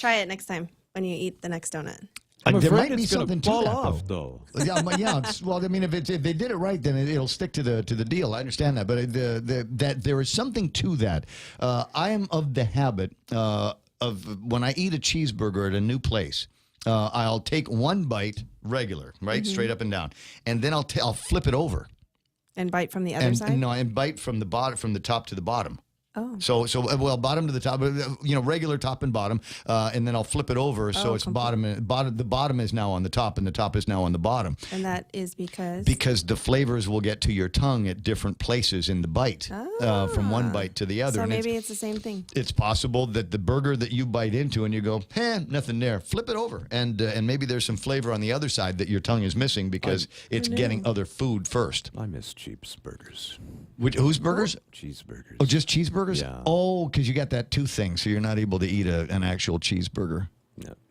Try it next time when you eat the next donut. There might be something to that, off, though. Yeah, well, I mean, if they did it right, then it'll stick to the deal. I understand that, but that there is something to that. I am of the habit of when I eat a cheeseburger at a new place, I'll take one bite regular, right, straight up and down, and then I'll flip it over And bite from the other side? No, and bite from the bottom, from the top to the bottom. Oh. So well, bottom to the top, regular top and bottom, and then I'll flip it over so it's bottom. The bottom is now on the top, and the top is now on the bottom. And that is because the flavors will get to your tongue at different places in the bite, from one bite to the other. So and maybe it's the same thing. it's possible that the burger that you bite into and you go, nothing there. Flip it over, and maybe there's some flavor on the other side that your tongue is missing because it's getting other food first. I miss Cheeseburgers. Whose burgers? Cheeseburgers. Oh, just cheeseburgers? Yeah. Oh, because you got that tooth thing, so you're not able to eat an actual cheeseburger.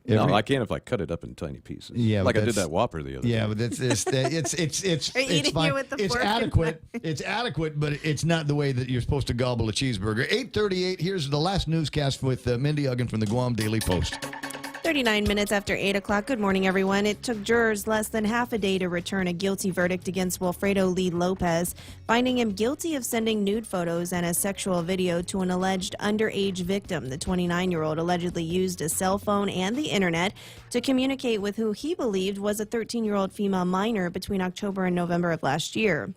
No, I can if I cut it up in tiny pieces. Yeah, like but I did that's- that Whopper the other day. Yeah, but it's Are you eating fine. it with the It's fork and adequate. It's adequate, but it's not the way that you're supposed to gobble a cheeseburger. 8:38. Here's the last newscast with Mindy Uggan from the Guam Daily Post. 39 minutes after 8 o'clock. Good morning, everyone. It took jurors less than half a day to return a guilty verdict against Wilfredo Lee Lopez, finding him guilty of sending nude photos and a sexual video to an alleged underage victim. The 29-year-old allegedly used a cell phone and the internet to communicate with who he believed was a 13-year-old female minor between October and November of last year.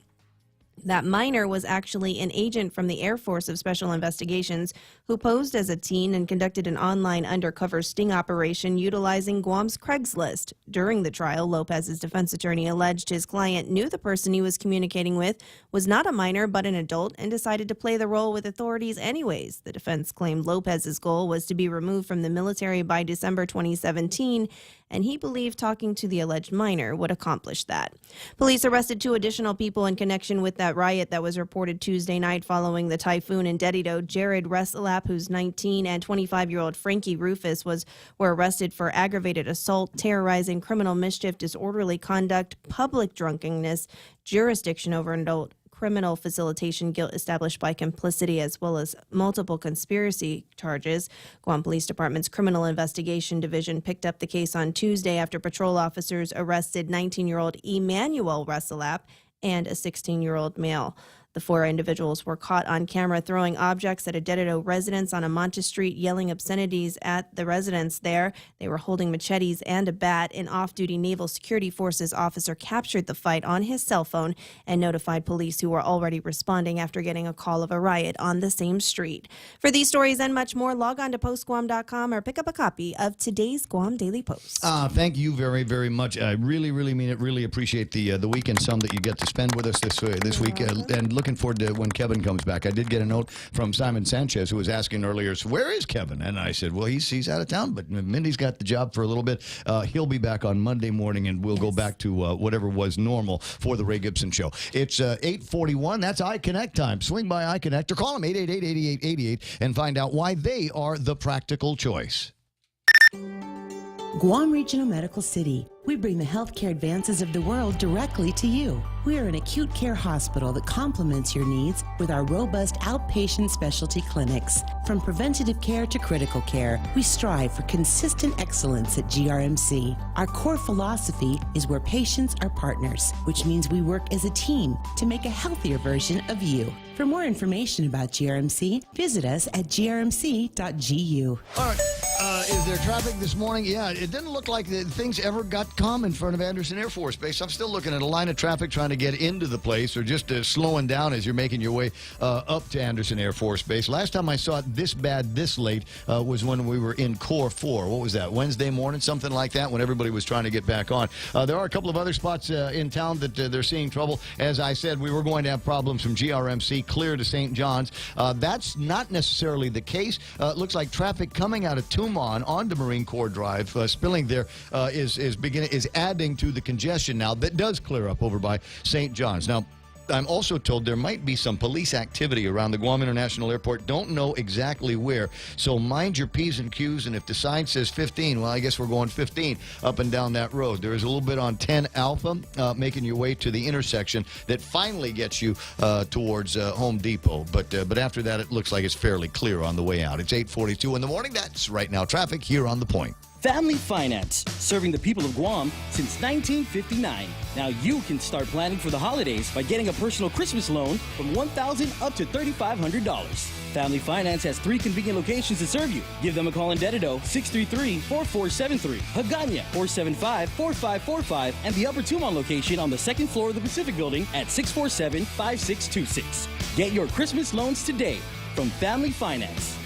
That minor was actually an agent from the Air Force of Special Investigations who posed as a teen and conducted an online undercover sting operation utilizing Guam's Craigslist. During the trial, Lopez's defense attorney alleged his client knew the person he was communicating with was not a minor but an adult and decided to play the role with authorities anyways. The defense claimed Lopez's goal was to be removed from the military by December 2017, and he believed talking to the alleged minor would accomplish that. Police arrested 2 additional people in connection with that riot that was reported Tuesday night following the typhoon in Dedido. Jared Resalap, who's 19, and 25-year-old Frankie Rufus were arrested for aggravated assault, terrorizing, criminal mischief, disorderly conduct, public drunkenness, jurisdiction over an adult, criminal facilitation, guilt established by complicity, as well as multiple conspiracy charges. Guam Police Department's Criminal Investigation Division picked up the case on Tuesday after patrol officers arrested 19-year-old Emmanuel Resalap and a 16-year-old male. The 4 individuals were caught on camera throwing objects at a Dedido residence on Amonte Street, yelling obscenities at the residents there. They were holding machetes and a bat. An off-duty Naval Security Forces officer captured the fight on his cell phone and notified police, who were already responding after getting a call of a riot on the same street. For these stories and much more, log on to postguam.com or pick up a copy of today's Guam Daily Post. Thank you very, very much. I really, really mean it. Really appreciate the weekend some that you get to spend with us this week. And looking forward to when Kevin comes back. I did get a note from Simon Sanchez, who was asking earlier, so where is Kevin? And I said, well, he's out of town, but Mindy's got the job for a little bit. He'll be back on Monday morning, and we'll go back to whatever was normal for the Ray Gibson Show. It's 8:41. That's iConnect time. Swing by iConnect or call them 888-8888 and find out why they are the practical choice. Guam Regional Medical City. We bring the healthcare advances of the world directly to you. We are an acute care hospital that complements your needs with our robust outpatient specialty clinics. From preventative care to critical care, we strive for consistent excellence at GRMC. Our core philosophy is where patients are partners, which means we work as a team to make a healthier version of you. For more information about GRMC, visit us at grmc.gu. All right. Is there traffic this morning? Yeah, it didn't look like things ever got calm in front of Anderson Air Force Base. I'm still looking at a line of traffic trying to get into the place, or just slowing down as you're making your way up to Anderson Air Force Base. Last time I saw it this bad this late was when we were in Core 4. What was that, Wednesday morning, something like that, when everybody was trying to get back on. There are a couple of other spots in town that they're seeing trouble. As I said, we were going to have problems from GRMC clear to St. John's. That's not necessarily the case. It looks like traffic coming out of Tumon onto Marine Corps Drive, spilling there, is adding to the congestion now that does clear up over by St. John's. Now, I'm also told there might be some police activity around the Guam International Airport. Don't know exactly where. So mind your P's and Q's. And if the sign says 15, well, I guess we're going 15 up and down that road. There is a little bit on 10 Alpha, making your way to the intersection that finally gets you towards Home Depot. But after that, it looks like it's fairly clear on the way out. It's 8:42 in the morning. That's right now traffic here on The Point. Family Finance, serving the people of Guam since 1959. Now you can start planning for the holidays by getting a personal Christmas loan from $1,000 up to $3,500. Family Finance has 3 convenient locations to serve you. Give them a call in Dededo, 633-4473, Hagåtña, 475-4545, and the Upper Tumon location on the 2nd floor of the Pacific Building at 647-5626. Get your Christmas loans today from Family Finance.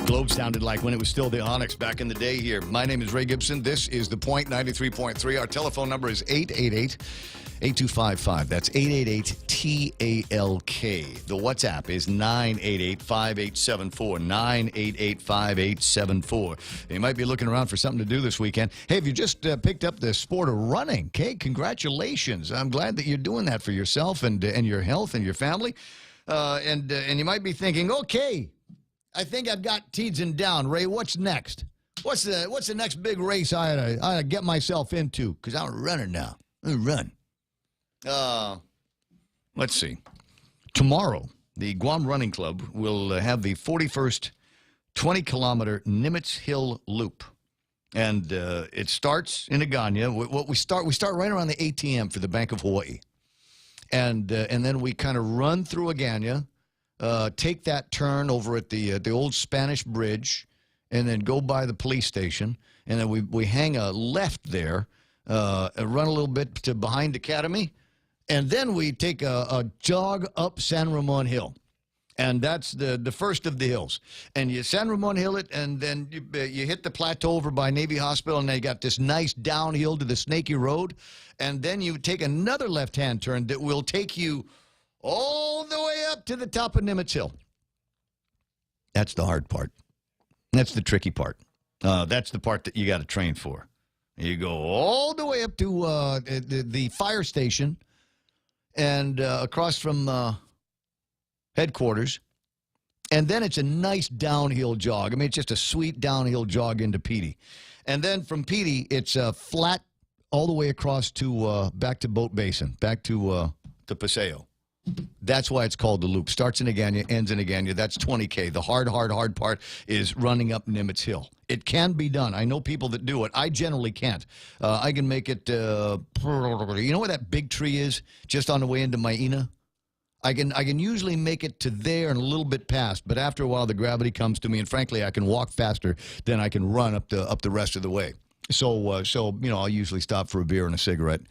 Globe sounded like when it was still the Onyx back in the day here. My name is Ray Gibson. This is The Point 93.3. Our telephone number is 888-8255. That's 888-TALK. The WhatsApp is 988-5874. 988-5874. You might be looking around for something to do this weekend. Hey, if you just picked up the sport of running, okay, congratulations. I'm glad that you're doing that for yourself and your health and your family. And you might be thinking, okay, I think I've got Teedson down. Ray, what's next? What's the next big race I ought to get myself into? Because I'm a runner now. I'm gonna run. Let's see. Tomorrow, the Guam Running Club will have the 41st 20-kilometer Nimitz Hill Loop. And it starts in Hagåtña. We start right around the ATM for the Bank of Hawaii. And then we kind of run through Hagåtña, take that turn over at the old Spanish Bridge, and then go by the police station, and then we hang a left there, and run a little bit to behind Academy, and then we take a jog up San Ramon Hill, and that's the first of the hills. And you San Ramon Hill it, and then you hit the plateau over by Navy Hospital, and then you got this nice downhill to the Snaky Road, and then you take another left-hand turn that will take you all the way up to the top of Nimitz Hill. That's the hard part. That's the tricky part. That's the part that you got to train for. You go all the way up to the fire station and across from headquarters. And then it's a nice downhill jog. I mean, it's just a sweet downhill jog into Petey. And then from Petey, it's flat all the way across to back to Boat Basin, back to Paseo. That's why it's called the loop. Starts in Hagåtña, ends in Hagåtña. That's 20K. The hard part is running up Nimitz Hill. It can be done. I know people that do it. I generally can't. I can make it, you know where that big tree is? Just on the way into Maina? I can usually make it to there and a little bit past, but after a while the gravity comes to me, and frankly, I can walk faster than I can run up the rest of the way. So you know, I'll usually stop for a beer and a cigarette,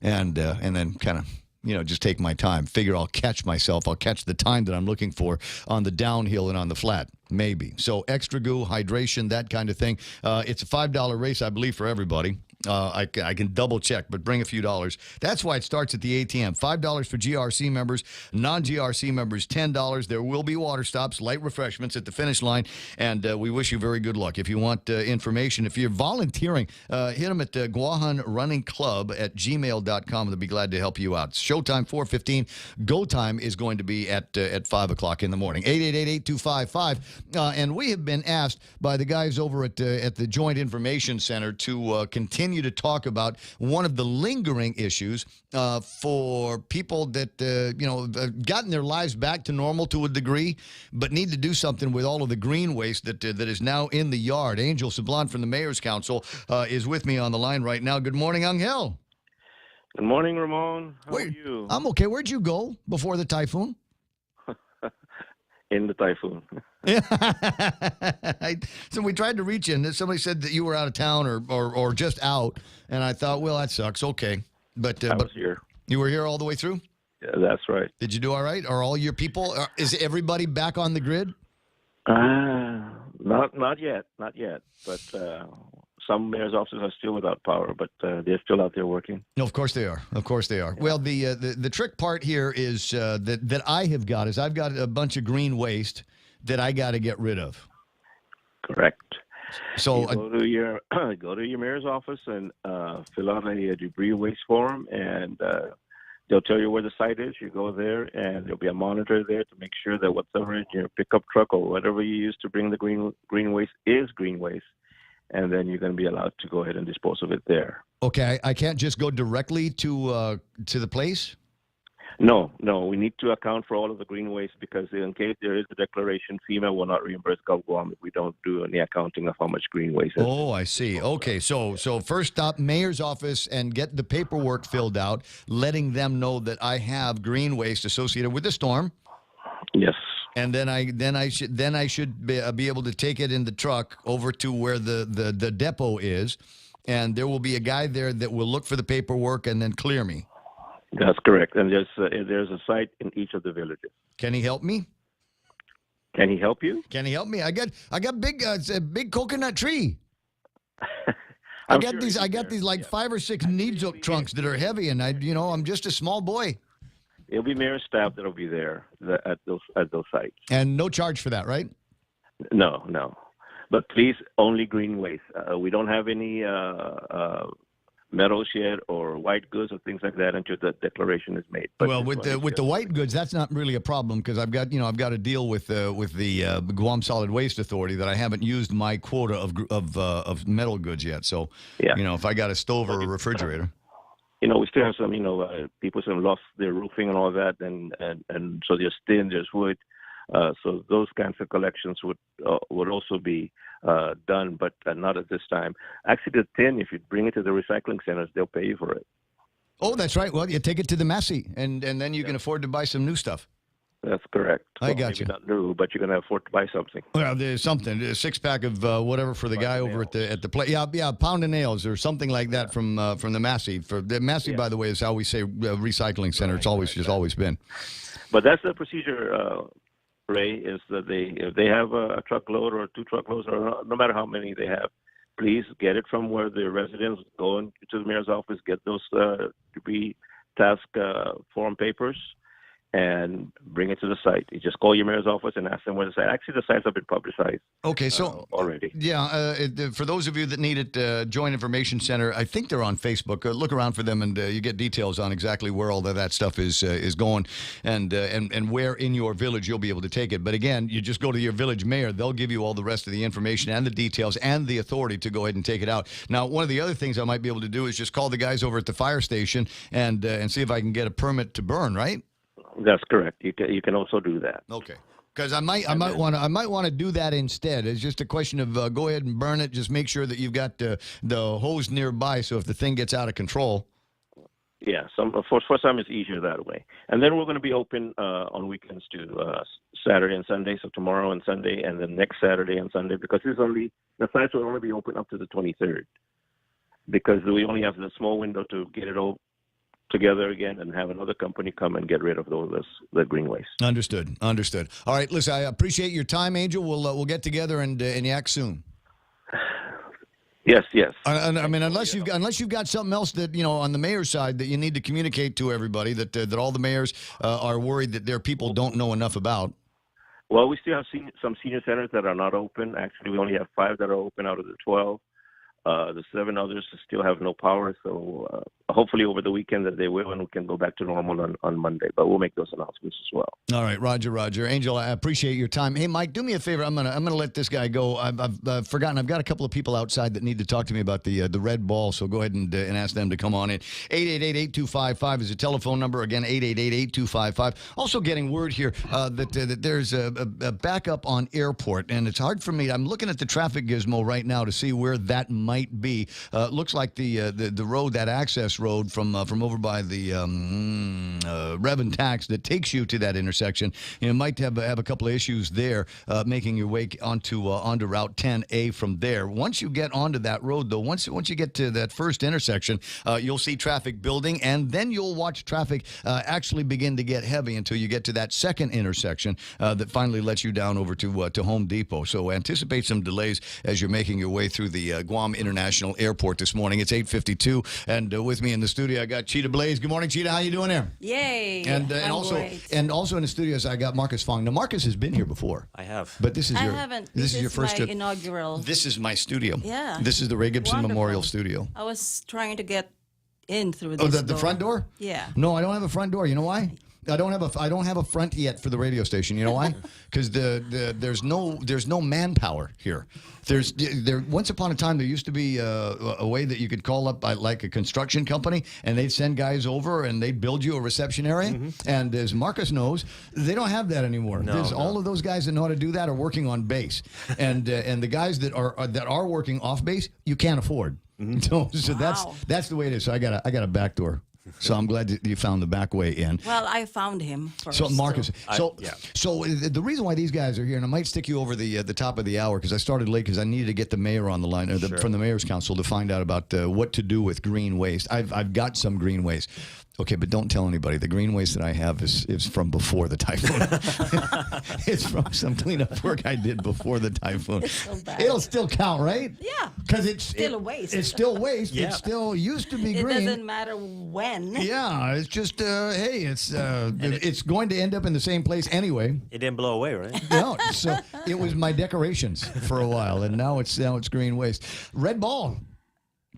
and then kind of, you know, just take my time. Figure I'll catch myself. I'll catch the time that I'm looking for on the downhill and on the flat, maybe. So extra goo, hydration, that kind of thing. It's a $5 race, I believe, for everybody. I can double check, but bring a few dollars. That's why it starts at the ATM. $5 for GRC members, non-GRC members, $10. There will be water stops, light refreshments at the finish line, and we wish you very good luck. If you want information, if you're volunteering, hit them at guahanrunningclub@gmail.com. They'll be glad to help you out. It's showtime 4:15. Go time is going to be at 5 o'clock in the morning. 888-8255. And we have been asked by the guys over at the Joint Information Center to continue to talk about one of the lingering issues for people that, you know, have gotten their lives back to normal to a degree, but need to do something with all of the green waste that is now in the yard. Angel Sablan from the Mayor's Council is with me on the line right now. Good morning, Angel. Good morning, Ramon. How are you? I'm okay. Where'd you go before the typhoon? In the typhoon. So we tried to reach you, and somebody said that you were out of town or just out, and I thought, well, that sucks. Okay. But I was here. You were here all the way through? Yeah, that's right. Did you do all right? Are all your people, is everybody back on the grid? Not yet. But some mayor's offices are still without power, but they're still out there working. No, of course they are. Of course they are. Well, the trick part here is that I have got is I've got a bunch of green waste that I got to get rid of. Correct. So you go to your mayor's office and fill out a debris waste form, and they'll tell you where the site is. You go there, and there'll be a monitor there to make sure that whatever in your pickup truck or whatever you use to bring the green waste is green waste, and then you're going to be allowed to go ahead and dispose of it there. Okay, I can't just go directly to the place. No, we need to account for all of the green waste because in case there is a declaration, FEMA will not reimburse Gulf Guam if we don't do any accounting of how much green waste is. Oh, I see. Okay, so first stop mayor's office and get the paperwork filled out, letting them know that I have green waste associated with the storm. Yes. And then I should be able to take it in the truck over to where the depot is, and there will be a guy there that will look for the paperwork and then clear me. That's correct. And there's a site in each of the villages. Can he help me? Can he help you? Can he help me? I got a big coconut tree. I got these like 5 or 6 Needzook trunks that are heavy, and I'm just a small boy. It'll be mayor staff that'll be there at those sites. And no charge for that, right? No. But please, only green waste. We don't have any metal shed or white goods or things like that until the declaration is made. But well, with the white goods, that's not really a problem because I've got to deal with the Guam Solid Waste Authority that I haven't used my quota of metal goods yet. So if I got a stove or a refrigerator. We still have some, people some lost their roofing and all that, and so there's tin, there's wood. So those kinds of collections would also be done, but not at this time. Actually, the tin, if you bring it to the recycling centers, they'll pay you for it. Oh, that's right. Well, you take it to the Massey, and then you can afford to buy some new stuff. That's correct. I got you. Not new, but you're going to afford to buy something. Well, there's something, a 6-pack of whatever for the guy over at the place. Yeah, a pound of nails or something like that from the Massey. For the Massey, by the way, is how we say recycling center. It's always been. But that's the procedure. Ray, is that if they have a truckload or 2 truckloads or no matter how many they have, please get it from where the residents go into the mayor's office, get those debris task form papers, and bring it to the site. You just call your mayor's office and ask them where the site. Actually, the sites have been publicized. Okay, so already. Yeah, for those of you that need it, Joint Information Center, I think they're on Facebook. Look around for them, and you get details on exactly where all of that stuff is going, and where in your village you'll be able to take it. But again, you just go to your village mayor; they'll give you all the rest of the information and the details and the authority to go ahead and take it out. Now, one of the other things I might be able to do is just call the guys over at the fire station and see if I can get a permit to burn. Right? That's correct. You can also do that. Okay. Because I might want to do that instead. It's just a question of go ahead and burn it. Just make sure that you've got the hose nearby, so if the thing gets out of control. Yeah, for some it's easier that way. And then we're going to be open on weekends too, Saturday and Sunday. So tomorrow and Sunday, and then next Saturday and Sunday, because the sites will only be open up to the 23rd, because we only have the small window to get it all together again and have another company come and get rid of the green waste. Understood. All right, listen, I appreciate your time, Angel. We'll get together and yak soon. Yes. I mean, unless you've got something else that on the mayor's side that you need to communicate to everybody that all the mayors are worried that their people don't know enough about. Well, we still have some senior centers that are not open. Actually, we only have 5 that are open out of the 12. The 7 others still have no power, so hopefully over the weekend that they will, and we can go back to normal on Monday. But we'll make those announcements as well. All right, Roger. Angel, I appreciate your time. Hey, Mike, do me a favor. I'm gonna let this guy go. I've forgotten. I've got a couple of people outside that need to talk to me about the red ball. So go ahead and ask them to come on in. 888-8255 is the telephone number. Again, 888-8255. Also getting word here that there's a backup on airport, and it's hard for me. I'm looking at the traffic gizmo right now to see where that might be. Looks like the road, that access road from over by the Rev and Tax that takes you to that intersection, might have a couple of issues there, making your way onto Route 10A from there. Once you get onto that road, though, once you get to that first intersection, you'll see traffic building, and then you'll watch traffic actually begin to get heavy until you get to that second intersection that finally lets you down over to Home Depot. So anticipate some delays as you're making your way through the Guam International Airport this morning. It's 8:52, and with me in the studio, I got Cheetah Blaze. Good morning, Cheetah. How you doing there? Yay! And also in the studios, I got Marcus Fong. Now, Marcus has been here before. I have. But this is I your haven't. This is your first my inaugural. This is my studio. Yeah. This is the Ray Gibson Wonderful. Memorial Studio. I was trying to get in through Oh, this the front door? Yeah. No, I don't have a front door. You know why? I don't have a front yet for the radio station. You know why? Because there's no manpower here. Once upon a time there used to be a way that you could call up like a construction company and they'd send guys over and they'd build you a reception area. And as Marcus knows, they don't have that anymore. All of those guys that know how to do that are working on base, and the guys that are working off base you can't afford. So that's the way it is. So I got a back door. So I'm glad that you found the back way in. Well, I found him first. So Marcus, so the reason why these guys are here, and I might stick you over the top of the hour because I started late because I needed to get the mayor on the line from the mayor's council to find out about what to do with green waste. I've got some green waste. Okay, but don't tell anybody. The green waste that I have is from before the typhoon. It's from some cleanup work I did before the typhoon. It's so bad. It'll still count, right? Yeah. Because it's still a waste. It's still waste. Yeah. It still used to be It green. doesn't matter when. Yeah, it's just hey, it's going to end up in the same place anyway. It didn't blow away, right? No, so it was my decorations for a while, and now it's green waste. Red Ball,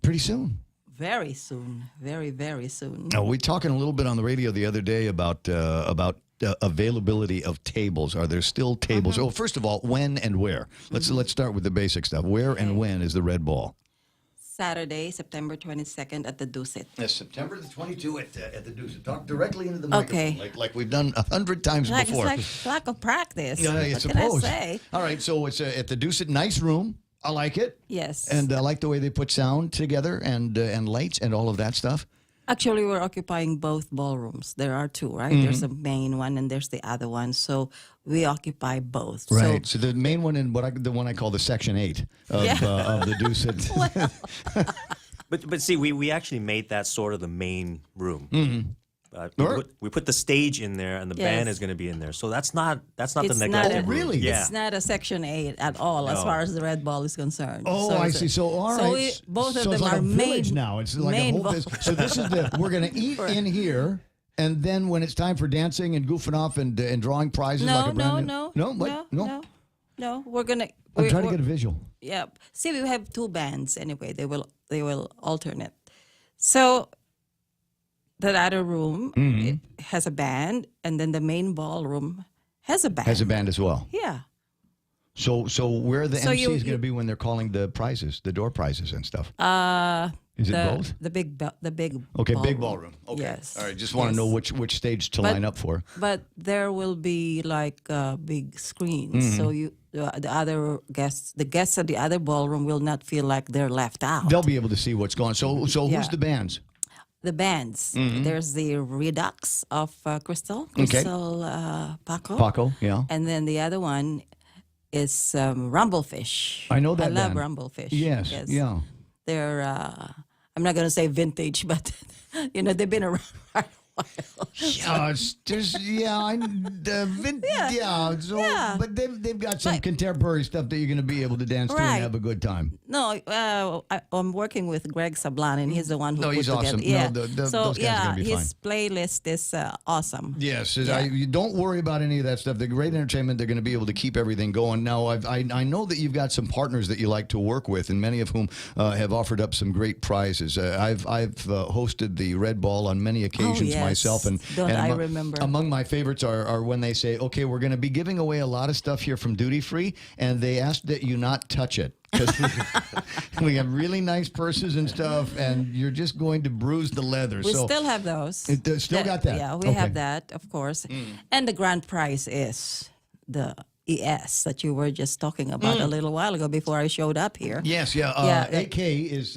pretty soon. Very soon. Very, very soon. Now, we talking a little bit on the radio the other day about availability of tables. Are there still tables? Oh, first of all, when and where? Let's start with the basic stuff. Where and when is the Red Ball? Saturday, September 22nd at the Dusit. September the 22nd at the Dusit. Talk directly into the microphone, like we've done 100 times before. It's like lack of practice. Yeah, I what suppose. can I say? All right, so it's at the Dusit. Nice room. I like it. Yes. And I like the way they put sound together and lights and all of that stuff. Actually, we're occupying both ballrooms. There are two, right? There's a main one and there's the other one. So we occupy both. Right. So the main one and the one I call the Section 8 of the Dusit. But see, we actually made that sort of the main room. We put the stage in there, and the band is going to be in there. So that's not the neglected room. Really? Yeah. It's not a Section 8 at all as far as the Red Ball is concerned. Oh, I see. So all right. Both so of it's them like are a village main. now. It's like a whole business. So this is we're going to eat in here. And then when it's time for dancing and goofing off and drawing prizes like a brand new... No. We're going to... I'm trying to get a visual. Yeah. See, we have two bands anyway. They will alternate. So that other room it has a band, and then the main ballroom has a band. Has a band as well. Yeah. So where the MC is going to be when they're calling the prizes, the door prizes and stuff? Is it both? The big Okay, ballroom. big ballroom. Okay. Yes. All right, just want to know which stage to line up for. But there will be like big screens, so the other guests, the guests at the other ballroom will not feel like they're left out. They'll be able to see what's going on. So who's the bands? The bands. There's the Redux of Crystal Paco. Paco, yeah. And then the other one is Rumblefish. I know that I love band. Rumblefish. Yes, yeah. They're, I'm not going to say vintage, but, they've been around for a while. Yeah, it's just, but they've got some contemporary stuff that you're going to be able to dance to and have a good time. No, I'm working with Greg Sablan, and he's the one who put he's together. awesome. Yeah. No, those guys are going to be his playlist is awesome. Yes, you don't worry about any of that stuff. The great entertainment, they're going to be able to keep everything going. Now, I know that you've got some partners that you like to work with, and many of whom have offered up some great prizes. I've hosted the Red Ball on many occasions myself, and I remember. Among my favorites are when they say, "Okay, we're going to be giving away a lot of stuff here from Duty Free," and they ask that you not touch it. Because we have really nice purses and stuff, and you're just going to bruise the leather. We still have those. Still got that? Yeah, we have that, of course. And the grand prize is the ES that you were just talking about a little while ago before I showed up here. Yes, AK is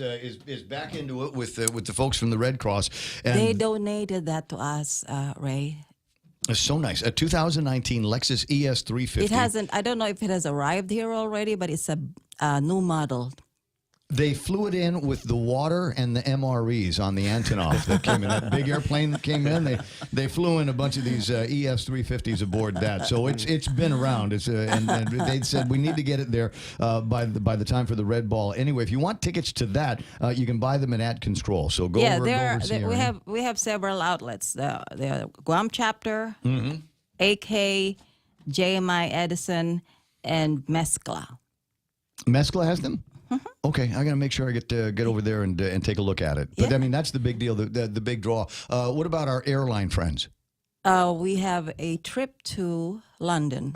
back into it with the folks from the Red Cross. And they donated that to us, Ray. It's so nice. A 2019 Lexus ES 350. It hasn't. I don't know if it has arrived here already, but it's a new model. They flew it in with the water and the MREs on the Antonov that came in. That big airplane that came in, they flew in a bunch of these ES-350s aboard that. So it's been around. And they said we need to get it there by the time for the Red Ball. Anyway, if you want tickets to that, you can buy them in Atkins Scroll. So go over. We have several outlets. The Guam chapter, Mm-hmm. AK, JMI Edison, and Mezcla. Mezcla has them? Okay, I got to make sure I get over there and take a look at it. But I mean, that's the big deal, the big draw. What about our airline friends? We have a trip to London,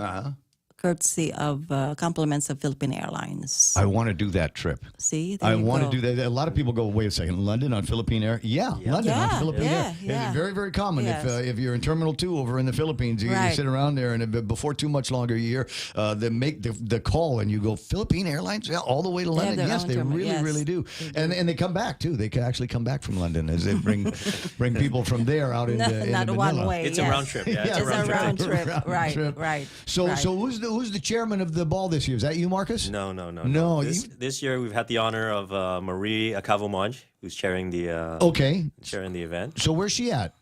courtesy of compliments of Philippine Airlines. I want to do that trip. See, I want to do that. A lot of people go, wait a second, London on Philippine Air? Yeah, London on Philippine Air. It's very, very common. Yes. If you're in Terminal 2 over in the Philippines, you sit around there, and before too much longer, you hear they make the call, and you go, Philippine Airlines? Yeah, all the way to London? Yes, they really do. And they come back, too. They can actually come back from London as they bring people from there out into Not Manila. one way. It's a round trip. Yeah, it's a round trip. Right. So who's the chairman of the ball this year? Is that you, Marcus? No. No, This year we've had the honor of Marie Acavo-Monge, who's chairing the event. So where's she at?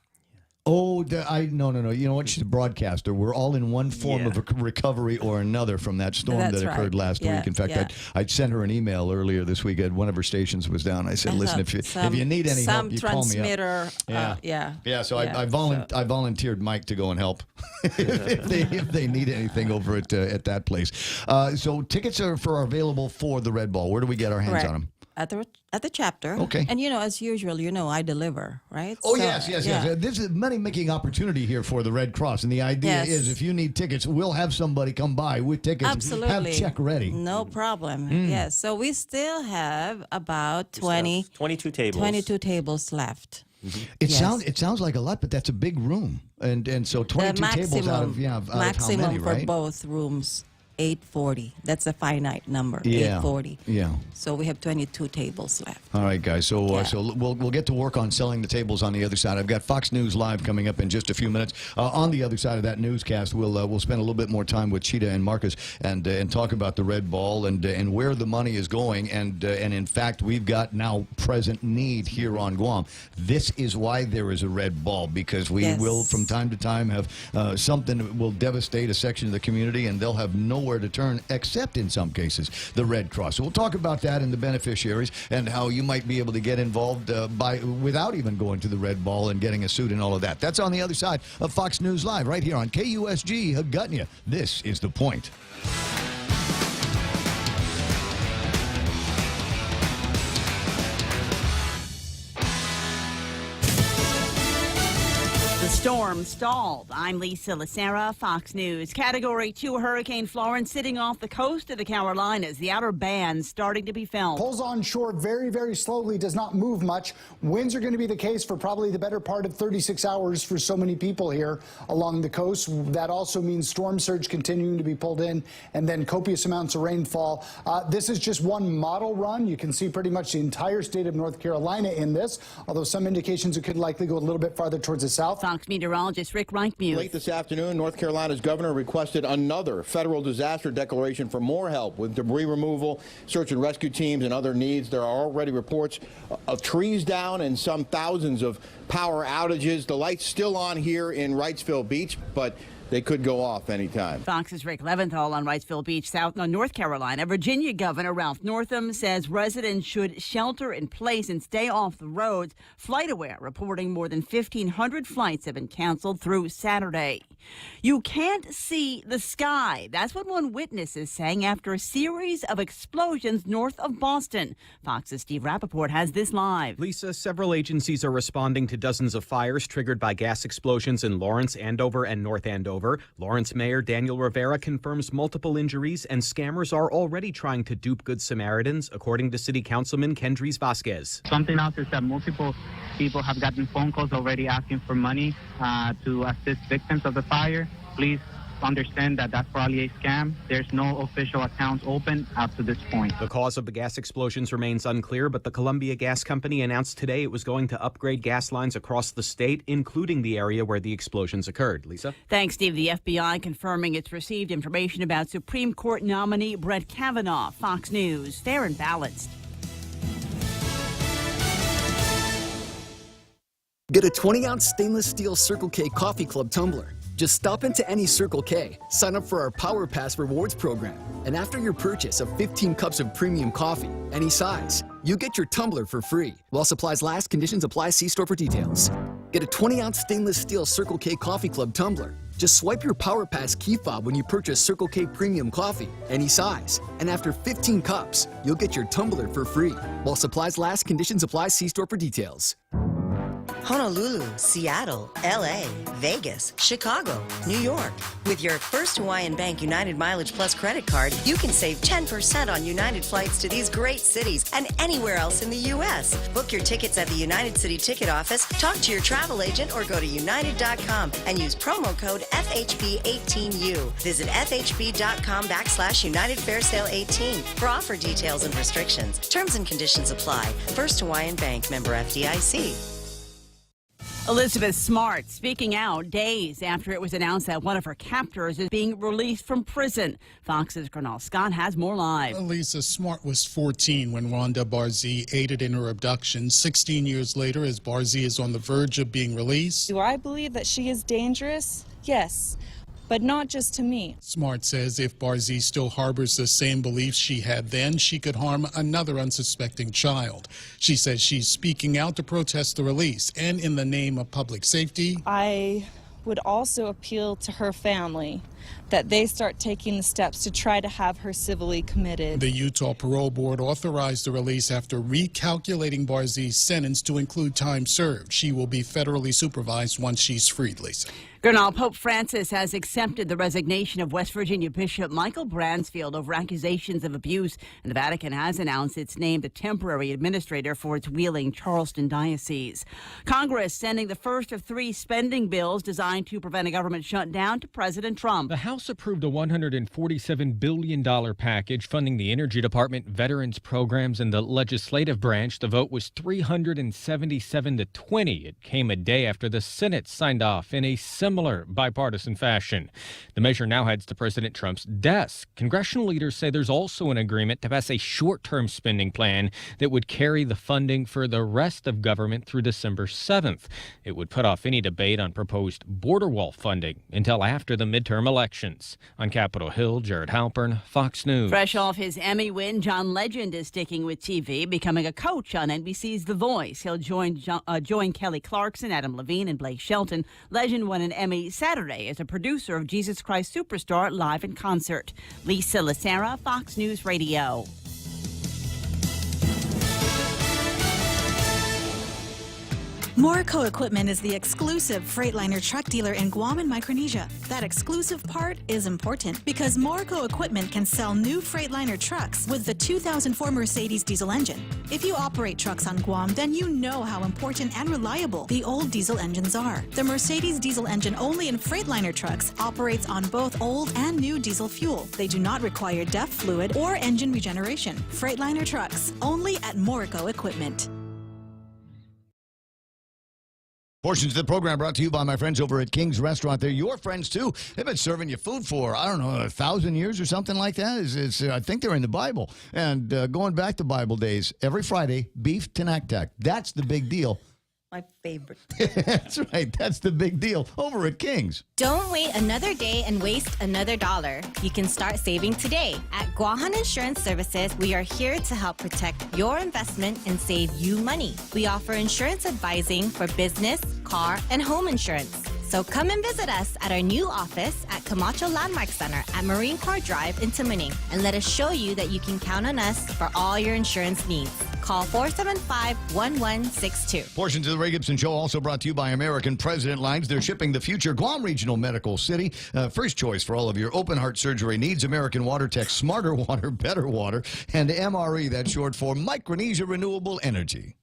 Oh, no. You know what? She's a broadcaster. We're all in one form of recovery or another from that storm that occurred last week. In fact, I'd sent her an email earlier this week. One of her stations was down. I said, listen, if you need any help, you call me up. So I volunteered Mike to go and help if they need anything over at that place. So tickets are available for the Red Ball. Where do we get our hands on them? At the chapter. Okay. And as usual, I deliver, right? Oh, so, yes. This is a money-making opportunity here for the Red Cross. And the idea is if you need tickets, we'll have somebody come by with tickets. Absolutely. Have check ready. No problem. Yes. So we still have about 22 tables. 22 tables left. Mm-hmm. It sounds like a lot, but that's a big room. And so 22 tables out of how many, for right? both rooms. 840. That's a finite number. 840. Yeah. So we have 22 tables left. All right, guys. So we'll get to work on selling the tables on the other side. I've got Fox News Live coming up in just a few minutes. On the other side of that newscast, we'll spend a little bit more time with Cheetah and Marcus and talk about the Red Ball and where the money is going. And in fact, we've got now present need here on Guam. This is why there is a Red Ball, because we will from time to time have something that will devastate a section of the community, and they'll have nowhere to turn, except in some cases the Red Cross. So we'll talk about that and the beneficiaries and how you might be able to get involved without even going to the Red Ball and getting a suit and all of that. That's on the other side of Fox News Live right here on KUSG Hagutnya. This is The Point. The storm stalled. I'm Lisa Lacera, Fox News. Category 2 Hurricane Florence sitting off the coast of the Carolinas. The outer band starting to be felt. Pulls on shore very, very slowly, does not move much. Winds are going to be the case for probably the better part of 36 hours for so many people here along the coast. That also means storm surge continuing to be pulled in, and then copious amounts of rainfall. This is just one model run. You can see pretty much the entire state of North Carolina in this, although some indications it could likely go a little bit farther towards the south. Fox meteorologist Rick Reichmuth. Late this afternoon, North Carolina's governor requested another federal disaster declaration for more help with debris removal, search and rescue teams, and other needs. There are already reports of trees down and some thousands of power outages. The light's still on here in Wrightsville Beach, but they could go off anytime. Fox's Rick Leventhal on Wrightsville Beach, North Carolina. Virginia Governor Ralph Northam says residents should shelter in place and stay off the roads. FlightAware reporting more than 1,500 flights have been canceled through Saturday. You can't see the sky. That's what one witness is saying after a series of explosions north of Boston. Fox's Steve Rappaport has this live. Lisa, several agencies are responding to dozens of fires triggered by gas explosions in Lawrence, Andover, and North Andover. Lawrence Mayor Daniel Rivera confirms multiple injuries, and scammers are already trying to dupe Good Samaritans, according to City Councilman Kendries Vasquez. Something else is that multiple people have gotten phone calls already asking for money to assist victims of the fire. Please understand that that's probably a scam. There's no official accounts open up to this point. The cause of the gas explosions remains unclear, but the Columbia Gas Company announced today it was going to upgrade gas lines across the state, including the area where the explosions occurred. Lisa? Thanks, Steve. The FBI confirming it's received information about Supreme Court nominee Brett Kavanaugh. Fox News, fair and balanced. Get a 20-ounce stainless steel Circle K Coffee Club tumbler. Just stop into any Circle K, sign up for our Power Pass rewards program, and after your purchase of 15 cups of premium coffee, any size, you get your tumbler for free. While supplies last, conditions apply. See store for details. Get a 20-ounce stainless steel Circle K Coffee Club tumbler. Just swipe your Power Pass key fob when you purchase Circle K premium coffee, any size, and after 15 cups, you'll get your tumbler for free. While supplies last, conditions apply. See store for details. Honolulu, Seattle, LA, Vegas, Chicago, New York. With your First Hawaiian Bank United Mileage Plus credit card, you can save 10% on United flights to these great cities and anywhere else in the U.S. Book your tickets at the United City Ticket Office, talk to your travel agent, or go to united.com and use promo code FHB18U. Visit FHB.com/United Fair Sale 18 for offer details and restrictions. Terms and conditions apply. First Hawaiian Bank, member FDIC. Elizabeth Smart speaking out days after it was announced that one of her captors is being released from prison. Fox's Gernal Scott has more live. Elisa Smart was 14 when Rhonda Barzee aided in her abduction. 16 years later, as Barzee is on the verge of being released. Do I believe that she is dangerous? Yes. But not just to me. Smart says if Barzee still harbors the same beliefs she had then, she could harm another unsuspecting child. She says she's speaking out to protest the release, and in the name of public safety, I would also appeal to her family that they start taking the steps to try to have her civilly committed. The Utah Parole Board authorized the release after recalculating Barzee's sentence to include time served. She will be federally supervised once she's freed, Lisa. Gernal, Pope Francis has accepted the resignation of West Virginia Bishop Michael Bransfield over accusations of abuse, and the Vatican has announced it's named the temporary administrator for its Wheeling Charleston diocese. Congress sending the first of 3 spending bills designed to prevent a government shutdown to President Trump. The House approved a $147 billion package funding the Energy Department, veterans programs, and the legislative branch. The vote was 377 to 20. It came a day after the Senate signed off in a similar bipartisan fashion. The measure now heads to President Trump's desk. Congressional leaders say there's also an agreement to pass a short-term spending plan that would carry the funding for the rest of government through December 7th. It would put off any debate on proposed border wall funding until after the midterm elections. On Capitol Hill, Jared Halpern, Fox News. Fresh off his Emmy win, John Legend is sticking with TV, becoming a coach on NBC's The Voice. He'll join Kelly Clarkson, Adam Levine, and Blake Shelton. Legend won an Emmy Saturday as a producer of Jesus Christ Superstar live in concert. Lisa Lacera, Fox News Radio. Morrico Equipment is the exclusive Freightliner truck dealer in Guam and Micronesia. That exclusive part is important because Morrico Equipment can sell new Freightliner trucks with the 2004 Mercedes diesel engine. If you operate trucks on Guam, then you know how important and reliable the old diesel engines are. The Mercedes diesel engine only in Freightliner trucks operates on both old and new diesel fuel. They do not require DEF fluid or engine regeneration. Freightliner trucks, only at Morrico Equipment. Portions of the program brought to you by my friends over at King's Restaurant. They're your friends, too. They've been serving you food for, 1,000 years or something like that. I think they're in the Bible. And going back to Bible days, every Friday, beef tenactac. That's the big deal. My favorite. That's right. That's the big deal over at King's. Don't wait another day and waste another dollar. You can start saving today. At Guahan Insurance Services, we are here to help protect your investment and save you money. We offer insurance advising for business, car, and home insurance. So come and visit us at our new office at Camacho Landmark Center at Marine Corps Drive in Timoning, and let us show you that you can count on us for all your insurance needs. Call 475-1162. Portions of the Ray Gibson Show also brought to you by American President Lines. They're shipping the future Guam Regional Medical City. First choice for all of your open heart surgery needs. American Water Tech, smarter water, better water. And MRE, that's short for Micronesia Renewable Energy.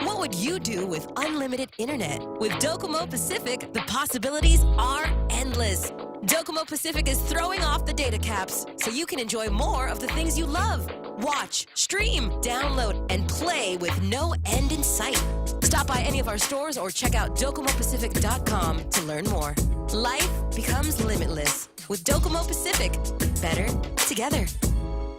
What would you do with unlimited internet? With Docomo Pacific, the possibilities are endless. Docomo Pacific is throwing off the data caps so you can enjoy more of the things you love. Watch, stream, download, and play with no end in sight. Stop by any of our stores or check out DocomoPacific.com to learn more. Life becomes limitless with Docomo Pacific. Better together.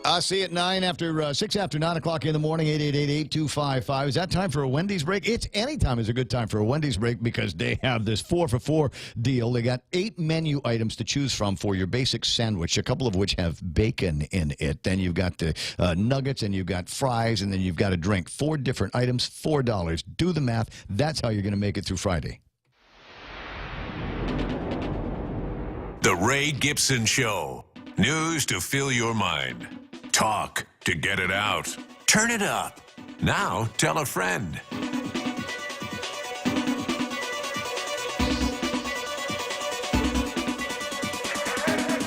I'll see you at 6 after 9 o'clock in the morning, 888-8255. Is that time for a Wendy's break? It's any time is a good time for a Wendy's break because they have this 4-for-4 deal. They got 8 menu items to choose from for your basic sandwich, a couple of which have bacon in it. Then you've got the nuggets, and you've got fries, and then you've got a drink. 4 different items, $4. Do the math. That's how you're going to make it through Friday. The Ray Gibson Show. News to fill your mind. Talk to get it out. Turn it up. Now tell a friend.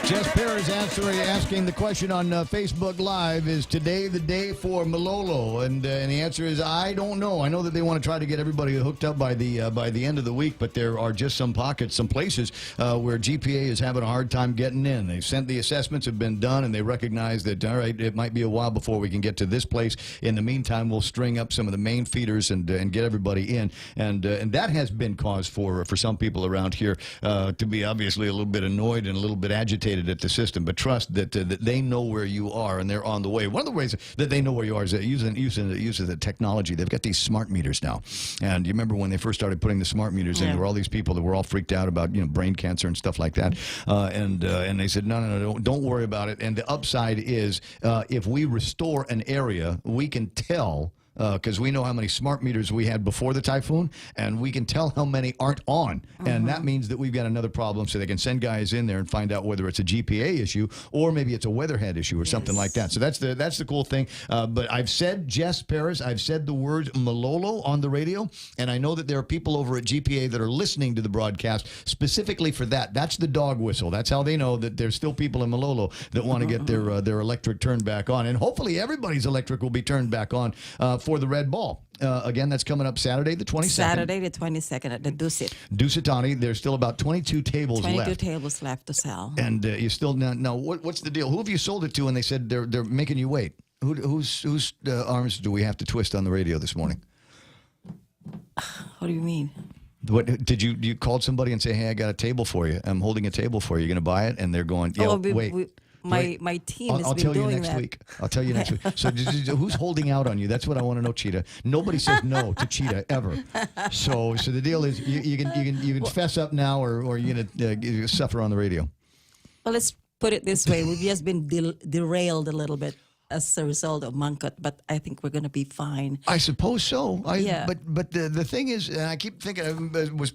Jess Perez asking the question on Facebook Live, is today the day for Malolo? And the answer is, I don't know. I know that they want to try to get everybody hooked up by the end of the week, but there are just some pockets, some places where GPA is having a hard time getting in. They've sent the assessments, have been done, and they recognize that, all right, it might be a while before we can get to this place. In the meantime, we'll string up some of the main feeders and get everybody in. And that has been cause for some people around here to be obviously a little bit annoyed and a little bit agitated at the system, but trust that they know where you are and they're on the way. One of the ways that they know where you are is that using the technology. They've got these smart meters now, and you remember when they first started putting the smart meters in, there were all these people that were all freaked out about brain cancer and stuff like that, and they said no, don't worry about it. And the upside is if we restore an area, we can tell. Because we know how many smart meters we had before the typhoon, and we can tell how many aren't on. And that means that we've got another problem, so they can send guys in there and find out whether it's a GPA issue or maybe it's a weatherhead issue or something like that. So that's the cool thing. But I've said, Jess Perez, I've said the word Malolo on the radio, and I know that there are people over at GPA that are listening to the broadcast specifically for that. That's the dog whistle. That's how they know that there's still people in Malolo that want to get their electric turned back on. And hopefully everybody's electric will be turned back on for the Red Ball. Again, that's coming up Saturday the 22nd. Saturday the 22nd at the Dusit. Dusitani. There's still about 22 tables left. 22 tables left to sell. And you still now what's the deal? Who have you sold it to? And they said they're making you wait. Whose arms do we have to twist on the radio this morning? What do you mean? What did you called somebody and say, hey, I got a table for you. I'm holding a table for you. You're going to buy it? And they're going, yeah, wait. My team has been doing that. I'll tell you next week. I'll tell you next week. So who's holding out on you? That's what I want to know, Cheetah. Nobody says no to Cheetah ever. So the deal is you can fess up now, or you're gonna suffer on the radio. Well, let's put it this way: we've just been derailed a little bit as a result of Mangkut, but I think we're going to be fine. I suppose so. But the thing is, and I keep thinking, I was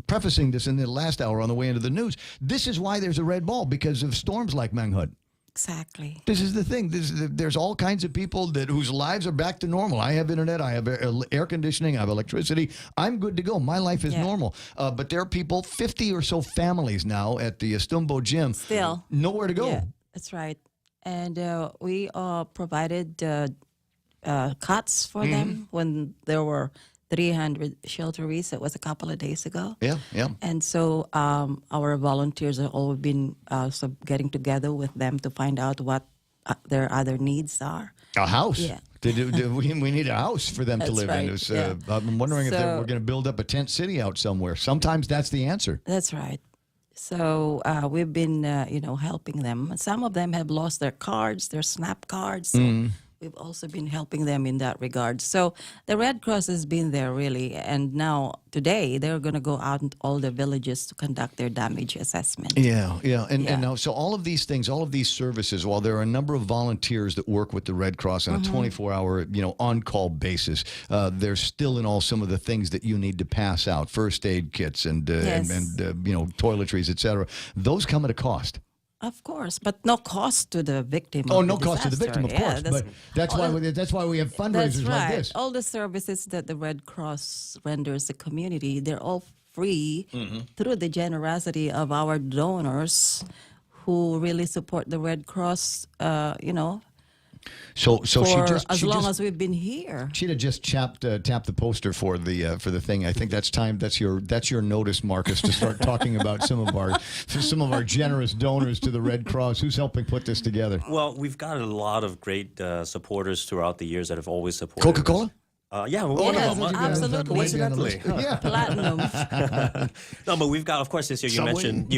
prefacing this in the last hour on the way into the news, this is why there's a red ball, because of storms like Mangkut. Exactly. This is the thing. There's all kinds of people whose lives are back to normal. I have internet. I have air conditioning. I have electricity. I'm good to go. My life is normal. But there are people, 50 or so families now at the Estumbo gym. Still. Nowhere to go. Yeah, that's right. And we provided cots for them when there were 300 shelteries. That was a couple of days ago. Yeah. And so our volunteers have all been getting together with them to find out what their other needs are. A house? Yeah. We need a house for them to live in. I'm wondering if we're going to build up a tent city out somewhere. Sometimes that's the answer. That's right. So we've been, helping them. Some of them have lost their cards, their SNAP cards. So we've also been helping them in that regard. So the Red Cross has been there, really. And now, today, they're going to go out in all the villages to conduct their damage assessment. Yeah. And now, so all of these things, all of these services, while there are a number of volunteers that work with the Red Cross on a 24-hour, on-call basis, there's still in all some of the things that you need to pass out, first aid kits and toiletries, et cetera. Those come at a cost. Of course, but no cost to the victim. Oh, no cost to the victim, of course. But that's why we have fundraisers like this. All the services that the Red Cross renders the community, they're all free through the generosity of our donors who really support the Red Cross, So as long as we've been here. Cheetah just tapped the poster for the thing. I think that's time. That's your notice, Marcus, to start talking about some of our generous donors to the Red Cross. Who's helping put this together? Well, we've got a lot of great supporters throughout the years that have always supported. Coca-Cola? Yeah, Oh, one no, of them. absolutely. Coincidentally. Yeah. Platinum. No, but we've got, of course, this year you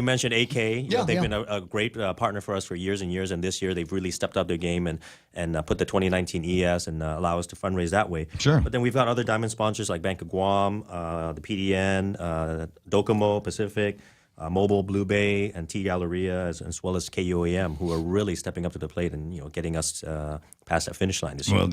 mentioned AK. They've been a great partner for us for years and years, and this year they've really stepped up their game and put the 2019 ES and allow us to fundraise that way. Sure. But then we've got other diamond sponsors like Bank of Guam, the PDN, Docomo Pacific, Mobile, Blue Bay, and T Galleria, as well as KUAM, who are really stepping up to the plate and getting us past that finish line this year. Well,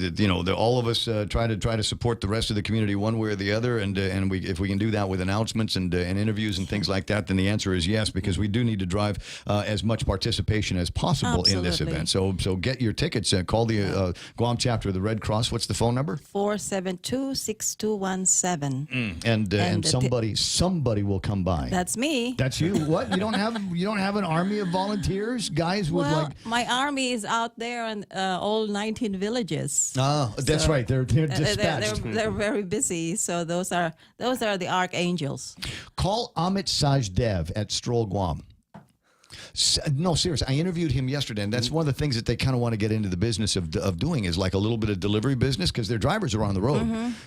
all of us try to support the rest of the community one way or the other, and if we can do that with announcements and interviews and things like that, then the answer is yes, because we do need to drive as much participation as possible in this event. So get your tickets. Call the Guam chapter of the Red Cross. What's the phone number? 472-6217. And somebody will come by. That's me. That's you. What? You don't have an army of volunteers, guys with my army is out there in all 19 villages. Oh, that's right. They're dispatched. They're very busy. So those are the archangels. Call Amit Sajdev at Stroll Guam. No, seriously. I interviewed him yesterday, and that's one of the things that they kind of want to get into the business of doing is like a little bit of delivery business because their drivers are on the road,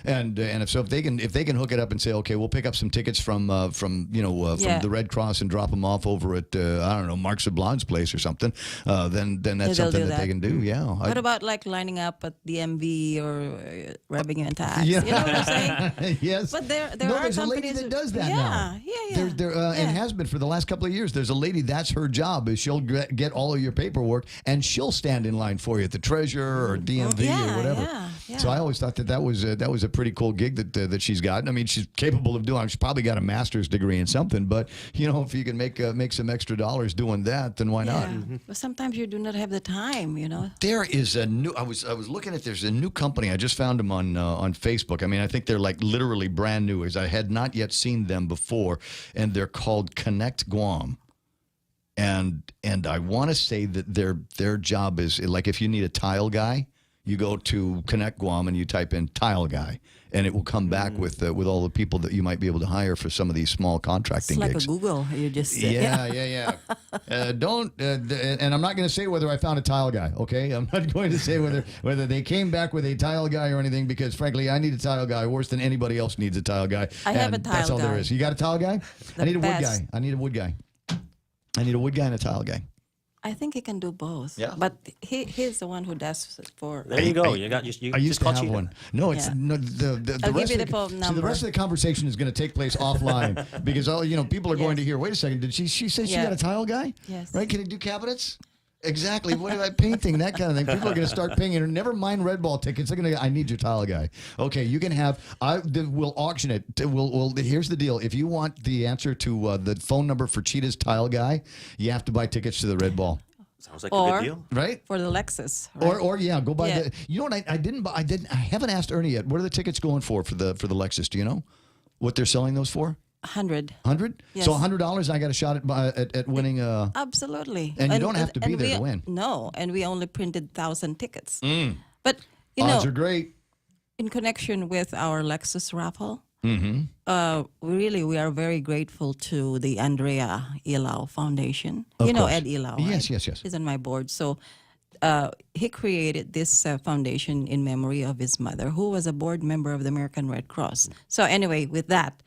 and if they can hook it up and say, okay, we'll pick up some tickets from the Red Cross and drop them off over at I don't know, Mark Sablan's place or something, then that's something that they can do. Yeah. What about like lining up at DMV or rubbing in tax? You know what I'm saying? Yes. But there no, are there's companies a lady that does that now. Yeah. And has been for the last couple of years. There's a lady, that's her job, is she'll get all of your paperwork and she'll stand in line for you at the treasurer or DMV or whatever. Yeah. So I always thought that was a pretty cool gig that she's got. I mean, she's capable of doing. She's probably got a master's degree in something, but if you can make some extra dollars doing that, then why not? But sometimes you do not have the time. There is a new. I was looking at. There's a new company. I just found them on Facebook. I mean, I think they're like literally brand new, as I had not yet seen them before, and they're called Connect Guam. And I want to say that their job is like if you need a tile guy, you go to Connect Guam and you type in tile guy, and it will come back with all the people that you might be able to hire for some of these small contracting it's like gigs. A Google. You just yeah. And I'm not going to say whether I found a tile guy. Okay, I'm not going to say whether they came back with a tile guy or anything, because frankly, I need a tile guy worse than anybody else needs a tile guy. I have a tile guy. That's all there is. You got a tile guy? I need a wood guy. I need a wood guy and a tile guy. I think he can do both. Yeah. But he's the one who does it for. There you go. I used to have one. No, it's no, the I'll rest give you of the phone number. So the rest of the conversation is going to take place offline because people are going to hear. Wait a second. Did she say she got a tile guy? Yes. Right? Can he do cabinets? Exactly. What about painting? That kind of thing. People are going to start paying. Never mind Red Ball tickets. They're going to. I need your tile guy. Okay, you can have. We'll auction it. Here's the deal. If you want the answer to the phone number for Cheetah's tile guy, you have to buy tickets to the Red Ball. Sounds like a good deal, right? For the Lexus, right? Or go buy the. You know what? I haven't asked Ernie yet. What are the tickets going for the Lexus? Do you know what they're selling those for? 100. 100? Yes. So $100, I got a shot at winning. Absolutely. And you don't have to be there to win. No, and we only printed 1,000 tickets. Mm. But odds are great. In connection with our Lexus raffle, mm-hmm. We are very grateful to the Andrea Ilau Foundation. Of you know course. Ed Ilau, right? Yes. He's on my board. So he created this foundation in memory of his mother, who was a board member of the American Red Cross. So anyway, with that,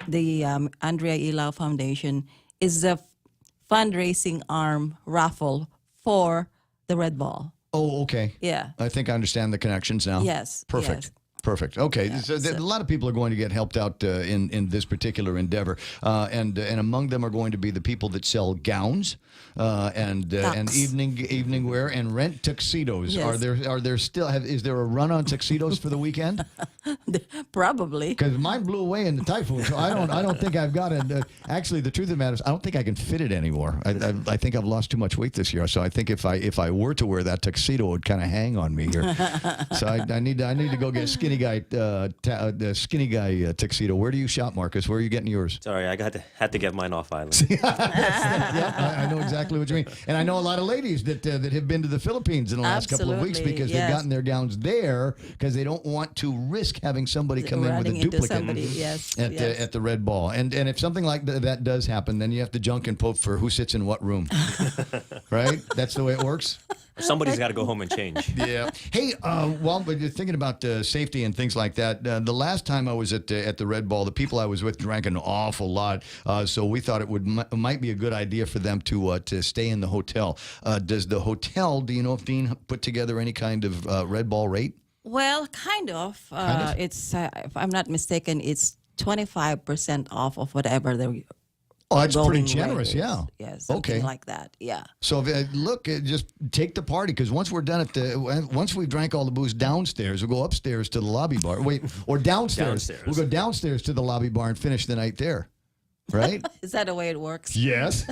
the Andrea Ilau Foundation is the fundraising arm raffle for the Red Ball. Oh, okay. Yeah. I think I understand the connections now. Yes. Perfect. Yes. Perfect. Okay, so a lot of people are going to get helped out in this particular endeavor, and among them are going to be the people that sell gowns and evening wear and rent tuxedos. Yes. Is there a run on tuxedos for the weekend? Probably. Because mine blew away in the typhoon, so I don't think I've got it. Actually, the truth of the matter is, I don't think I can fit it anymore. I think I've lost too much weight this year, so I think if I were to wear that tuxedo, it would kind of hang on me here. So I need to go get a skinny guy tuxedo. Where do you shop, Marcus? Where are you getting yours? Sorry, I had to get mine off island. I know exactly what you mean, and I know a lot of ladies that have been to the Philippines in the last couple of weeks because they've gotten their gowns there because they don't want to risk having somebody come in with a duplicate at the Red Ball. And if something like that does happen, then you have to junk and poke for who sits in what room. Right? That's the way it works. somebody's got to go home and change. Yeah. Hey, while you're thinking about safety and things like that, the last time I was at the Red Ball, the people I was with drank an awful lot, so we thought it might be a good idea for them to stay in the hotel. Does the hotel, do you know if Dean put together any kind of Red Ball rate? Well, kind of. It's, if I'm not mistaken, it's 25% off of whatever the Oh, that's pretty going generous, rate is. yeah. Yeah, something Okay. like that. Yeah. So look, just take the party, because once we're done once we've drank all the booze downstairs, we'll go upstairs to the lobby bar. Wait, or downstairs. Downstairs. We'll go downstairs to the lobby bar and finish the night there. Right? Is that the way it works? Yes.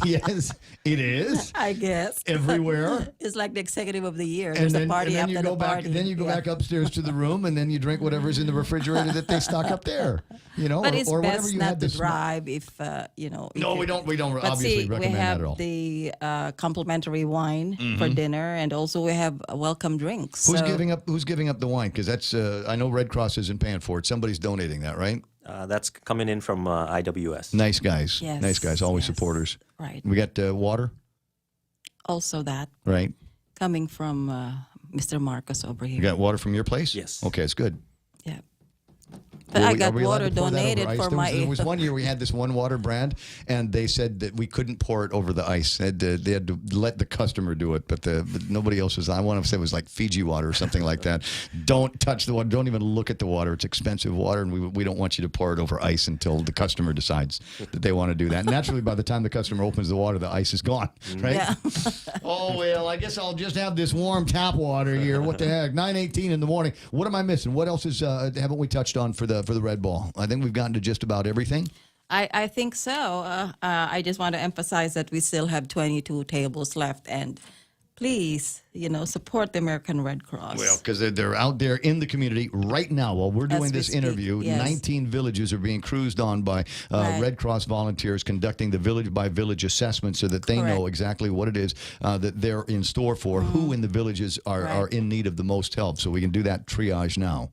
Yes, it is. I guess. Everywhere. It's like the executive of the year. There's a party after you the go party. back, then you go back upstairs to the room, and then you drink whatever's in the refrigerator that they stock up there. You know, But it's or whatever best you not had to this. drive if, you know. if No, you- we don't. We don't But obviously see, recommend we that have at all. the complimentary wine for dinner, and also we have welcome drinks. Who's So- giving up? Who's giving up the wine? Because that's I know Red Cross isn't paying for it. Somebody's donating that, right? That's coming in from IWS. Nice guys. Yes, Nice guys. Always supporters. Right. We got water, Also that right? coming from Mr. Marcos over here. You got water from your place? Yes. Okay, it's good. Yeah. But I got water donated for my. There was one year we had this one water brand, and they said that we couldn't pour it over the ice. They had to let the customer do it, but nobody else was. I want to say it was like Fiji water or something like that. Don't touch the water. Don't even look at the water. It's expensive water, and we don't want you to pour it over ice until the customer decides that they want to do that. And naturally, by the time the customer opens the water, the ice is gone, right? Yeah. Oh, well, I guess I'll just have this warm tap water here. What the heck? 9:18 in the morning. What am I missing? What else haven't we touched on for the Red Ball? I think we've gotten to just about everything. I think so. I just want to emphasize that we still have 22 tables left, and please, support the American Red Cross. Well, because they're out there in the community right now while we're doing As we this speak, interview. yes. 19 villages are being cruised on by Right. Red Cross volunteers conducting the village-by-village assessment so that they know Correct. exactly what it is that they're in store for, who in the villages are in need of the most help. So we can do that triage now.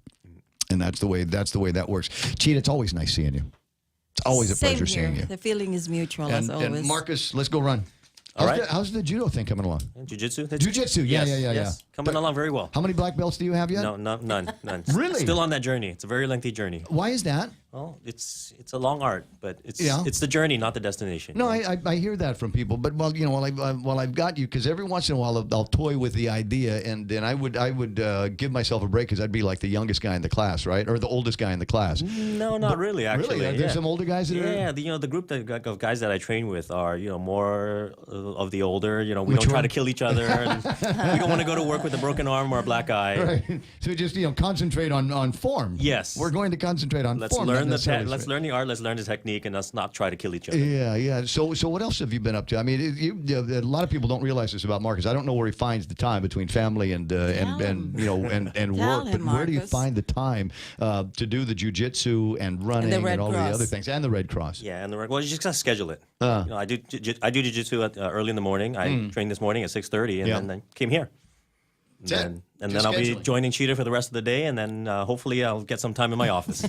And that's the way that works. Cheetah, it's always nice seeing you. It's always a Same pleasure here. seeing you. The feeling is mutual, as always. And Marcus, let's go run. All right. How's the judo thing coming along? Jiu-jitsu? Jiu-jitsu, yeah. Coming along very well. How many black belts do you have yet? No, none. Really? Still on that journey. It's a very lengthy journey. Why is that? Well, it's a long art, but it's Yeah. it's the journey, not the destination. No, I hear that from people, but while I've got you, because every once in a while I'll toy with the idea, and then I would give myself a break because I'd be like the youngest guy in the class, right, or the oldest guy in the class. No, not really. Actually, Really? Are there some older guys that are? Yeah, the group of guys that I train with are more of the older. We Which don't try one? to kill each other. And we don't want to go to work with a broken arm or a black eye. Right. So just concentrate on form. Yes. We're going to concentrate on Let's form. learn not necessarily let's learn the art. Let's learn the technique, and let's not try to kill each other. Yeah. So what else have you been up to? I mean, a lot of people don't realize this about Marcus. I don't know where he finds the time between family and work. But where do you Marcus. find the time to do the jiu-jitsu and running and, Red all the Cross. other things, and the Red Cross? Yeah, and you just gotta schedule it. I do jiu-jitsu early in the morning. I trained this morning at 6:30, and Yeah. then I came here. That's it. And Just then I'll be scheduling. joining Cheetah for the rest of the day, and then hopefully I'll get some time in my office.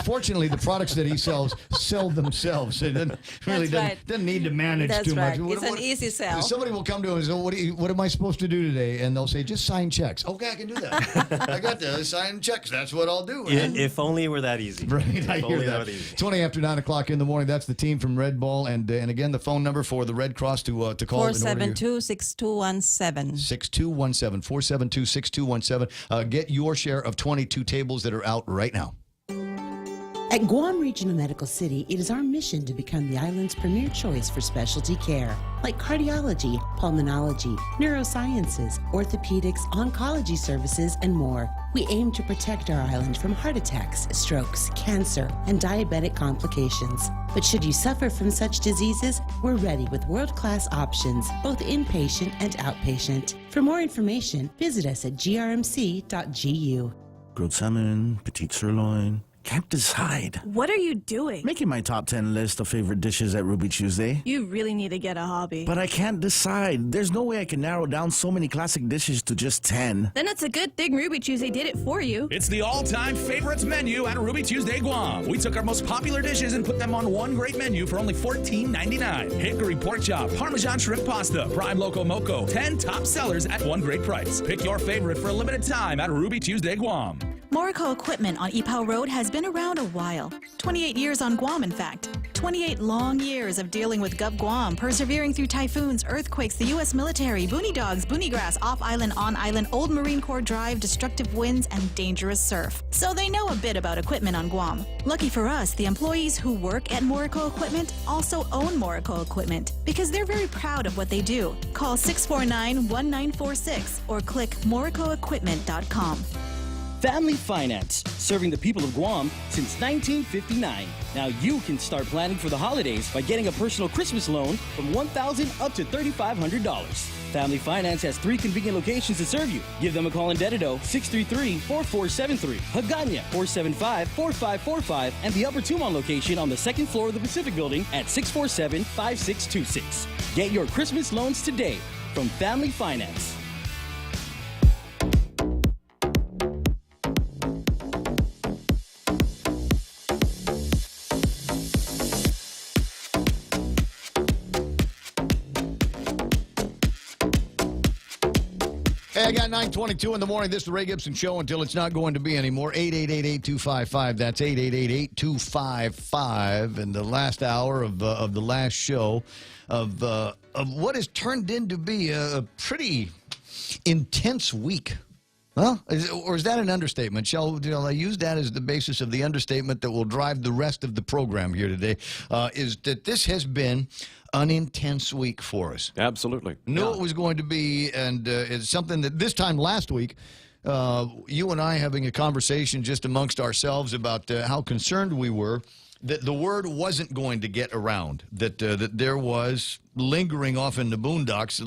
Fortunately, the products that he sells sell themselves. It doesn't need to manage That's too right. much. It's an easy sell. Somebody will come to him and say, what am I supposed to do today? And they'll say, just sign checks. Okay, I can do that. I got to sign checks. That's what I'll do. If only it were that easy. Right, If I hear only that. were easy. 20 after 9 o'clock in the morning. That's the team from Red Ball. And again, the phone number for the Red Cross to call. 472-6217. 6217. 472-6217. Get your share of 22 tables that are out right now. At Guam Regional Medical City, it is our mission to become the island's premier choice for specialty care, like cardiology, pulmonology, neurosciences, orthopedics, oncology services, and more. We aim to protect our island from heart attacks, strokes, cancer, and diabetic complications. But should you suffer from such diseases, we're ready with world-class options, both inpatient and outpatient. For more information, visit us at grmc.gu. Grilled salmon, petite sirloin, Can't decide. What are you doing? Making my top 10 list of favorite dishes at Ruby Tuesday. You really need to get a hobby. But I can't decide. There's no way I can narrow down so many classic dishes to just 10. Then it's a good thing Ruby Tuesday did it for you. It's the all-time favorites menu at Ruby Tuesday Guam. We took our most popular dishes and put them on one great menu for only $14.99. Hickory pork chop, Parmesan shrimp pasta, Prime Loco Moco. 10 top sellers at one great price. Pick your favorite for a limited time at Ruby Tuesday Guam. Morico Equipment on Ipoh Road has been around a while. 28 years on Guam, in fact. 28 long years of dealing with Gov Guam, persevering through typhoons, earthquakes, the U.S. military, boony dogs, boony grass, off-island, on-island, old Marine Corps drive, destructive winds, and dangerous surf. So they know a bit about equipment on Guam. Lucky for us, the employees who work at Morico Equipment also own Morico Equipment because they're very proud of what they do. Call 649-1946 or click moricoequipment.com. Family Finance, serving the people of Guam since 1959. Now you can start planning for the holidays by getting a personal Christmas loan from $1,000 up to $3,500. Family Finance has 3 convenient locations to serve you. Give them a call in Dededo, 633-4473, Hagåtña, 475-4545, and the Upper Tumon location on the 2nd floor of the Pacific Building at 647-5626. Get your Christmas loans today from Family Finance. Hey, I got 9:22 in the morning. This is the Ray Gibson Show until it's not going to be anymore. 888-8255. That's 888-8255. And the last hour of the last show of what has turned into be a pretty intense week. Well, or is that an understatement? Shall I use that as the basis of the understatement that will drive the rest of the program here today? Is that this has been an intense week for us. Absolutely. Knew it was going to be, and it's something that this time last week, you and I having a conversation just amongst ourselves about how concerned we were that the word wasn't going to get around, that there was lingering off in the boondocks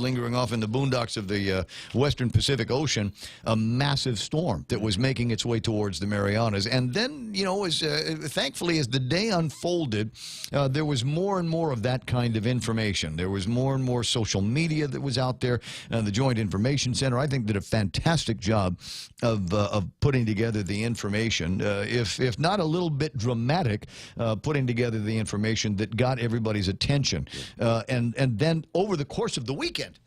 of the western Pacific Ocean, a massive storm that was making its way towards the Marianas. And then, thankfully, as the day unfolded, there was more and more of that kind of information. There was more and more social media that was out there. The Joint Information Center, I think, did a fantastic job of putting together the information, if not a little bit dramatic, putting together the information that got everybody's attention. And then over the course of the weekend,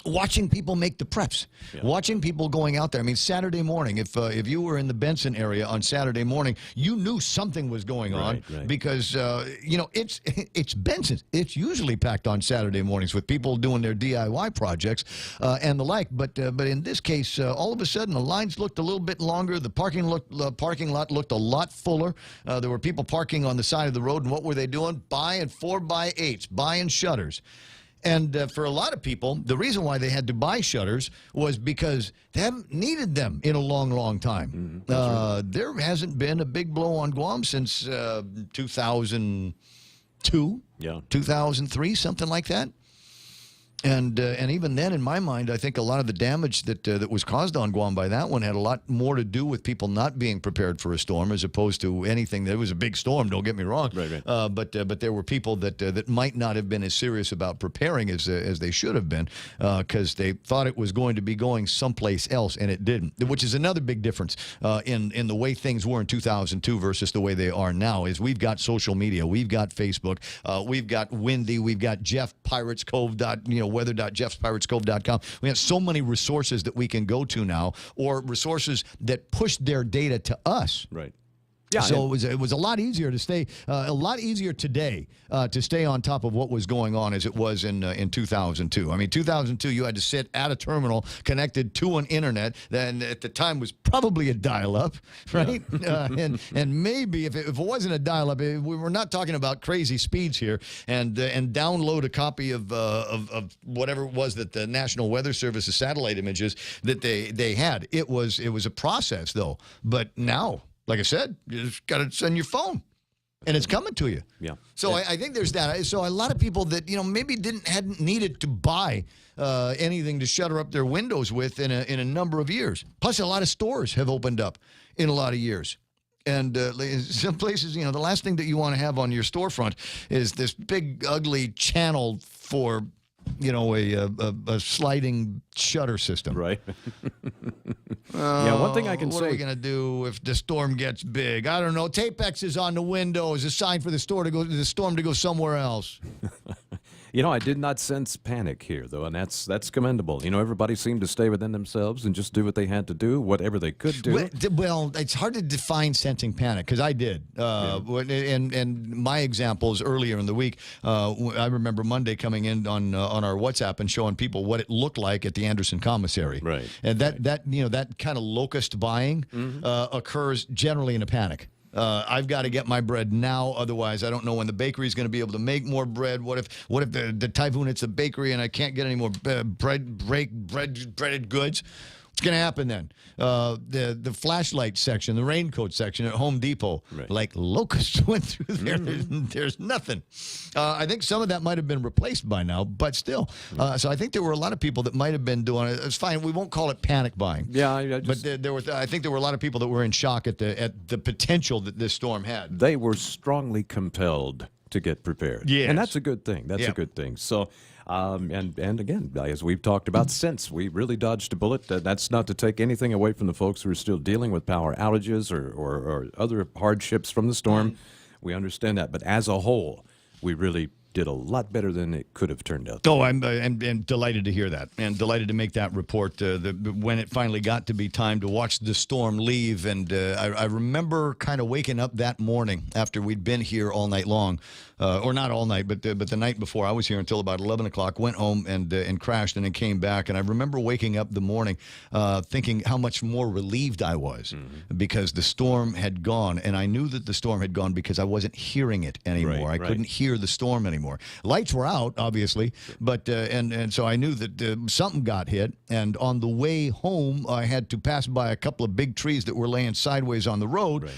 watching people make the preps, watching people going out there. I mean, Saturday morning, if you were in the Benson area on Saturday morning, you knew something was going on because, it's Benson. It's usually packed on Saturday mornings with people doing their DIY projects and the like. But in this case, all of a sudden, the lines looked a little bit longer. The parking lot looked a lot fuller. There were people parking on the side of the road, and what were they doing? Buying 4x8s, buying shutters. And for a lot of people, the reason why they had to buy shutters was because they haven't needed them in a long, long time. There hasn't been a big blow on Guam since 2002, 2003, something like that. And even then, in my mind, I think a lot of the damage that was caused on Guam by that one had a lot more to do with people not being prepared for a storm as opposed to anything. There was a big storm, don't get me wrong. But there were people that might not have been as serious about preparing as they should have been because they thought it was going to be going someplace else, and it didn't, which is another big difference in the way things were in 2002 versus the way they are now. Is we've got social media, we've got Facebook, we've got Windy, we've got Jeff Pirates Cove. weather.jeffspiratescove.com. We have so many resources that we can go to now, or resources that push their data to us. Right. Yeah, so it was a lot easier to stay, today to stay on top of what was going on as it was in 2002. I mean, 2002, you had to sit at a terminal connected to an internet that at the time was probably a dial-up, right? And maybe if it wasn't a dial-up, we were not talking about crazy speeds here. And download a copy of whatever it was that the National Weather Service's satellite images that they had. It was a process though, but now, like I said, you just got to send your phone, and it's coming to you. Yeah. So I think there's that. So a lot of people that maybe hadn't needed to buy anything to shutter up their windows with in a number of years. Plus, a lot of stores have opened up in a lot of years. And some places, the last thing that you want to have on your storefront is this big, ugly channel for, a sliding shutter system. Right. Yeah, one thing I can say. What are we going to do if the storm gets big? I don't know. Tapex is on the window as a sign for the storm to go somewhere else. I did not sense panic here, though, and that's commendable. Everybody seemed to stay within themselves and just do what they had to do, whatever they could do. Well, it's hard to define sensing panic, because I did. And my examples earlier in the week, I remember Monday coming in on our WhatsApp and showing people what it looked like at the Anderson Commissary. Right. And that kind of locust buying occurs generally in a panic. I've got to get my bread now, otherwise I don't know when the bakery is going to be able to make more bread. What if the typhoon hits the bakery and I can't get any more breaded goods? What's going to happen then? The flashlight section, the raincoat section at Home Depot, like locusts went through there. There's nothing. I think some of that might have been replaced by now, but still. So I think there were a lot of people that might have been doing it. It's fine. We won't call it panic buying. Yeah, but I think there were a lot of people that were in shock at the potential that this storm had. They were strongly compelled to get prepared. Yes. And that's a good thing. That's a good thing. So, and again, as we've talked about since, we really dodged a bullet. That's not to take anything away from the folks who are still dealing with power outages or other hardships from the storm. We understand that. But as a whole, we really did a lot better than it could have turned out. Oh, I'm delighted to hear that, and delighted to make that report when it finally got to be time to watch the storm leave. And I remember kind of waking up that morning after we'd been here all night long, or not all night, but the night before. I was here until about 11 o'clock, went home and crashed, and then came back. And I remember waking up the morning thinking how much more relieved I was because the storm had gone, and I knew that the storm had gone because I wasn't hearing it anymore. I couldn't hear the storm anymore. Lights were out, obviously, but and so I knew that something got hit. And on the way home, I had to pass by a couple of big trees that were laying sideways on the road.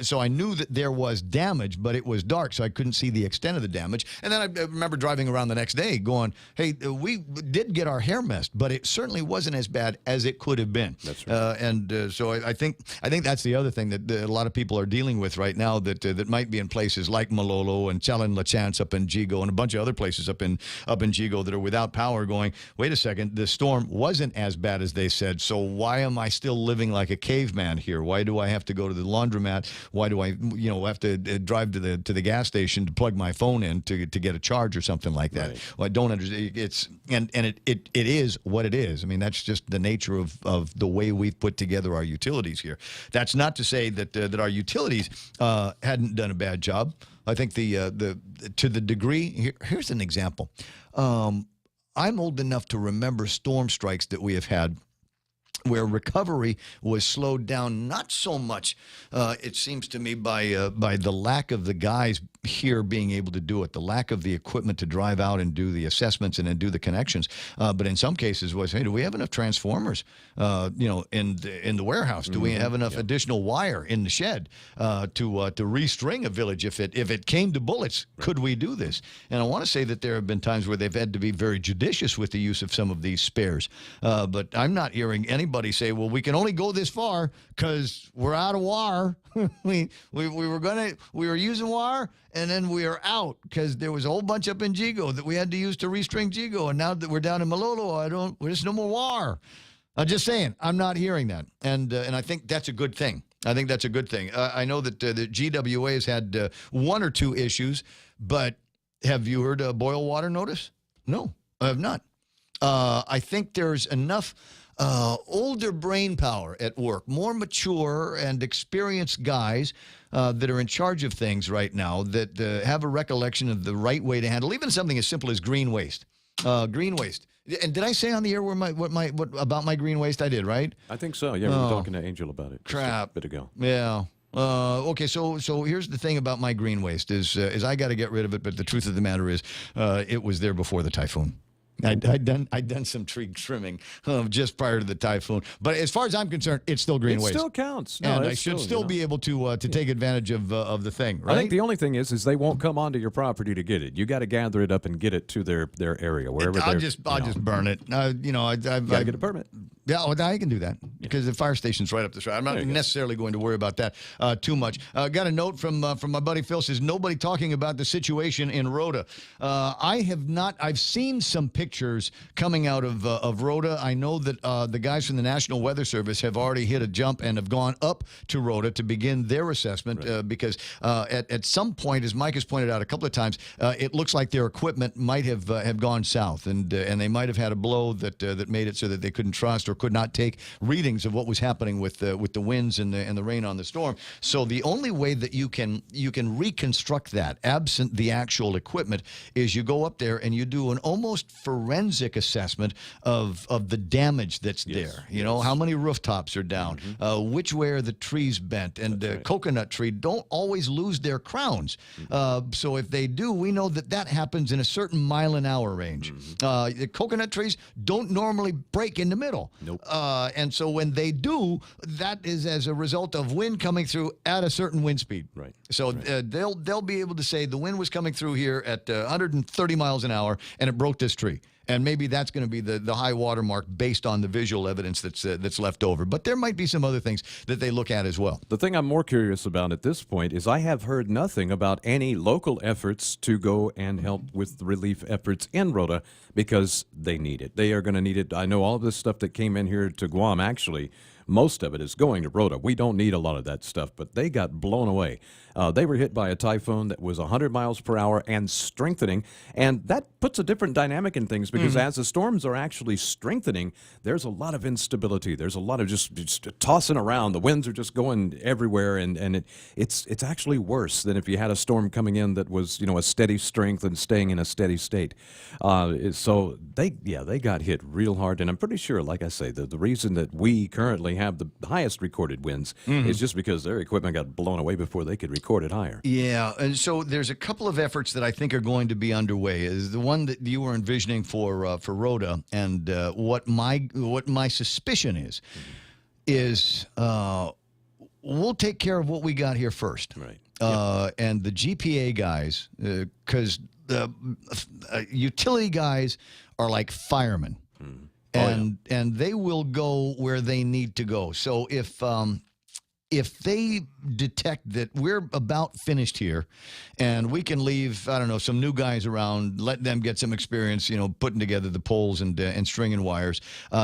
So I knew that there was damage, but it was dark, so I couldn't see the extent of the damage. And then I remember driving around the next day going, hey, we did get our hair messed, but it certainly wasn't as bad as it could have been. That's right. So I think that's the other thing that a lot of people are dealing with right now that might be in places like Malolo and Chelan La Chance up in Gigo and a bunch of other places up in Gigo that are without power, going, wait a second, the storm wasn't as bad as they said, so why am I still living like a caveman here? Why do I have to go to the laundromat? Why do I have to drive to the gas station to plug my phone in to get a charge or something like that? Well, I don't understand. It is what it is. I mean, that's just the nature of the way we've put together our utilities here. That's not to say that our utilities hadn't done a bad job. I think to the degree, here's an example. I'm old enough to remember storm strikes that we have had where recovery was slowed down, not so much, it seems to me, by the lack of the guys here being able to do it, the lack of the equipment to drive out and do the assessments and then do the connections. But in some cases was, hey, do we have enough transformers, in the warehouse? Do we have enough additional wire in the shed to restring a village if it came to bullets? Could we do this? And I want to say that there have been times where they've had to be very judicious with the use of some of these spares. But I'm not hearing anybody say, well, we can only go this far because we're out of wire. we were using wire, and then we are out because there was a whole bunch up in Gigo that we had to use to restring Gigo, and now that we're down in Malolo, there's no more wire. I'm just saying, I'm not hearing that, and I think that's a good thing. I think that's a good thing. I know that the GWA has had one or two issues, but have you heard a boil water notice? No, I have not. I think there's enough older brain power at work, more mature and experienced guys that are in charge of things right now that have a recollection of the right way to handle even something as simple as green waste. Green waste. And did I say on the air what about my green waste? I did, right? I think so. Yeah, we were talking to Angel about it. Crap. A bit ago. Yeah. Okay, so here's the thing about my green waste is I got to get rid of it, but the truth of the matter is it was there before the typhoon. I'd done some tree trimming just prior to the typhoon, but as far as I'm concerned, it's still green waste. It still counts. No, and I should still be able to take advantage of the thing. Right? I think the only thing is they won't come onto your property to get it. You got to gather it up and get it to their area wherever. I'll just burn it. You got to get a permit. Yeah, well, I can do that because the fire station's right up the street. I'm not necessarily going to worry about that too much. Got a note from my buddy Phil, says nobody talking about the situation in Rhoda. I have not. I've seen some pictures coming out of Rhoda. I know that the guys from the National Weather Service have already hit a jump and have gone up to Rhoda to begin their assessment because at some point, as Mike has pointed out a couple of times, it looks like their equipment might have gone south, and they might have had a blow that made it so that they couldn't trust or could not take readings of what was happening with the winds and the rain on the storm. So the only way that you can reconstruct that, absent the actual equipment, is you go up there and you do an almost forensic assessment of the damage that's there. You know, how many rooftops are down, which way are the trees bent, and coconut tree don't always lose their crowns. So if they do, we know that happens in a certain mile-an-hour range. The coconut trees don't normally break in the middle. Nope. And so when they do, that is as a result of wind coming through at a certain wind speed. Right. So they'll be able to say the wind was coming through here at 130 miles an hour and it broke this tree. And maybe that's going to be the high water mark based on the visual evidence that's left over. But there might be some other things that they look at as well. The thing I'm more curious about at this point is I have heard nothing about any local efforts to go and help with the relief efforts in Rhoda because they need it. They are going to need it. I know all of this stuff that came in here to Guam, actually, most of it is going to Rhoda. We don't need a lot of that stuff, but they got blown away. They were hit by a typhoon that was 100 miles per hour and strengthening, and that puts a different dynamic in things because as the storms are actually strengthening, there's a lot of instability. There's a lot of just tossing around. The winds are just going everywhere, and it's actually worse than if you had a storm coming in that was, a steady strength and staying in a steady state. So they got hit real hard, and I'm pretty sure, like I say, the reason that we currently have the highest recorded winds is just because their equipment got blown away before they could record it higher. Yeah, and so there's a couple of efforts that I think are going to be underway. Is the one that you were envisioning for Rhoda, and what my suspicion is we'll take care of what we got here first, right? And the GPA guys, because the utility guys are like firemen. And they will go where they need to go. So if they detect that we're about finished here and we can leave, I don't know, some new guys around, let them get some experience, putting together the poles and stringing wires,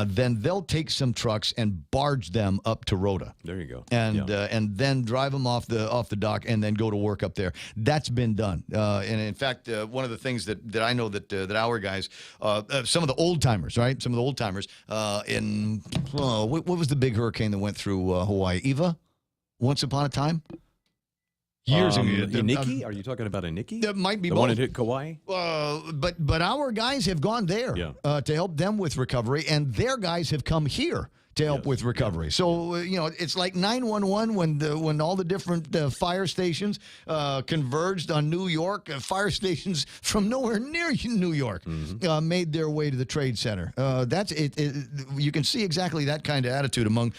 then they'll take some trucks and barge them up to Rhoda. There you go. And then drive them off the dock and then go to work up there. That's been done. And in fact, one of the things that I know that our guys, some of the old timers, right? Some of the old timers what was the big hurricane that went through Hawaii? Eva? Once upon a time? Years ago. Iniki? Are you talking about Iniki? That might be the both. one that hit Kauai? But our guys have gone there to help them with recovery, and their guys have come here to help with recovery. So, it's like 911 when all the different fire stations converged on New York. Fire stations from nowhere near New York made their way to the Trade Center. That's it. You can see exactly that kind of attitude among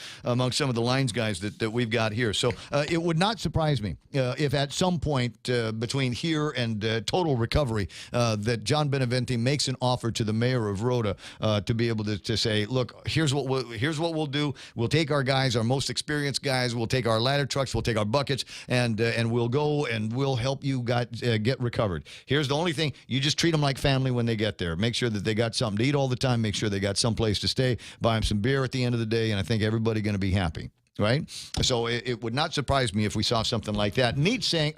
some of the lines guys that we've got here. So it would not surprise me if at some point between here and total recovery that John Beneventi makes an offer to the mayor of Rhoda to be able to say, look, here's what we'll do. We'll take our guys, our most experienced guys. We'll take our ladder trucks. We'll take our buckets, and we'll go and we'll help you guys get recovered. Here's the only thing: you just treat them like family when they get there. Make sure that they got something to eat all the time. Make sure they got some place to stay. Buy them some beer at the end of the day, and I think everybody's going to be happy. Right? So it would not surprise me if we saw something like that. Neat saying,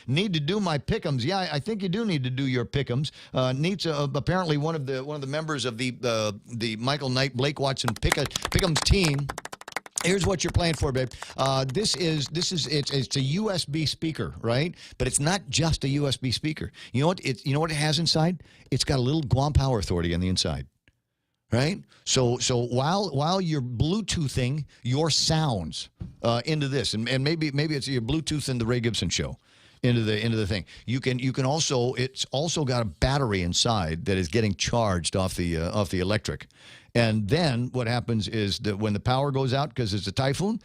need to do my pick'ems. Yeah, I think you do need to do your pick'ems. Neat's apparently one of the members of the Michael Knight, Blake Watson pick'ems team. Here's what you're playing for, babe. It's a USB speaker, right? But it's not just a USB speaker. You know what it has inside? It's got a little Guam Power Authority on the inside. Right? So while you're Bluetoothing your sounds into this, and maybe it's your Bluetooth in the Ray Gibson show into the thing. You can also, it's also got a battery inside that is getting charged off the electric. And then what happens is that when the power goes out because it's a typhoon,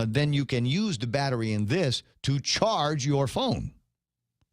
then you can use the battery in this to charge your phone.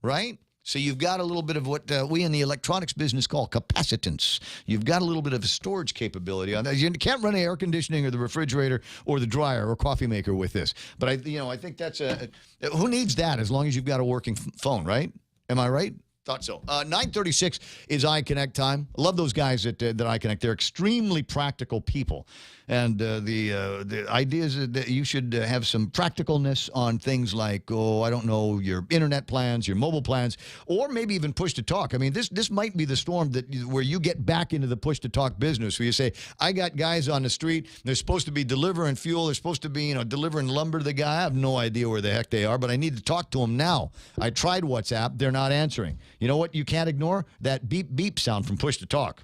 Right? So you've got a little bit of what we in the electronics business call capacitance. You've got a little bit of a storage capability on that. You can't run the air conditioning or the refrigerator or the dryer or coffee maker with this. But I think that's who needs that as long as you've got a working phone, right? Am I right? Thought so. 9:36 is iConnect time. I love those guys at iConnect. They're extremely practical people. And the idea is that you should have some practicalness on things like, I don't know, your internet plans, your mobile plans, or maybe even push-to-talk. I mean, this might be the storm where you get back into the push-to-talk business, where you say, I got guys on the street. They're supposed to be delivering fuel. They're supposed to be, delivering lumber to the guy. I have no idea where the heck they are, but I need to talk to them now. I tried WhatsApp. They're not answering. You know what you can't ignore? That beep-beep sound from push-to-talk.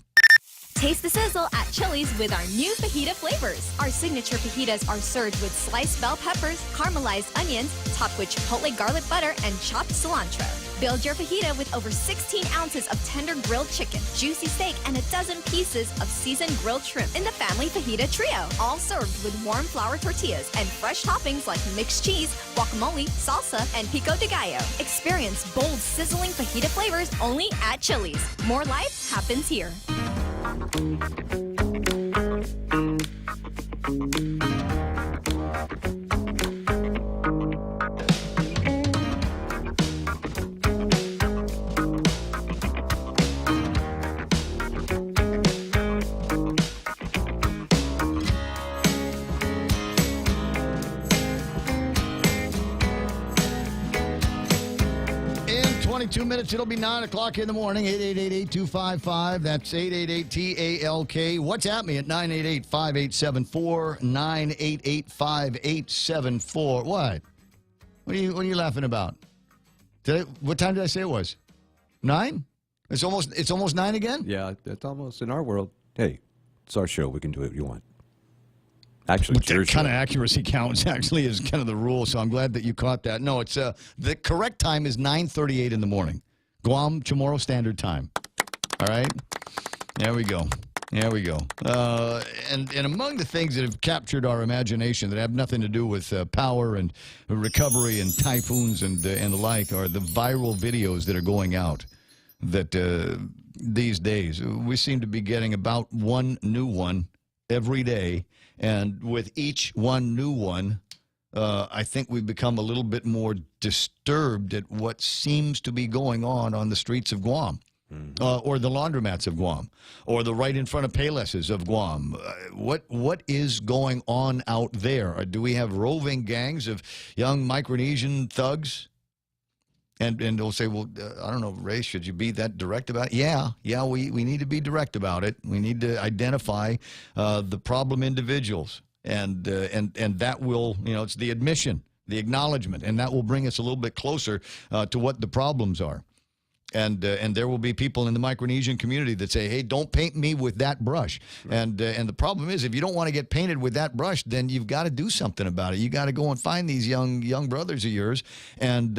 Taste the sizzle at Chili's with our new fajita flavors. Our signature fajitas are served with sliced bell peppers, caramelized onions, topped with chipotle garlic butter, and chopped cilantro. Build your fajita with over 16 ounces of tender grilled chicken, juicy steak, and a dozen pieces of seasoned grilled shrimp in the family fajita trio. All served with warm flour tortillas and fresh toppings like mixed cheese, guacamole, salsa, and pico de gallo. Experience bold, sizzling fajita flavors only at Chili's. More life happens here. In 22 minutes, it'll be 9 o'clock in the morning. 888-8255. That's 888-TALK. WhatsApp me at 988-5874. 988-5874. What? What are you laughing about? What time did I say it was? 9? It's almost 9 again? Yeah, it's almost in our world. Hey, it's our show. We can do what you want. Actually, that kind of accuracy counts actually is kind of the rule, so I'm glad that you caught that. No, it's the correct time is 9:38 in the morning. Guam Chamorro Standard Time. All right? There we go. There we go. And among the things that have captured our imagination that have nothing to do with power and recovery and typhoons and the like are the viral videos that are going out. That these days we seem to be getting about one new one every day, and with each one new one, I think we've become a little bit more disturbed at what seems to be going on the streets of Guam. Or the laundromats of Guam, or the right in front of Paylesses of Guam. What is going on out there? Do we have roving gangs of young Micronesian thugs? And they'll say, well, I don't know, Ray, should you be that direct about it? Yeah, we need to be direct about it. We need to identify the problem individuals, and that will, it's the admission, the acknowledgement, and that will bring us a little bit closer to what the problems are. And there will be people in the Micronesian community that say, hey, don't paint me with that brush. Right. And the problem is, if you don't want to get painted with that brush, then you've got to do something about it. You got to go and find these young brothers of yours and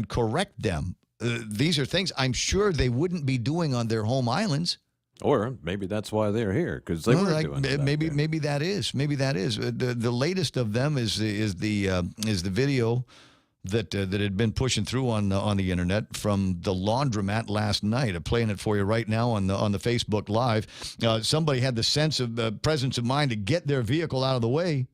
correct them. These are things I'm sure they wouldn't be doing on their home islands. Or maybe that's why they're here, because they were doing that. Maybe that is. The latest of them is the video that had been pushing through on the internet from the laundromat last night. I'm playing it for you right now on the Facebook Live. Somebody had the sense of presence of mind to get their vehicle out of the way,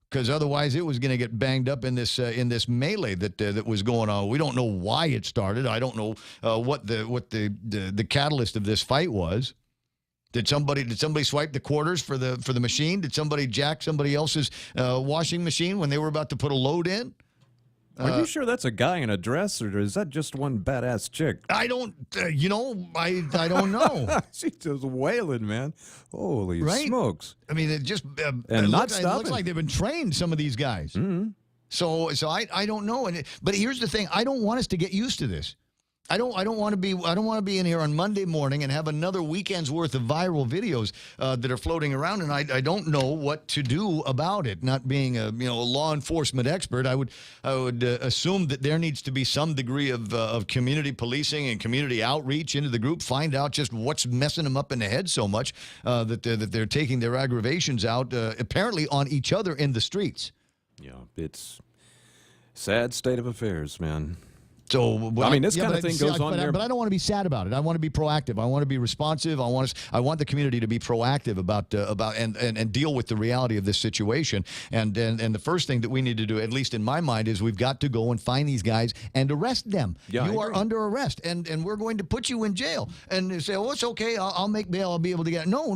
because otherwise it was going to get banged up in this melee that was going on. We don't know why it started. I don't know what the catalyst of this fight was. Did somebody swipe the quarters for the machine? Did somebody jack somebody else's washing machine when they were about to put a load in? Are you sure that's a guy in a dress, or is that just one badass chick? I don't, I don't know. She's just wailing, man. Holy right? smokes. I mean, it just, and it not looks like they've been trained, some of these guys. Mm-hmm. So I don't know. But here's the thing. I don't want us to get used to this. I don't want to be in here on Monday morning and have another weekend's worth of viral videos that are floating around, and I don't know what to do about it. Not being a law enforcement expert, I would assume that there needs to be some degree of community policing and community outreach into the group. Find out just what's messing them up in the head so much that they're taking their aggravations out apparently on each other in the streets. Yeah, it's sad state of affairs, man. So I mean, this kind of thing goes on there. But I don't want to be sad about it. I want to be proactive. I want to be responsive. I want the community to be proactive about and deal with the reality of this situation. And the first thing that we need to do, at least in my mind, is we've got to go and find these guys and arrest them. Yeah, you are under arrest, and we're going to put you in jail. And they say, oh, it's okay. I'll make bail. I'll be able to get it. No.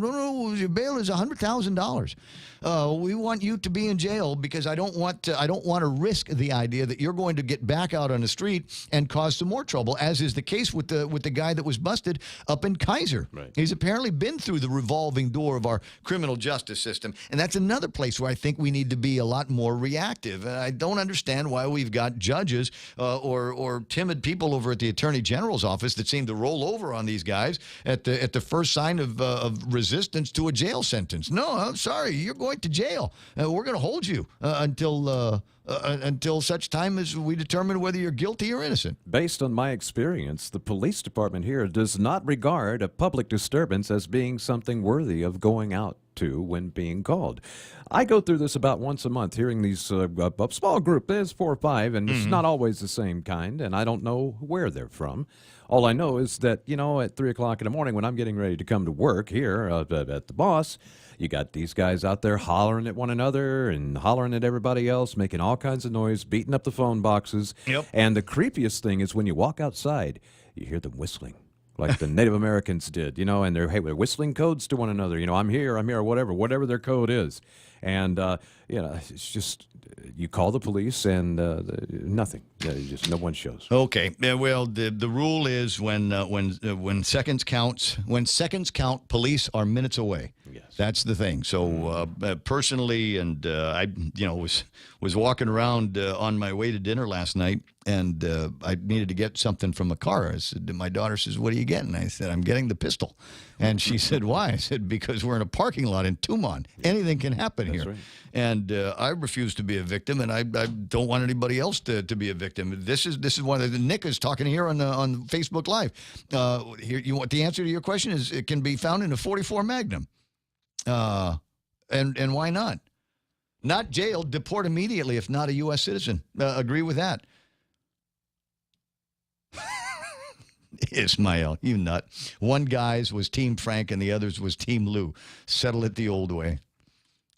Your bail is $100,000. We want you to be in jail because I don't want to risk the idea that you're going to get back out on the street and cause some more trouble, as is the case with the guy that was busted up in Kaiser. Right. He's apparently been through the revolving door of our criminal justice system, and that's another place where I think we need to be a lot more reactive. And I don't understand why we've got judges or timid people over at the Attorney General's office that seem to roll over on these guys at the first sign of resistance to a jail sentence. No, I'm sorry, you're going to jail. We're going to hold you until such time as we determine whether you're guilty or innocent. Based on my experience, the police department here does not regard a public disturbance as being something worthy of going out to when being called. I go through this about once a month, hearing these a small group. There's 4 or 5, and it's not always the same kind, and I don't know where they're from. All I know is that, at 3 o'clock in the morning when I'm getting ready to come to work here at the Boss, you got these guys out there hollering at one another and hollering at everybody else, making all kinds of noise, beating up the phone boxes. Yep. And the creepiest thing is when you walk outside, you hear them whistling like the Native Americans did, and they're whistling codes to one another. I'm here, whatever their code is. And, it's just, you call the police and nothing. Just no one shows. Okay. Well, the rule is when seconds count, police are minutes away. Yes. That's the thing. So personally, and I was walking around on my way to dinner last night, and I needed to get something from a car. I said, my daughter says, "What are you getting?" I said, "I'm getting the pistol." And she said, "Why?" I said, "Because we're in a parking lot in Tumon. Anything can happen here." Right. And I refuse to be a victim, and I don't want anybody else to be a victim. This is one of the Nick is talking here on Facebook Live. Here, you want the answer to your question is it can be found in a .44 Magnum. And why not? Not jailed, deport immediately if not a U.S. citizen. Agree with that. Ismail, you nut. One guy's was Team Frank and the other's was Team Lou. Settle it the old way.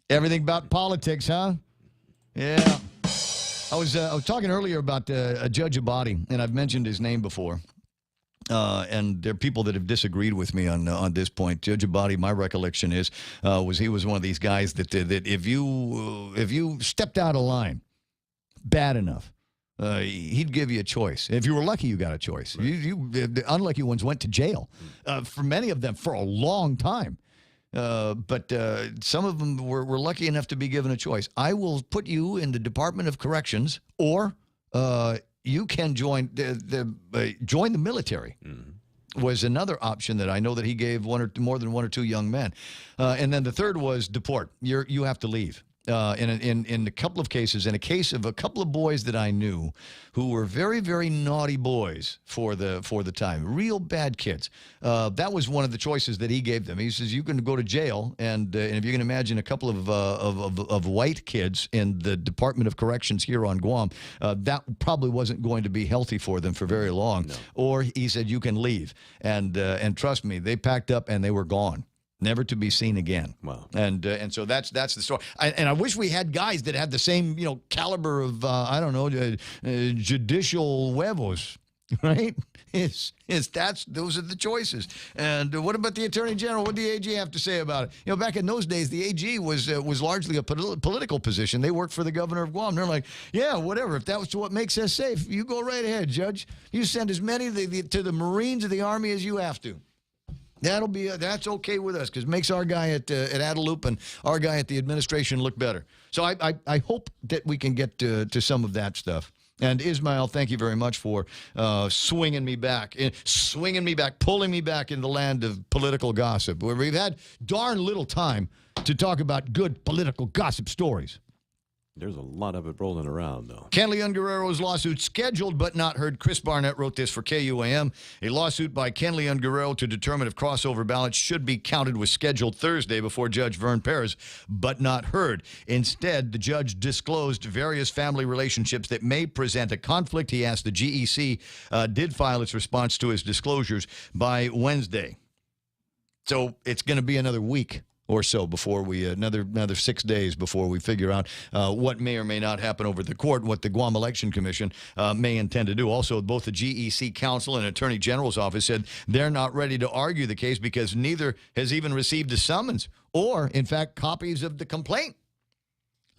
Everything about politics, huh? Yeah. I was talking earlier about Judge Abadi, and I've mentioned his name before. And there are people that have disagreed with me on this point. Judge Abadi, my recollection is, he was one of these guys that if you stepped out of line, bad enough, he'd give you a choice. If you were lucky, you got a choice. Right. The unlucky ones went to jail. For many of them, for a long time. But some of them were lucky enough to be given a choice. I will put you in the Department of Corrections, or you can join the military. Mm-hmm. Was another option that I know that he gave more than one or two young men. And then the third was deport. You have to leave. In a couple of cases, in a case of a couple of boys that I knew who were very, very naughty boys for the time, real bad kids. That was one of the choices that he gave them. He says, you can go to jail, and if you can imagine a couple of white kids in the Department of Corrections here on Guam, that probably wasn't going to be healthy for them for very long. No. Or he said, you can leave. And trust me, they packed up and they were gone. Never to be seen again. Wow. And so that's the story. And I wish we had guys that had the same caliber of judicial huevos, right? Those are the choices. And what about the Attorney General? What did the AG have to say about it? Back in those days, the AG was largely a political position. They worked for the governor of Guam. They're like, yeah, whatever. If that was what makes us safe, you go right ahead, Judge. You send as many to the Marines of the Army as you have to. That's okay with us because it makes our guy at Adelup and our guy at the administration look better. So I hope that we can get to some of that stuff. And Ismail, thank you very much for swinging me back, pulling me back in the land of political gossip, where we've had darn little time to talk about good political gossip stories. There's a lot of it rolling around, though. Ken Leon Guerrero's lawsuit scheduled but not heard. Chris Barnett wrote this for KUAM. A lawsuit by Ken Leon Guerrero to determine if crossover ballots should be counted was scheduled Thursday before Judge Vern Perez, but not heard. Instead, the judge disclosed various family relationships that may present a conflict. He asked the GEC did file its response to his disclosures by Wednesday. So it's going to be another week or so before we, another 6 days before we figure out what may or may not happen over the court, what the Guam Election Commission may intend to do. Also, both the GEC Counsel and Attorney General's office said they're not ready to argue the case because neither has even received a summons or, in fact, copies of the complaint.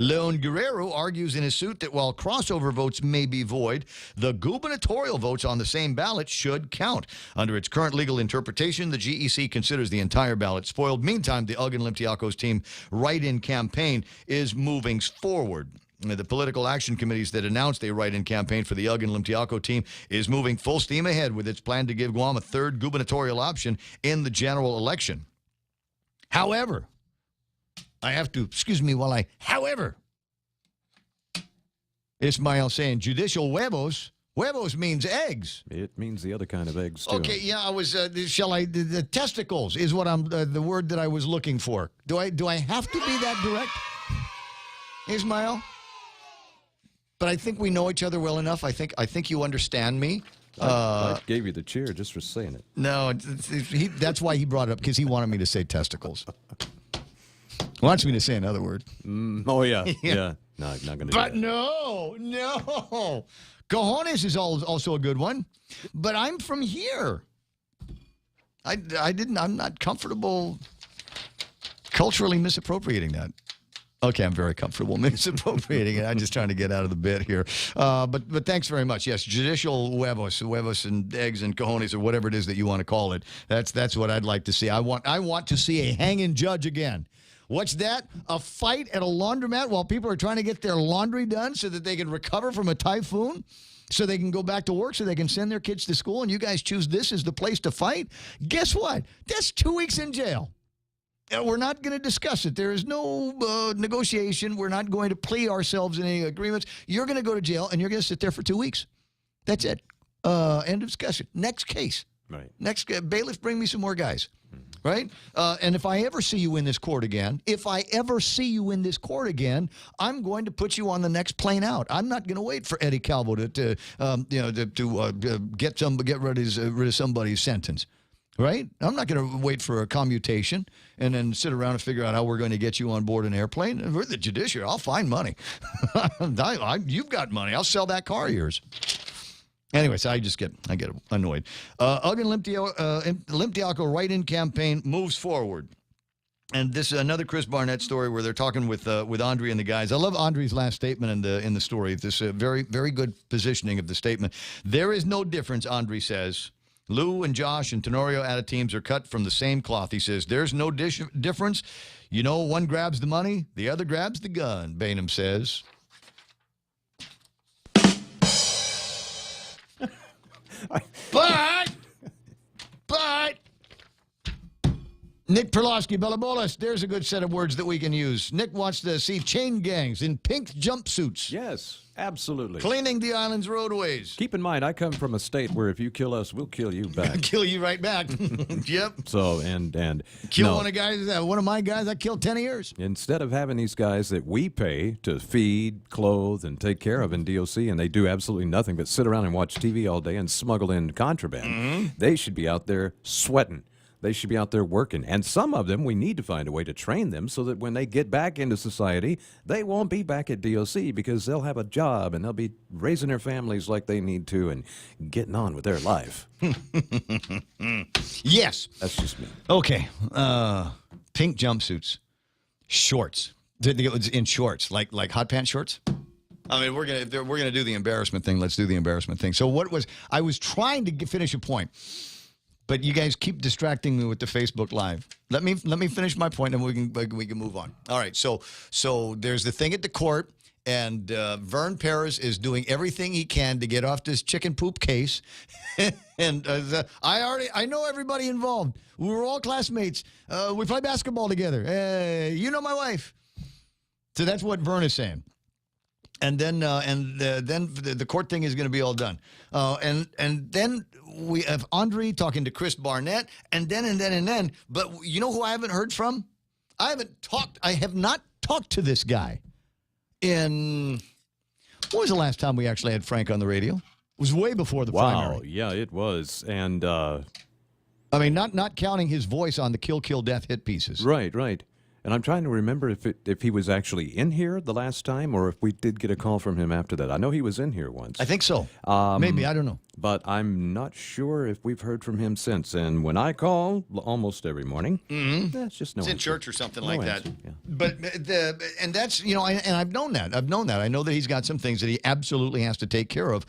Leon Guerrero argues in his suit that while crossover votes may be void, the gubernatorial votes on the same ballot should count. Under its current legal interpretation, the GEC considers the entire ballot spoiled. Meantime, the Elgin Olympiacos team write-in campaign is moving forward. The political action committees that announced a write-in campaign for the Elgin Olympiaco team is moving full steam ahead with its plan to give Guam a third gubernatorial option in the general election. However, I have to, however, Ismael saying judicial huevos means eggs. It means the other kind of eggs, too. Okay, yeah, I was, the testicles is what the word that I was looking for. Do I have to be that direct, Ismael? But I think we know each other well enough. I think you understand me. I gave you the cheer just for saying it. No, that's why he brought it up, because he wanted me to say testicles. Wants me to say another word. Oh, yeah. Yeah. No, I'm not going to do that. But no. Cojones is also a good one. But I'm from here. I'm not comfortable culturally misappropriating that. Okay, I'm very comfortable misappropriating it. I'm just trying to get out of the bit here. But thanks very much. Yes, judicial huevos and eggs and cojones or whatever it is that you want to call it. That's what I'd like to see. I want to see a hanging judge again. What's that? A fight at a laundromat while people are trying to get their laundry done so that they can recover from a typhoon? So they can go back to work, so they can send their kids to school, and you guys choose this as the place to fight? Guess what? That's 2 weeks in jail. We're not going to discuss it. There is no negotiation. We're not going to plea ourselves in any agreements. You're going to go to jail, and you're going to sit there for 2 weeks. That's it. End of discussion. Next case. Right. Next, bailiff, bring me some more guys. Right? And if I ever see you in this court again, I'm going to put you on the next plane out. I'm not going to wait for Eddie Calvo to get rid of somebody's sentence. Right? I'm not going to wait for a commutation and then sit around and figure out how we're going to get you on board an airplane. We're the judiciary. I'll find money. You've got money. I'll sell that car of yours. Anyways, I get annoyed. Elgin Olympiaco write-in campaign moves forward. And this is another Chris Barnett story where they're talking with Andre and the guys. I love Andre's last statement in the story. This very, very good positioning of the statement. There is no difference, Andre says. Lou and Josh and Tenorio out of teams are cut from the same cloth. He says, there's no difference. You know, one grabs the money, the other grabs the gun, Bainham says. But Nick Perlowski, Bellabolas, there's a good set of words that we can use. Nick wants to see chain gangs in pink jumpsuits. Yes, absolutely. Cleaning the island's roadways. Keep in mind, I come from a state where if you kill us, we'll kill you back. Kill you right back. Yep. So, and kill one of my guys I killed 10 years. Instead of having these guys that we pay to feed, clothe, and take care of in DOC, and they do absolutely nothing but sit around and watch TV all day and smuggle in contraband, they should be out there sweating. They should be out there working. And some of them, we need to find a way to train them so that when they get back into society, they won't be back at DOC because they'll have a job and they'll be raising their families like they need to and getting on with their life. Yes. That's just me. Okay. Pink jumpsuits. Shorts. In shorts, like hot pants shorts? I mean, we're gonna do the embarrassment thing. Let's do the embarrassment thing. So I was trying to finish a point. But you guys keep distracting me with the Facebook Live. Let me finish my point, and we can move on. All right. So there's the thing at the court, and Vern Perez is doing everything he can to get off this chicken poop case. And I know everybody involved. We were all classmates. We play basketball together. You know my wife. So that's what Vern is saying. And then the court thing is going to be all done. And then we have Andre talking to Chris Barnett, and then. But you know who I haven't heard from? I have not talked to this guy in. When was the last time we actually had Frank on the radio? It was way before the primary. Wow, yeah, it was. And I mean, not counting his voice on the Kill Death hit pieces. Right. And I'm trying to remember if he was actually in here the last time or if we did get a call from him after that. I know he was in here once. I think so. Maybe, I don't know. But I'm not sure if we've heard from him since. And when I call almost every morning, that's just no It's in answer. church or something No like answer, that. yeah. But and that's, and I've known that. I know that he's got some things that he absolutely has to take care of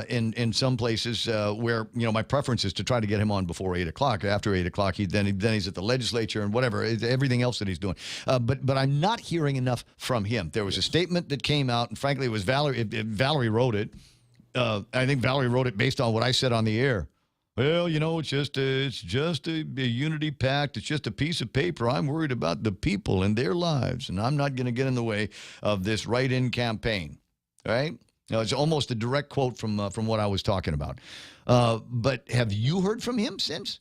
in some places where, my preference is to try to get him on before 8 o'clock. After 8 o'clock, then he's at the legislature and whatever, everything else that he's doing. But I'm not hearing enough from him. There was a statement that came out, and frankly, it was Valerie. Valerie wrote it. I think Valerie wrote it based on what I said on the air. Well, it's just a unity pact. It's just a piece of paper. I'm worried about the people and their lives, and I'm not going to get in the way of this write-in campaign. Right? It's almost a direct quote from what I was talking about. But have you heard from him since?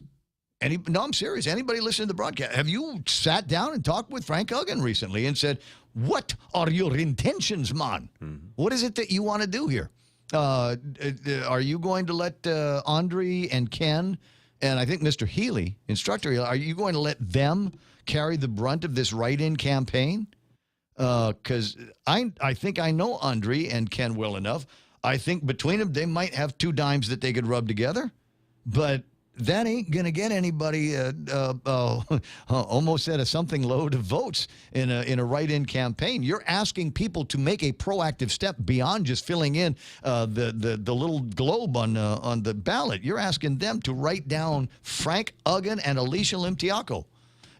No, I'm serious. Anybody listening to the broadcast, have you sat down and talked with Frank Uggan recently and said, what are your intentions, man? What is it that you want to do here? Are you going to let Andre and Ken and I think Mr. Healy, Instructor Healy, are you going to let them carry the brunt of this write-in campaign? Because I think I know Andre and Ken well enough. I think between them, they might have two dimes that they could rub together. But that ain't going to get anybody almost at a something load of votes in a write-in campaign. You're asking people to make a proactive step beyond just filling in the little globe on the ballot. You're asking them to write down Frank Uggan and Alicia Limtiaco.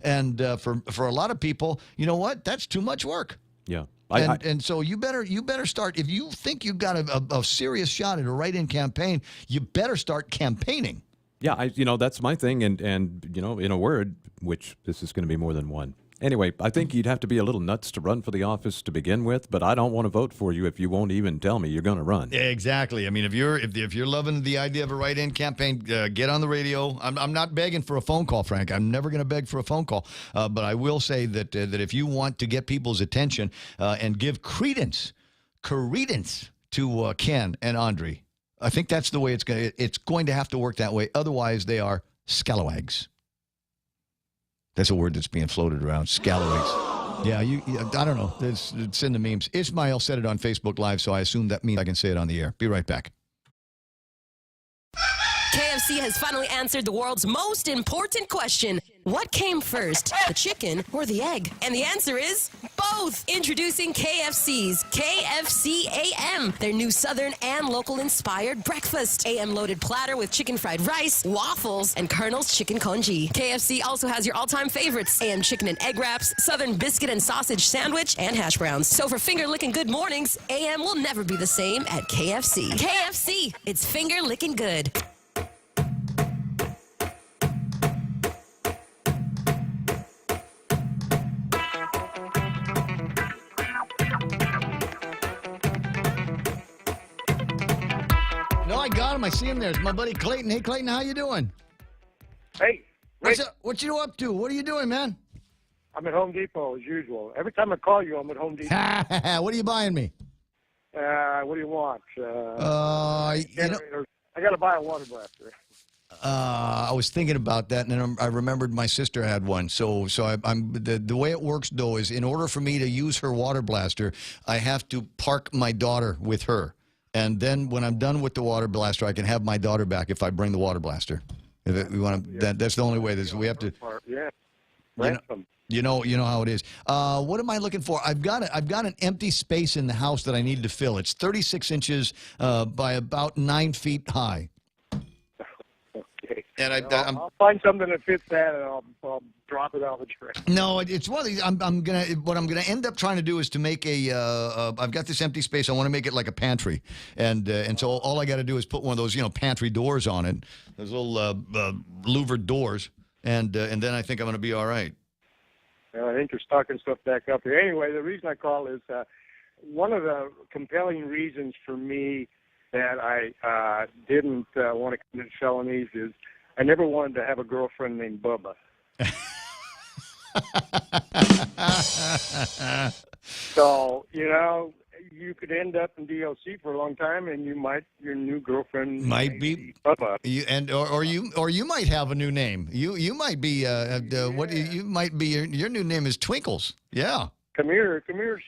And for a lot of people, you know what? That's too much work. Yeah. And so you better start. If you think you've got a serious shot at a write-in campaign, you better start campaigning. Yeah, that's my thing, and in a word, which this is going to be more than one. Anyway, I think you'd have to be a little nuts to run for the office to begin with, but I don't want to vote for you if you won't even tell me you're going to run. Exactly. I mean, if you're loving the idea of a write-in campaign, get on the radio. I'm not begging for a phone call, Frank. I'm never going to beg for a phone call, but I will say that if you want to get people's attention and give credence to Ken and Andre, I think that's the way it's going to have to work that way. Otherwise, they are scalawags. That's a word that's being floated around, scalawags. Yeah, I don't know. It's in the memes. Ismail said it on Facebook Live, so I assume that means I can say it on the air. Be right back. KFC has finally answered the world's most important question. What came first, the chicken or the egg? And the answer is both. Introducing KFC's KFC AM, their new Southern and local inspired breakfast. AM loaded platter with chicken fried rice, waffles, and Colonel's chicken congee. KFC also has your all-time favorites, AM chicken and egg wraps, Southern biscuit and sausage sandwich, and hash browns. So for finger-licking good mornings, AM will never be the same at KFC. KFC, it's finger-licking good. I got him. I see him there. It's my buddy Clayton. Hey, Clayton, how you doing? Hey, what's up? What you up to? What are you doing, man? I'm at Home Depot as usual. Every time I call you, I'm at Home Depot. What are you buying me? What do you want? I got to buy a water blaster. I was thinking about that, and then I remembered my sister had one. So I'm the way it works though is in order for me to use her water blaster, I have to park my daughter with her. And then when I'm done with the water blaster, I can have my daughter back if I bring the water blaster. If we want to, that's the only way. We have to. Yeah. You know how it is. What am I looking for? I've got an empty space in the house that I need to fill. It's 36 inches by about 9 feet high. Okay. And I'll find something that fits that, and I'll drop it off the tray. No, it's one of these. What I'm gonna end up trying to do is to make I've got this empty space. I want to make it like a pantry, and so all I got to do is put one of those pantry doors on it. Those little louvered doors, and then I think I'm gonna be all right. I think you're stocking stuff back up here. Anyway, the reason I call is one of the compelling reasons for me that I didn't want to commit felonies is I never wanted to have a girlfriend named Bubba. So, you know, you could end up in DLC for a long time, and your new girlfriend might be Bubba. Or you might have a new name. You might be you might be your new name is Twinkles. Yeah. Come here,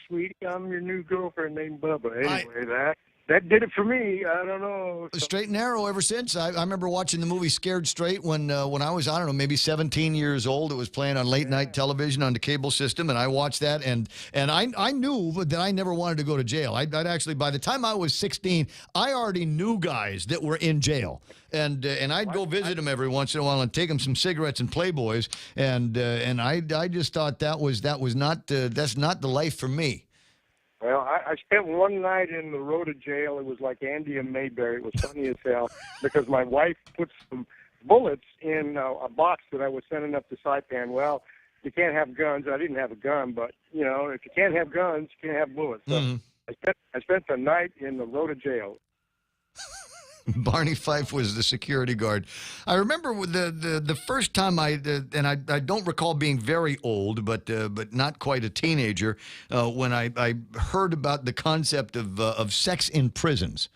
sweetie. I'm your new girlfriend named Bubba. Anyway, that did it for me. I don't know. Straight and narrow ever since. I remember watching the movie Scared Straight when I was, I don't know, maybe 17 years old. It was playing on late night television on the cable system, and I watched that, and I knew that I never wanted to go to jail. I'd actually, by the time I was 16, I already knew guys that were in jail. And I'd go visit them every once in a while and take them some cigarettes and Playboys, and I just thought that's not the life for me. Well, I spent one night in the Rhoda jail. It was like Andy and Mayberry. It was funny as hell because my wife put some bullets in a box that I was sending up to Saipan. Well, you can't have guns. I didn't have a gun, but, you know, if you can't have guns, you can't have bullets. So I spent the night in the Rhoda jail. Barney Fife was the security guard. I remember the first time I don't recall being very old, but not quite a teenager, when I heard about the concept of sex in prisons.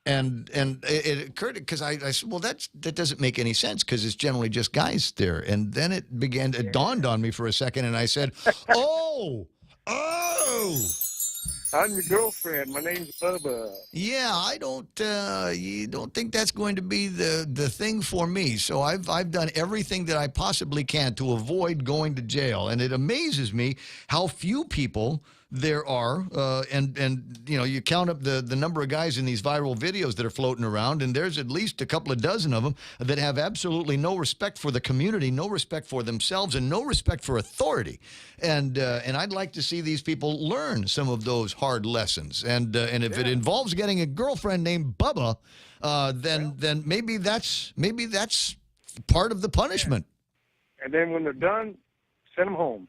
And it occurred because I said, well, that doesn't make any sense because it's generally just guys there. And then it dawned on me for a second, and I said, oh. I'm your girlfriend. My name's Bubba. Yeah, you don't think that's going to be the thing for me. So I've done everything that I possibly can to avoid going to jail, and it amazes me how few people there are, and you know, you count up the number of guys in these viral videos that are floating around, and there's at least a couple of dozen of them that have absolutely no respect for the community, no respect for themselves, and no respect for authority. And I'd like to see these people learn some of those hard lessons. And if it involves getting a girlfriend named Bubba, then maybe that's part of the punishment. And then when they're done, send them home.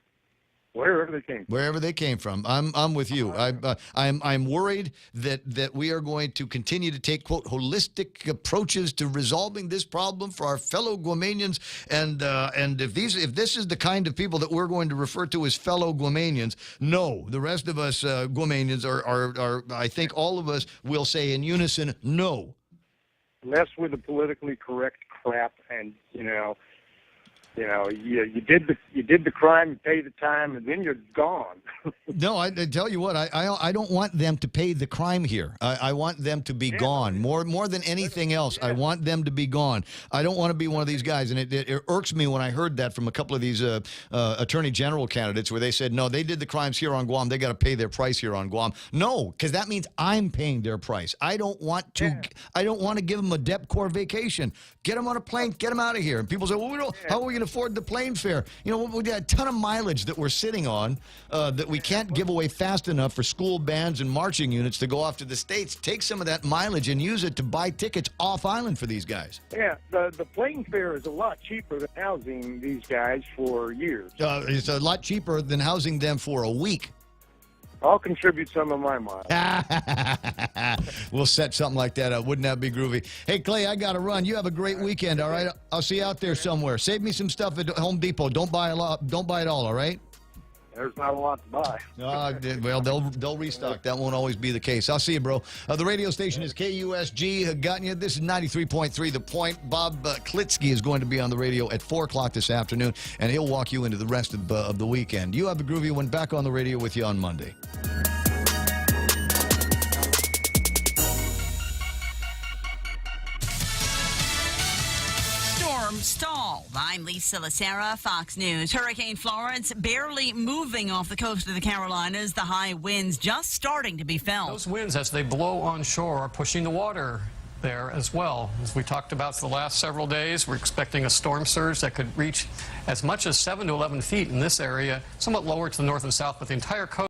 Wherever they came from. I'm with you. I'm worried that we are going to continue to take, quote, holistic approaches to resolving this problem for our fellow Guamanians, and if this is the kind of people that we're going to refer to as fellow Guamanians, no, the rest of us Guamanians are I think all of us will say in unison, no. Less with the politically correct crap, and you did the crime, you pay the time, and then you're gone. No, I tell you what, I don't want them to pay the crime here. I want them to be gone. More than anything else, I want them to be gone. I don't want to be one of these guys, and it irks me when I heard that from a couple of these attorney general candidates where they said, no, they did the crimes here on Guam, they got to pay their price here on Guam. No, because that means I'm paying their price. I don't want to give them a DEPCOR vacation. Get them on a plane, get them out of here. And people say, well, how are we going to afford the plane fare? You know, we got a ton of mileage that we're sitting on that we can't give away fast enough for school bands and marching units to go off to the States. Take some of that mileage and use it to buy tickets off island for these guys. Yeah, the plane fare is a lot cheaper than housing these guys for years. It's a lot cheaper than housing them for a week. I'll contribute some of my miles. We'll set something like that up. Wouldn't that be groovy? Hey, Clay, I got to run. You have a great weekend, all right? I'll see you out there somewhere. Save me some stuff at Home Depot. Don't buy a lot. Don't buy it all, all right? There's not a lot to buy. Well, they'll restock. That won't always be the case. I'll see you, bro. The radio station is KUSG. Gotten you. This is 93.3 The Point. Bob Klitsky is going to be on the radio at 4 o'clock this afternoon, and he'll walk you into the rest of the weekend. You have a groovy one. Back on the radio with you on Monday. Stalled. I'm Lisa Lacera, Fox News. Hurricane Florence barely moving off the coast of the Carolinas. The high winds just starting to be felt. Those winds, as they blow on shore, are pushing the water there as well. As we talked about for the last several days, we're expecting a storm surge that could reach as much as 7 to 11 feet in this area, somewhat lower to the north and south, but the entire coast